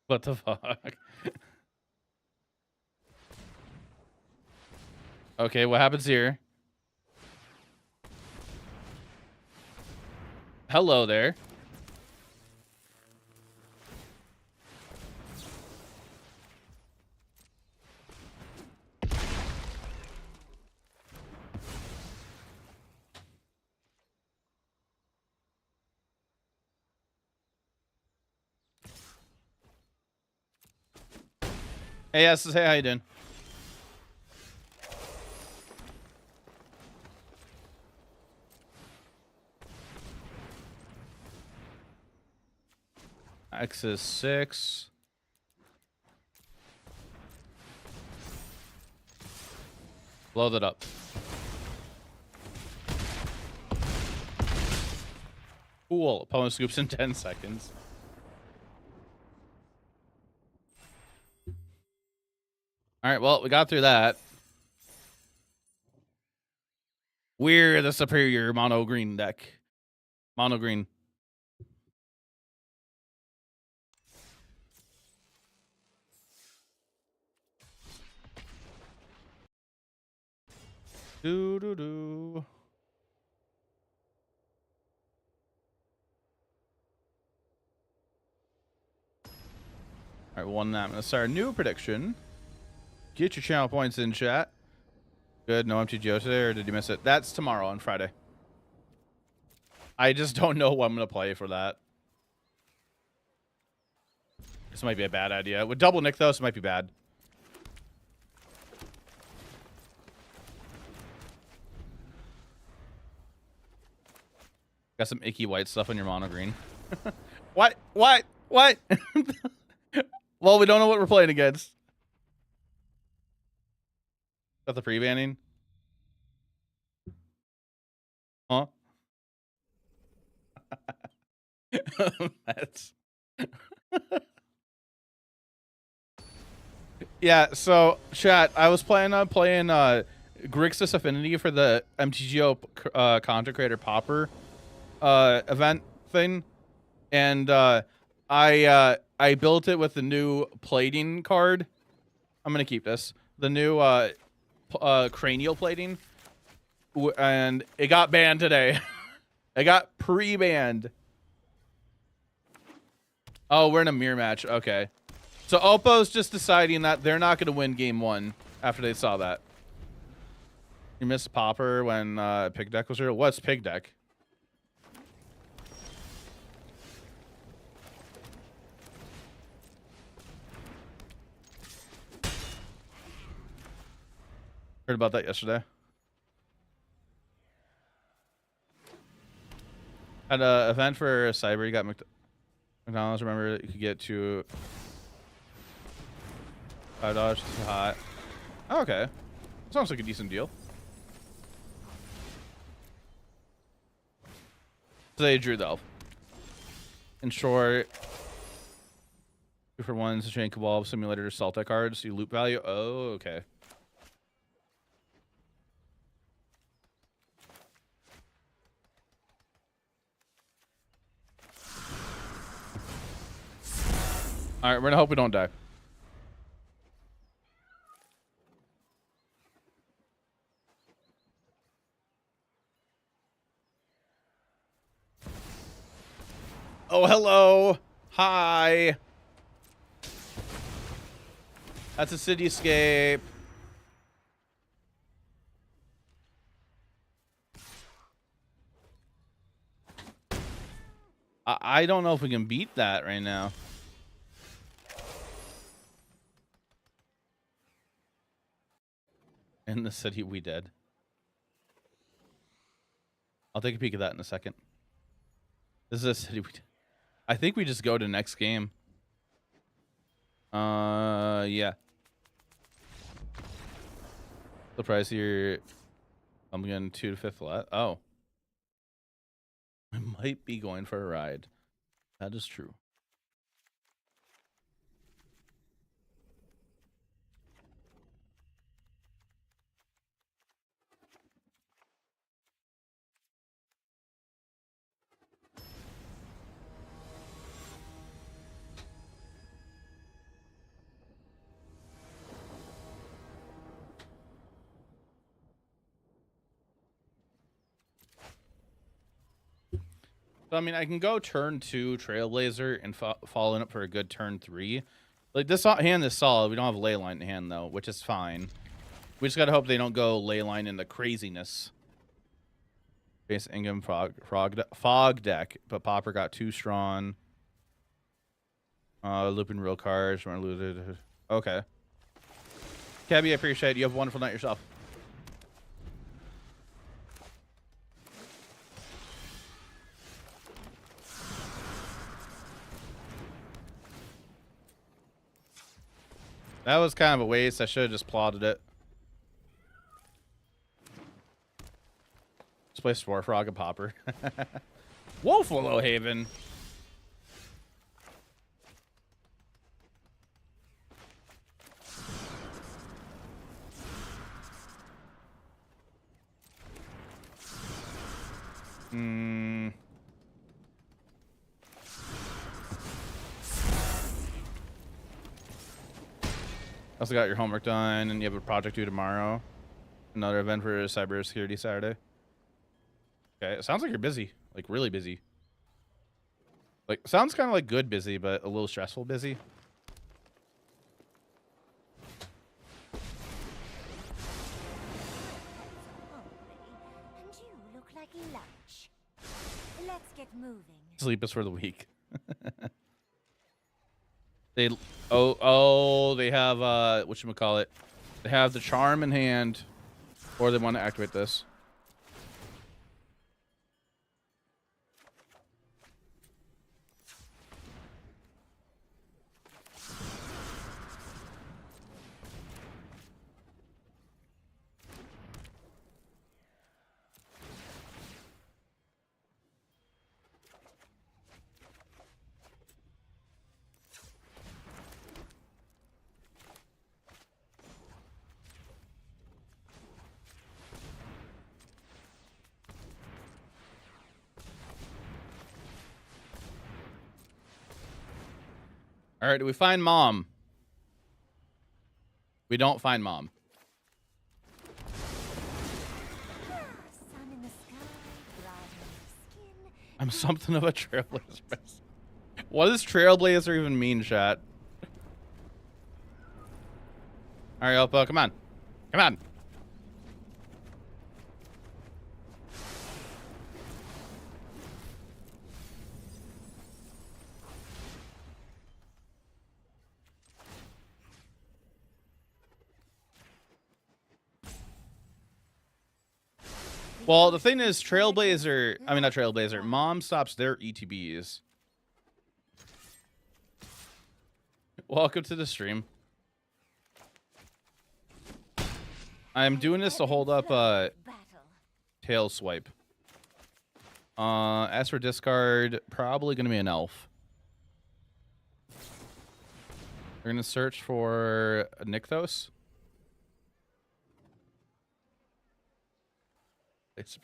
A: What the fuck? Okay, what happens here? Hello there. Hey, yes, hey, how you doing? X is 6. Blow that up. Cool. Opponent scoops in 10 seconds. All right, well, we got through that. We're the superior mono green deck. Mono green. Do do do. All right, one that. I'm gonna start a new prediction. Get your channel points in chat. Good. No MTGO today, or did you miss it? That's tomorrow on Friday. I just don't know what I'm gonna play for that. This might be a bad idea. With double Nick though, this might be bad. Got some icky white stuff on your mono green. What? What? What? Well, we don't know what we're playing against. Got the pre-banning. Huh? That's... Yeah, so chat, I was planning on playing Grixis Affinity for the MTGO content creator popper event thing, and I built it with the new plating card. I'm gonna keep this, the new cranial plating, and it got banned today. It got pre-banned. Oh, we're in a mirror match. Okay. So Oppo's just deciding that they're not going to win game 1 after they saw that. You missed Popper when Pig Deck was here. What's Pig Deck? Heard about that yesterday. At an event for Cyber, you got McDonald's. Remember, you could get to $5 too hot. Oh, okay. Sounds like a decent deal. So they drew though. In short, 2 for 1s, chain cabal, simulator, Salta cards, you loot value. Oh, okay. All right, we're gonna hope we don't die. Oh, hello. Hi. That's a cityscape. I don't know if we can beat that right now. In the city, we did. I'll take a peek at that in a second. This is a city we did. I think we just go to next game. Yeah. The price here, I'm getting 2 to 5th lot. Oh. I might be going for a ride. That is true. So, I mean, I can go turn 2 Trailblazer and follow up for a good turn 3. Like, this hand is solid. We don't have Leyline in hand, though, which is fine. We just got to hope they don't go Leyline into craziness. Base Ingham Fog deck, but Popper got too strong. Looping real cards. Okay. Cabby, I appreciate it. You have a wonderful night yourself. That was kind of a waste. I should have just plotted it. Let's play Spore Frog and Popper. Woeful Haven. Also got your homework done, and you have a project due tomorrow. Another event for Cybersecurity Saturday. Okay, it sounds like you're busy, like really busy. Like, sounds kind of like good busy, but a little stressful busy.
B: And you look like lunch. Let's get moving.
A: Sleep is for the weak. They they have whatchamacallit. They have the charm in hand, or they want to activate this. All right, do we find mom? We don't find mom.
B: Sun in the sky, brown skin.
A: I'm something of a trailblazer. What does trailblazer even mean, chat? All right, Oppo, come on. Come on. Well, the thing is, Trailblazer, I mean, not Trailblazer, Mom stops their ETBs. Welcome to the stream. I'm doing this to hold up
B: Battle.
A: tail swipe. As for discard, probably going to be an elf. We're going to search for a Nykthos. It's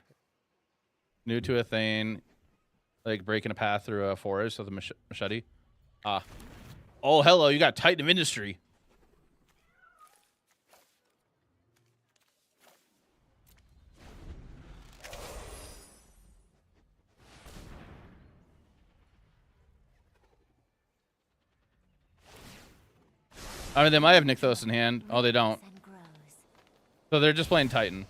A: new to a thing, like breaking a path through a forest with a machete. Ah. Oh, hello, you got Titan of Industry. I mean, they might have Nykthos in hand. Oh, they don't.
B: And grows.
A: So they're just playing Titan.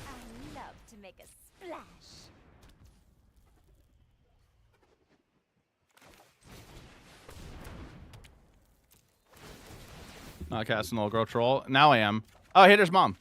B: I love to make a splash.
A: Not casting Old Girl Troll. Now I am. Oh, hey, there's mom.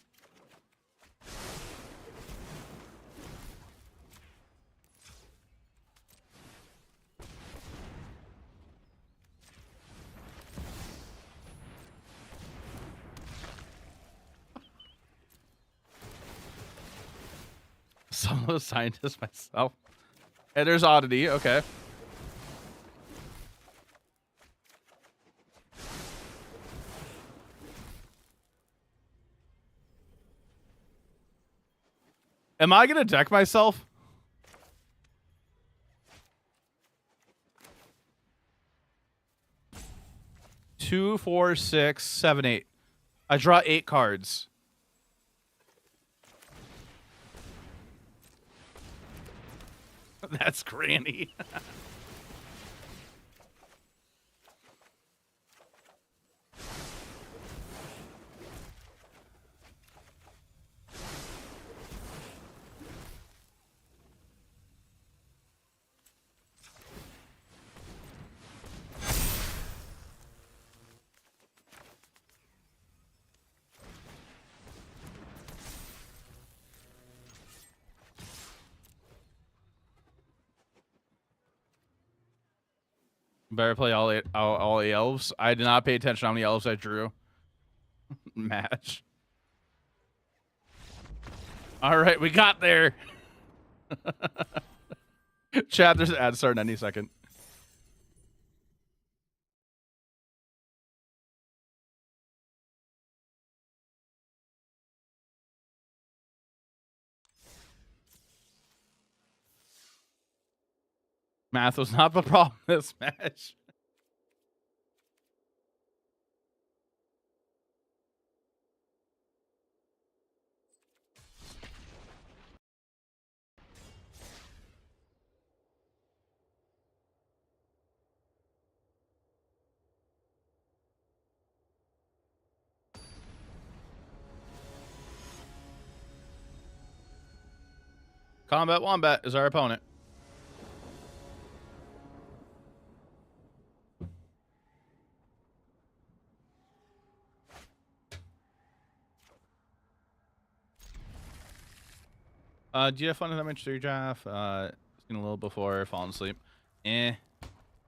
A: Some of those scientists myself. Hey, there's Oddity. Okay. Am I gonna deck myself? Two, 4, 6, 7, 8. I draw 8 cards. That's Granny. Better play all eight elves. I did not pay attention how many elves I drew. Match. All right, we got there. Chat, there's an ad starting any second. Math was not the problem this match. Combat Wombat is our opponent. Do you have fun with that match, Jaff? Seen a little before, falling asleep. It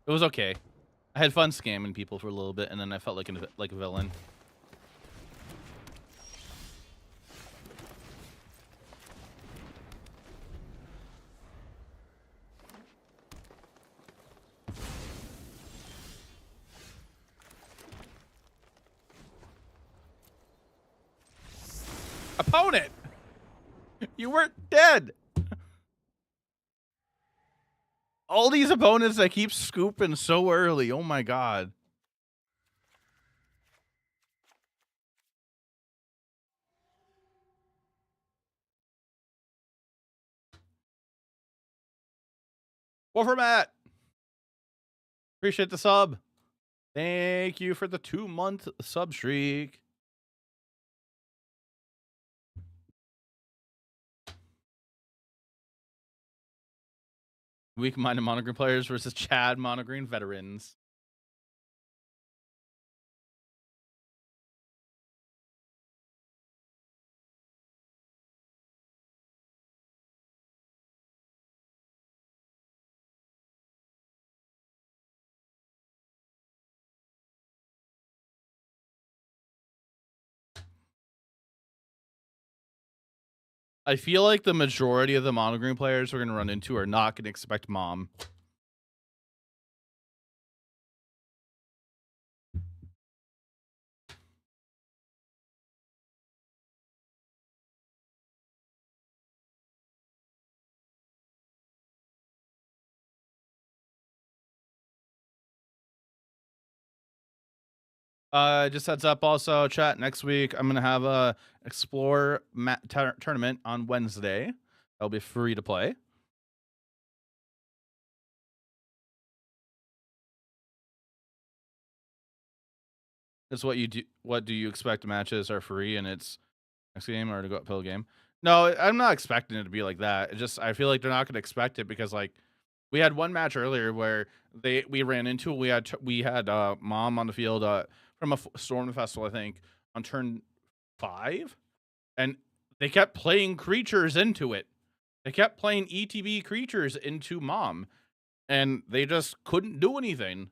A: was okay. I had fun scamming people for a little bit, and then I felt like a villain. Opponent! You weren't dead! All these opponents that keep scooping so early. Oh my god. Over Matt. Appreciate the sub. Thank you for the 2-month sub streak. Weak-minded monogreen players versus Chad monogreen veterans. I feel like the majority of the monogreen players we're going to run into are not going to expect Mom. Just heads up also, chat, next week I'm going to have a Explore tournament on Wednesday. That'll be free to play. That's what you do. What do you expect matches are free and it's next game or to go up pill game? No, I'm not expecting it to be like that. It just, I feel like they're not going to expect it because like we had one match earlier where we ran into it. We had Mom on the field from a Storm Festival, I think, on turn 5, and they kept playing creatures into it. They kept playing ETB creatures into Mom, and they just couldn't do anything.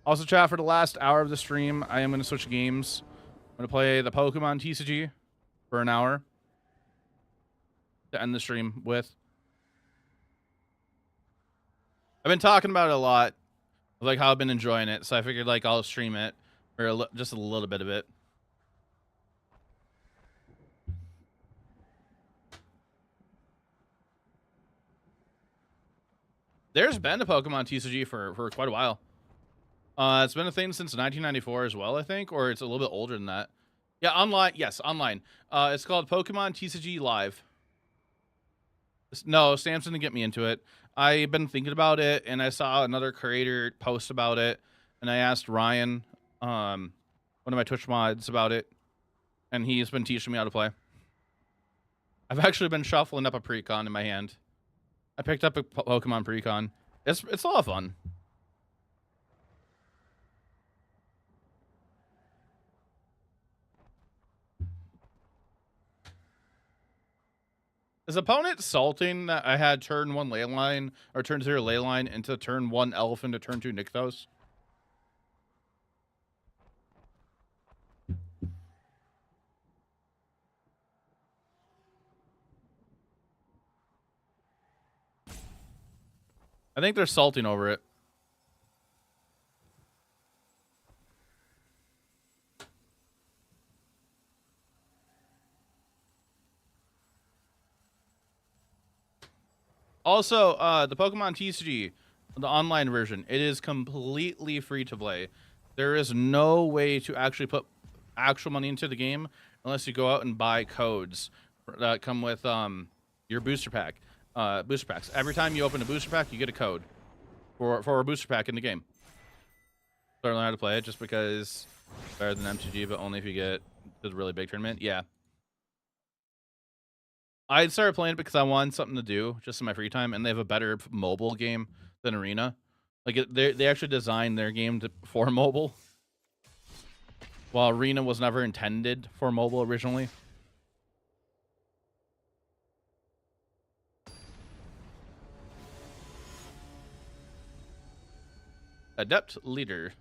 A: Also, chat, for the last hour of the stream, I am going to switch games. I'm going to play the Pokemon TCG for an hour to end the stream with. I've been talking about it a lot, like how I've been enjoying it, so I figured like I'll stream it for just a little bit of it. There's been a Pokemon TCG for quite a while. It's been a thing since 1994 as well, I think, or it's a little bit older than that. Yeah, online. Yes, online. It's called Pokemon TCG Live. No, Sam's didn't get me into it. I've been thinking about it, and I saw another creator post about it, and I asked Ryan, one of my Twitch mods, about it, and he's been teaching me how to play. I've actually been shuffling up a precon in my hand. I picked up a Pokemon precon. It's a lot of fun. Is opponent salting that I had turn 1 ley line or turn 0 ley line into turn 1 elf into turn 2 Nykthos? I think they're salting over it. Also, the Pokemon TCG, the online version, it is completely free to play. There is no way to actually put actual money into the game unless you go out and buy codes that come with your booster pack. Booster packs. Every time you open a booster pack, you get a code for a booster pack in the game. So I learned how to play it just because it's better than MTG, but only if you get the really big tournament. Yeah. I started playing it because I wanted something to do just in my free time, and they have a better mobile game than Arena. Like they actually designed their game for mobile, while Arena was never intended for mobile originally. Adept leader.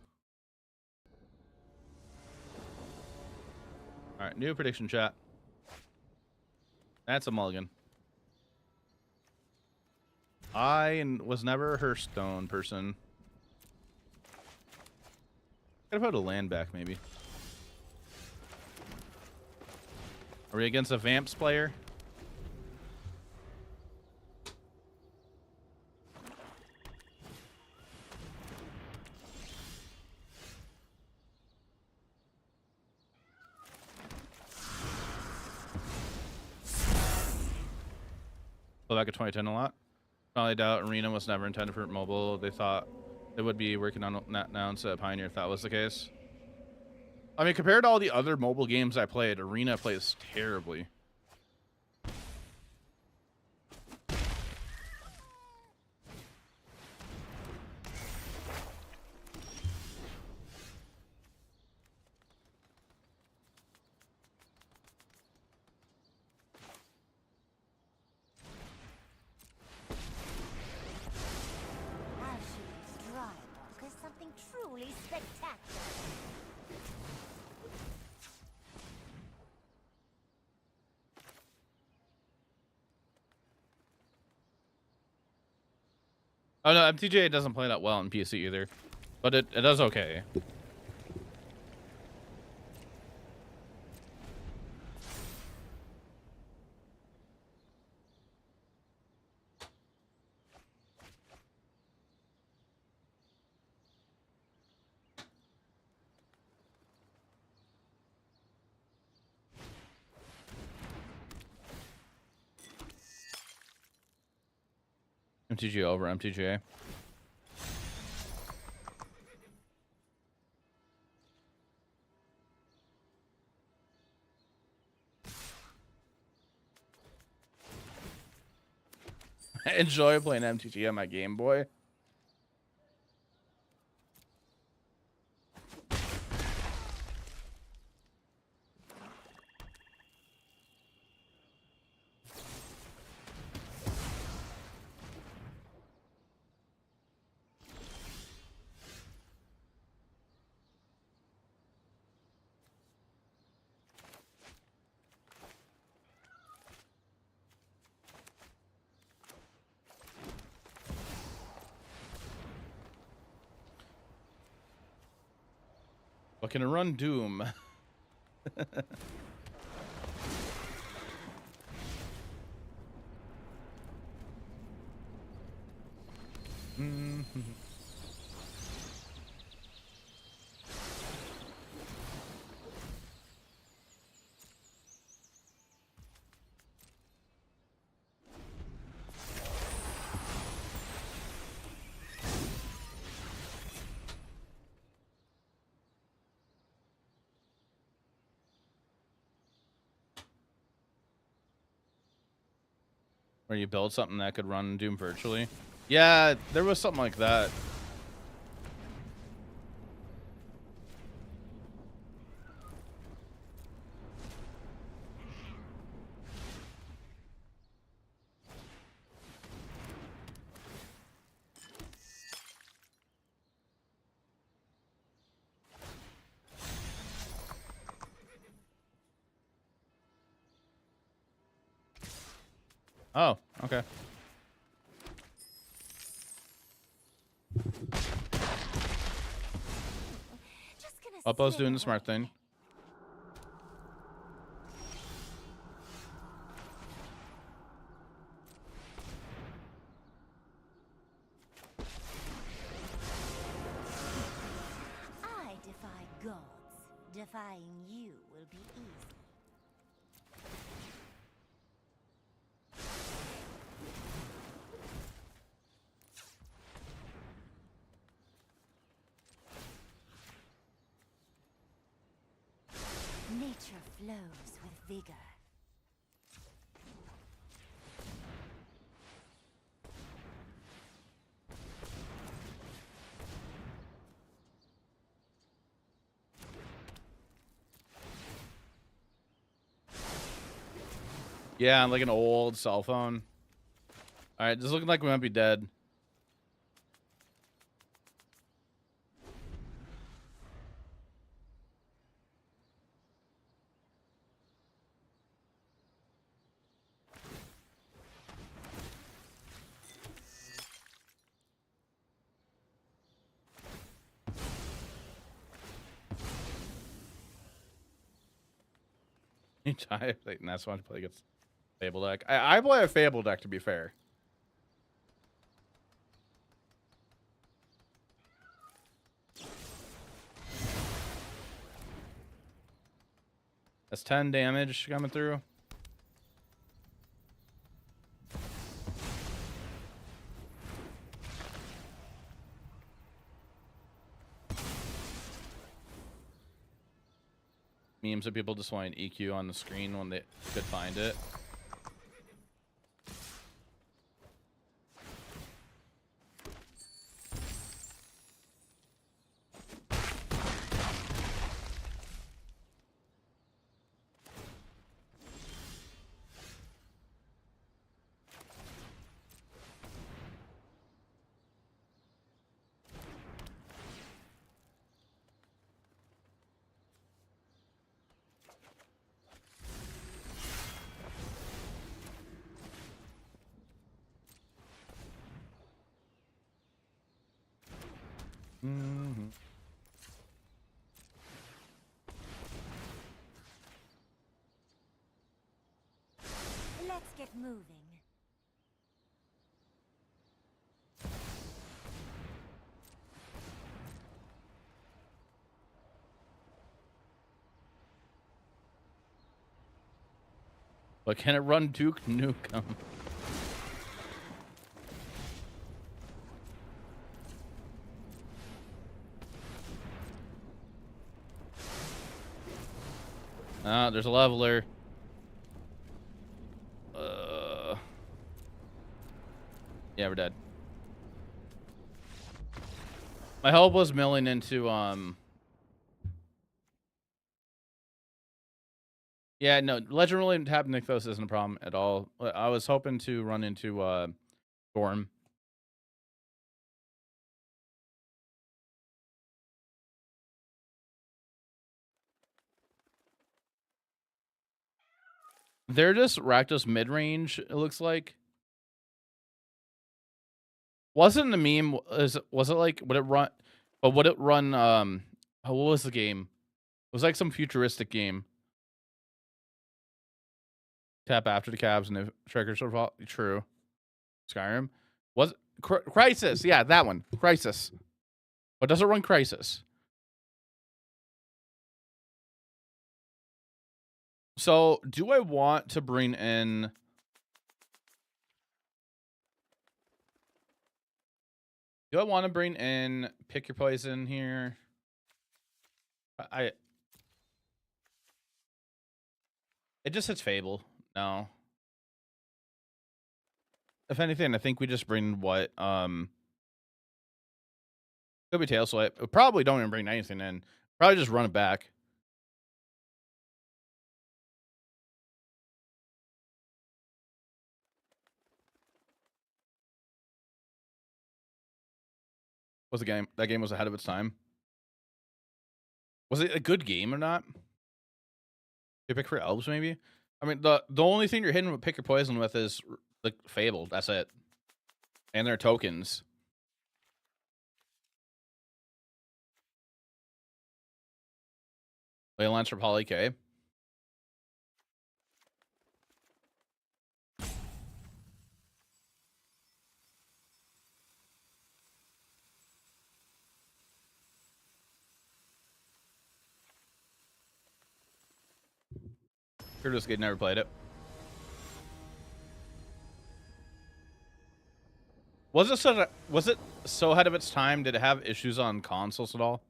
A: All right, new prediction chat. That's a mulligan. I was never a Hearthstone person. Gotta put a land back, maybe. Are we against a Vamps player? Go back at 2010 a lot. Probably doubt Arena was never intended for mobile. They thought they would be working on that now instead of Pioneer if that was the case. I mean, compared to all the other mobile games I played, Arena plays terribly.
B: Ashley's dry walk is something truly spectacular.
A: Oh no, MTGA doesn't play that well on PC either, but it does okay. MTG over MTGA. I enjoy playing MTG on my Game Boy. But can it run Doom? Where you build something that could run Doom virtually. Yeah, there was something like that. Oh, okay.
B: Just gonna
A: Uppo's
B: slip
A: doing the smart
B: away.
A: thing.
B: I defy gods. Defying you will be easy. Nature flows with vigor.
A: Yeah, like an old cell phone. All right, this is looking like we might be dead. I think that's why I play against Fable deck. I play a Fable deck, to be fair. That's 10 damage coming through. Memes of people just wanting EQ on the screen when they could find it. Mm-hmm.
B: Let's get moving.
A: But can it run Duke Nukem? Ah, there's a leveler. Yeah, we're dead. My hope was milling into yeah, no, Legend Rolling Tap Nykthos isn't a problem at all. I was hoping to run into Storm. They're just Rakdos mid-range, it looks like. Wasn't the meme was it like would it run oh, what was the game? It was like some futuristic game. Tap after the cabs and the triggers are fall. True. Skyrim. Was Crisis. Yeah, that one. Crisis. But does it run Crisis? So, do I want to bring in Pick Your Poison here? It just hits Fable. No. If anything, I think we just bring what could be Tail Swipe. We probably don't even bring anything in. Probably just run it back. Was the game that game was ahead of its time? Was it a good game or not? You pick for elves, maybe? I mean, the only thing you're hitting with Pick Your Poison with is The Fable, that's it. And their tokens. Ley lines for Poly K. Curtis Gate never played it. Was it so ahead of its time? Did it have issues on consoles at all?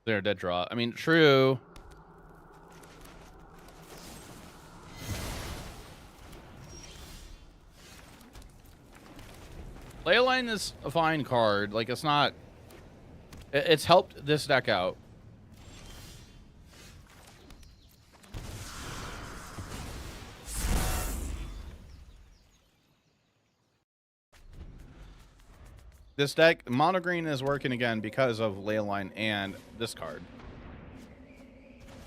A: They're a dead draw. I mean, true. Leyline is a fine card. Like, it's not... It's helped this deck out. This deck, mono green is working again because of Leyline and this card.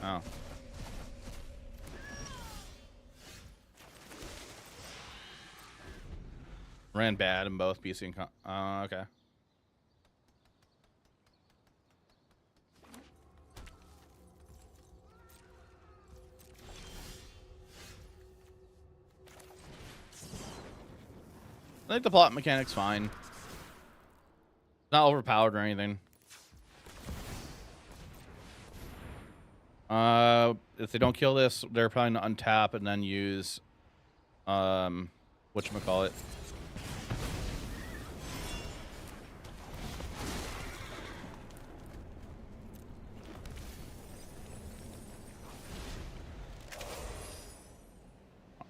A: Oh. Ran bad in both PC and con. Okay. I think the plot mechanic's fine. Not overpowered or anything. If they don't kill this, they're probably gonna untap and then use whatchamacallit.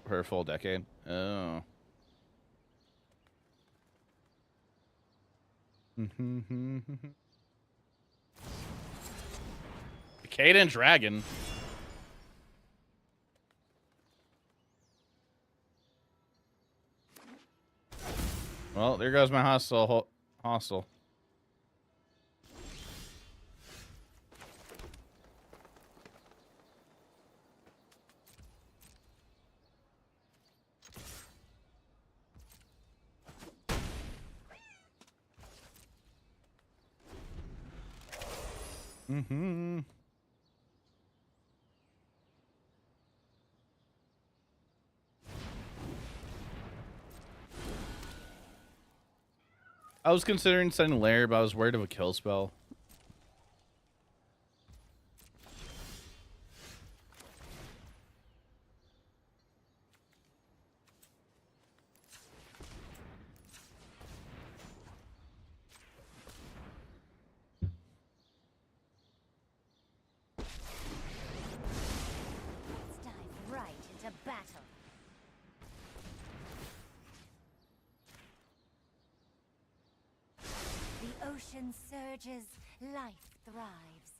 A: For a full decade. Oh. Decadent Dragon. Well, there goes my hostile. I was considering sending Lair, but I was worried of a kill spell.
B: Let's dive right into battle. The ocean surges, life thrives.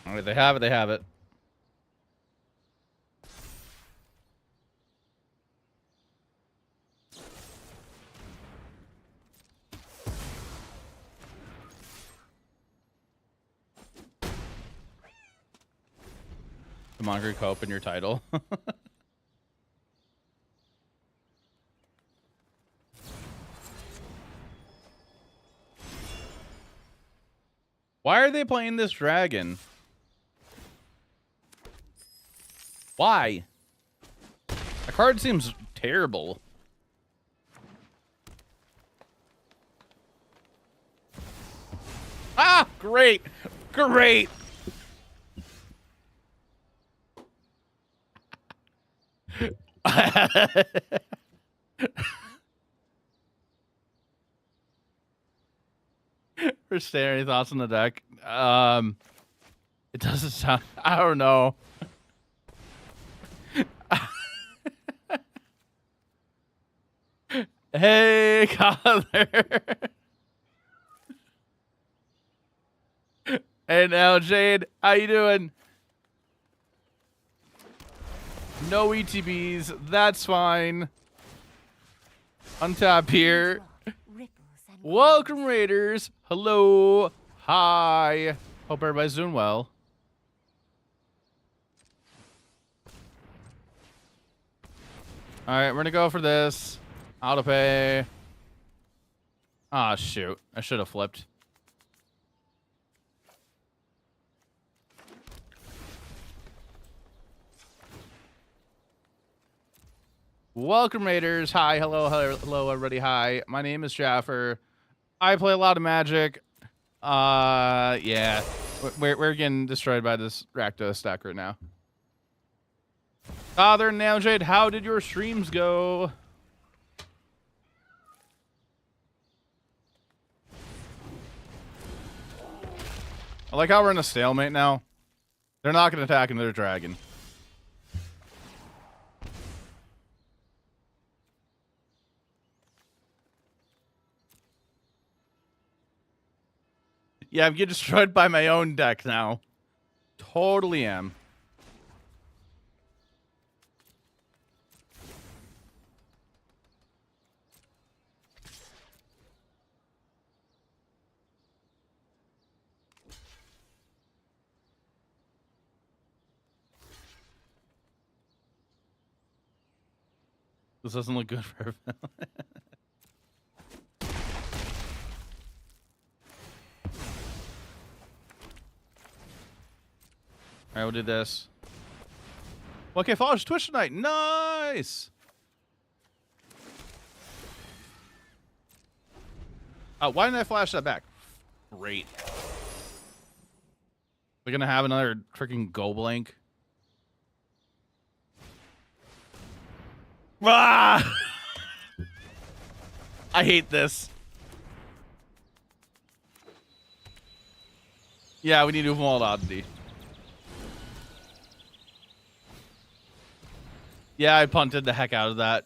A: All right, they have it. They have it. The Monger Cope in your title. Why are they playing this dragon? Why? The card seems terrible. Ah, great. Great. For staring, thoughts on the deck. It doesn't sound. I don't know. Hey, Connor. Hey now, Jade, how you doing? No ETBs, that's fine. Untap here.
B: Ripples and
A: Welcome, Raiders. Hello. Hi. Hope everybody's doing well. All right, we're gonna go for this. Auto pay. Ah, shoot. I should have flipped. Welcome, Raiders. Hi, hello, hello, everybody. Hi, my name is Jaffer. I play a lot of Magic. Yeah, we're getting destroyed by this Rakdos stack right now. Father now, Jade, how did your streams go? I like how we're in a stalemate now. They're not going to attack another dragon. Yeah, I'm getting destroyed by my own deck now. Totally am. This doesn't look good for everyone. Alright, we'll do this. Okay, follow us Twitch tonight. Nice! Why didn't I flash that back? Great. We're gonna have another freaking go blank. Ah! I hate this. Yeah, we need to move all oddity. Yeah, I punted the heck out of that.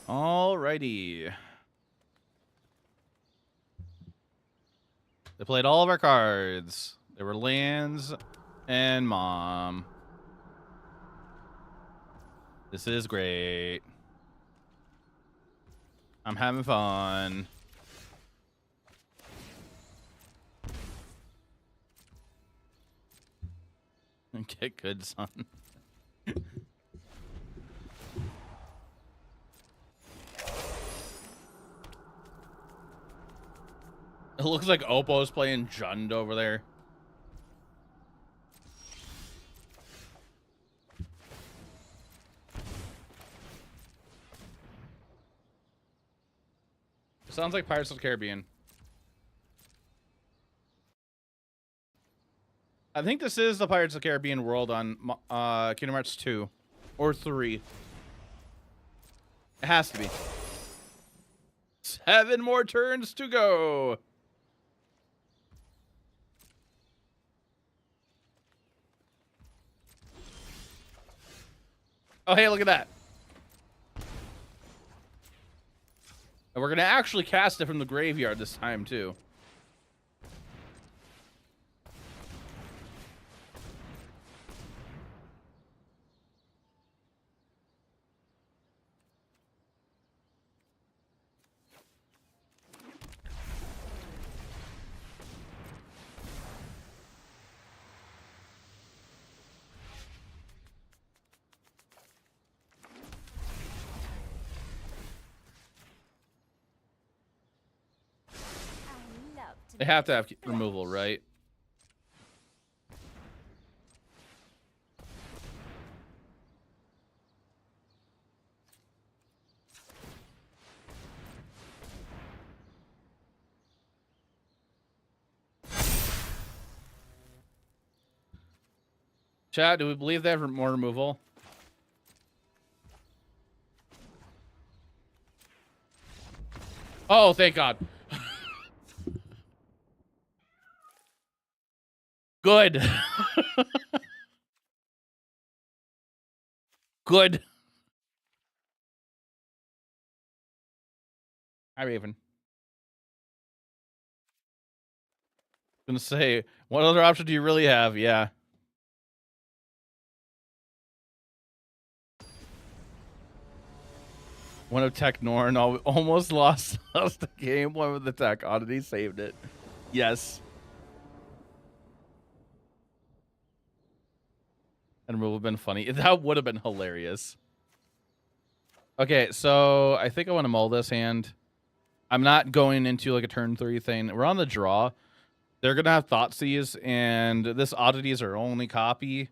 A: Alrighty. They played all of our cards. There were lands and mom. This is great. I'm having fun. Get good, son. It looks like Oppo's playing Jund over there. It sounds like Pirates of the Caribbean. I think this is the Pirates of the Caribbean world on Kingdom Hearts 2 or 3. It has to be. 7 more turns to go. Oh, hey, look at that. And we're going to actually cast it from the graveyard this time, too. They have to have removal, right? Chat, do we believe they have more removal? Oh, thank God. Good. Good. Hi, Raven. Gonna say, what other option do you really have? Yeah. One of Tech Norn almost lost us the game. One with the Tech Oddity saved it. Yes. And it would have been funny. That would have been hilarious. Okay, so I think I want to mull this hand. I'm not going into like a turn 3 thing. We're on the draw. They're going to have Thoughtseize, and this Oddity is our only copy.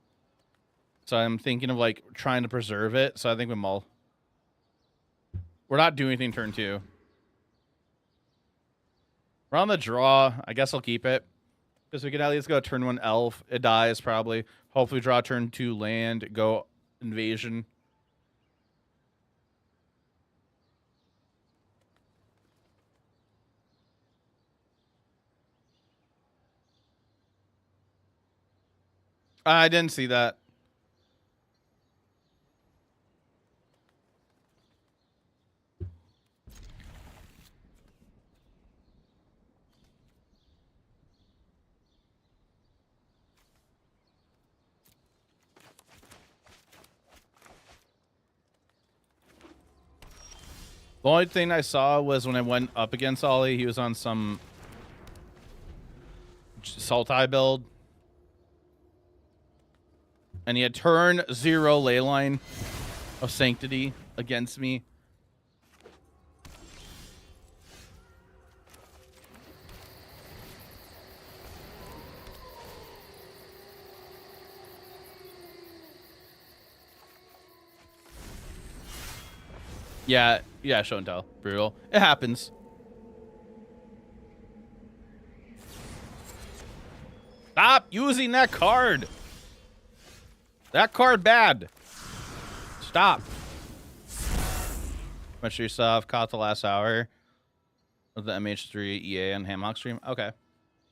A: So I'm thinking of like trying to preserve it. So I think we mull. We're not doing anything turn 2. We're on the draw. I guess I'll keep it. Because we can at least go turn 1 Elf. It dies probably. Hopefully draw turn 2 land. Go Invasion. I didn't see that. The only thing I saw was when I went up against Ollie, he was on some Sultai build. And he had turn 0 Leyline of Sanctity against me. Yeah, show and tell. Brutal. It happens. Stop using that card. That card bad. Stop. Much sure you saw caught the last hour of the MH3 EA and Hammock stream. Okay.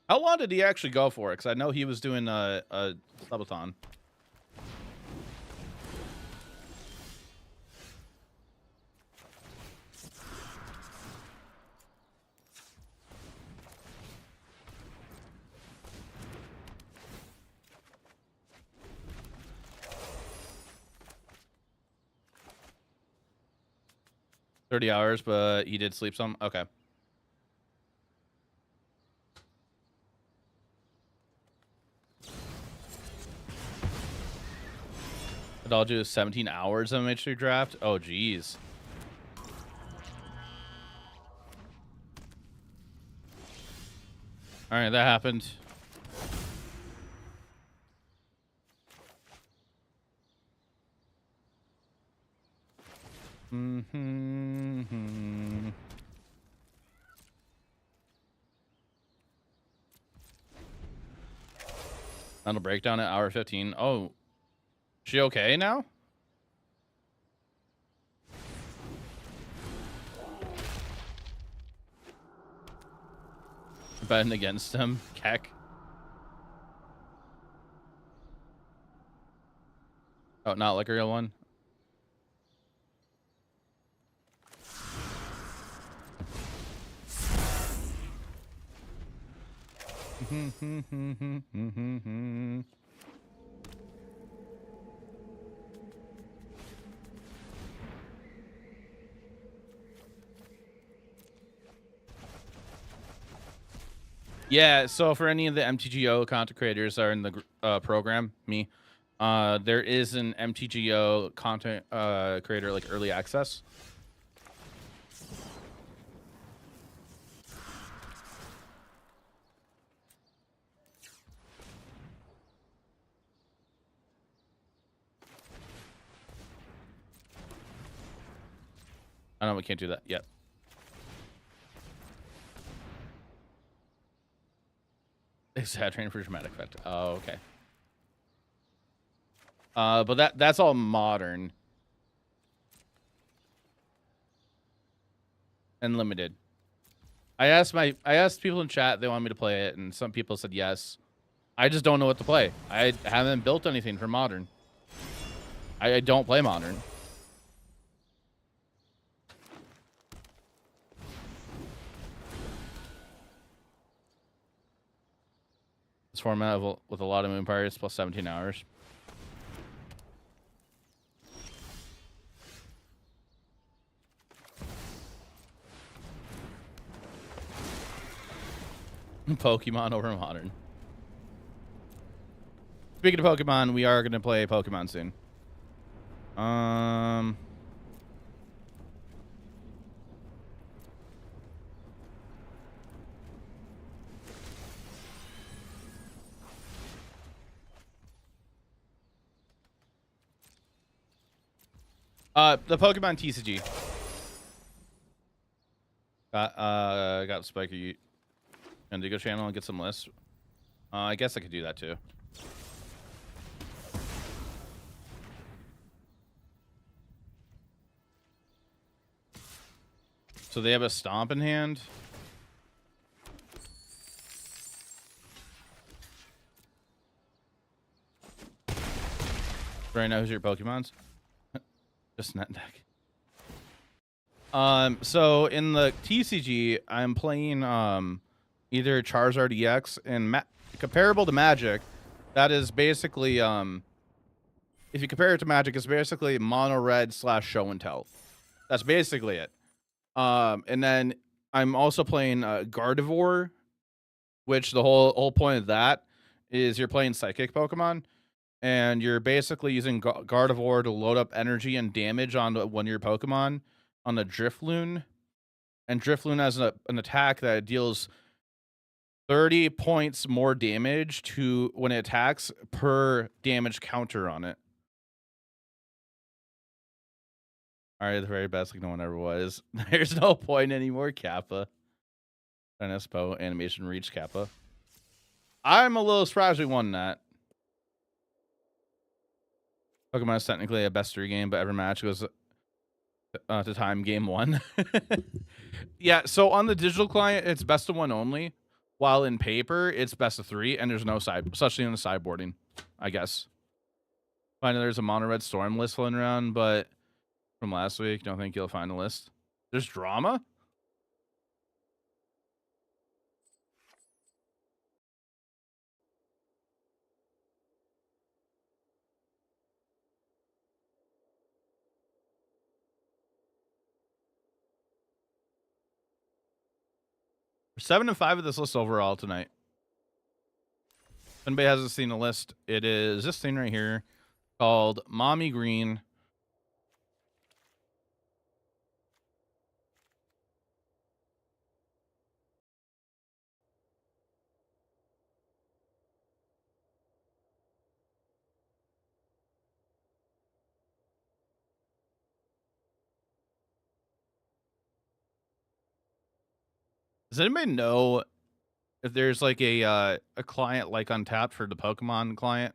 A: How long did he actually go for it? Because I know he was doing a subathon. $30 hours, but he did sleep some. Okay. What I'll do is 17 hours of MH3 draft. Oh, geez. All right, that happened. Final breakdown at hour 15. Oh, she okay now? Betting against him, Keck. Oh, not like a real one. Yeah, so for any of the MTGO content creators that are in the program, me, there is an MTGO content creator like early access. I know we can't do that yet. Exaggerating for dramatic effect. Oh, okay. But that's all modern and limited. I asked people in chat, they want me to play it, and some people said yes. I just don't know what to play. I haven't built anything for Modern. I don't play Modern. This format with a lot of Moon Pirates plus 17 hours. Pokemon over Modern. Speaking of Pokemon, we are going to play Pokemon soon. The Pokemon TCG. Got Spiky Indigo channel and get some lists. I guess I could do that too. So they have a Stomp in hand. Right now, who's your Pokemons? Just net deck. So in the TCG, I'm playing either Charizard EX and comparable to Magic. That is basically if you compare it to Magic, it's basically mono red / show and tell. That's basically it. And then I'm also playing Gardevoir, which the whole point of that is you're playing Psychic Pokemon, and you're basically using Gardevoir to load up energy and damage on one of your Pokemon on the Drifloon. And Drifloon has an attack that deals 30 points more damage to when it attacks per damage counter on it. All right, the very best like no one ever was. There's no point anymore, Kappa. NSPO, animation reach Kappa. I'm a little surprised we won that. Pokemon is technically a best 3 game, but every match goes to time game 1. Yeah, so on the digital client, it's best of 1 only, while in paper, it's best of 3, and there's no side, especially in the sideboarding, I guess. I know there's a Mono Red Storm list floating around, but from last week, don't think you'll find a list. There's drama? We're 7 and 5 of this list overall tonight. If anybody hasn't seen the list, it is this thing right here called Mommy Green. Does anybody know if there's like a client like Untapped for the Pokemon client?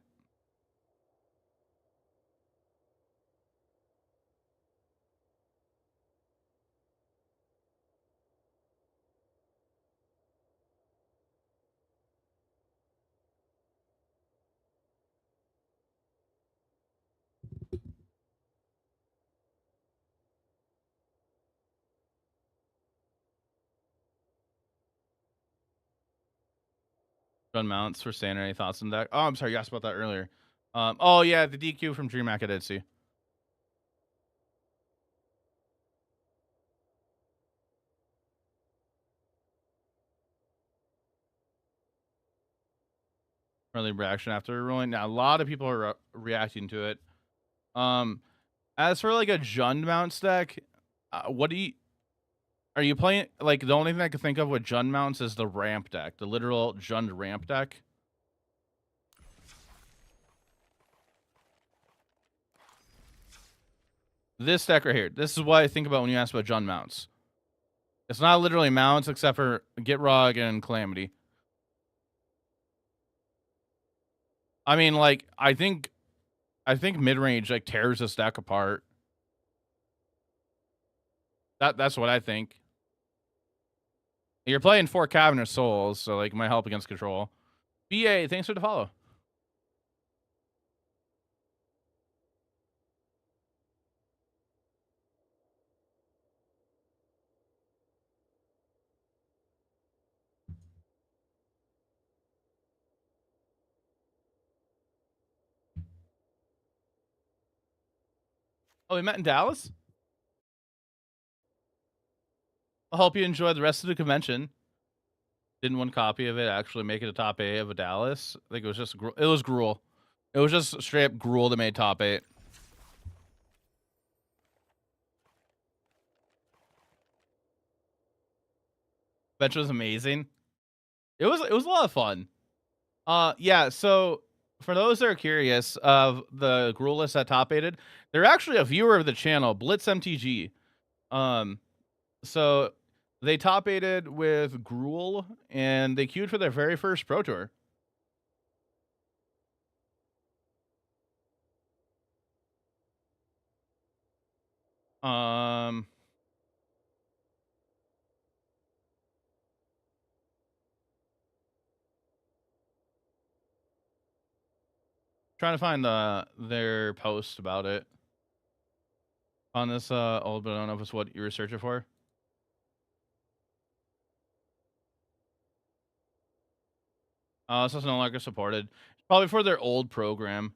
A: Run mounts for standard. Any thoughts on that? Oh, I'm sorry, you asked about that earlier. Oh yeah, the DQ from DreamHack I did see. Early reaction after ruling. Now a lot of people are reacting to it. As for like a Jund mounts deck, what do you? Are you playing like the only thing I can think of with Jund mounts is the ramp deck, the literal Jund ramp deck. This deck right here. This is what I think about when you ask about Jund mounts. It's not literally mounts except for Gitrog and Calamity. I mean, like, I think mid-range like tears this deck apart. That's what I think. You're playing 4 Cavernous Souls, so like it might help against control. BA, thanks for the follow. Oh, we met in Dallas? I hope you enjoyed the rest of the convention. Didn't one copy of it actually make it a top 8 of a Dallas? I think it was just it was gruel. It was just straight up gruel that made top 8. Convention was amazing. It was a lot of fun. Yeah, so for those that are curious of the gruel list that top 8'd, they're actually a viewer of the channel, Blitz MTG. So they top 8'd with gruel and they queued for their very first Pro Tour. Trying to find their post about it on this old, but I don't know if it's what you were searching for. This is no longer supported. It's probably for their old program,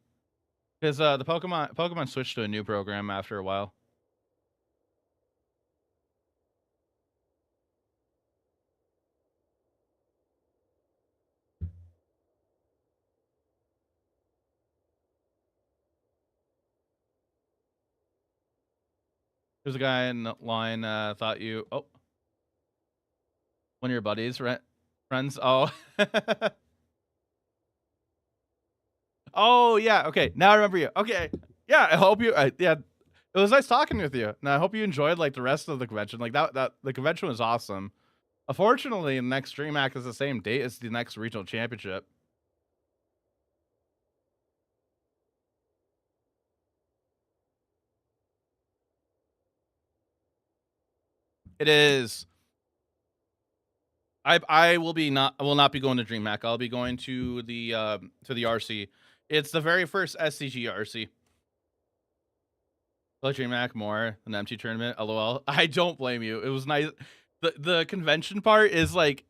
A: because the Pokemon switched to a new program after a while. There's a guy in the line thought you one of your buddies, right? Friends. Oh. Oh yeah. Okay. Now I remember you. Okay. Yeah. I hope you. Yeah. It was nice talking with you, and I hope you enjoyed like the rest of the convention. Like that the convention was awesome. Unfortunately, the next DreamHack is the same date as the next regional championship. It is. I will not be going to DreamHack. I'll be going to the RC. It's the very first SCG RC. Like DreamHack more than MT tournament. LOL. I don't blame you. It was nice. The convention part is like,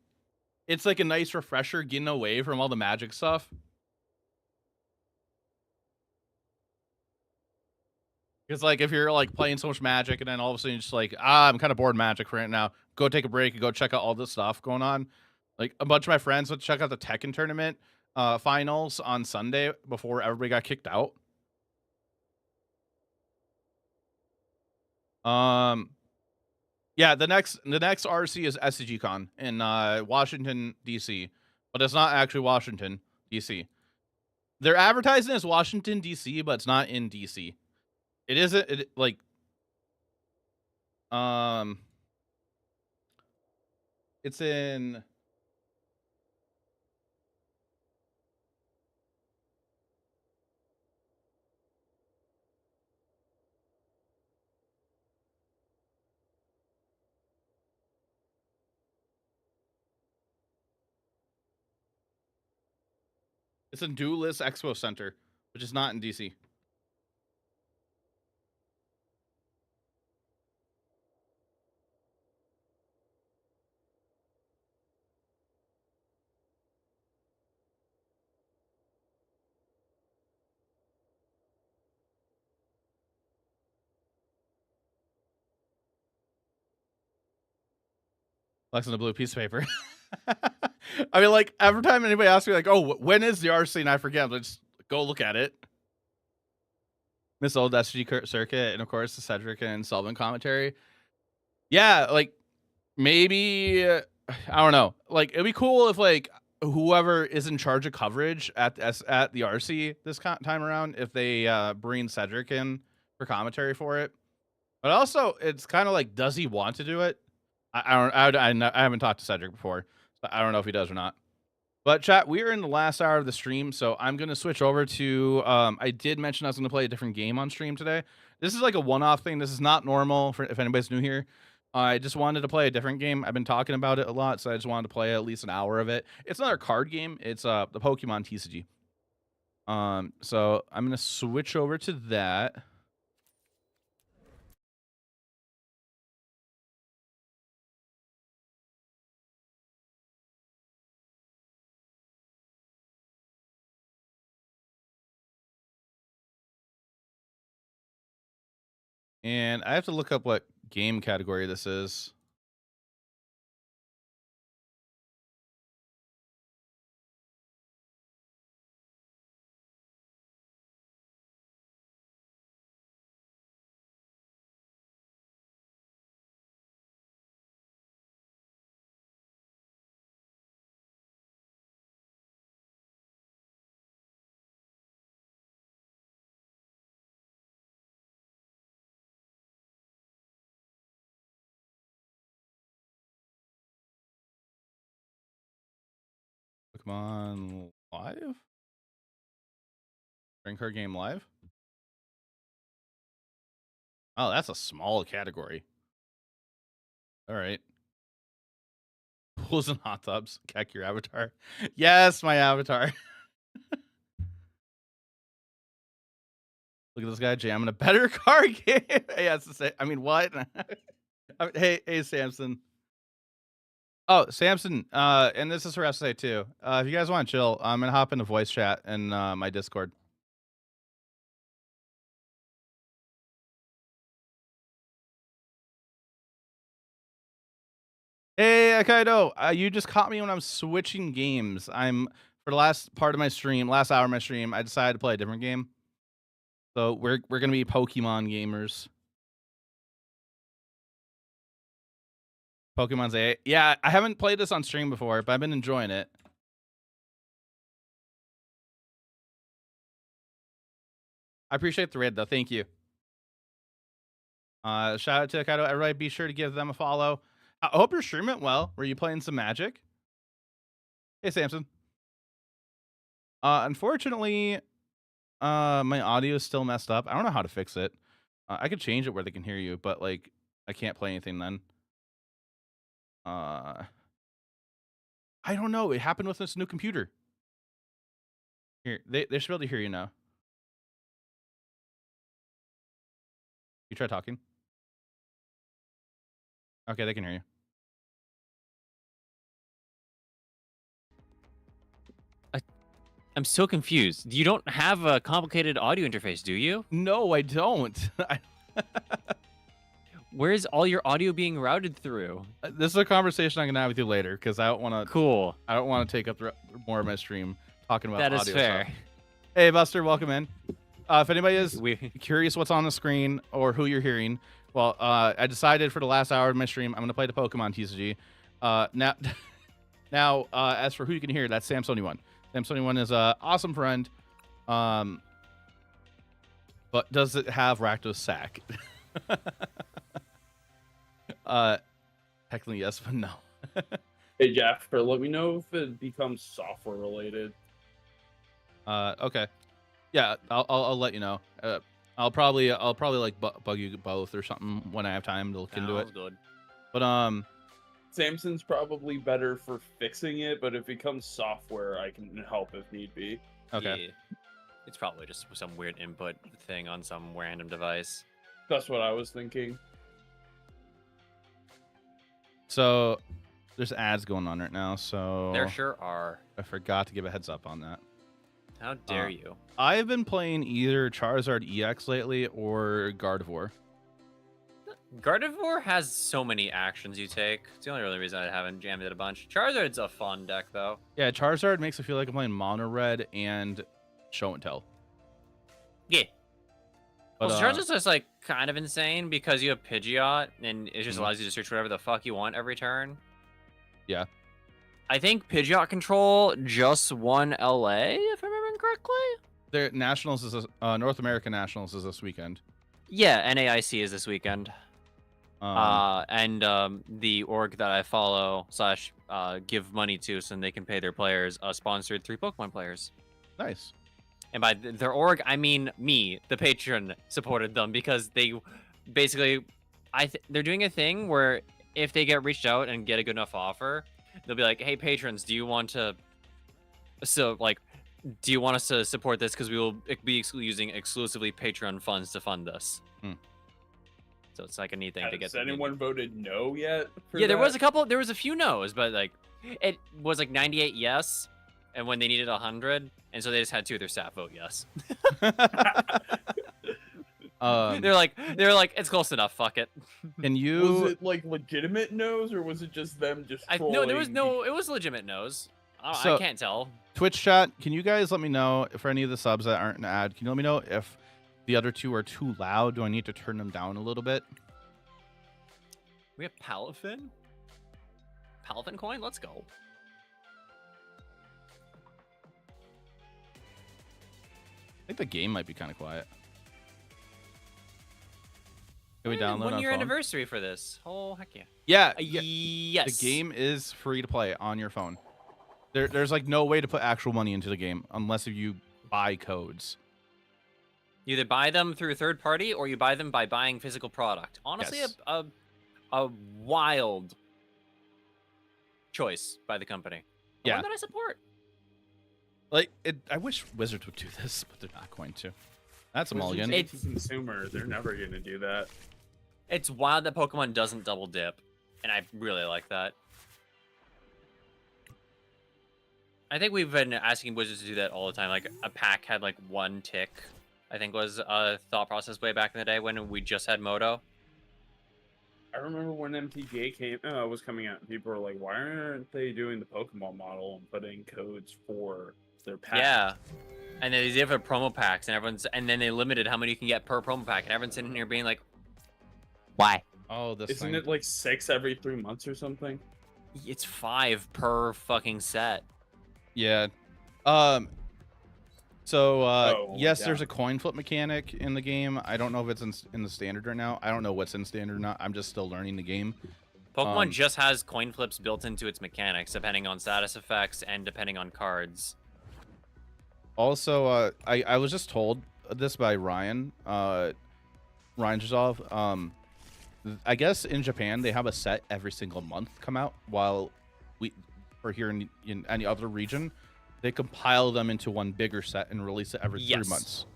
A: it's like a nice refresher getting away from all the Magic stuff. Because like if you're like playing so much Magic and then all of a sudden you're just like, I'm kind of bored of Magic for right now. Go take a break and go check out all this stuff going on. Like a bunch of my friends would check out the Tekken tournament finals on Sunday before everybody got kicked out. Yeah, the next RC is SCG Con in Washington DC, but it's not actually Washington DC. They're advertising as Washington DC, but it's not in DC. It isn't. It like it's in. It's in Duelist Expo Center, which is not in DC. Flexing the blue piece of paper. I mean, like every time anybody asks me, like, "Oh, when is the RC?" and I forget, let's just go look at it. Miss Old SG Circuit, and of course the Cedric and Sullivan commentary. Yeah, like maybe I don't know. Like it'd be cool if like whoever is in charge of coverage at the RC this time around, if they bring Cedric in for commentary for it. But also, it's kind of like, does he want to do it? I haven't talked to Cedric before, so I don't know if he does or not. But chat, we are in the last hour of the stream, so I'm going to switch over to, I did mention I was going to play a different game on stream today. This is like a one-off thing. This is not normal for if anybody's new here. I just wanted to play a different game. I've been talking about it a lot, so I just wanted to play at least an hour of it. It's not a card game. It's the Pokemon TCG. So I'm gonna switch over to that. And I have to look up what game category this is. Pokemon Live? Trading card game live? Oh, that's a small category. All right. Pools and hot tubs. Kek your avatar. Yes, my avatar. Look at this guy jamming a better card game. Hey, that's the same. I mean, what? Hey, Samson. Oh, Samson. And this is for us to say too. If you guys want to chill, I'm gonna hop into voice chat in my Discord. Hey, Kaido. You just caught me when I'm switching games. For the last part of my stream, last hour of my stream, I decided to play a different game. So we're gonna be Pokemon gamers. Pokemon's A. Yeah, I haven't played this on stream before, but I've been enjoying it. I appreciate the raid though. Thank you. Shout out to Kaido. Everybody be sure to give them a follow. I hope your stream went well. Were you playing some Magic? Hey, Samson. Unfortunately, my audio is still messed up. I don't know how to fix it. I could change it where they can hear you, but like I can't play anything then. I don't know. It happened with this new computer. Here, they should be able to hear you now. You try talking. Okay, they can hear you.
H: I'm so confused. You don't have a complicated audio interface, do you?
A: No, I don't.
H: Where's all your audio being routed through?
A: This is a conversation I'm gonna have with you later because I don't want to.
H: Cool.
A: I don't want to take up more of my stream talking about
H: That
A: audio
H: is fair.
A: stuff. Hey, Buster, welcome in. If anybody is
H: We
A: curious what's on the screen or who you're hearing, well, I decided for the last hour of my stream I'm gonna play the Pokemon TCG. Now, as for who you can hear, that's Samsoni1. Samsoni1 is an awesome friend. But does it have Rakdos Sack? Technically yes, but no.
I: Hey Jaffer, let me know if it becomes software related.
A: Okay. Yeah, I'll let you know. I'll probably like bug you both or something when I have time to look into it.
H: Good.
A: But
I: Samson's probably better for fixing it, but if it becomes software, I can help if need be.
A: okay.
H: Yeah. It's probably just some weird input thing on some random device.
I: That's what I was thinking.
A: So there's ads going on right now, so
H: There sure are.
A: I forgot to give a heads up on that.
H: How dare you?
A: I've been playing either Charizard EX lately or Gardevoir.
H: Gardevoir has so many actions you take. It's the only really reason I haven't jammed it a bunch. Charizard's a fun deck, though.
A: Yeah, Charizard makes me feel like I'm playing Mono Red and Show and Tell.
H: Yeah.
A: But,
H: Well, Charizard's just like kind of insane because you have Pidgeot and it just
A: Mhm.
H: allows you to search whatever the fuck you want every turn.
A: Yeah.
H: I think Pidgeot Control just won LA, if I'm remembering correctly.
A: Their Nationals is North American Nationals is this weekend.
H: Yeah, NAIC is this weekend.
A: Um,
H: And the org that I follow / give money to so they can pay their players sponsored 3 Pokemon players.
A: nice.
H: And by their org, I mean me, the patron, supported them because they basically, they're doing a thing where if they get reached out and get a good enough offer, they'll be like, "Hey, patrons, do you want to do you want us to support this? Because we will be using exclusively Patreon funds to fund this." So it's like a neat thing to get.
I: Has anyone voted no yet?
H: Yeah, there was a few no's, but like it was like 98 yes, and when they needed 100, and so they just had 2 of their staff vote yes. They're like, it's close enough. Fuck it.
A: Can you?
I: Was it like legitimate no's, or was it just them just trolling?
H: No, there was no. It was legitimate no's.
A: So-
H: I can't tell.
A: Twitch chat, can you guys let me know for any of the subs that aren't an ad? Can you let me know if the other 2 are too loud? Do I need to turn them down a little bit?
H: We have Palafin. Palafin coin. Let's go.
A: I think the game might be kind of quiet. Can we download
H: 1
A: on
H: year
A: phone?
H: anniversary for this. Oh heck yeah.
A: Yeah,
H: Yes.
A: the game is free to play on your phone. There's like no way to put actual money into the game unless if you buy codes.
H: You either buy them through a third party or you buy them by buying physical product. Honestly,
A: Yes.
H: a wild choice by the company.
A: Yeah.
H: One that I support.
A: Like I wish Wizards would do this, but they're not going to. That's a mulligan.
I: It's a consumer. They're never going to do that.
H: It's wild that Pokemon doesn't double dip, and I really like that. I think we've been asking Wizards to do that all the time. Like a pack had like 1 tick, I think was a thought process way back in the day when we just had Moto.
I: I remember when MTGA was coming out, and people were like, "Why aren't they doing the Pokemon model and putting codes for their packs?"
H: Yeah, and then they did have promo packs, and then they limited how many you can get per promo pack, and everyone's sitting here being like, "Why?"
A: Oh, this
I: Isn't
A: thing.
I: it like 6 every 3 months or something?
H: It's 5 per fucking set.
A: Yeah. So yes,
I: yeah.
A: there's a coin flip mechanic in the game. I don't know if it's in the standard right now. I don't know what's in standard or not. I'm just still learning the game.
H: Pokemon just has coin flips built into its mechanics, depending on status effects and depending on cards.
A: Also, I was just told this by Ryan Resolve. I guess in Japan they have a set every single month come out, while for here in any other region, they compile them into one bigger set and release it every 3 months.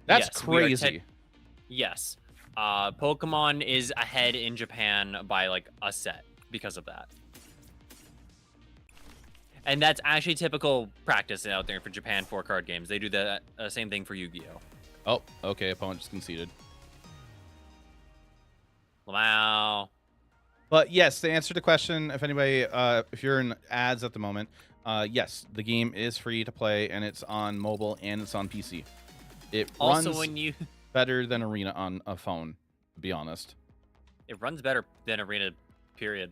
A: That's
H: Yes, we are
A: crazy.
H: Yes. Pokemon is ahead in Japan by like a set because of that. And that's actually typical practice out there for Japan for card games. They do the same thing for Yu-Gi-Oh!
A: Oh, okay. Opponent just conceded.
H: Wow.
A: But yes, to answer the question, if anybody, if you're in ads at the moment, yes, the game is free to play and it's on mobile and it's on PC. It
H: Also,
A: runs
H: when you
A: better than Arena on a phone, to be honest.
H: it runs better than Arena, period.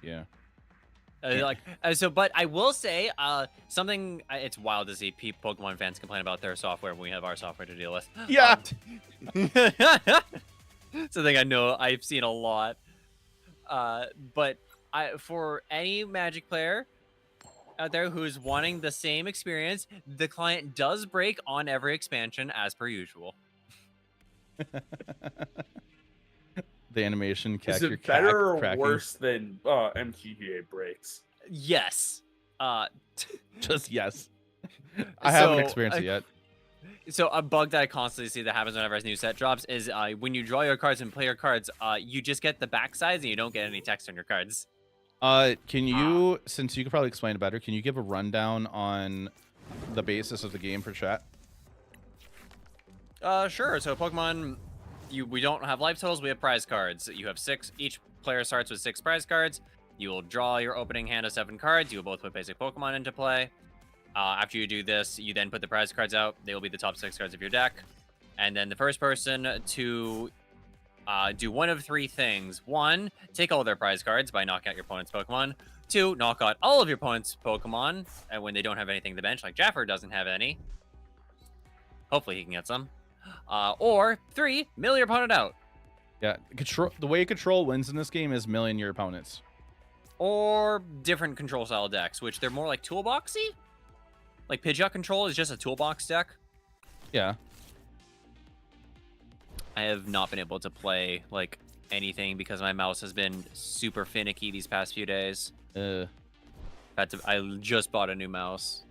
A: Yeah.
H: But I will say, something. It's wild to see Pokemon fans complain about their software when we have our software to deal with.
A: Yeah.
H: Something I know I've seen a lot. But for any Magic player out there who's wanting the same experience, the client does break on every expansion as per usual.
A: The animation.
I: Is it better or worse than MTGA breaks?
H: Yes.
A: Just yes. I haven't experienced it yet.
H: So a bug that I constantly see that happens whenever a new set drops is when you draw your cards and play your cards, you just get the back sides and you don't get any text on your cards.
A: Can you, since you could probably explain it better, can you give a rundown on the basis of the game for chat?
H: Sure. So Pokemon, we don't have life totals. We have prize cards. You have 6. Each player starts with 6 prize cards. You will draw your opening hand of 7 cards. You will both put basic Pokemon into play. After you do this, you then put the prize cards out. They will be the top 6 cards of your deck. And then the first person to do one of 3 things. 1, take all their prize cards by knocking out your opponent's Pokemon. 2, knock out all of your opponent's Pokemon and when they don't have anything to the bench, like Jaffer doesn't have any. Hopefully he can get some. Or 3, mill your opponent out.
A: Yeah, the way control wins in this game is milling your opponents.
H: Or different control style decks, which they're more like toolboxy. Like Pidgeot control is just a toolbox deck.
A: Yeah.
H: I have not been able to play like anything because my mouse has been super finicky these past few days.
A: Uh,
H: I just bought a new mouse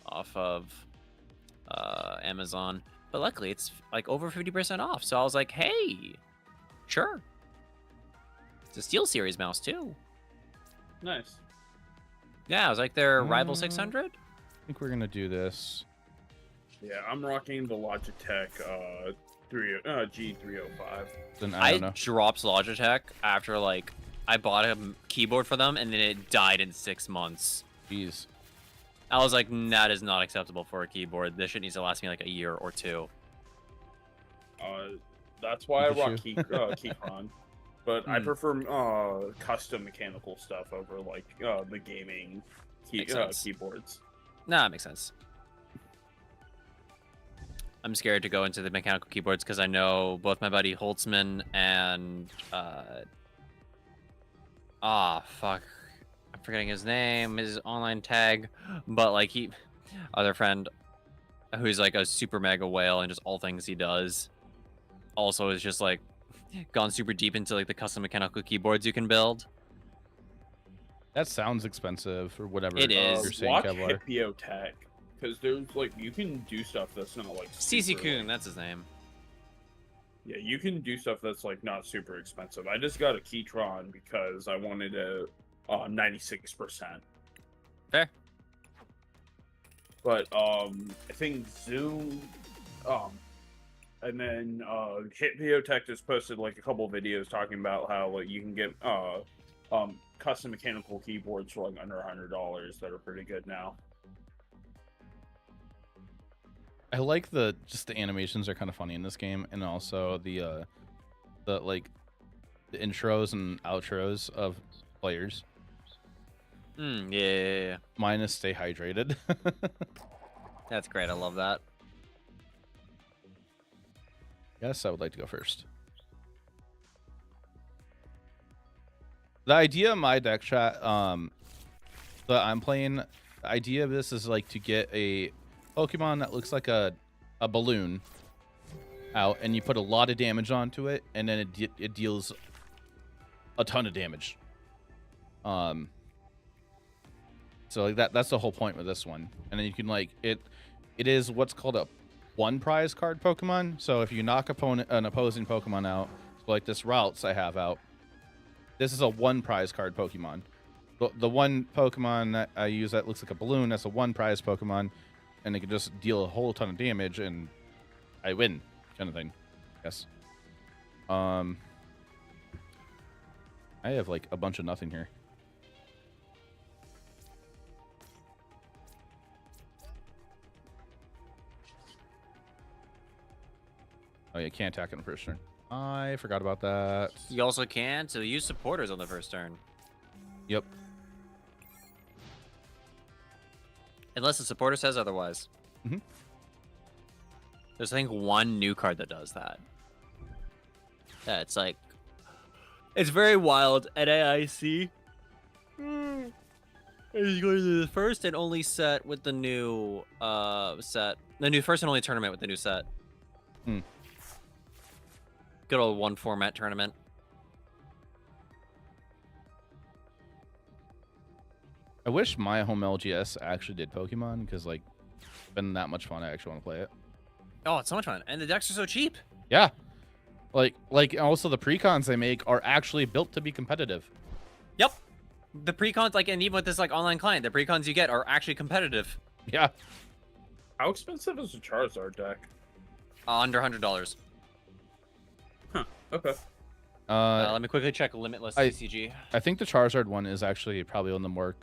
H: off of Amazon, but luckily it's like over 50% off. So I was like, hey, sure. It's a Steel Series mouse too.
I: Nice.
H: Yeah, I was like their Rival 600.
A: I think we're gonna do this.
I: Yeah, I'm rocking the Logitech G305.
A: Then I don't know.
H: dropped Logitech after like I bought a keyboard for them and then it died in 6 months.
A: Jeez.
H: I was like, that is not acceptable for a keyboard. This shit needs to last me like a year or two.
I: That's why I rock
A: Pikachu.
I: Keychron. But I prefer custom mechanical stuff over like the gaming
H: Makes sense.
I: keyboards.
H: Nah, that makes sense. I'm scared to go into the mechanical keyboards because I know both my buddy Holtzman and fuck, I'm forgetting his name, his online tag, but like other friend who's like a super mega whale and just all things he does, also is just like gone super deep into like the custom mechanical keyboards you can build.
A: That sounds expensive or whatever.
H: It is.
A: You're saying,
I: Watch
A: Kevlar.
I: Hippotech, because there's like you can do stuff that's not like
H: CC
I: super,
H: Kuhn,
I: like-
H: that's his name.
I: Yeah, you can do stuff that's like not super expensive. I just got a Keytron because I wanted a 96%.
H: Fair.
I: But I think Zoom, and then Hippotech just posted like a couple of videos talking about how like you can get custom mechanical keyboards for like under $100 that are pretty good now.
A: I like just the animations are kind of funny in this game, and also the like the intros and outros of players.
H: Yeah.
A: Minus stay hydrated.
H: That's great. I love that.
A: Yes, I would like to go first. The idea of my deck chat that I'm playing, the idea of this is like to get a Pokemon that looks like a balloon out, and you put a lot of damage onto it, and then it deals a ton of damage. So like that's the whole point with this one. And then you can like it is what's called a one prize card Pokemon. So if you knock an opposing Pokemon out, so like this Routes I have out, this is a one prize card Pokemon. The one Pokemon that I use that looks like a balloon, that's a one prize Pokemon, and it can just deal a whole ton of damage and I win, kind of thing. Yes. I have like a bunch of nothing here. Oh, you can't attack on the first turn. I forgot about that.
H: You also can, so use supporters on the first turn.
A: Yep.
H: Unless the supporter says otherwise.
A: Mhm.
H: There's, I think, one new card that does that. Yeah, it's like... It's very wild at AIC. It's going to the first and only set with the new set. The new first and only tournament with the new set.
A: Hmm.
H: Good old one format tournament.
A: I wish my home LGS actually did Pokemon, because like it's been that much fun. I actually want to play it.
H: Oh, it's so much fun. And the decks are so cheap.
A: Yeah. Like also the precons they make are actually built to be competitive.
H: Yep. The precons, like, and even with this like online client, the precons you get are actually competitive.
A: Yeah.
I: How expensive is a Charizard deck?
H: Under $100.
I: Okay.
H: Let me quickly check Limitless TCG.
A: I think the Charizard one is actually probably on the more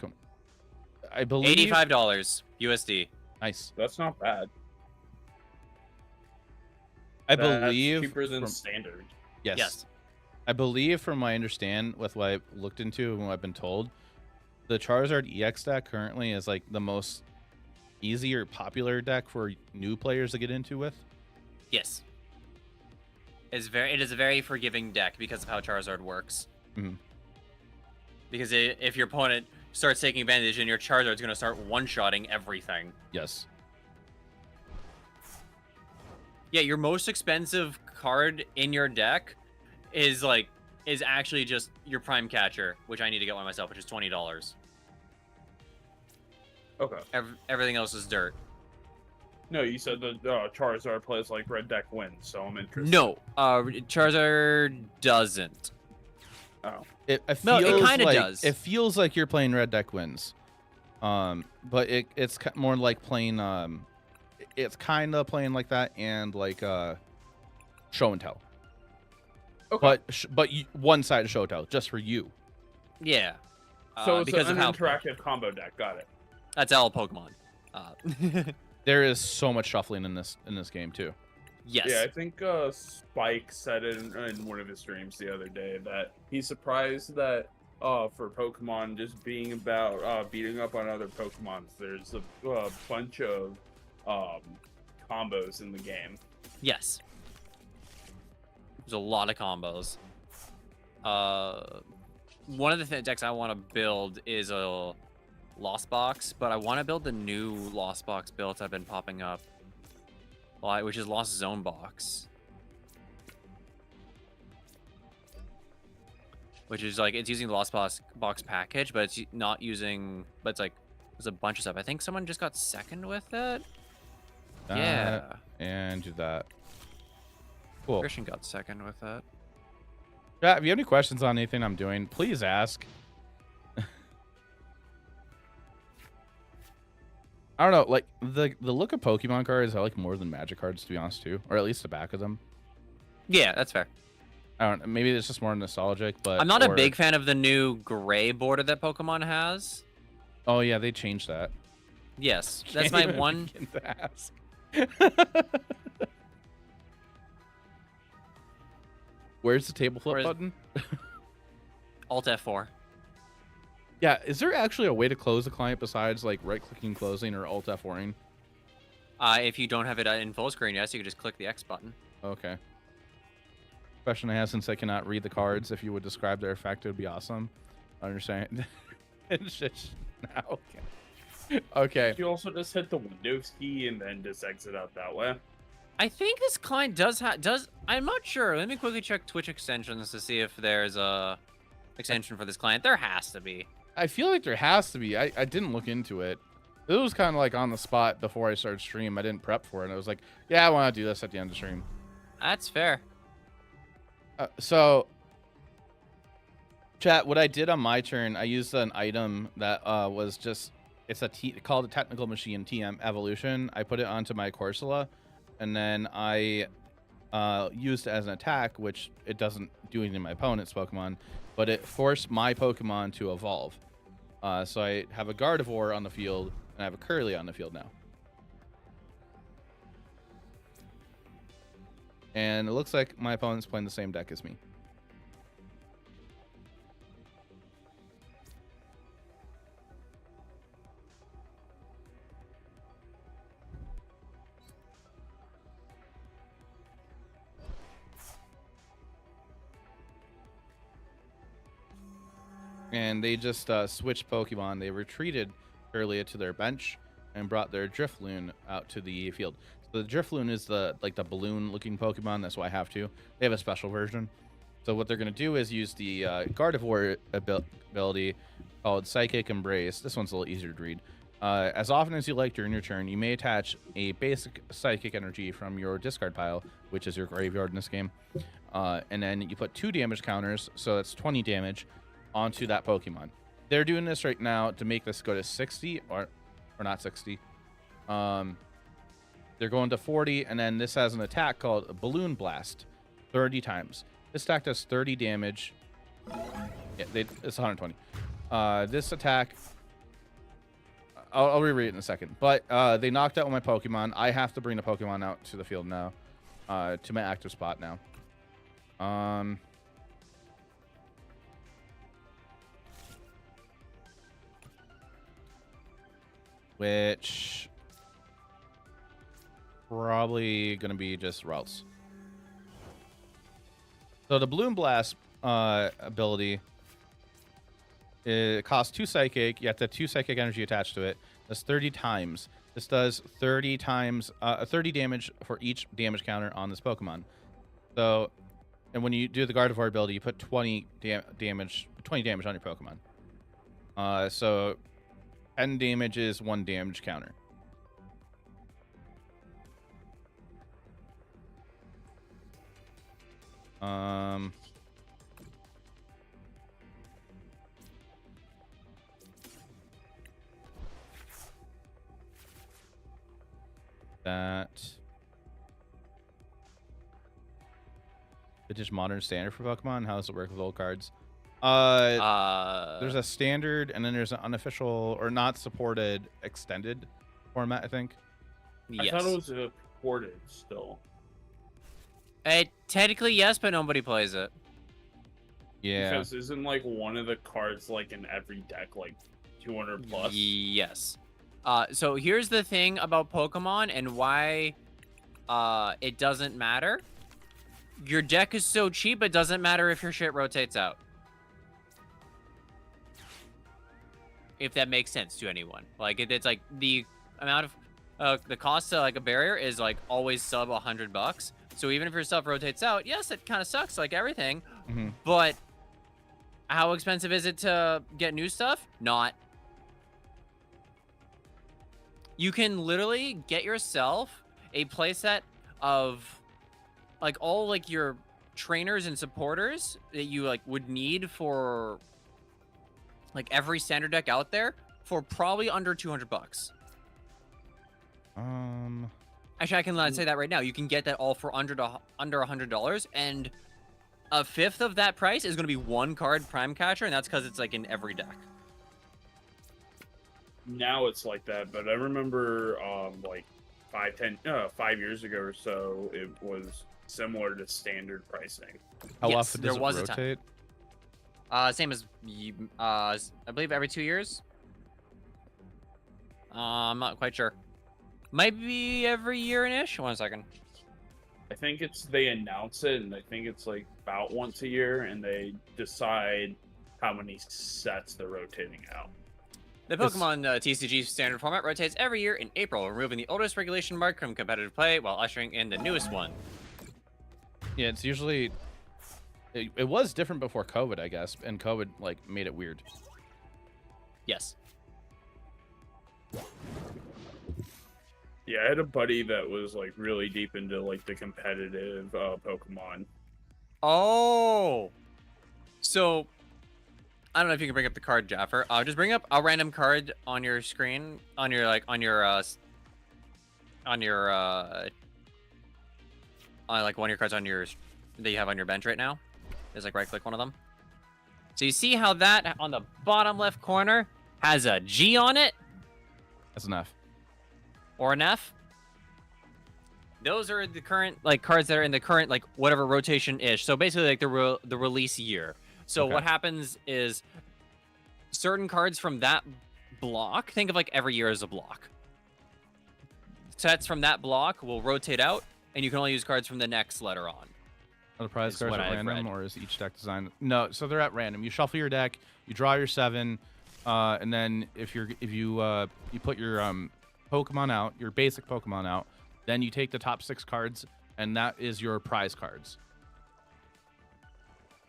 A: I believe
H: $85 USD.
A: Nice.
I: That's not bad.
A: I
I: That's
A: believe
I: cheaper than
A: from-
I: standard.
A: Yes. I believe from my understand with what I've looked into and what I've been told, the Charizard EX deck currently is like the most easy or popular deck for new players to get into with.
H: Yes. It is a very forgiving deck because of how Charizard works.
A: Mhm.
H: Because if your opponent starts taking advantage, and your Charizard's going to start one-shotting everything.
A: Yes.
H: Yeah, your most expensive card in your deck is like is actually just your prime catcher, which I need to get one myself, which is $20.
I: Okay.
H: Everything else is dirt.
I: No, you said the Charizard plays like red deck wins, so I'm interested.
H: No, Charizard doesn't.
I: Oh.
A: It
H: No, it
A: feels
H: kinda
A: like,
H: does.
A: It feels like you're playing red deck wins. But it's more like playing it's kind of playing like that and like show and tell.
I: Okay.
A: But one side of show and tell just for you.
H: Yeah.
I: So it's
H: because
I: an
H: of how
I: interactive combo deck. Got it.
H: that's all Pokemon.
A: There is so much shuffling in this game too.
H: Yes.
I: Yeah, I think Spike said it in one of his streams the other day that he's surprised that for Pokemon just being about beating up on other Pokemons, there's a bunch of combos in the game.
H: Yes. There's a lot of combos. One of the decks I want to build is a Lost Box, but I want to build the new Lost Box builds that have been popping up, which is Lost Zone Box. Which is like, it's using the Lost Box package, but it's not using, but it's like, there's a bunch of stuff. I think someone just got second with it. Yeah.
A: And do that. Cool.
H: Christian got second with it.
A: Yeah, if you have any questions on anything I'm doing, please ask. I don't know, like the look of Pokemon cards I like more than Magic cards, to be honest, too, or at least the back of them.
H: Yeah, that's fair.
A: I don't. Maybe it's just more nostalgic, but
H: I'm not a big fan of the new gray border that Pokemon has.
A: Oh yeah, they changed that.
H: Yes, that's my
A: Can't even
H: one.
A: begin to ask. Where's the table flip button?
H: Alt F4.
A: Yeah, is there actually a way to close the client besides like right-clicking closing or Alt F4ing?
H: If you don't have it in full screen, yes, you can just click the X button.
A: Okay. Question I have, since I cannot read the cards, if you would describe their effect, it would be awesome. I understand. It's just now. Okay. Okay.
I: You also just hit the Windows key and then just exit out that way.
H: I think this client does. I'm not sure. Let me quickly check Twitch extensions to see if there's a extension for this client. There has to be.
A: I feel like there has to be. I didn't look into it. It was kind of like on the spot before I started stream. I didn't prep for it. And I was like, yeah, I want to do this at the end of stream.
H: That's fair.
A: So, chat, what I did on my turn, I used an item that was just, it's called a Technical Machine TM Evolution. I put it onto my Corsola, and then I used it as an attack, which it doesn't do anything to my opponent's Pokemon, but it forced my Pokemon to evolve. So I have a Gardevoir on the field, and I have a Curly on the field now. And it looks like my opponent's playing the same deck as me. And they just switched Pokemon. They retreated earlier to their bench and brought their Drifloon out to the field. So the Drifloon is the balloon-looking Pokemon. That's why I have to. They have a special version. So what they're going to do is use the Gardevoir ability called Psychic Embrace. This one's a little easier to read. As often as you like during your turn, you may attach a basic Psychic Energy from your discard pile, which is your graveyard in this game. And then you put 2 damage counters, so that's 20 damage, onto that Pokemon. They're doing this right now to make this go to 60, or not 60. They're going to 40, and then this has an attack called Balloon Blast, 30 times. This attack does 30 damage. Yeah, it's 120. This attack, I'll reread it in a second. But they knocked out my Pokemon. I have to bring the Pokemon out to the field now, to my active spot now. Which probably gonna be just routes. So the Balloon Blast ability, it costs 2 Psychic. You have to have 2 Psychic Energy attached to it. That's 30 times. This does 30 times 30 damage for each damage counter on this Pokemon. So and when you do the Gardevoir ability, you put 20 damage on your Pokemon. So 10 damage is 1 damage counter. That it's just modern standard for Pokemon. How does it work with old cards? There's a standard, and then there's an unofficial or not supported extended format, I think.
H: Yes.
I: I thought it was ported still.
H: Technically, yes, but nobody plays it.
A: Yeah.
I: Because isn't like one of the cards like in every deck like 200 plus?
H: Yes. So here's the thing about Pokemon and why it doesn't matter. Your deck is so cheap, it doesn't matter if your shit rotates out. If that makes sense to anyone. Like, it's like the amount of the cost to like a barrier is like always sub $100. So even if your stuff rotates out, yes, it kind of sucks like everything.
A: Mm-hmm.
H: But how expensive is it to get new stuff? Not. You can literally get yourself a playset of like all like your trainers and supporters that you like would need for like every standard deck out there for probably under $200. Actually, I can say that right now. You can get that all for under $100, and a fifth of that price is going to be one card Prime Catcher, and that's because it's like in every deck.
I: Now it's like that, but I remember like 5 years ago or so, it was similar to standard pricing.
A: How
H: Yes,
A: often does
H: there
A: it
H: was a time.
A: rotate?
H: Same as I believe every 2 years. I'm not quite sure. Might be every year and ish. 1 second.
I: I think they announce it, and I think it's like about once a year, and they decide how many sets they're rotating out.
H: The Pokemon TCG standard format rotates every year in April, removing the oldest regulation mark from competitive play while ushering in the newest one.
A: Yeah, it's usually it was different before COVID, I guess, and COVID like made it weird.
H: Yes.
I: Yeah, I had a buddy that was like really deep into like the competitive Pokemon.
H: Oh, so I don't know if you can bring up the card, Jaffer. Just bring up a random card on your screen, on your like one of your cards on your that you have on your bench right now. Just like right click one of them. So you see how that on the bottom left corner has a G on it?
A: That's enough.
H: Or an F. Those are the current like cards that are in the current like whatever rotation ish. So basically like the release year. So
A: Okay.
H: what happens is certain cards from that block, think of like every year as a block. Sets from that block will rotate out, and you can only use cards from the next letter on.
A: Are the prize
H: is
A: cards
H: what
A: at
H: I've
A: random,
H: read.
A: or is each deck designed? No, so they're at random. You shuffle your deck, you draw your 7, and then if you put your Pokemon out, your basic Pokemon out, then you take the top 6 cards, and that is your prize cards.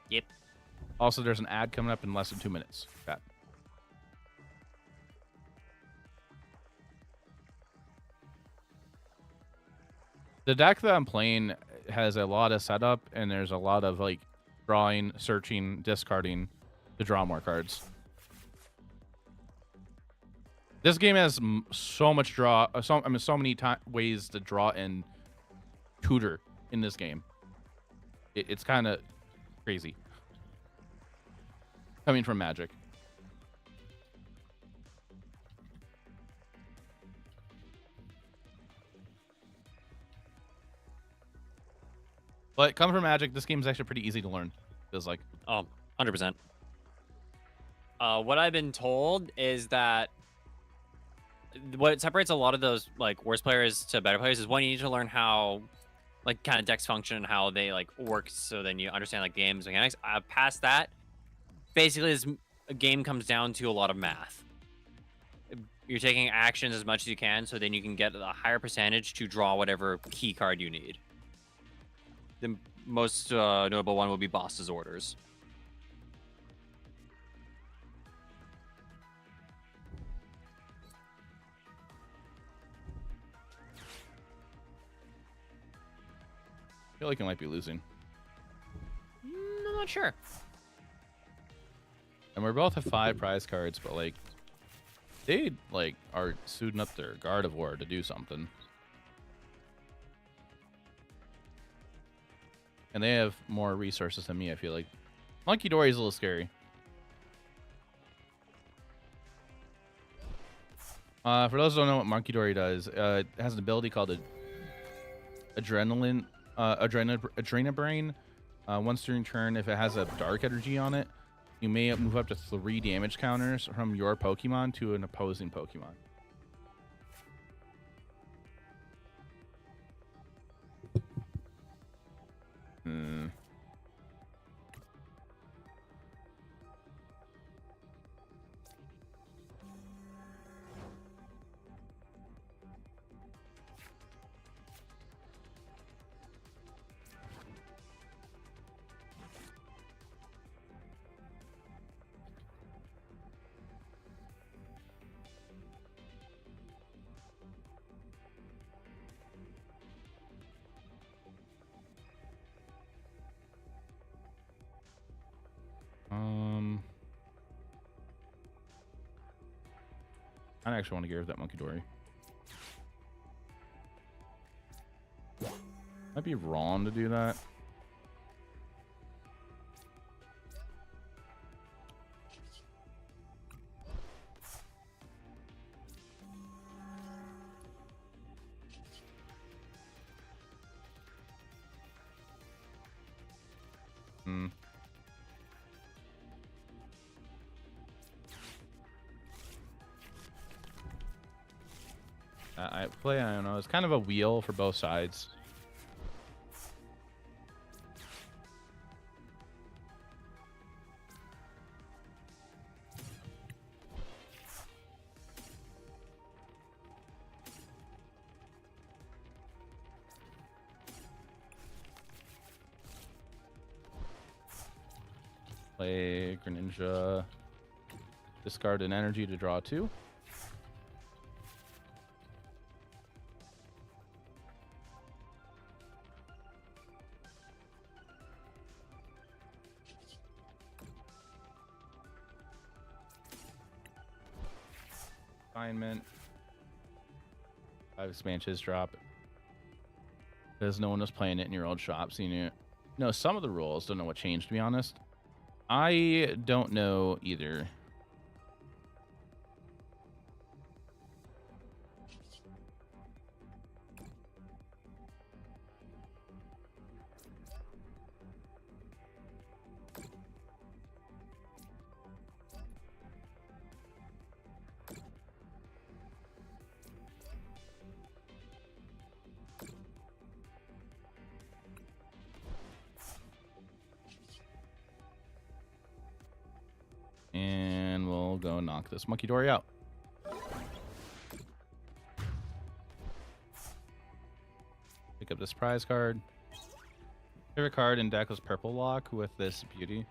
H: Yep.
A: Also, there's an ad coming up in less than 2 minutes. That. The deck that I'm playing has a lot of setup, and there's a lot of like drawing, searching, discarding to draw more cards. This game has so much draw, so many ways to draw and tutor in this game. It's kind of crazy coming from Magic. But coming from Magic, this game is actually pretty easy to learn. Feels like.
H: Oh, 100%. What I've been told is that what separates a lot of those like worse players to better players is one, you need to learn how like kind of decks function and how they like work, so then you understand like games mechanics. Past that, basically this game comes down to a lot of math. You're taking actions as much as you can, so then you can get a higher percentage to draw whatever key card you need. the most notable one would be Boss's Orders.
A: I feel like it might be losing.
H: I'm not sure.
A: And we're both have 5 prize cards, but like they like are suiting up their Guard of War to do something. And they have more resources than me, I feel like. Monkey Dory is a little scary. For those who don't know what Monkey Dory does, it has an ability called Adrena Brain. Once during turn, if it has a dark energy on it, you may move up to 3 damage counters from your Pokemon to an opposing Pokemon. Hmm. I actually want to get rid of that Monkey Dory. Might be wrong to do that. Hmm. I don't know. It's kind of a wheel for both sides. Play Greninja. Discard an energy to draw 2. Assignment. 5 expansions drop. Because no one was playing it in your old shop, seeing it. No, some of the rules. Don't know what changed, to be honest. I don't know either. And we'll go knock this Monkey Dory out. Pick up this prize card. Favorite card in deck was Purple Lock with this beauty.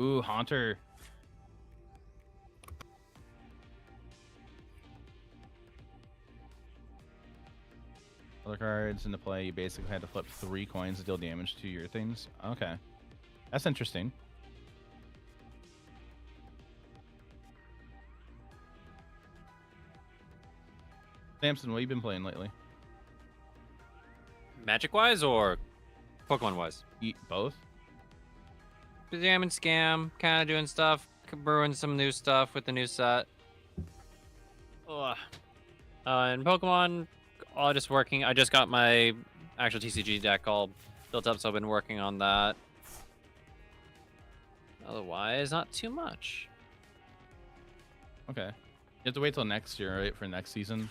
A: Ooh, Haunter. Other cards into play, you basically had to flip 3 coins to deal damage to your things. Okay. That's interesting. Samson, what have you been playing lately?
H: Magic-wise or Pokemon-wise?
A: Eat both?
H: Jam and Scam, kind of doing stuff, brewing some new stuff with the new set. Ugh. And Pokemon, all just working. I just got my actual TCG deck all built up, so I've been working on that. Otherwise, not too much.
A: Okay. You have to wait till next year, right? For next season?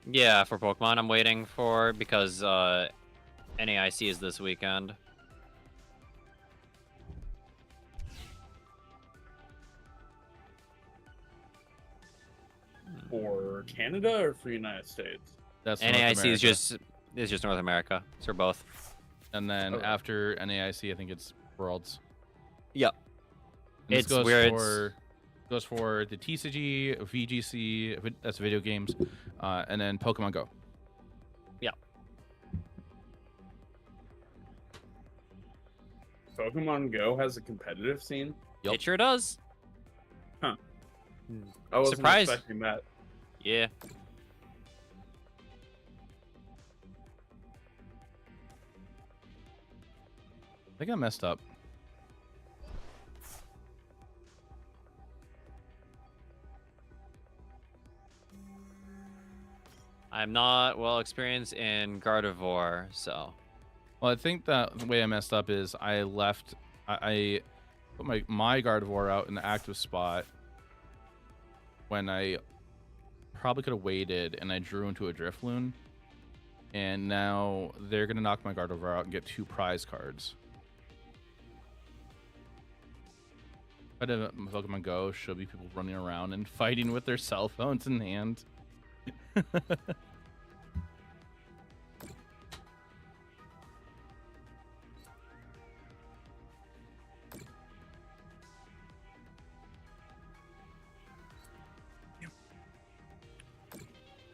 H: Yeah, for Pokemon, I'm waiting for because NAIC is this weekend.
I: For Canada or for the United States?
A: That's North
H: NAIC is
A: America.
H: just North America. So both.
A: And then
I: Okay.
A: after NAIC, I think it's Worlds.
H: Yep.
A: And
H: It's
A: this goes
H: where it's-
A: for goes for the TCG, VGC, that's video games, and then Pokemon Go.
I: Pokemon Go has a competitive scene.
A: Yep.
H: It sure does.
I: I wasn't
H: Surprise.
I: expecting that.
H: Yeah.
A: I think I messed up.
H: I'm not well experienced in Gardevoir, so.
A: Well, I think that the way I messed up is I left. I put my Gardevoir out in the active spot when I probably could have waited, and I drew into a Drifloon. And now they're gonna knock my Gardevoir out and get 2 prize cards. But Pokemon Go should be people running around and fighting with their cell phones in hand.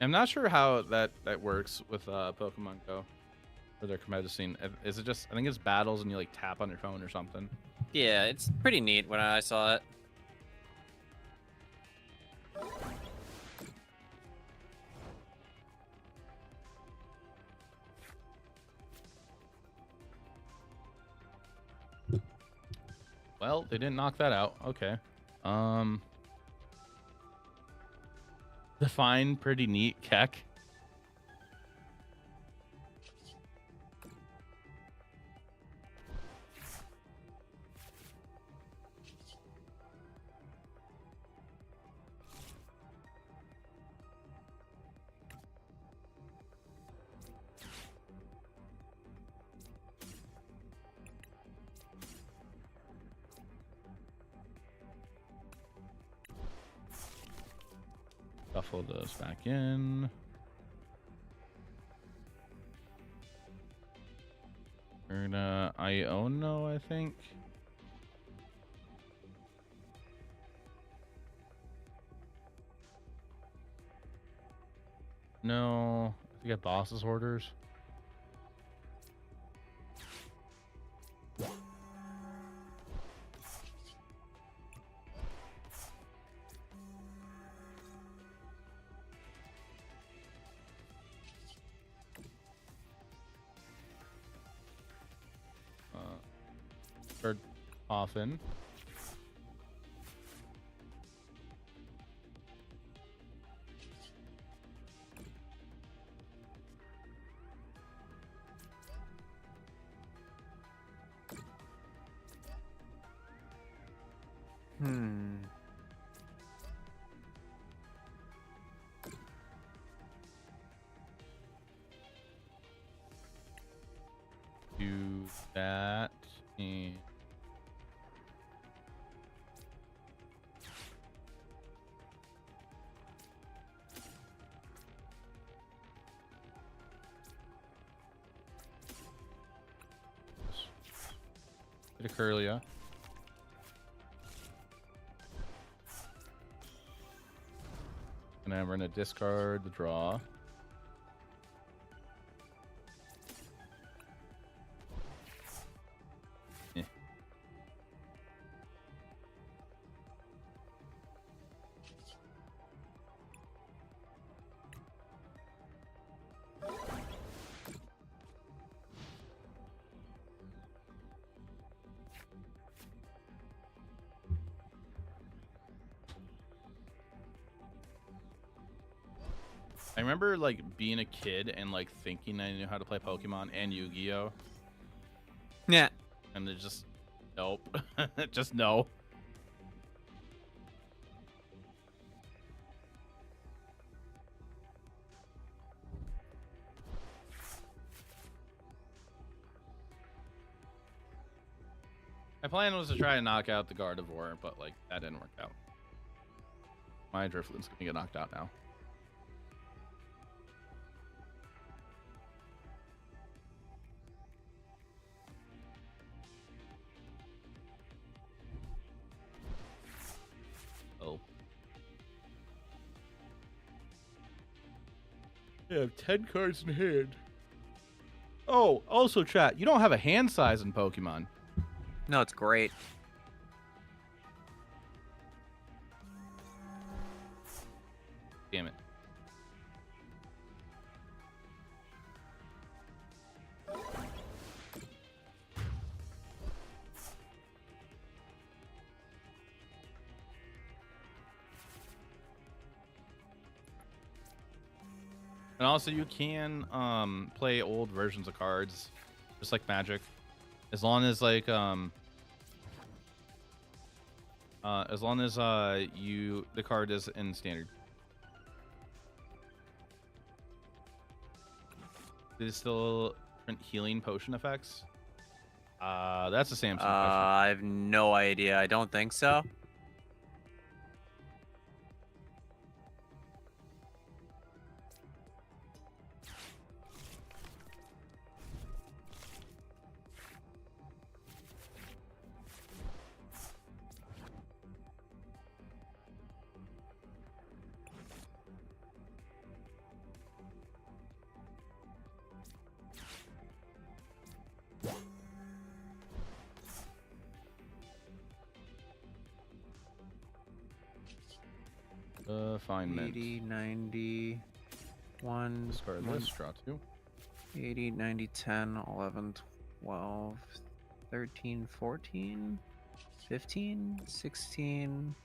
A: I'm not sure how that works with Pokemon Go for their competitive scene. Is it just, I think it's battles and you like tap on your phone or something.
H: Yeah, it's pretty neat when I saw it.
A: Well, they didn't knock that out. Okay. Define pretty neat, Keck. Shuffle those back in. We're gonna Iono, I think. No, I think I got boss's orders. Third often. Do that and get a Curlia. And then we're gonna discard the draw. Eh. I remember like being a kid and like thinking I knew how to play Pokemon and Yu-Gi-Oh,
H: Yeah.
A: and they just nope, just no. My plan was to try and knock out the Gardevoir, but like that didn't work out. My Drifloon's gonna get knocked out now. I have 10 cards in hand. Oh, also, chat, you don't have a hand size in Pokemon.
H: No, it's great.
A: Damn it. And also, you can play old versions of cards, just like Magic, as long as like the card is in Standard. Did it still print healing potion effects? That's a Samsung question.
H: I have no idea. I don't think so.
A: Fine mint.
H: 80, 90, 1,
A: Discard this, draw 2.
H: 80, 90, 10, 11, 12, 13, 14, 15, 16.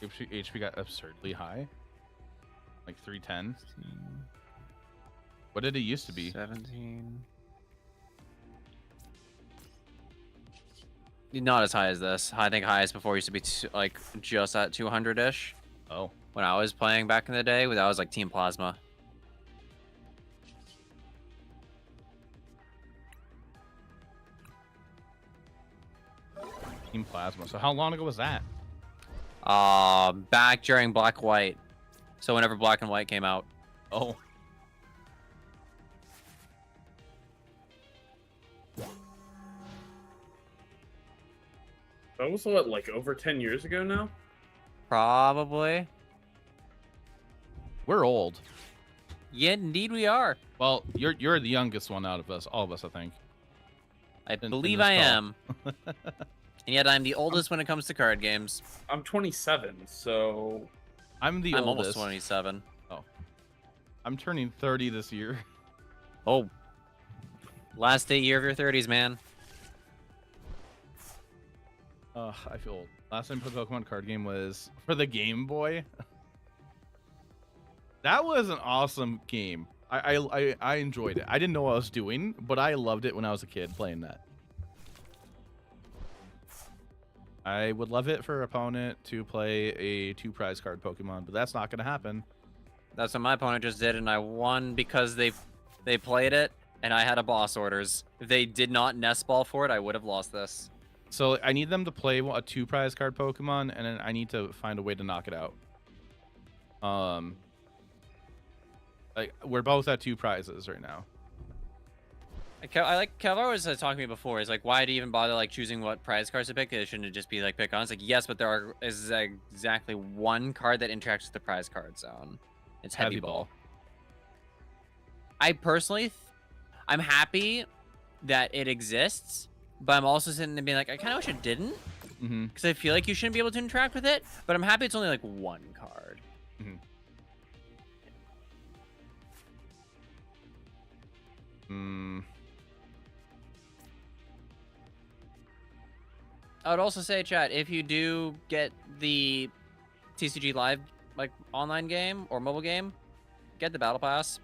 A: HP got absurdly high. Like 310.
H: 16,
A: What did it used to be?
H: 17. Not as high as this. I think highest before used to be like just at 200-ish.
A: Oh.
H: When I was playing back in the day, that was like Team Plasma.
A: Team Plasma. So how long ago was that?
H: Back during Black White. So whenever Black and White came out.
A: Oh.
I: That was what, like over 10 years ago now?
H: Probably.
A: We're old.
H: Yeah, indeed we are.
A: Well, you're the youngest one out of us, all of us, I think.
H: I
A: in
H: believe
A: this
H: I
A: call.
H: am. And yet I'm the oldest when it comes to card games.
I: I'm 27, so
A: I'm the
H: I'm
A: oldest.
H: almost 27.
A: I'm turning 30 this year.
H: Oh. Last year of your 30s, man.
A: I feel old. Last time I played a Pokemon card game was for the Game Boy. That was an awesome game. I enjoyed it. I didn't know what I was doing, but I loved it when I was a kid playing that. I would love it for opponent to play a 2 prize card Pokemon, but that's not going to happen.
H: That's what my opponent just did, and I won because they played it, and I had a boss orders. If they did not nest ball for it, I would have lost this.
A: So I need them to play a 2 prize card Pokemon, and then I need to find a way to knock it out. Like we're both at 2 prizes right now.
H: I like Kelvar was talking to me before. He's like, why do you even bother like choosing what prize cards to pick? It shouldn't just be like pick on. It's like, yes, but there is exactly one card that interacts with the prize card zone. It's Heavy Ball. I personally, I'm happy that it exists, but I'm also sitting there being like, I kind of wish it didn't, because I feel like you shouldn't be able to interact with it. But I'm happy it's only like one card. I would also say, chat, if you do get the TCG Live like online game or mobile game, get the Battle Pass.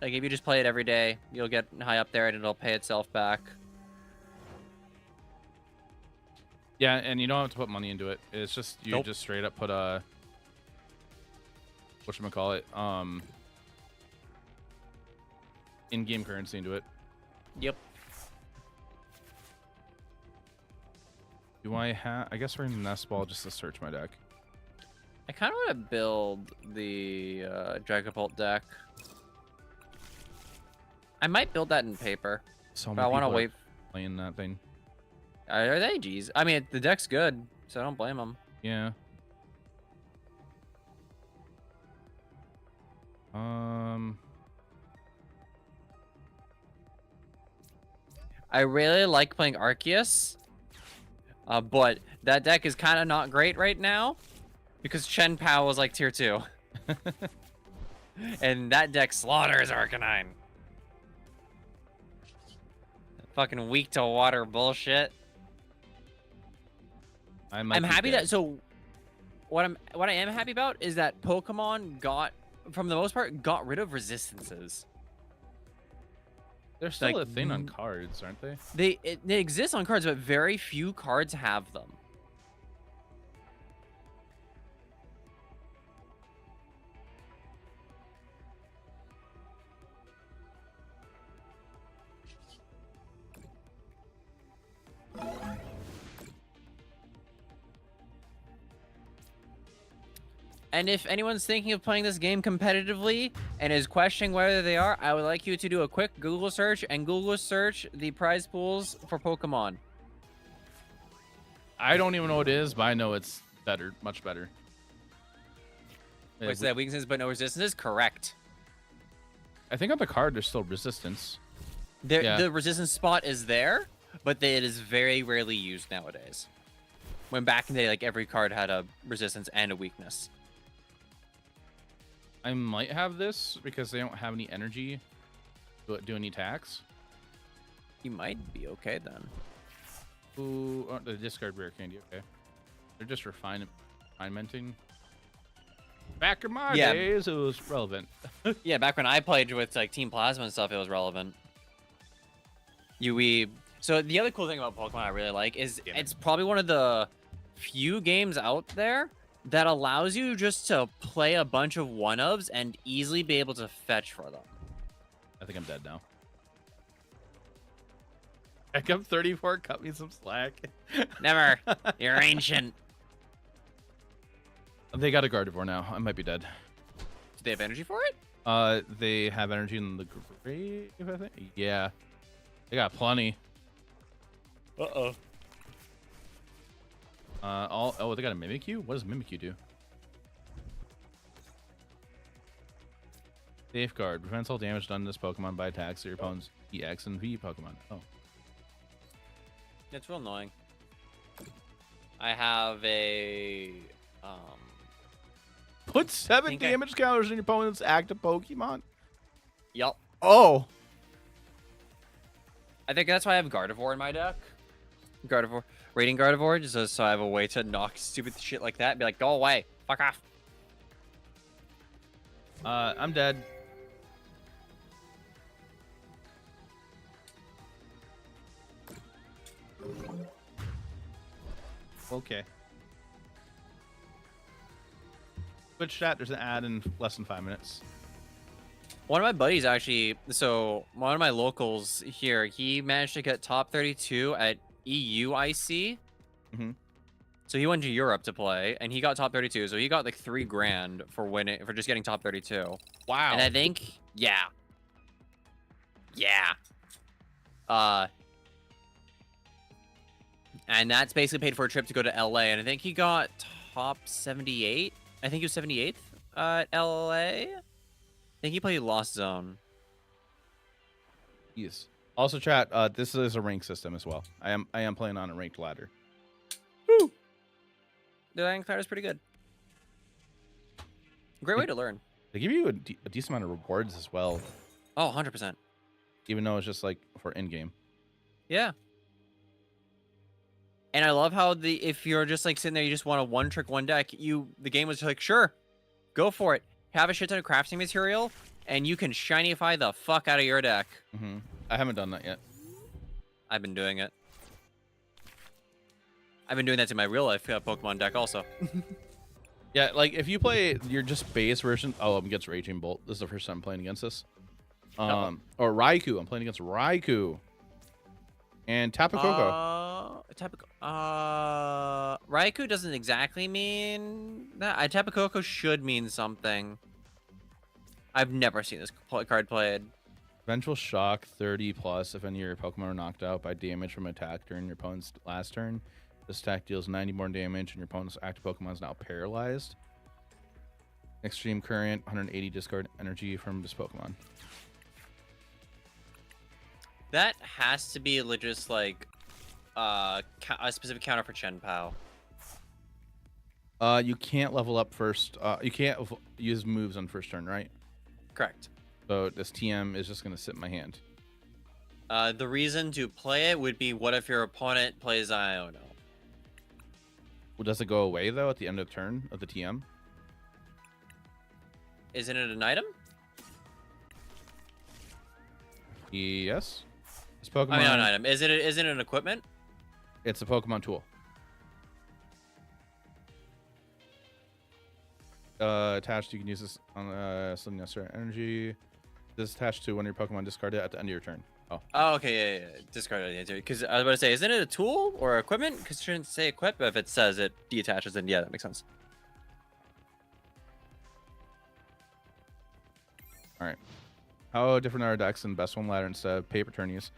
H: Like if you just play it every day, you'll get high up there and it'll pay itself back.
A: Yeah, and you don't have to put money into it. It's just you just straight up put a whatchamacallit, in-game currency into it.
H: Yep.
A: Do I have? I guess we're in Nest Ball just to search my deck.
H: I kind of want to build the Dragapult deck. I might build that in paper.
A: So
H: but I want to
A: people are
H: wait.
A: playing that thing.
H: Are they? Geez. I mean, the deck's good. so I don't blame him.
A: Yeah.
H: I really like playing Arceus, but that deck is kind of not great right now because Chen Pao is like tier 2. And that deck slaughters Arcanine. Fucking weak to water bullshit.
A: I'm
H: happy that what I am happy about is that Pokemon got, from the most part, got rid of resistances.
A: They're still
H: like,
A: a thing on cards, aren't they?
H: They exist on cards, but very few cards have them. And if anyone's thinking of playing this game competitively and is questioning whether they are, I would like you to do a quick Google search and Google search the prize pools for Pokemon.
A: I don't even know what it is, but I know it's better, much better.
H: Wait, so that weaknesses but no resistances? Correct.
A: I think on the card there's still resistance.
H: The resistance spot is there, but it is very rarely used nowadays. When back in the day, like every card had a resistance and a weakness.
A: I might have this because they don't have any energy to do any attacks.
H: You might be okay then.
A: Ooh, oh, the discard rare candy. Okay, they're just refinementing. Back in my days, it was relevant.
H: Yeah, back when I played with like Team Plasma and stuff, it was relevant. So the other cool thing about Pokemon I really like is it's probably one of the few games out there that allows you just to play a bunch of one-ofs and easily be able to fetch for them.
A: I think I'm dead now. Back up 34, cut me some slack.
H: Never. You're ancient.
A: They got a Gardevoir now. I might be dead.
H: Do they have energy for it?
A: They have energy in the grave, I think. Yeah. They got plenty.
H: Uh-oh.
A: Oh, they got a Mimikyu? What does Mimikyu do? Safeguard. Prevents all damage done to this Pokemon by attacks of your opponent's EX and V Pokemon. Oh.
H: It's real annoying. I have a...
A: Put 7 damage counters in your opponent's active Pokemon?
H: Yup.
A: Oh!
H: I think that's why I have Gardevoir in my deck. Gardevoir. Rating Gardevoir, just so I have a way to knock stupid shit like that and be like, go away. Fuck off.
A: I'm dead. Okay. Twitch chat, there's an ad in less than 5 minutes.
H: One of my buddies actually, so one of my locals here, he managed to get top 32 at EUIC.
A: Mm-hmm.
H: So he went to Europe to play, and he got top 32. So he got like $3 grand for winning, for just getting top 32.
A: Wow.
H: And I think, yeah. And that's basically paid for a trip to go to LA. And I think he got top 78. I think he was 78th at LA. I think he played Lost Zone.
A: Yes. Also, chat. This is a rank system as well. I am playing on a ranked ladder.
H: Woo! The ranked ladder is pretty good. Great way to learn.
A: They give you a decent amount of rewards as well.
H: Oh, 100%.
A: Even though it's just like for in-game.
H: Yeah. And I love how if you're just like sitting there, you just want a one-trick, one deck, the game was like, sure, go for it. Have a shit ton of crafting material, and you can shinyify the fuck out of your deck.
A: Mm-hmm. I haven't done that yet.
H: I've been doing it. I've been doing that to my real life Pokemon deck also.
A: Yeah, like if you play your just base version. Oh, I'm against Raging Bolt. This is the first time I'm playing against this. Or Raikou. I'm playing against Raikou. And Tapu Koko.
H: Raikou doesn't exactly mean that. Tapu Koko should mean something. I've never seen this card played.
A: Vengeful Shock 30 plus if any of your Pokemon are knocked out by damage from attack during your opponent's last turn. This attack deals 90 more damage, and your opponent's active Pokemon is now paralyzed. Extreme Current, 180 discard energy from this Pokemon.
H: That has to be just like a specific counter for Chen Pao.
A: You can't level up first. You can't use moves on first turn, right?
H: Correct.
A: So this TM is just going to sit in my hand.
H: The reason to play it would be, what if your opponent plays Iono?
A: Well, does it go away, though, at the end of the turn of the TM?
H: Isn't it an item?
A: Yes. This Pokemon...
H: I mean, not an item. Is it an equipment?
A: It's a Pokemon tool. Attached, you can use this on something necessary energy. This is attached to when your Pokemon discarded at the end of your turn.
H: Oh, okay, yeah. Discard it. Because I was about to say, isn't it a tool or equipment? Because it shouldn't say equip, but if it says it deattaches, then yeah, that makes sense.
A: All right. How different are decks in Best One Ladder instead of paper tourneys?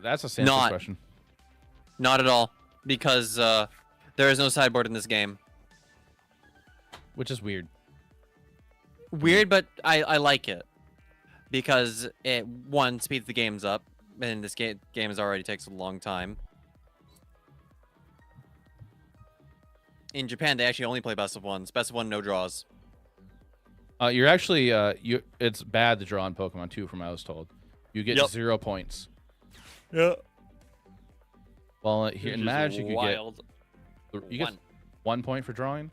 A: That's a sample question.
H: Not at all, because there is no sideboard in this game.
A: Which is weird.
H: Weird, but I like it. Because it, one, speeds the games up, and this game already takes a long time. In Japan, they actually only play best of ones. Best of one, no draws.
A: You're actually it's bad to draw on Pokemon too, from what I was told. You get 0 points.
H: Yeah.
A: Well, here in Magic,
H: wild.
A: you get 1 point for drawing.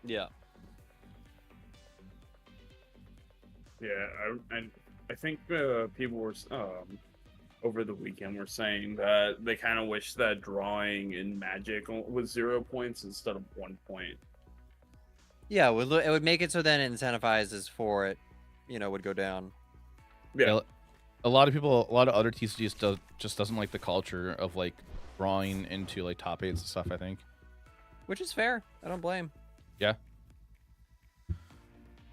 H: Yeah.
I: Yeah, I think people were over the weekend were saying that they kind of wish that drawing in Magic was 0 points instead of 1 point.
H: Yeah, it would make it so then it incentivizes for it, would go down.
I: Yeah.
A: A lot of other TCGs just doesn't like the culture of like drawing into like top 8s and stuff, I think.
H: Which is fair. I don't blame.
A: Yeah.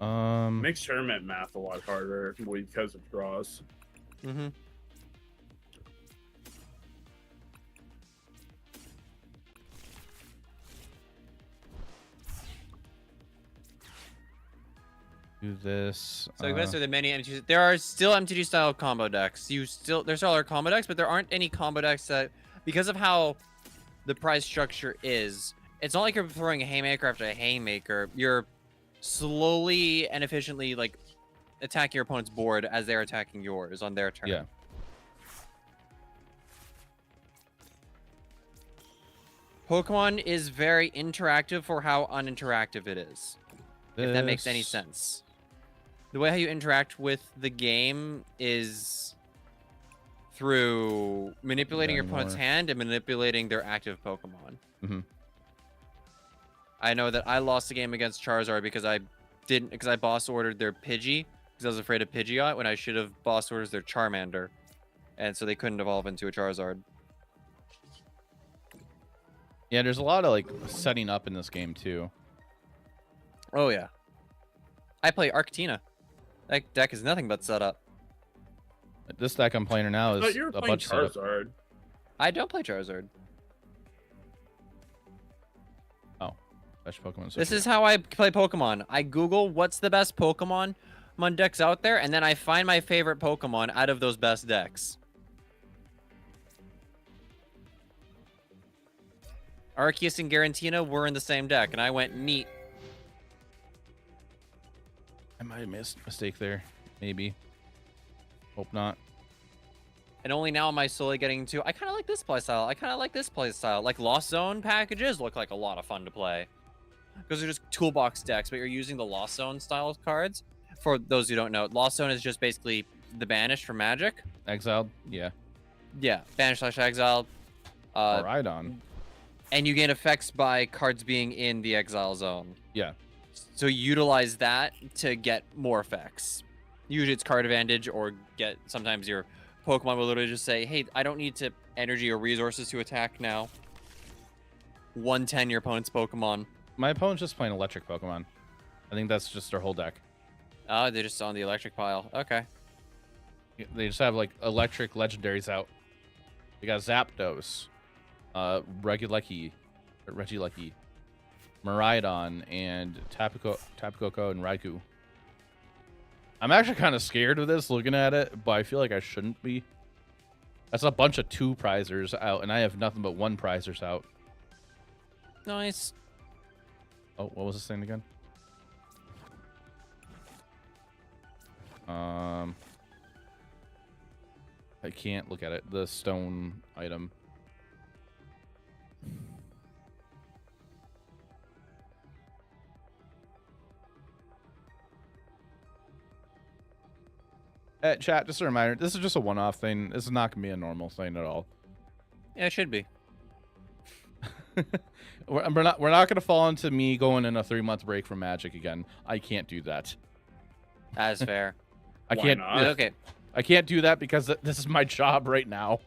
I: Makes tournament math a lot harder because of draws.
H: Mm-hmm.
A: Do this.
H: So those are the many MTG. There are still MTG style combo decks. There still are combo decks, but there aren't any combo decks that, because of how the prize structure is, it's not like you're throwing a haymaker after a haymaker. You're slowly and efficiently like attacking your opponent's board as they're attacking yours on their turn.
A: Yeah.
H: Pokemon is very interactive for how uninteractive it is. If that makes any sense. The way how you interact with the game is through manipulating your opponent's hand and manipulating their active Pokemon.
A: Mm-hmm.
H: I know that I lost the game against Charizard because I boss ordered their Pidgey because I was afraid of Pidgeot when I should have boss ordered their Charmander, and so they couldn't evolve into a Charizard.
A: Yeah, there's a lot of like setting up in this game too.
H: Oh yeah. I play Arctina. That deck is nothing but setup.
A: This deck I'm playing now is
I: You're
A: a
I: playing
A: bunch of setup.
I: Charizard.
H: I don't play Charizard.
A: Oh, best Pokemon.
H: This is how I play Pokemon. I Google what's the best Pokemon decks out there, and then I find my favorite Pokemon out of those best decks. Arceus and Garantina were in the same deck, and I went neat.
A: I might have missed a mistake there. Maybe. Hope not.
H: And only now am I slowly getting to, I kind of like this playstyle. I kind of like this playstyle. Like Lost Zone packages look like a lot of fun to play. Because they're just toolbox decks, but you're using the Lost Zone style cards. For those who don't know, Lost Zone is just basically the Banished from Magic.
A: Exiled? Yeah.
H: Yeah, Banished/Exiled.
A: Or Idon.
H: And you gain effects by cards being in the Exile Zone.
A: Yeah.
H: So you utilize that to get more effects. Usually it's card advantage, or sometimes your Pokemon will literally just say, hey, I don't need to energy or resources to attack now. 110 your opponent's Pokemon.
A: My opponent's just playing electric Pokemon. I think that's just their whole deck.
H: Oh, they're just on the electric pile. Okay.
A: They just have like electric legendaries out. They got Zapdos. Regieleki, Miraidon, and Tapikoko and Raikou. I'm actually kind of scared of this looking at it, but I feel like I shouldn't be. That's a bunch of 2 prizers out, and I have nothing but 1 prizers out.
H: Nice.
A: Oh, what was this thing again? I can't look at it. The stone item. Chat, just a reminder, this is just a one-off thing. This is not going to be a normal thing at all.
H: Yeah, it should be.
A: we're not going to fall into me going in a 3-month break from Magic again. I can't do that.
H: That's fair.
A: I
I: Why
A: can't.
I: not?
H: Okay.
A: I can't do that because this is my job right now.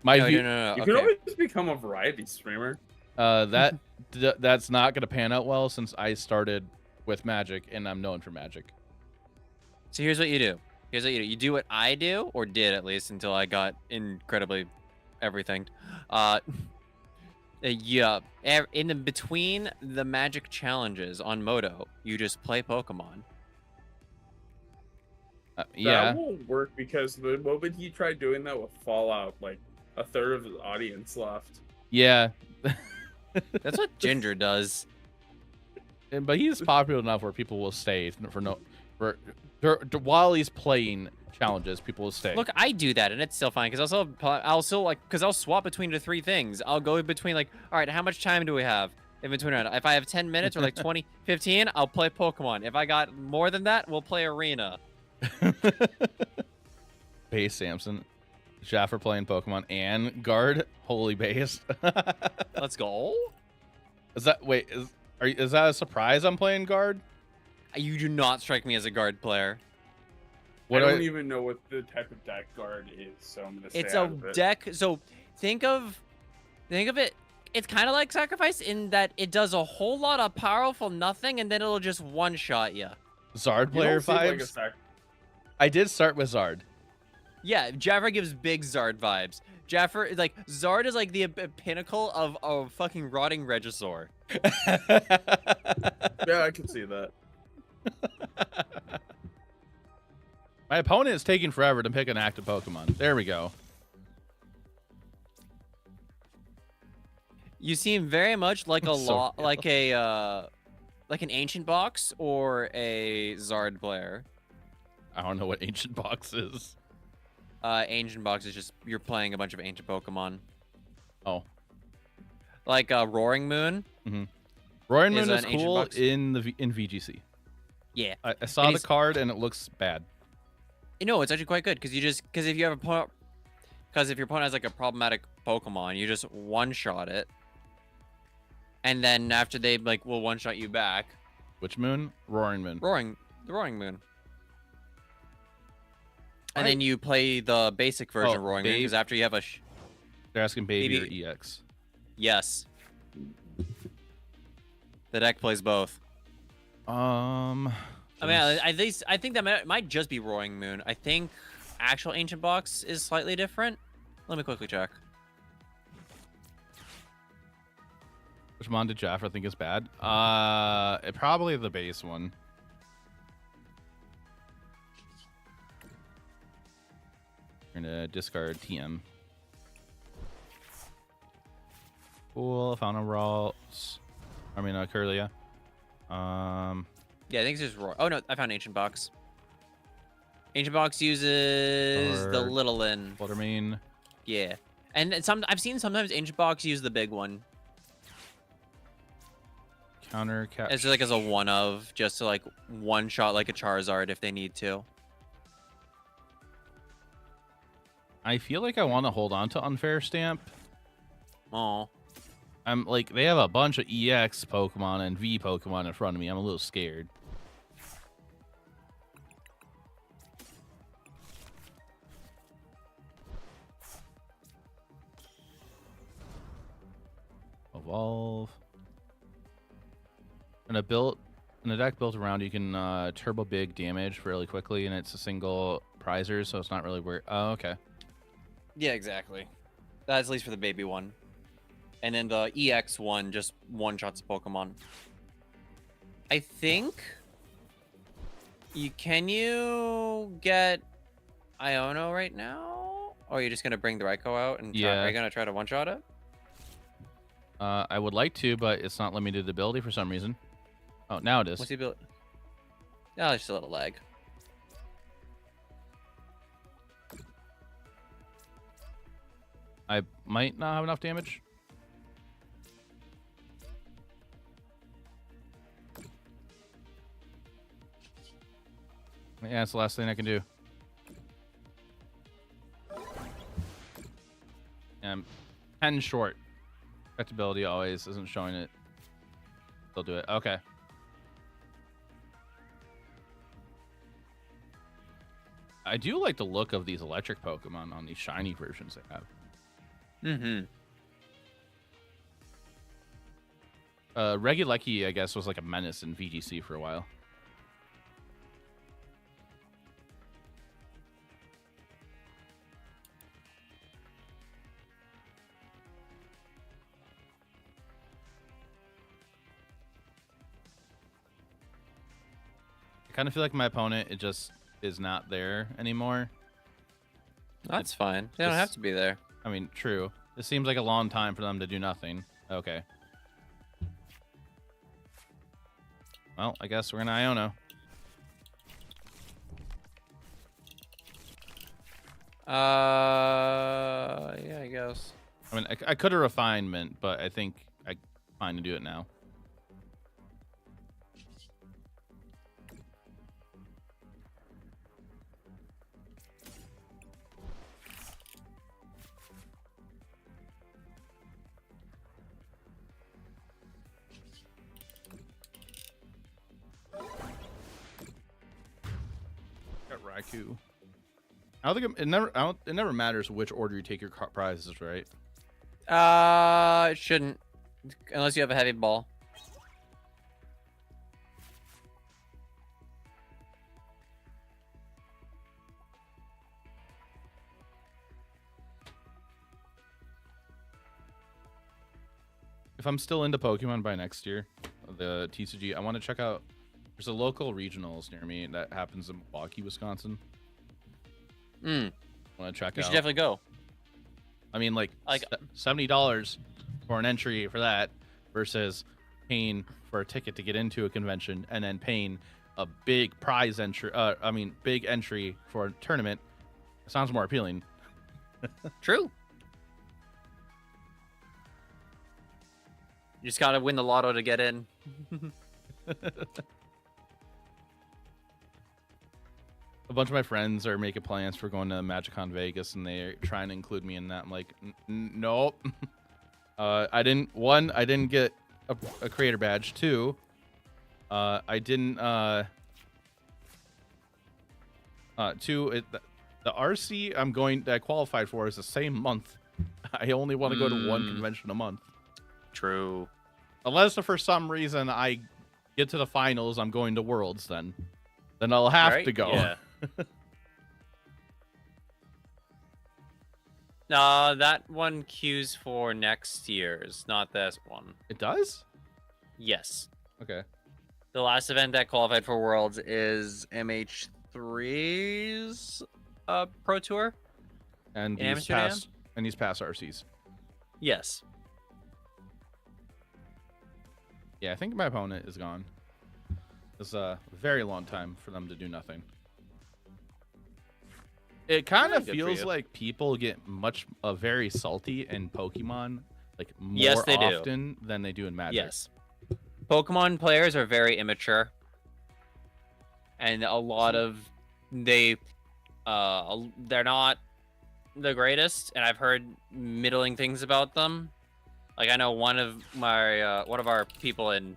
A: My
H: No,
A: view,
H: no.
I: You
H: Okay.
I: can always become a variety streamer.
A: that's not going to pan out well since I started with Magic and I'm known for Magic.
H: So here's what you do. You do what I do, or did at least until I got incredibly everything. Yeah. In the between the Magic challenges on Moto, you just play Pokemon.
A: Yeah.
I: That won't work because the moment you try doing that with Fallout, like a third of the audience left.
A: Yeah.
H: That's what Ginger does.
A: But he's popular enough where people will stay while he's playing challenges. People will stay.
H: Look, I do that, and it's still fine because I'll swap between the 3 things. I'll go between like, all right, how much time do we have in between? If I have 10 minutes or like 20, 15, I'll play Pokemon. If I got more than that, we'll play Arena.
A: Base Samson, Jaffer playing Pokemon and guard. Holy base.
H: Let's go.
A: Is that is that a surprise? I'm playing guard.
H: You do not strike me as a guard player.
I: I don't even know what the type of deck guard is, so I'm gonna say
H: It's a deck. So think of it. It's kind of like Sacrifice in that it does a whole lot of powerful nothing, and then it'll just one-shot you.
A: Zard player vibes. I did start with Zard.
H: Yeah, Jaffer gives big Zard vibes. Jaffer is like Zard is like the pinnacle of a fucking rotting Regisaur.
I: Yeah, I can see that.
A: My opponent is taking forever to pick an active Pokemon. There we go.
H: You seem very much like like an Ancient Box or a Zard player.
A: I don't know what Ancient Box is.
H: Ancient Box is just you're playing a bunch of ancient Pokemon.
A: Oh.
H: Like Roaring Moon.
A: Mm-hmm. Roaring Moon is
H: an Ancient
A: cool
H: Box?
A: in VGC.
H: Yeah.
A: I saw the card and it looks bad.
H: No, it's actually quite good because if your opponent has like a problematic Pokemon, you just one-shot it, and then after they will one-shot you back.
A: Which moon? Roaring Moon.
H: The Roaring Moon. And then you play the basic version of Roaring Moon because after you have
A: they're asking baby or EX.
H: Yes. The deck plays both. I mean, I think that might just be Roaring Moon. I think actual Ancient Box is slightly different. Let me quickly check.
A: Which mon did Jaffer think is bad? Probably the base one. We're gonna discard TM. Cool. Found a Ralts. I mean, Curlia.
H: Yeah, I think it's just Roar. Oh no, I found Ancient Box. Ancient Box uses the little in.
A: Fluttermane.
H: Yeah, and I've seen sometimes Ancient Box use the big one.
A: Counter cap.
H: It's just as a one of, just to one shot like a Charizard if they need to.
A: I feel like I want to hold on to Unfair Stamp.
H: Oh.
A: I'm they have a bunch of EX Pokemon and V Pokemon in front of me. I'm a little scared. Evolve. And a deck built around you can turbo big damage really quickly, and it's a single prizer, so it's not really weird. Oh, okay.
H: Yeah, exactly. That's at least for the baby one. And then the EX one just one-shots a Pokemon. I think... Can you get Iono right now? Or are you just going to bring the Raikou out and try?
A: Yeah.
H: Are you going to try to one-shot it?
A: I would like to, but it's not letting me do the ability for some reason. Oh, now it is.
H: What's the ability? Oh, there's just a little lag.
A: I might not have enough damage. Yeah, it's the last thing I can do. I'm 10 short. Effectability always isn't showing it. They'll do it. Okay. I do like the look of these electric Pokemon on these shiny versions they have.
H: Mm-hmm.
A: Regieleki, I guess, was like a menace in VGC for a while. I kind of feel like my opponent, it just is not there anymore.
H: That's fine. They don't have to be there.
A: I mean, true. It seems like a long time for them to do nothing. Okay. Well, I guess we're going to Iono.
H: Yeah, I guess.
A: I mean, I could have refinement, but I think I'm fine to do it now. Got Raikou. I don't think it never matters which order you take your prizes, right?
H: It shouldn't. Unless you have a heavy ball.
A: If I'm still into Pokemon by next year, the TCG, I want to check out. There's a local regionals near me that happens in Milwaukee, Wisconsin.
H: Hmm.
A: Want to check
H: You
A: out?
H: should definitely go.
A: I mean, like
H: Like-
A: $70 for an entry for that versus paying for a ticket to get into a convention and then paying a big prize entry. Big entry for a tournament. Sounds more appealing.
H: True. You just gotta win the lotto to get in.
A: A bunch of my friends are making plans for going to MagicCon Vegas, and they're trying to include me in that. I'm like, nope. I didn't get a creator badge. 2, I didn't. 2, the RC I qualified for is the same month. I only want to go to one convention a month.
H: True.
A: Unless for some reason I get to the finals, I'm going to Worlds. Then I'll have
H: Right?
A: to go.
H: Yeah. No, that one queues for next year's, not this one.
A: It does.
H: Yes.
A: Okay.
H: The last event that qualified for Worlds is MH3's Pro Tour.
A: And
H: In
A: these
H: Amsterdam?
A: past RCs.
H: Yes.
A: Yeah, I think my opponent is gone. It's a very long time for them to do nothing. It kind of
H: good for
A: feels
H: you.
A: like people get very salty in Pokemon, like more
H: Yes, they do.
A: often than they do in Magic.
H: Yes. Pokemon players are very immature. And a lot of they're not the greatest, and I've heard middling things about them. Like I know one of our people in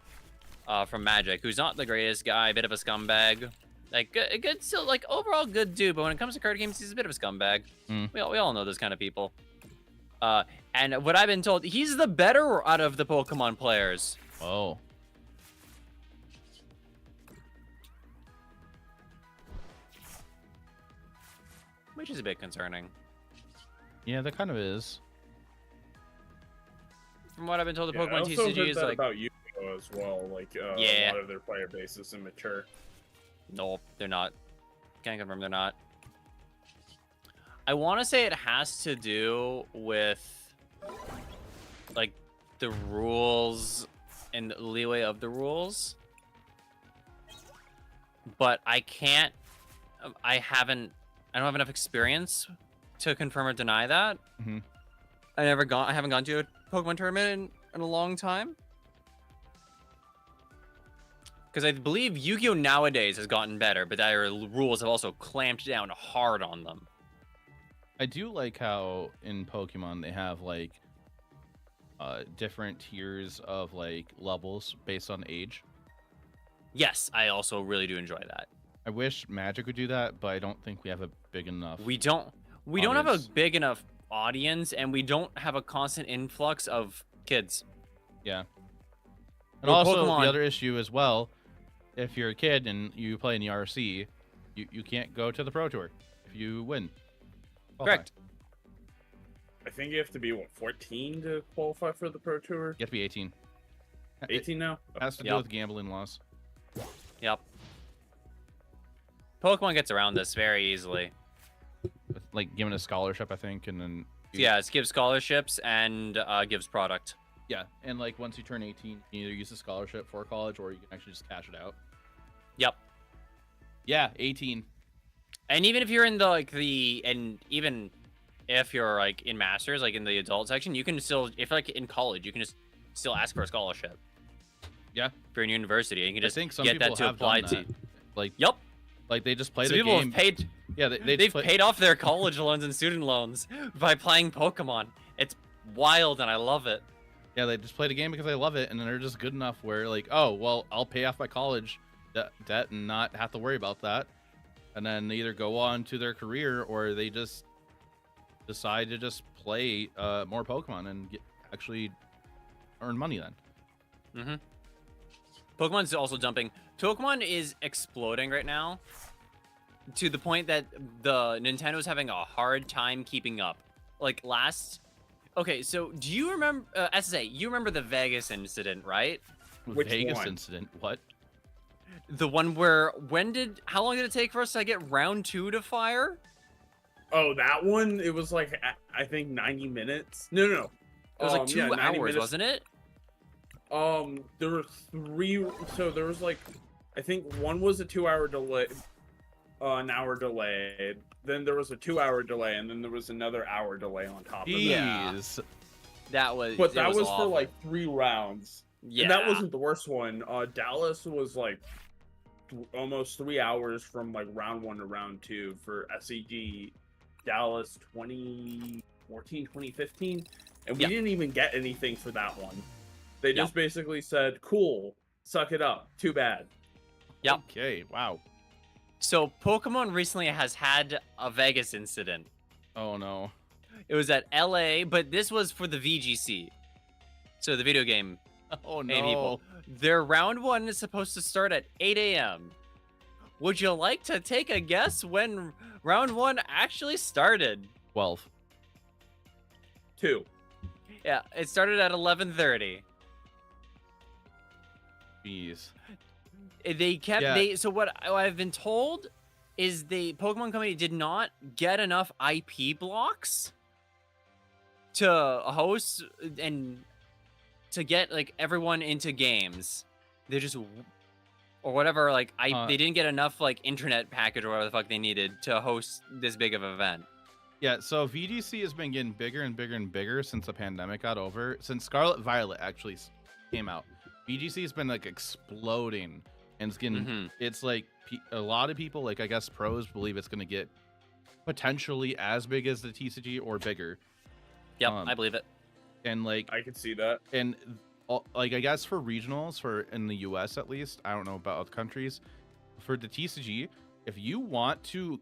H: from Magic who's not the greatest guy, a bit of a scumbag. Like good still like overall good dude, but when it comes to card games, he's a bit of a scumbag.
A: Mm.
H: We all know those kind of people. And what I've been told, he's the better out of the Pokemon players.
A: Oh.
H: Which is a bit concerning.
A: Yeah, that kind of is.
H: From what I've been told, the
I: Yeah, I
H: Pokemon
I: also
H: TCG
I: heard
H: is
I: that
H: like,
I: about Yu-Gi-Oh as well. Like,
H: Yeah.
I: a lot of their player base is immature.
H: no, they're not. Can't confirm they're not. I want to say it has to do with like the rules and the leeway of the rules, but I can't. I don't have enough experience to confirm or deny that.
A: Mhm.
H: I haven't gone to a Pokemon tournament in a long time. Because I believe Yu-Gi-Oh! Nowadays has gotten better, but their rules have also clamped down hard on them.
A: I do like how in Pokemon they have like different tiers of like levels based on age.
H: Yes, I also really do enjoy that.
A: I wish Magic would do that, but I don't think we have a big enough.
H: We don't have a
A: Audience.
H: big enough audience, and we don't have a constant influx of kids.
A: Yeah. And
H: Well,
A: also
H: Pokemon-
A: the other issue as well, if you're a kid and you play in the RC, you can't go to the Pro Tour if you win. Qualify.
H: Correct.
I: I think you have to be, what, 14 to qualify for the Pro Tour?
A: You have to be 18. It
I: 18 now?
A: has to do
H: Yep.
A: with gambling laws.
H: Yep. Pokemon gets around this very easily.
A: With, like giving a scholarship, I think, and then
H: Yeah, it gives scholarships and gives product.
A: yeah, and like once you turn 18, you can either use the scholarship for college or you can actually just cash it out.
H: Yep.
A: Yeah, 18.
H: And even if you're in even if you're like in masters, like in the adult section, you can still, if like in college, you can just still ask for a scholarship.
A: Yeah.
H: If you're in university, you can
A: I
H: just
A: think some
H: get
A: people
H: that to
A: have
H: apply
A: done
H: to.
A: that. Like,
H: Yep.
A: like they just play
H: So
A: the
H: people
A: game.
H: have paid.
A: Yeah,
H: They've paid off their college loans and student loans by playing Pokemon. It's wild, and I love it.
A: Yeah, they just play the game because they love it, and then they're just good enough where like, oh, well, I'll pay off my college debt and not have to worry about that, and then they either go on to their career or they just decide to just play more Pokemon and actually earn money then.
H: Mm-hmm. Pokemon's also jumping. Pokemon is exploding right now to the point that the Nintendo's having a hard time keeping up. Like okay, so do you remember SSA? You remember the Vegas incident, right?
I: Which
A: Vegas
I: one?
A: incident. What?
H: The one where how long did it take for us to get round 2 to fire?
I: Oh, that one? It was like, I think 90 minutes. No.
H: It was like 2
I: yeah, 90
H: hours,
I: minutes.
H: wasn't it?
I: There were 3, so there was like, I think one was a 2-hour delay, an hour delay, then there was a 2-hour delay, and then there was another hour delay on top of that.
H: Yeah.
A: Jeez.
H: But
I: That was for
H: awful.
I: like 3 rounds.
H: Yeah.
I: And that wasn't the worst one. Dallas was like almost 3 hours from like round 1 to round 2 for SEG Dallas 2014, 2015. And we
H: Yep.
I: didn't even get anything for that one. They
H: Yep.
I: just basically said, cool, suck it up. Too bad.
H: Yep.
A: Okay. Wow.
H: So Pokemon recently has had a Vegas incident.
A: Oh no.
H: It was at LA, but this was for the VGC. So the video game.
A: Oh
H: Hey,
A: no.
H: people. Their round 1 is supposed to start at 8 a.m. Would you like to take a guess when round 1 actually started?
A: 12.
I: 2.
H: Yeah, it started at 11:30.
A: Jeez.
H: They kept
A: Yeah.
H: so what I've been told is the Pokemon Company did not get enough IP blocks to host and to get like everyone into games. They just or whatever like they didn't get enough like internet package or whatever the fuck they needed to host this big of an event.
A: Yeah, so VGC has been getting bigger and bigger and bigger since the pandemic got over. Since Scarlet Violet actually came out, VGC has been like exploding, and it's getting. It's like a lot of people, like I guess pros, believe it's going to get potentially as big as the TCG or bigger.
H: Yep, I believe it.
A: And like
I: I can see that.
A: And like I guess for regionals, for in the US at least, I don't know about other countries. For the TCG, if you want to,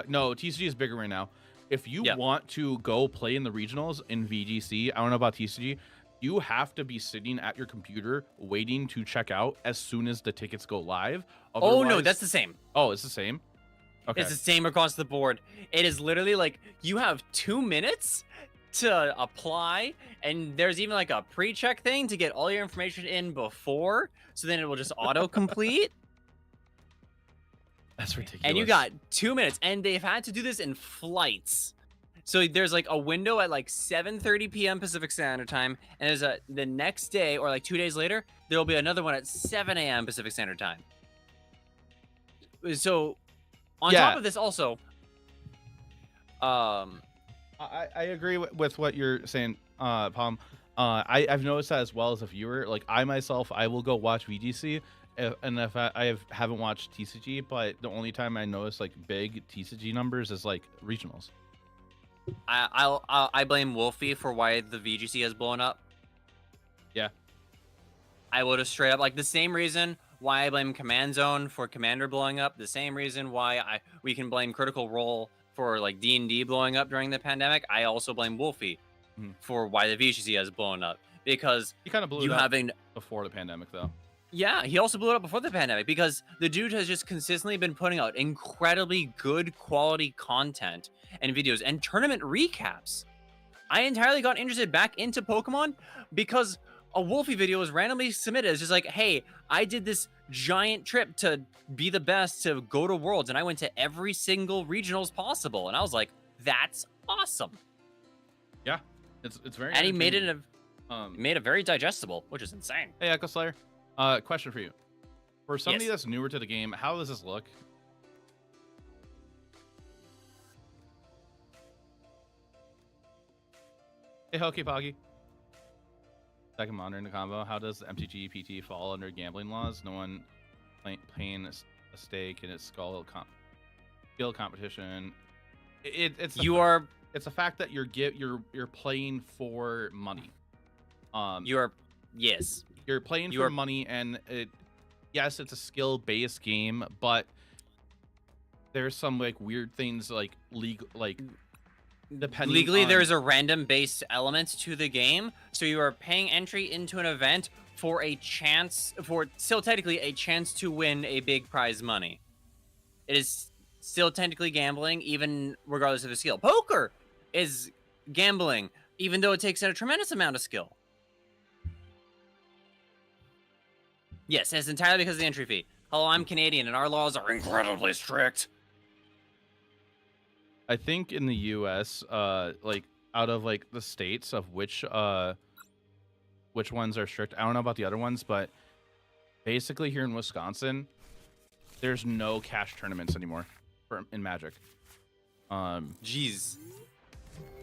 A: no, TCG is bigger right now. If you want to go play in the regionals in VGC, I don't know about TCG, you have to be sitting at your computer waiting to check out as soon as the tickets go live.
H: Oh no,
A: Otherwise-
H: that's the same.
A: Oh, it's the same. Okay.
H: It's the same across the board. It is literally like you have 2 minutes to apply, and there's even like a pre-check thing to get all your information in before, so then it will just auto-complete.
A: That's ridiculous.
H: And you got 2 minutes, and they've had to do this in flights. So there's like a window at like 7:30 p.m. Pacific Standard Time, and there's the next day or like 2 days later, there will be another one at 7 a.m. Pacific Standard Time. So on top of this, also,
A: I agree with what you're saying, Palm. I've noticed that as well as a viewer. Like I myself, I will go watch VGC, and if I haven't watched TCG, but the only time I notice like big TCG numbers is like regionals.
H: I blame Wolfie for why the VGC has blown up.
A: Yeah,
H: I would have straight up like the same reason why I blame Command Zone for Commander blowing up. The same reason why we can blame Critical Role for like D&D blowing up during the pandemic. I also blame Wolfie for why the VGC has blown up, because
A: he kind of blew it up before the pandemic, though.
H: Yeah, he also blew it up before the pandemic because the dude has just consistently been putting out incredibly good quality content and videos and tournament recaps. I entirely got interested back into Pokemon because a Wolfie video was randomly submitted. It's just like, hey, I did this giant trip to be the best to go to Worlds, and I went to every single regionals possible. And I was like, that's awesome.
A: Yeah, it's very.
H: And he made it made it very digestible, which is insane.
A: Hey, Echo Slayer. Question for you. For somebody that's newer to the game, how does this look? Hey, Hokey Poggy. Second monitor in the combo. How does the MTG PT fall under gambling laws? No one paying a stake in its skill competition. It's a fact that you're playing for money.
H: You're
A: playing for money, and yes, it's a skill-based game, but there's some like weird things like legal, like depending
H: legally
A: on...
H: there's a random-based element to the game, so you are paying entry into an event for still technically a chance to win a big prize money. It is still technically gambling, even regardless of the skill. Poker is gambling, even though it takes a tremendous amount of skill. Yes, it's entirely because of the entry fee. Hello, I'm Canadian, and our laws are incredibly strict.
A: I think in the U.S., like out of like the states of which ones are strict, I don't know about the other ones, but basically here in Wisconsin, there's no cash tournaments anymore in Magic.
H: Jeez.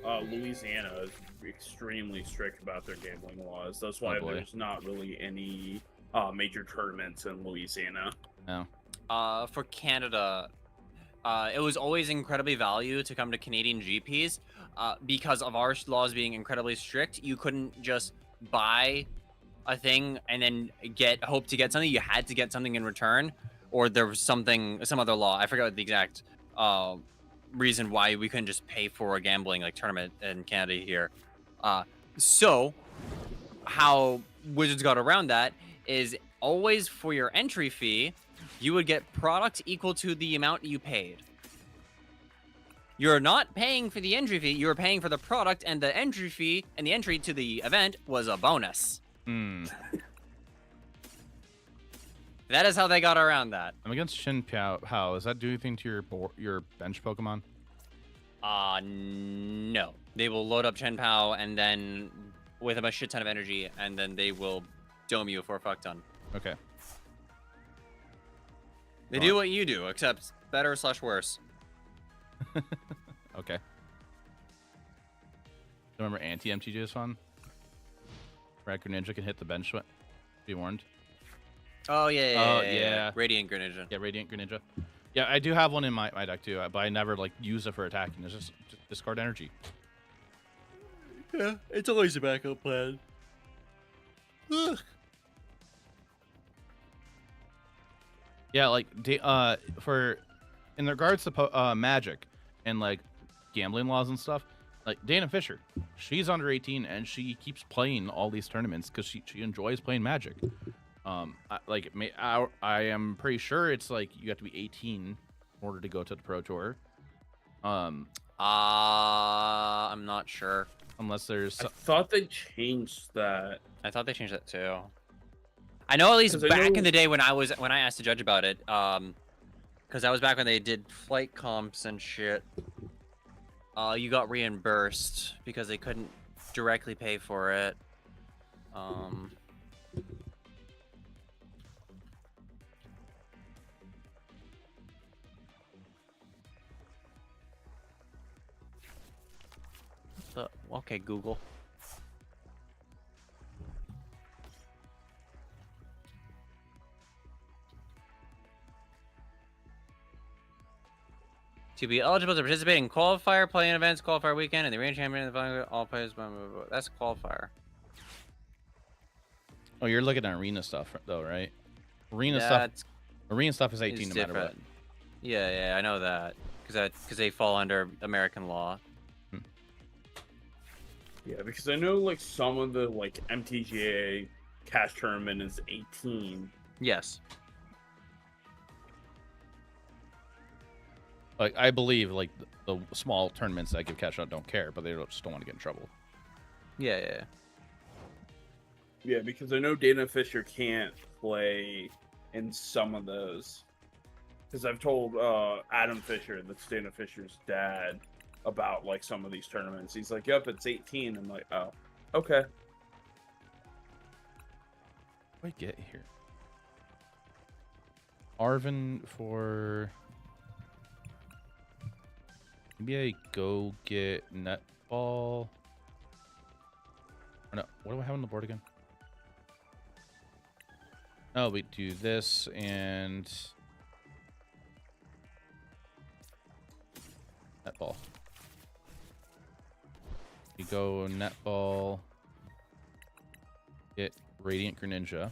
I: Louisiana is extremely strict about their gambling laws. That's why there's not really any major tournaments in Louisiana.
A: No.
H: For Canada, it was always incredibly valued to come to Canadian GPs because of our laws being incredibly strict. You couldn't just buy a thing and then hope to get something. You had to get something in return, or there was some other law. I forgot the exact reason why we couldn't just pay for a gambling like tournament in Canada here. So how Wizards got around that is always for your entry fee, you would get product equal to the amount you paid. You're not paying for the entry fee, you're paying for the product, and the entry fee and the entry to the event was a bonus. That is how they got around that.
A: I'm against Shin Pao. Does that do anything to your bench Pokemon?
H: No. They will load up Chen Pao and then with a shit ton of energy, and then they will dome you for a fuck ton.
A: Okay.
H: They do what you do, except better / worse.
A: Okay. Remember anti-MTG is fun? Red Greninja can hit the bench. Be warned.
H: Oh, yeah. Radiant Greninja.
A: Yeah, Radiant Greninja. Yeah, I do have one in my deck too, but I never like use it for attacking. It's just discard energy.
H: Yeah, it's always a backup plan.
A: Ugh. Yeah, like for in regards to Magic and like gambling laws and stuff, like Dana Fisher, she's under 18 and she keeps playing all these tournaments because she enjoys playing Magic. I am pretty sure it's like you have to be 18 order to go to the Pro Tour.
H: I'm not sure.
A: Unless there's
I: I thought they changed that.
H: I thought they changed that too. I know at least
I: 'Cause I
H: back in
I: know-
H: the day when I asked the judge about it, because that was back when they did flight comps and shit. You got reimbursed because they couldn't directly pay for it. Okay, Google. To be eligible to participate in qualifier, playing events, qualifier weekend, and the arena champion, the following all players. Blah, blah, blah. That's qualifier.
A: Oh, you're looking at arena stuff though, right? Arena stuff is 18 no matter what.
H: Yeah, I know that because they fall under American law.
I: Yeah, because I know like some of the like MTGA cash tournament is 18.
H: Yes.
A: Like I believe like the small tournaments that give cash out don't care, but they just don't want to get in trouble.
H: Yeah.
I: Yeah, because I know Dana Fisher can't play in some of those. Because I've told Adam Fisher, that's Dana Fisher's dad, about like some of these tournaments. He's like, "Yep, it's 18." I'm like, "Oh, okay."
A: What do I get here? Arvin for. Maybe I go get netball. Or no, what do I have on the board again? Oh, we do this and netball. We go netball. Get Radiant Greninja.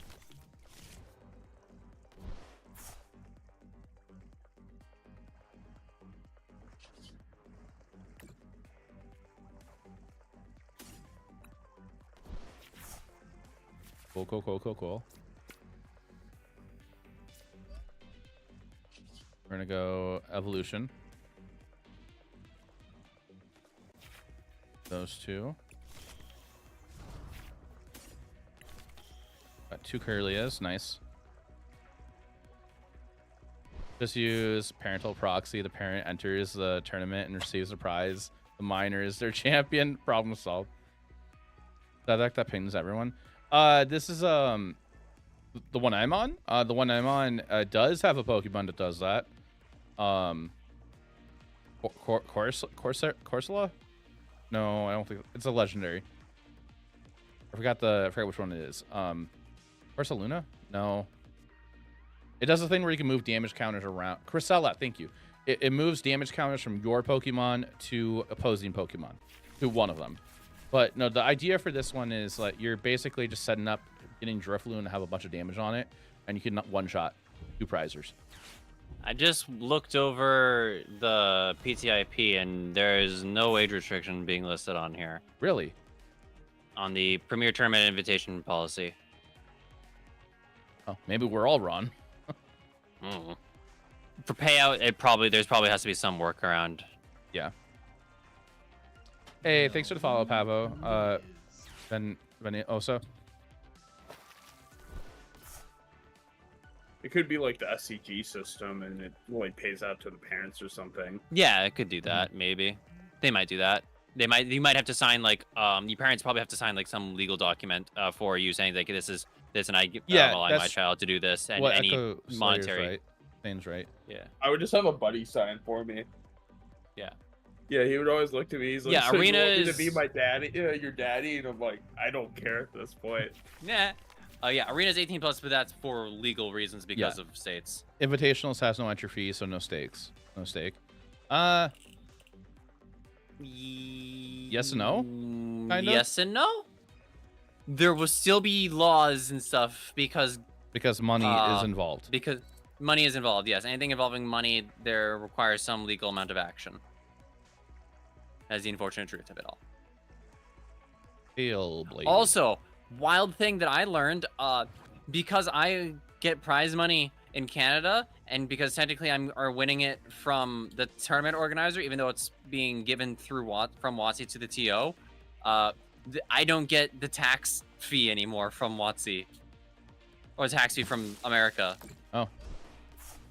A: Cool. We're gonna go evolution. Those two. Got 2 Curlias, nice. Just use parental proxy. The parent enters the tournament and receives a prize. The minor is their champion. Problem solved. That deck that pings everyone. This is the one I'm on. The one I'm on does have a Pokemon that does that. Corsola? No, I don't think it's a legendary. I forgot which one it is. Corsoluna? No. It does the thing where you can move damage counters around. Crisella, thank you. It moves damage counters from your Pokemon to opposing Pokemon, to one of them. But no, the idea for this one is like you're basically just setting up, getting Drifloon and have a bunch of damage on it, and you can one-shot 2 prizers.
H: I just looked over the PTIP, and there is no age restriction being listed on here.
A: Really?
H: On the Premier Tournament Invitation policy.
A: Oh, maybe we're all wrong.
H: For payout, there's probably has to be some workaround.
A: Yeah. Hey, thanks for the follow, Pavo. Also.
I: It could be like the SCG system, and it like pays out to the parents or something.
H: Yeah, it could do that. Maybe they might do that. You might have to sign like your parents probably have to sign like some legal document for you saying like this, and I allow my child to do this, and any monetary.
A: Right. Things right.
H: Yeah.
I: I would just have a buddy sign for me.
H: Yeah.
I: Yeah, he would always look to me. He's like,
H: yeah,
I: so
H: Arena
I: you want me
H: is
I: to be my daddy, your daddy, and I'm like, I don't care at this point.
H: Yeah. Yeah, Arena's 18 plus, but that's for legal reasons because of states.
A: Invitationals has no entry fee, so no stakes. No stake. Yes and no? Kinda?
H: Yes and no. There will still be laws and stuff because
A: money is involved.
H: Because money is involved, yes. Anything involving money, there requires some legal amount of action. That's the unfortunate truth of it all. Also, wild thing that I learned, because I get prize money in Canada, and because technically I'm winning it from the tournament organizer, even though it's being given through from WotC to the TO, I don't get the tax fee anymore from WotC, or tax fee from America.
A: Oh,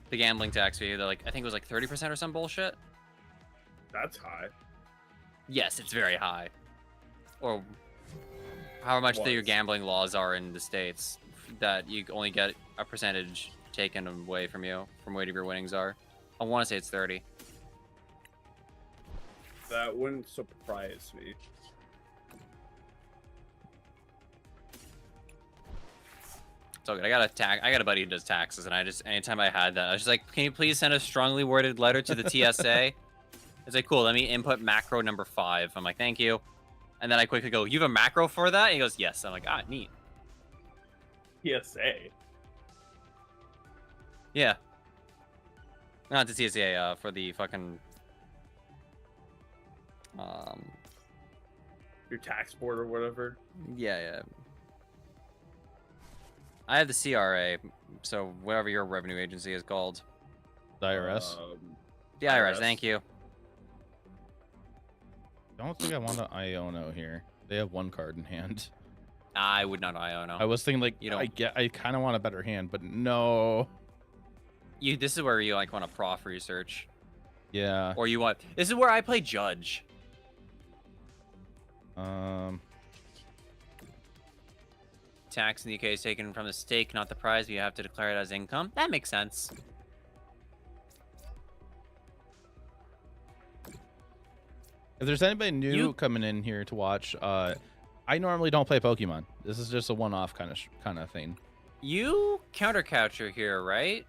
H: the gambling tax fee. They're like, I think it was like 30% or some bullshit.
I: That's high.
H: Yes, it's very high. Or however much your gambling laws are in the States, that you only get a percentage taken away from you from whatever your winnings are. I want to say it's 30.
I: That wouldn't surprise me.
H: It's all good. I got a buddy who does taxes, and anytime I had that, I was just like, can you please send a strongly worded letter to the TSA? It's like, cool, let me input macro number 5. I'm like, thank you. And then I quickly go, you have a macro for that? And he goes, yes. I'm like, ah, neat.
I: TSA.
H: Yeah. Not the TSA, for the fucking...
I: Your tax board or whatever?
H: Yeah. I have the CRA, so whatever your revenue agency is called.
A: The IRS?
H: The IRS, thank you.
A: I don't think I want an Iono here. They have one card in hand.
H: I would not Iono.
A: I was thinking like, I kind of want a better hand, but no.
H: This is where you like want to prof research.
A: Yeah.
H: Or you want. This is where I play judge. Tax in the UK is taken from the stake, not the prize, but you have to declare it as income. That makes sense.
A: If there's anybody new coming in here to watch, I normally don't play Pokemon. This is just a one-off kind of thing.
H: You counter-capture here, right?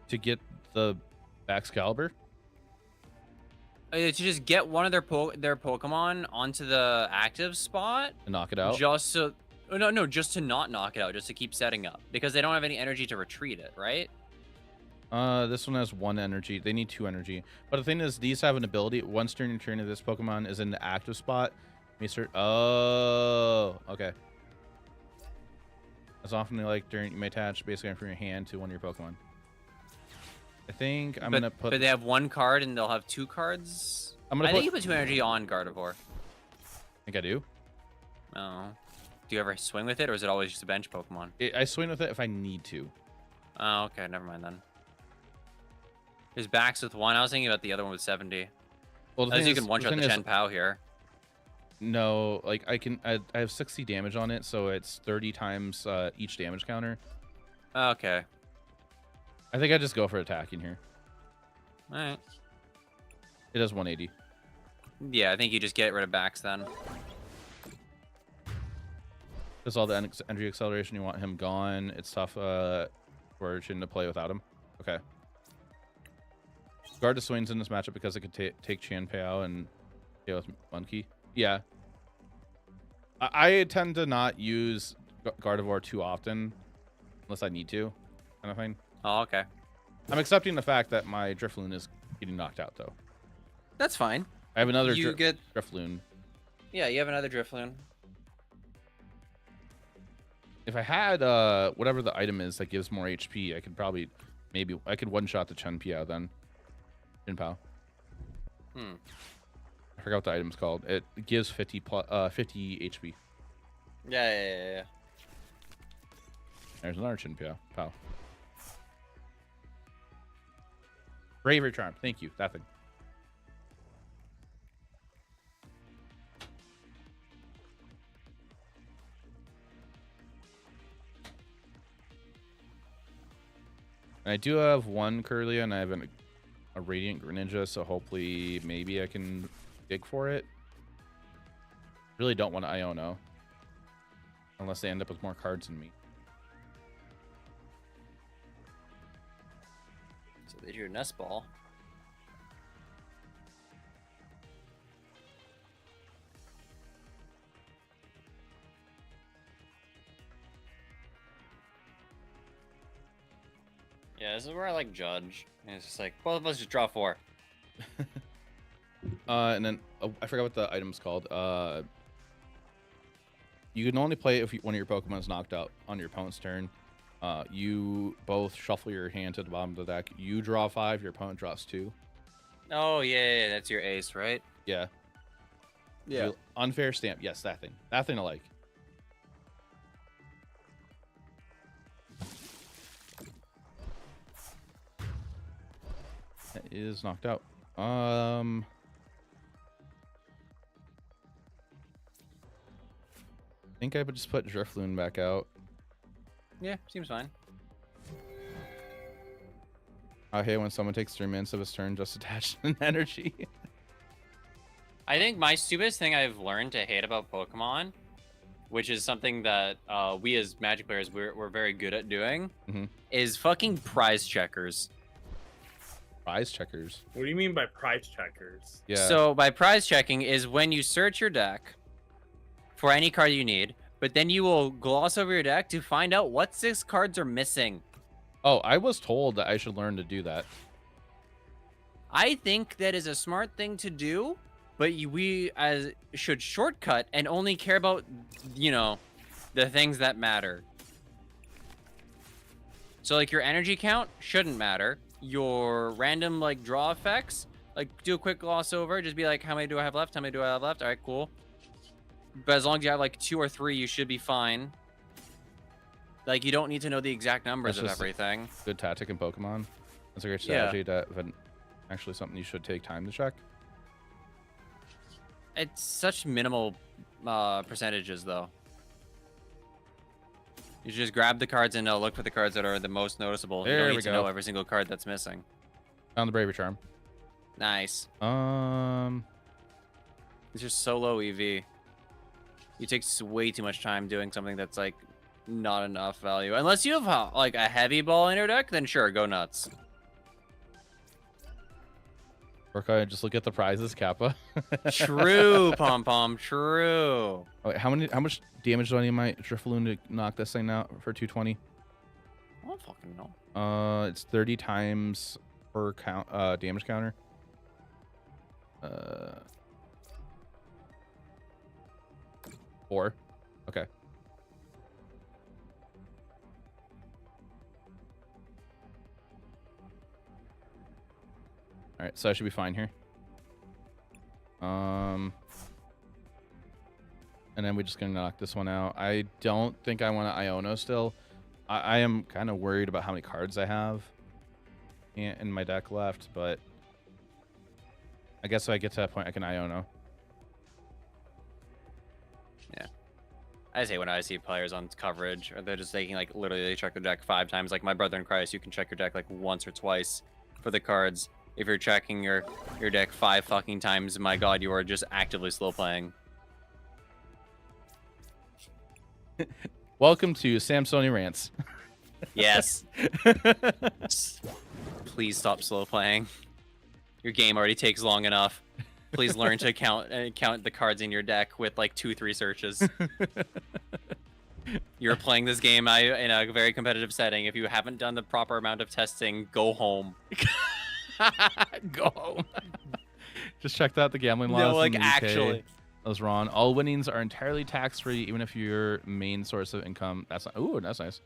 A: To get the Excalibur?
H: To just get one of their Pokemon onto the active spot
A: and knock it out.
H: Just so, no, just to not knock it out, just to keep setting up because they don't have any energy to retreat it, right?
A: This one has 1 energy. They need 2 energy. But the thing is, these have an ability. Once during your turn, if this Pokemon is in the active spot, oh, okay. As often like during you may attach basically from your hand to one of your Pokemon. I think I'm gonna put.
H: But they have 1 card and they'll have 2 cards. I think you put 2 energy on Gardevoir.
A: I think I do.
H: Oh. Do you ever swing with it, or is it always just a bench Pokemon?
A: I swing with it if I need to.
H: Oh, okay. Never mind then. There's backs with 1. I was thinking about the other one with 70.
A: Well,
H: you can one-shot the Chen Pao here.
A: No, like I have 60 damage on it, so it's 30 times each damage counter.
H: Okay.
A: I think I just go for attacking here.
H: All right.
A: It does 180.
H: Yeah, I think you just get rid of backs then.
A: Because all the energy acceleration, you want him gone. It's tough for Chin to play without him. Okay. Guard the swings in this matchup because it could take Chan Pao and KO with Monkey. Yeah. I tend to not use Gardevoir too often unless I need to, kind of thing.
H: Oh, okay.
A: I'm accepting the fact that my Drifloon is getting knocked out, though.
H: That's fine.
A: I have another Drifloon.
H: Yeah, you have another Drifloon.
A: If I had whatever the item is that gives more HP, I could probably I could one-shot the Chen Pao then. Chen Pao. I forgot what the item's called. It gives 50 HP.
H: Yeah.
A: There's another Chen Pao. Bravery Charm. Thank you. That thing. And I do have 1 Curlia, and I have a Radiant Greninja, so hopefully maybe I can dig for it. Really don't want to Iono. Unless they end up with more cards than me.
H: So they drew a Nest Ball. Yeah, this is where I like judge. And it's just like, both of us just draw 4.
A: And then I forgot what the item's called. You can only play it if one of your Pokemon is knocked out on your opponent's turn. You both shuffle your hand to the bottom of the deck. You draw 5, your opponent draws 2.
H: Oh yeah, that's your ace, right?
A: Yeah. Unfair stamp. Yes, that thing. That thing I like. That is knocked out. I think I would just put Drifloon back out.
H: Yeah, seems fine.
A: I hate when someone takes 3 minutes of his turn just attached an energy.
H: I think my stupidest thing I've learned to hate about Pokemon, which is something that we as Magic players we're very good at doing, is fucking prize checkers.
A: Prize checkers.
I: What do you mean by prize checkers?
A: Yeah.
H: So by prize checking is when you search your deck for any card you need, but then you will gloss over your deck to find out what 6 cards are missing.
A: Oh, I was told that I should learn to do that.
H: I think that is a smart thing to do, but we as should shortcut and only care about, you know, the things that matter. So like your energy count shouldn't matter. Your random like draw effects, like do a quick gloss over, just be like, how many do I have left? How many do I have left? All right, cool. But as long as you have like 2 or 3, you should be fine. Like you don't need to know the exact numbers of everything.
A: Good tactic in Pokemon. That's a great strategy. That but actually something you should take time to check.
H: It's such minimal percentages though. You just grab the cards and look for the cards that are the most noticeable. You don't need to know every single card that's missing.
A: Found the Bravery Charm.
H: Nice. It's just so low EV. You take way too much time doing something that's like not enough value. Unless you have like a heavy ball in your deck, then sure, go nuts.
A: Or can I just look at the prizes, Kappa?
H: True, Pom Pom. True.
A: Oh, wait, how much damage do I need my Drifloon to knock this thing out for 220?
H: I don't fucking know.
A: It's 30 times per count damage counter. 4. Okay. All right, so I should be fine here. And then we're just gonna knock this one out. I don't think I want to Iono still. I am kind of worried about how many cards I have in my deck left, but I guess if I get to that point, I can Iono.
H: Yeah. I just hate when I see players on coverage, or they're just taking like literally they check their deck 5 times. Like my brother in Christ, you can check your deck like once or twice for the cards. If you're checking your deck 5 fucking times, my god, you are just actively slow playing.
A: Welcome to Samsoni Rants.
H: Yes. Please stop slow playing. Your game already takes long enough. Please learn to count the cards in your deck with like 2-3 searches. You're playing this game in a very competitive setting. If you haven't done the proper amount of testing, go home.
A: Go home. Just checked out the gambling laws.
H: No, like
A: in the UK.
H: actually.
A: That was wrong. All winnings are entirely tax-free, even if your main source of income. That's not, ooh, that's nice.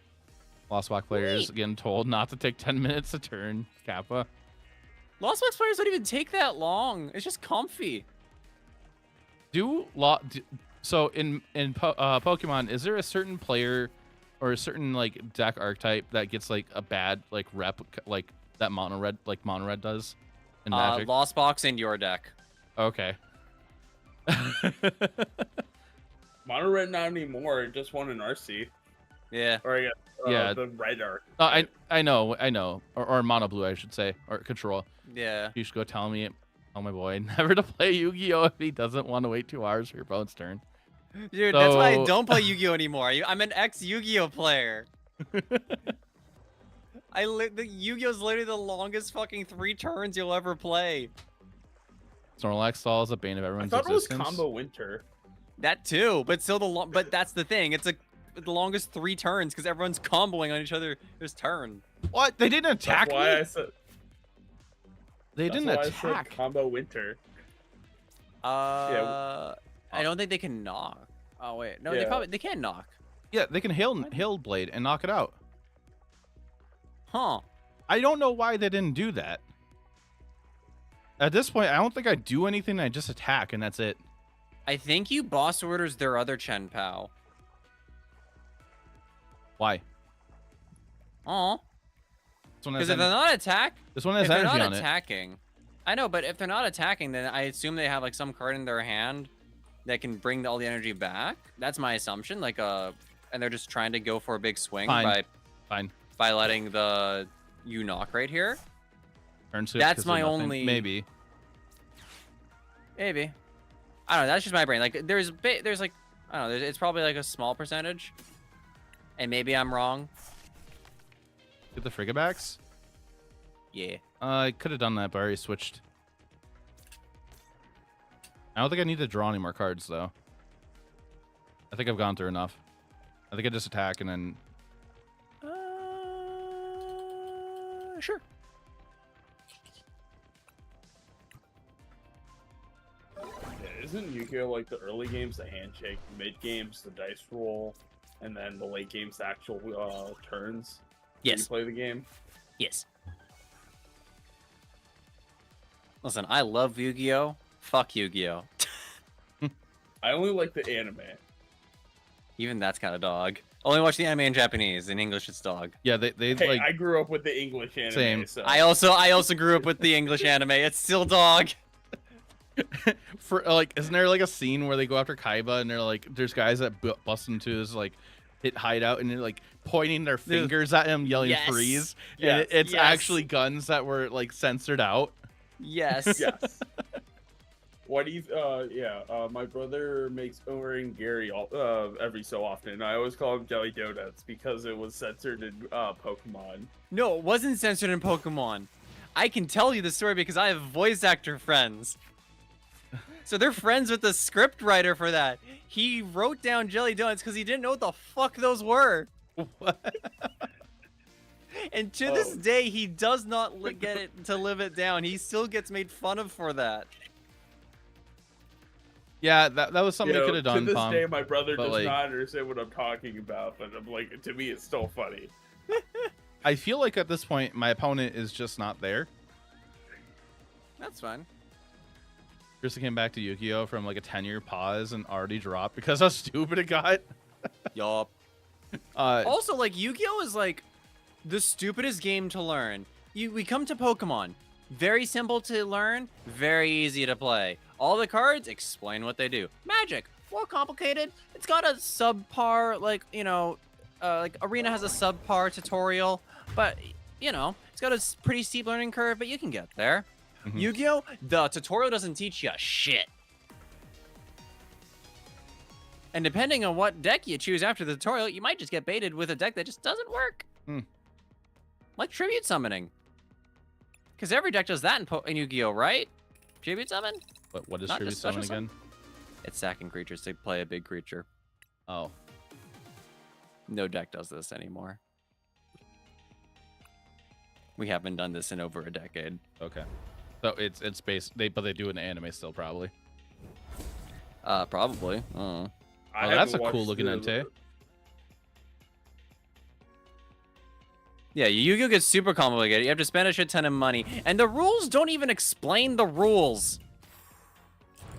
A: Lost Box players getting told not to take 10 minutes a turn. Kappa.
H: Lost Box players don't even take that long. It's just comfy.
A: So in Pokemon, is there a certain player or a certain like deck archetype that gets like a bad like rep like that mono red does in Magic?
H: Lost Box in your deck.
A: Okay.
I: Mono red not anymore. It just won an RC.
H: Yeah.
I: Or
A: yeah.
I: The red arc.
A: I know. Or mono blue, I should say, or control.
H: Yeah.
A: You should go tell me, oh my boy, never to play Yu-Gi-Oh if he doesn't want to wait 2 hours for your opponent's turn.
H: Dude, that's why I don't play Yu-Gi-Oh anymore. I'm an ex-Yu-Gi-Oh player. The Yu-Gi-Oh's literally the longest fucking 3 turns you'll ever play.
A: Snorlax Stall is a bane of everyone's
I: I thought it was
A: existence.
I: Combo Winter.
H: That too, but still but that's the thing. It's the longest 3 turns because everyone's comboing on each other's turn.
A: What? They didn't attack
I: That's why
A: me?
I: I said.
A: They didn't
I: That's why I
A: attack.
I: said Combo Winter.
H: I don't think they can knock. Oh wait, no,
I: Yeah.
H: they can knock.
A: Yeah, they can hail Blade and knock it out.
H: Huh.
A: I don't know why they didn't do that. At this point, I don't think I do anything. I just attack, and that's it.
H: I think you boss orders their other Chen Pao.
A: Why?
H: Oh.
A: Because
H: Because if they're not
A: this one has
H: if they're
A: energy
H: not
A: on it.
H: attacking, I know, but if they're not attacking, then I assume they have like some card in their hand that can bring all the energy back. That's my assumption. Like and they're just trying to go for a big swing
A: Fine.
H: by letting the you knock right here.
A: Turn 6.
H: That's
A: 'cause of
H: my
A: nothing.
H: only-
A: Maybe.
H: Maybe. I don't know. That's just my brain. Like there's like I don't know. It's probably like a small percentage, and maybe I'm wrong.
A: Get the Frigabacks?
H: Yeah.
A: I could have done that, but I already switched. I don't think I need to draw any more cards, though. I think I've gone through enough. I think I just attack and then...
H: Sure.
I: Yeah, isn't Yu-Gi-Oh like the early games, the handshake, mid games, the dice roll, and then the late games, the actual turns? when
H: Yes.
I: You play the game.
H: Yes. Listen, I love Yu-Gi-Oh. Fuck Yu-Gi-Oh.
I: I only like the anime.
H: Even that's kind of dog. Only watch the anime in Japanese. In English, it's dog.
A: Yeah, they
I: Hey,
A: like...
I: I grew up with the English anime.
A: Same.
I: So.
H: I also grew up with the English anime. It's still dog.
A: For like, isn't there like a scene where they go after Kaiba and they're like, there's guys that bust into this like hit hideout and they're like pointing their fingers at him, yelling
H: Yes.
A: freeze,
I: Yes,
A: and it's
H: yes.
A: actually guns that were like censored out.
H: Yes.
I: Yes. What do you? My brother makes Omer and Gary every so often. I always call him Jelly Donuts because it was censored in Pokemon.
H: No, it wasn't censored in Pokemon. I can tell you the story because I have voice actor friends. So they're friends with the script writer for that. He wrote down Jelly Donuts because he didn't know what the fuck those were.
A: What?
H: And to this day, he does not get it to live it down. He still gets made fun of for that.
A: Yeah, that was something they could have done.
I: To this
A: Palm.
I: day, my brother
A: but,
I: does
A: like-
I: not understand what I'm talking about, but I'm like, to me, it's still funny.
A: I feel like at this point, my opponent is just not there.
H: That's fine.
A: Chris came back to Yu-Gi-Oh from like a 10-year pause and already dropped because how stupid it got.
H: Yup. Also, like, Yu-Gi-Oh is like the stupidest game to learn. We come to Pokemon. Very simple to learn, very easy to play. All the cards explain what they do. Magic, more complicated. It's got a subpar, like, like Arena has a subpar tutorial, but, it's got a pretty steep learning curve, but you can get there.
A: Mhm.
H: Yu-Gi-Oh, the tutorial doesn't teach you shit. And depending on what deck you choose after the tutorial, you might just get baited with a deck that just doesn't work. Like Tribute Summoning. Because every deck does that in Yu-Gi-Oh, right? Tribute Summon?
A: What is
H: Not
A: Tribute
H: just special
A: Summon again?
H: It's sacking creatures to play a big creature.
A: Oh.
H: No deck does this anymore. We haven't done this in over a decade.
A: Okay. So it's based, but they do it in anime still, probably.
H: Probably.
A: Oh,
I: I
A: that's a
I: haven't
A: cool
I: watched
A: looking
I: the-
A: Entei.
H: Yeah, Yu-Gi-Oh gets super complicated. You have to spend a shit ton of money. And the rules don't even explain the rules.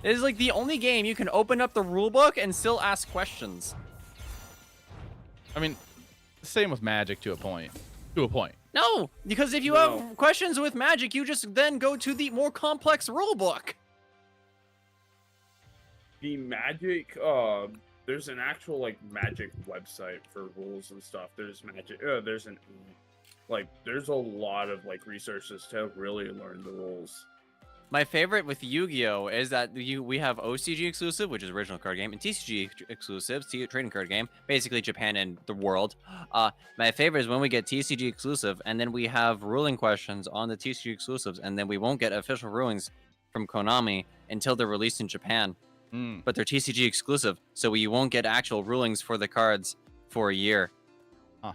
H: It is like the only game you can open up the rule book and still ask questions.
A: I mean, same with Magic to a point. To a point.
H: No, because if you
I: No.
H: have questions with Magic, you just then go to the more complex rule book.
I: The Magic, there's an actual like Magic website for rules and stuff. There's Magic, there's a lot of like resources to really learn the rules.
H: My favorite with Yu-Gi-Oh is that we have OCG exclusive, which is original card game, and TCG exclusive, trading card game, basically Japan and the world. My favorite is when we get TCG exclusive, and then we have ruling questions on the TCG exclusives, and then we won't get official rulings from Konami until they're released in Japan. But they're TCG exclusive, so we won't get actual rulings for the cards for a year.
A: Huh.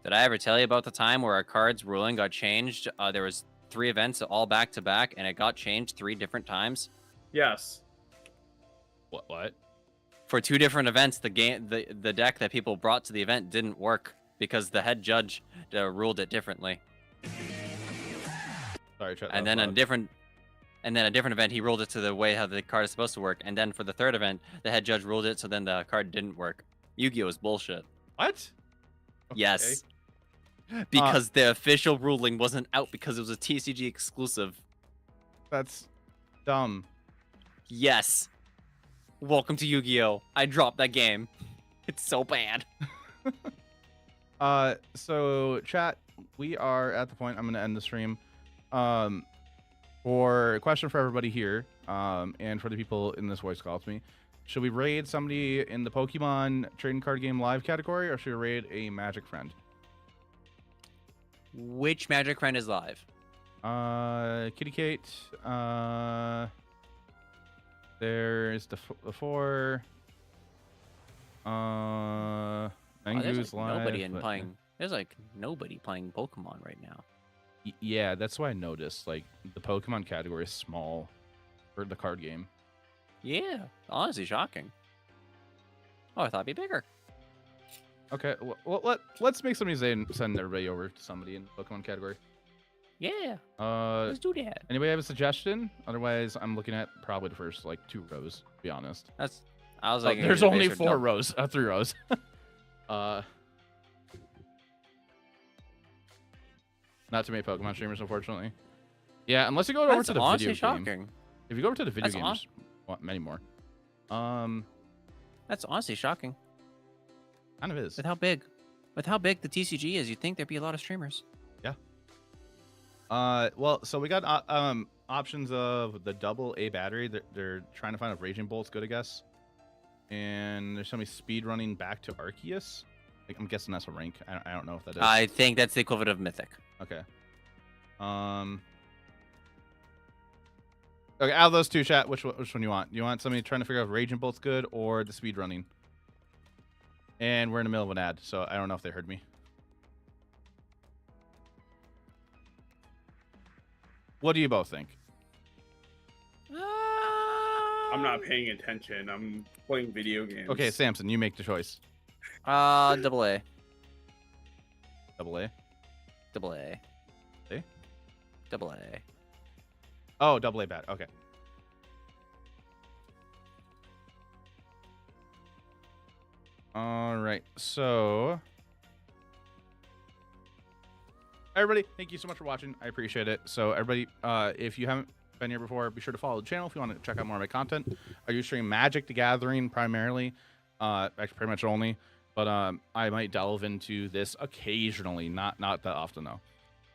H: Did I ever tell you about the time where our cards ruling got changed? There was 3 events all back to back, and it got changed 3 different times.
I: Yes.
A: What?
H: For 2 different events, the deck that people brought to the event didn't work. because the head judge ruled it differently.
A: Sorry, chat.
H: And then a different event, he ruled it to the way how the card is supposed to work. And then for the third event, the head judge ruled it so then the card didn't work. Yu-Gi-Oh is bullshit.
A: What?
H: Yes. Because the official ruling wasn't out because it was a TCG exclusive.
A: That's dumb.
H: Yes. Welcome to Yu-Gi-Oh! I dropped that game. It's so bad.
A: So chat, we are at the point I'm going to end the stream. For a question for everybody here, and for the people in this voice call to me, should we raid somebody in the Pokemon trading card game live category, or should we raid a Magic friend?
H: Which Magic friend is live?
A: Kitty Kate. There's the four.
H: There's
A: Mangu's
H: like
A: live.
H: nobody
A: but-
H: playing. There's like nobody playing Pokemon right now.
A: Yeah, that's what I noticed. Like the Pokemon category is small for the card game.
H: Yeah, honestly shocking. Oh, I thought it'd be bigger.
A: Okay, well let's make somebody send everybody over to somebody in the Pokemon category.
H: Yeah,
A: Uh,
H: let's do that.
A: anybody have a suggestion? Otherwise, I'm looking at probably the first like 2 rows. To be honest.
H: I was
A: Oh,
H: like,
A: there's only 4 rows, 3 rows. Not too many Pokemon streamers, unfortunately. Yeah, unless you go over
H: That's
A: to the
H: honestly
A: video
H: shocking.
A: game. If you go over to the video
H: That's
A: game, there's many more.
H: That's honestly shocking.
A: Kind of is.
H: With how big the TCG is, you'd think there'd be a lot of streamers.
A: Yeah. Well, so we got options of the double A battery. They're trying to find if Raging Bolt's good, I guess. And there's somebody speed running back to Arceus. Like, I'm guessing that's a rank. I don't know if that is.
H: I think that's the equivalent of Mythic.
A: Okay. Okay, out of those 2, chat, which one you want? You want somebody trying to figure out if Raging Bolt's good or the speed running? And we're in the middle of an ad, so I don't know if they heard me. What do you both think?
I: I'm not paying attention. I'm playing video games.
A: Okay, Samson, you make the choice.
H: Double A.
A: Double A.
H: Double A.
A: A?
H: Double A.
A: Oh, double A bat. Okay. All right. So, everybody, thank you so much for watching. I appreciate it. So, everybody, if you haven't been here before, be sure to follow the channel if you want to check out more of my content. I do stream Magic the Gathering primarily, actually pretty much only, but I might delve into this occasionally, not that often though.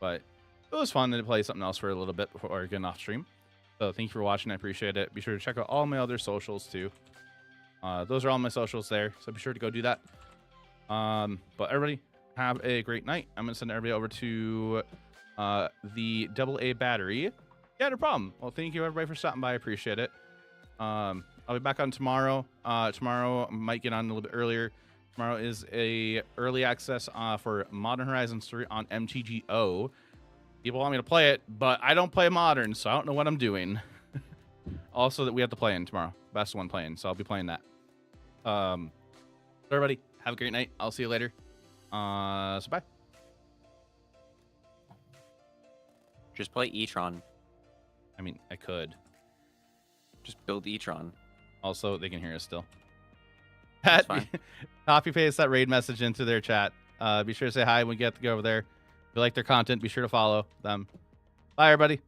A: But it was fun to play something else for a little bit before getting off stream. So thank you for watching. I appreciate it. Be sure to check out all my other socials too. Those are all my socials there, so be sure to go do that. But everybody, have a great night. I'm gonna send everybody over to the double A battery. Yeah, no problem. Well, thank you everybody for stopping by. I appreciate it. I'll be back on tomorrow. Tomorrow I might get on a little bit earlier. Tomorrow is a early access for Modern Horizons 3 on MTGO. People want me to play it, but I don't play Modern, so I don't know what I'm doing. Also, that we have to play in tomorrow. Best one playing, so I'll be playing that. Everybody, have a great night. I'll see you later. So bye.
H: Just play E-Tron.
A: I mean, I could.
H: Just build E-Tron.
A: Also, they can hear us still.
H: That's fine.
A: Copy paste that raid message into their chat. Be sure to say hi when we get to go over there. If you like their content, be sure to follow them. Bye, everybody.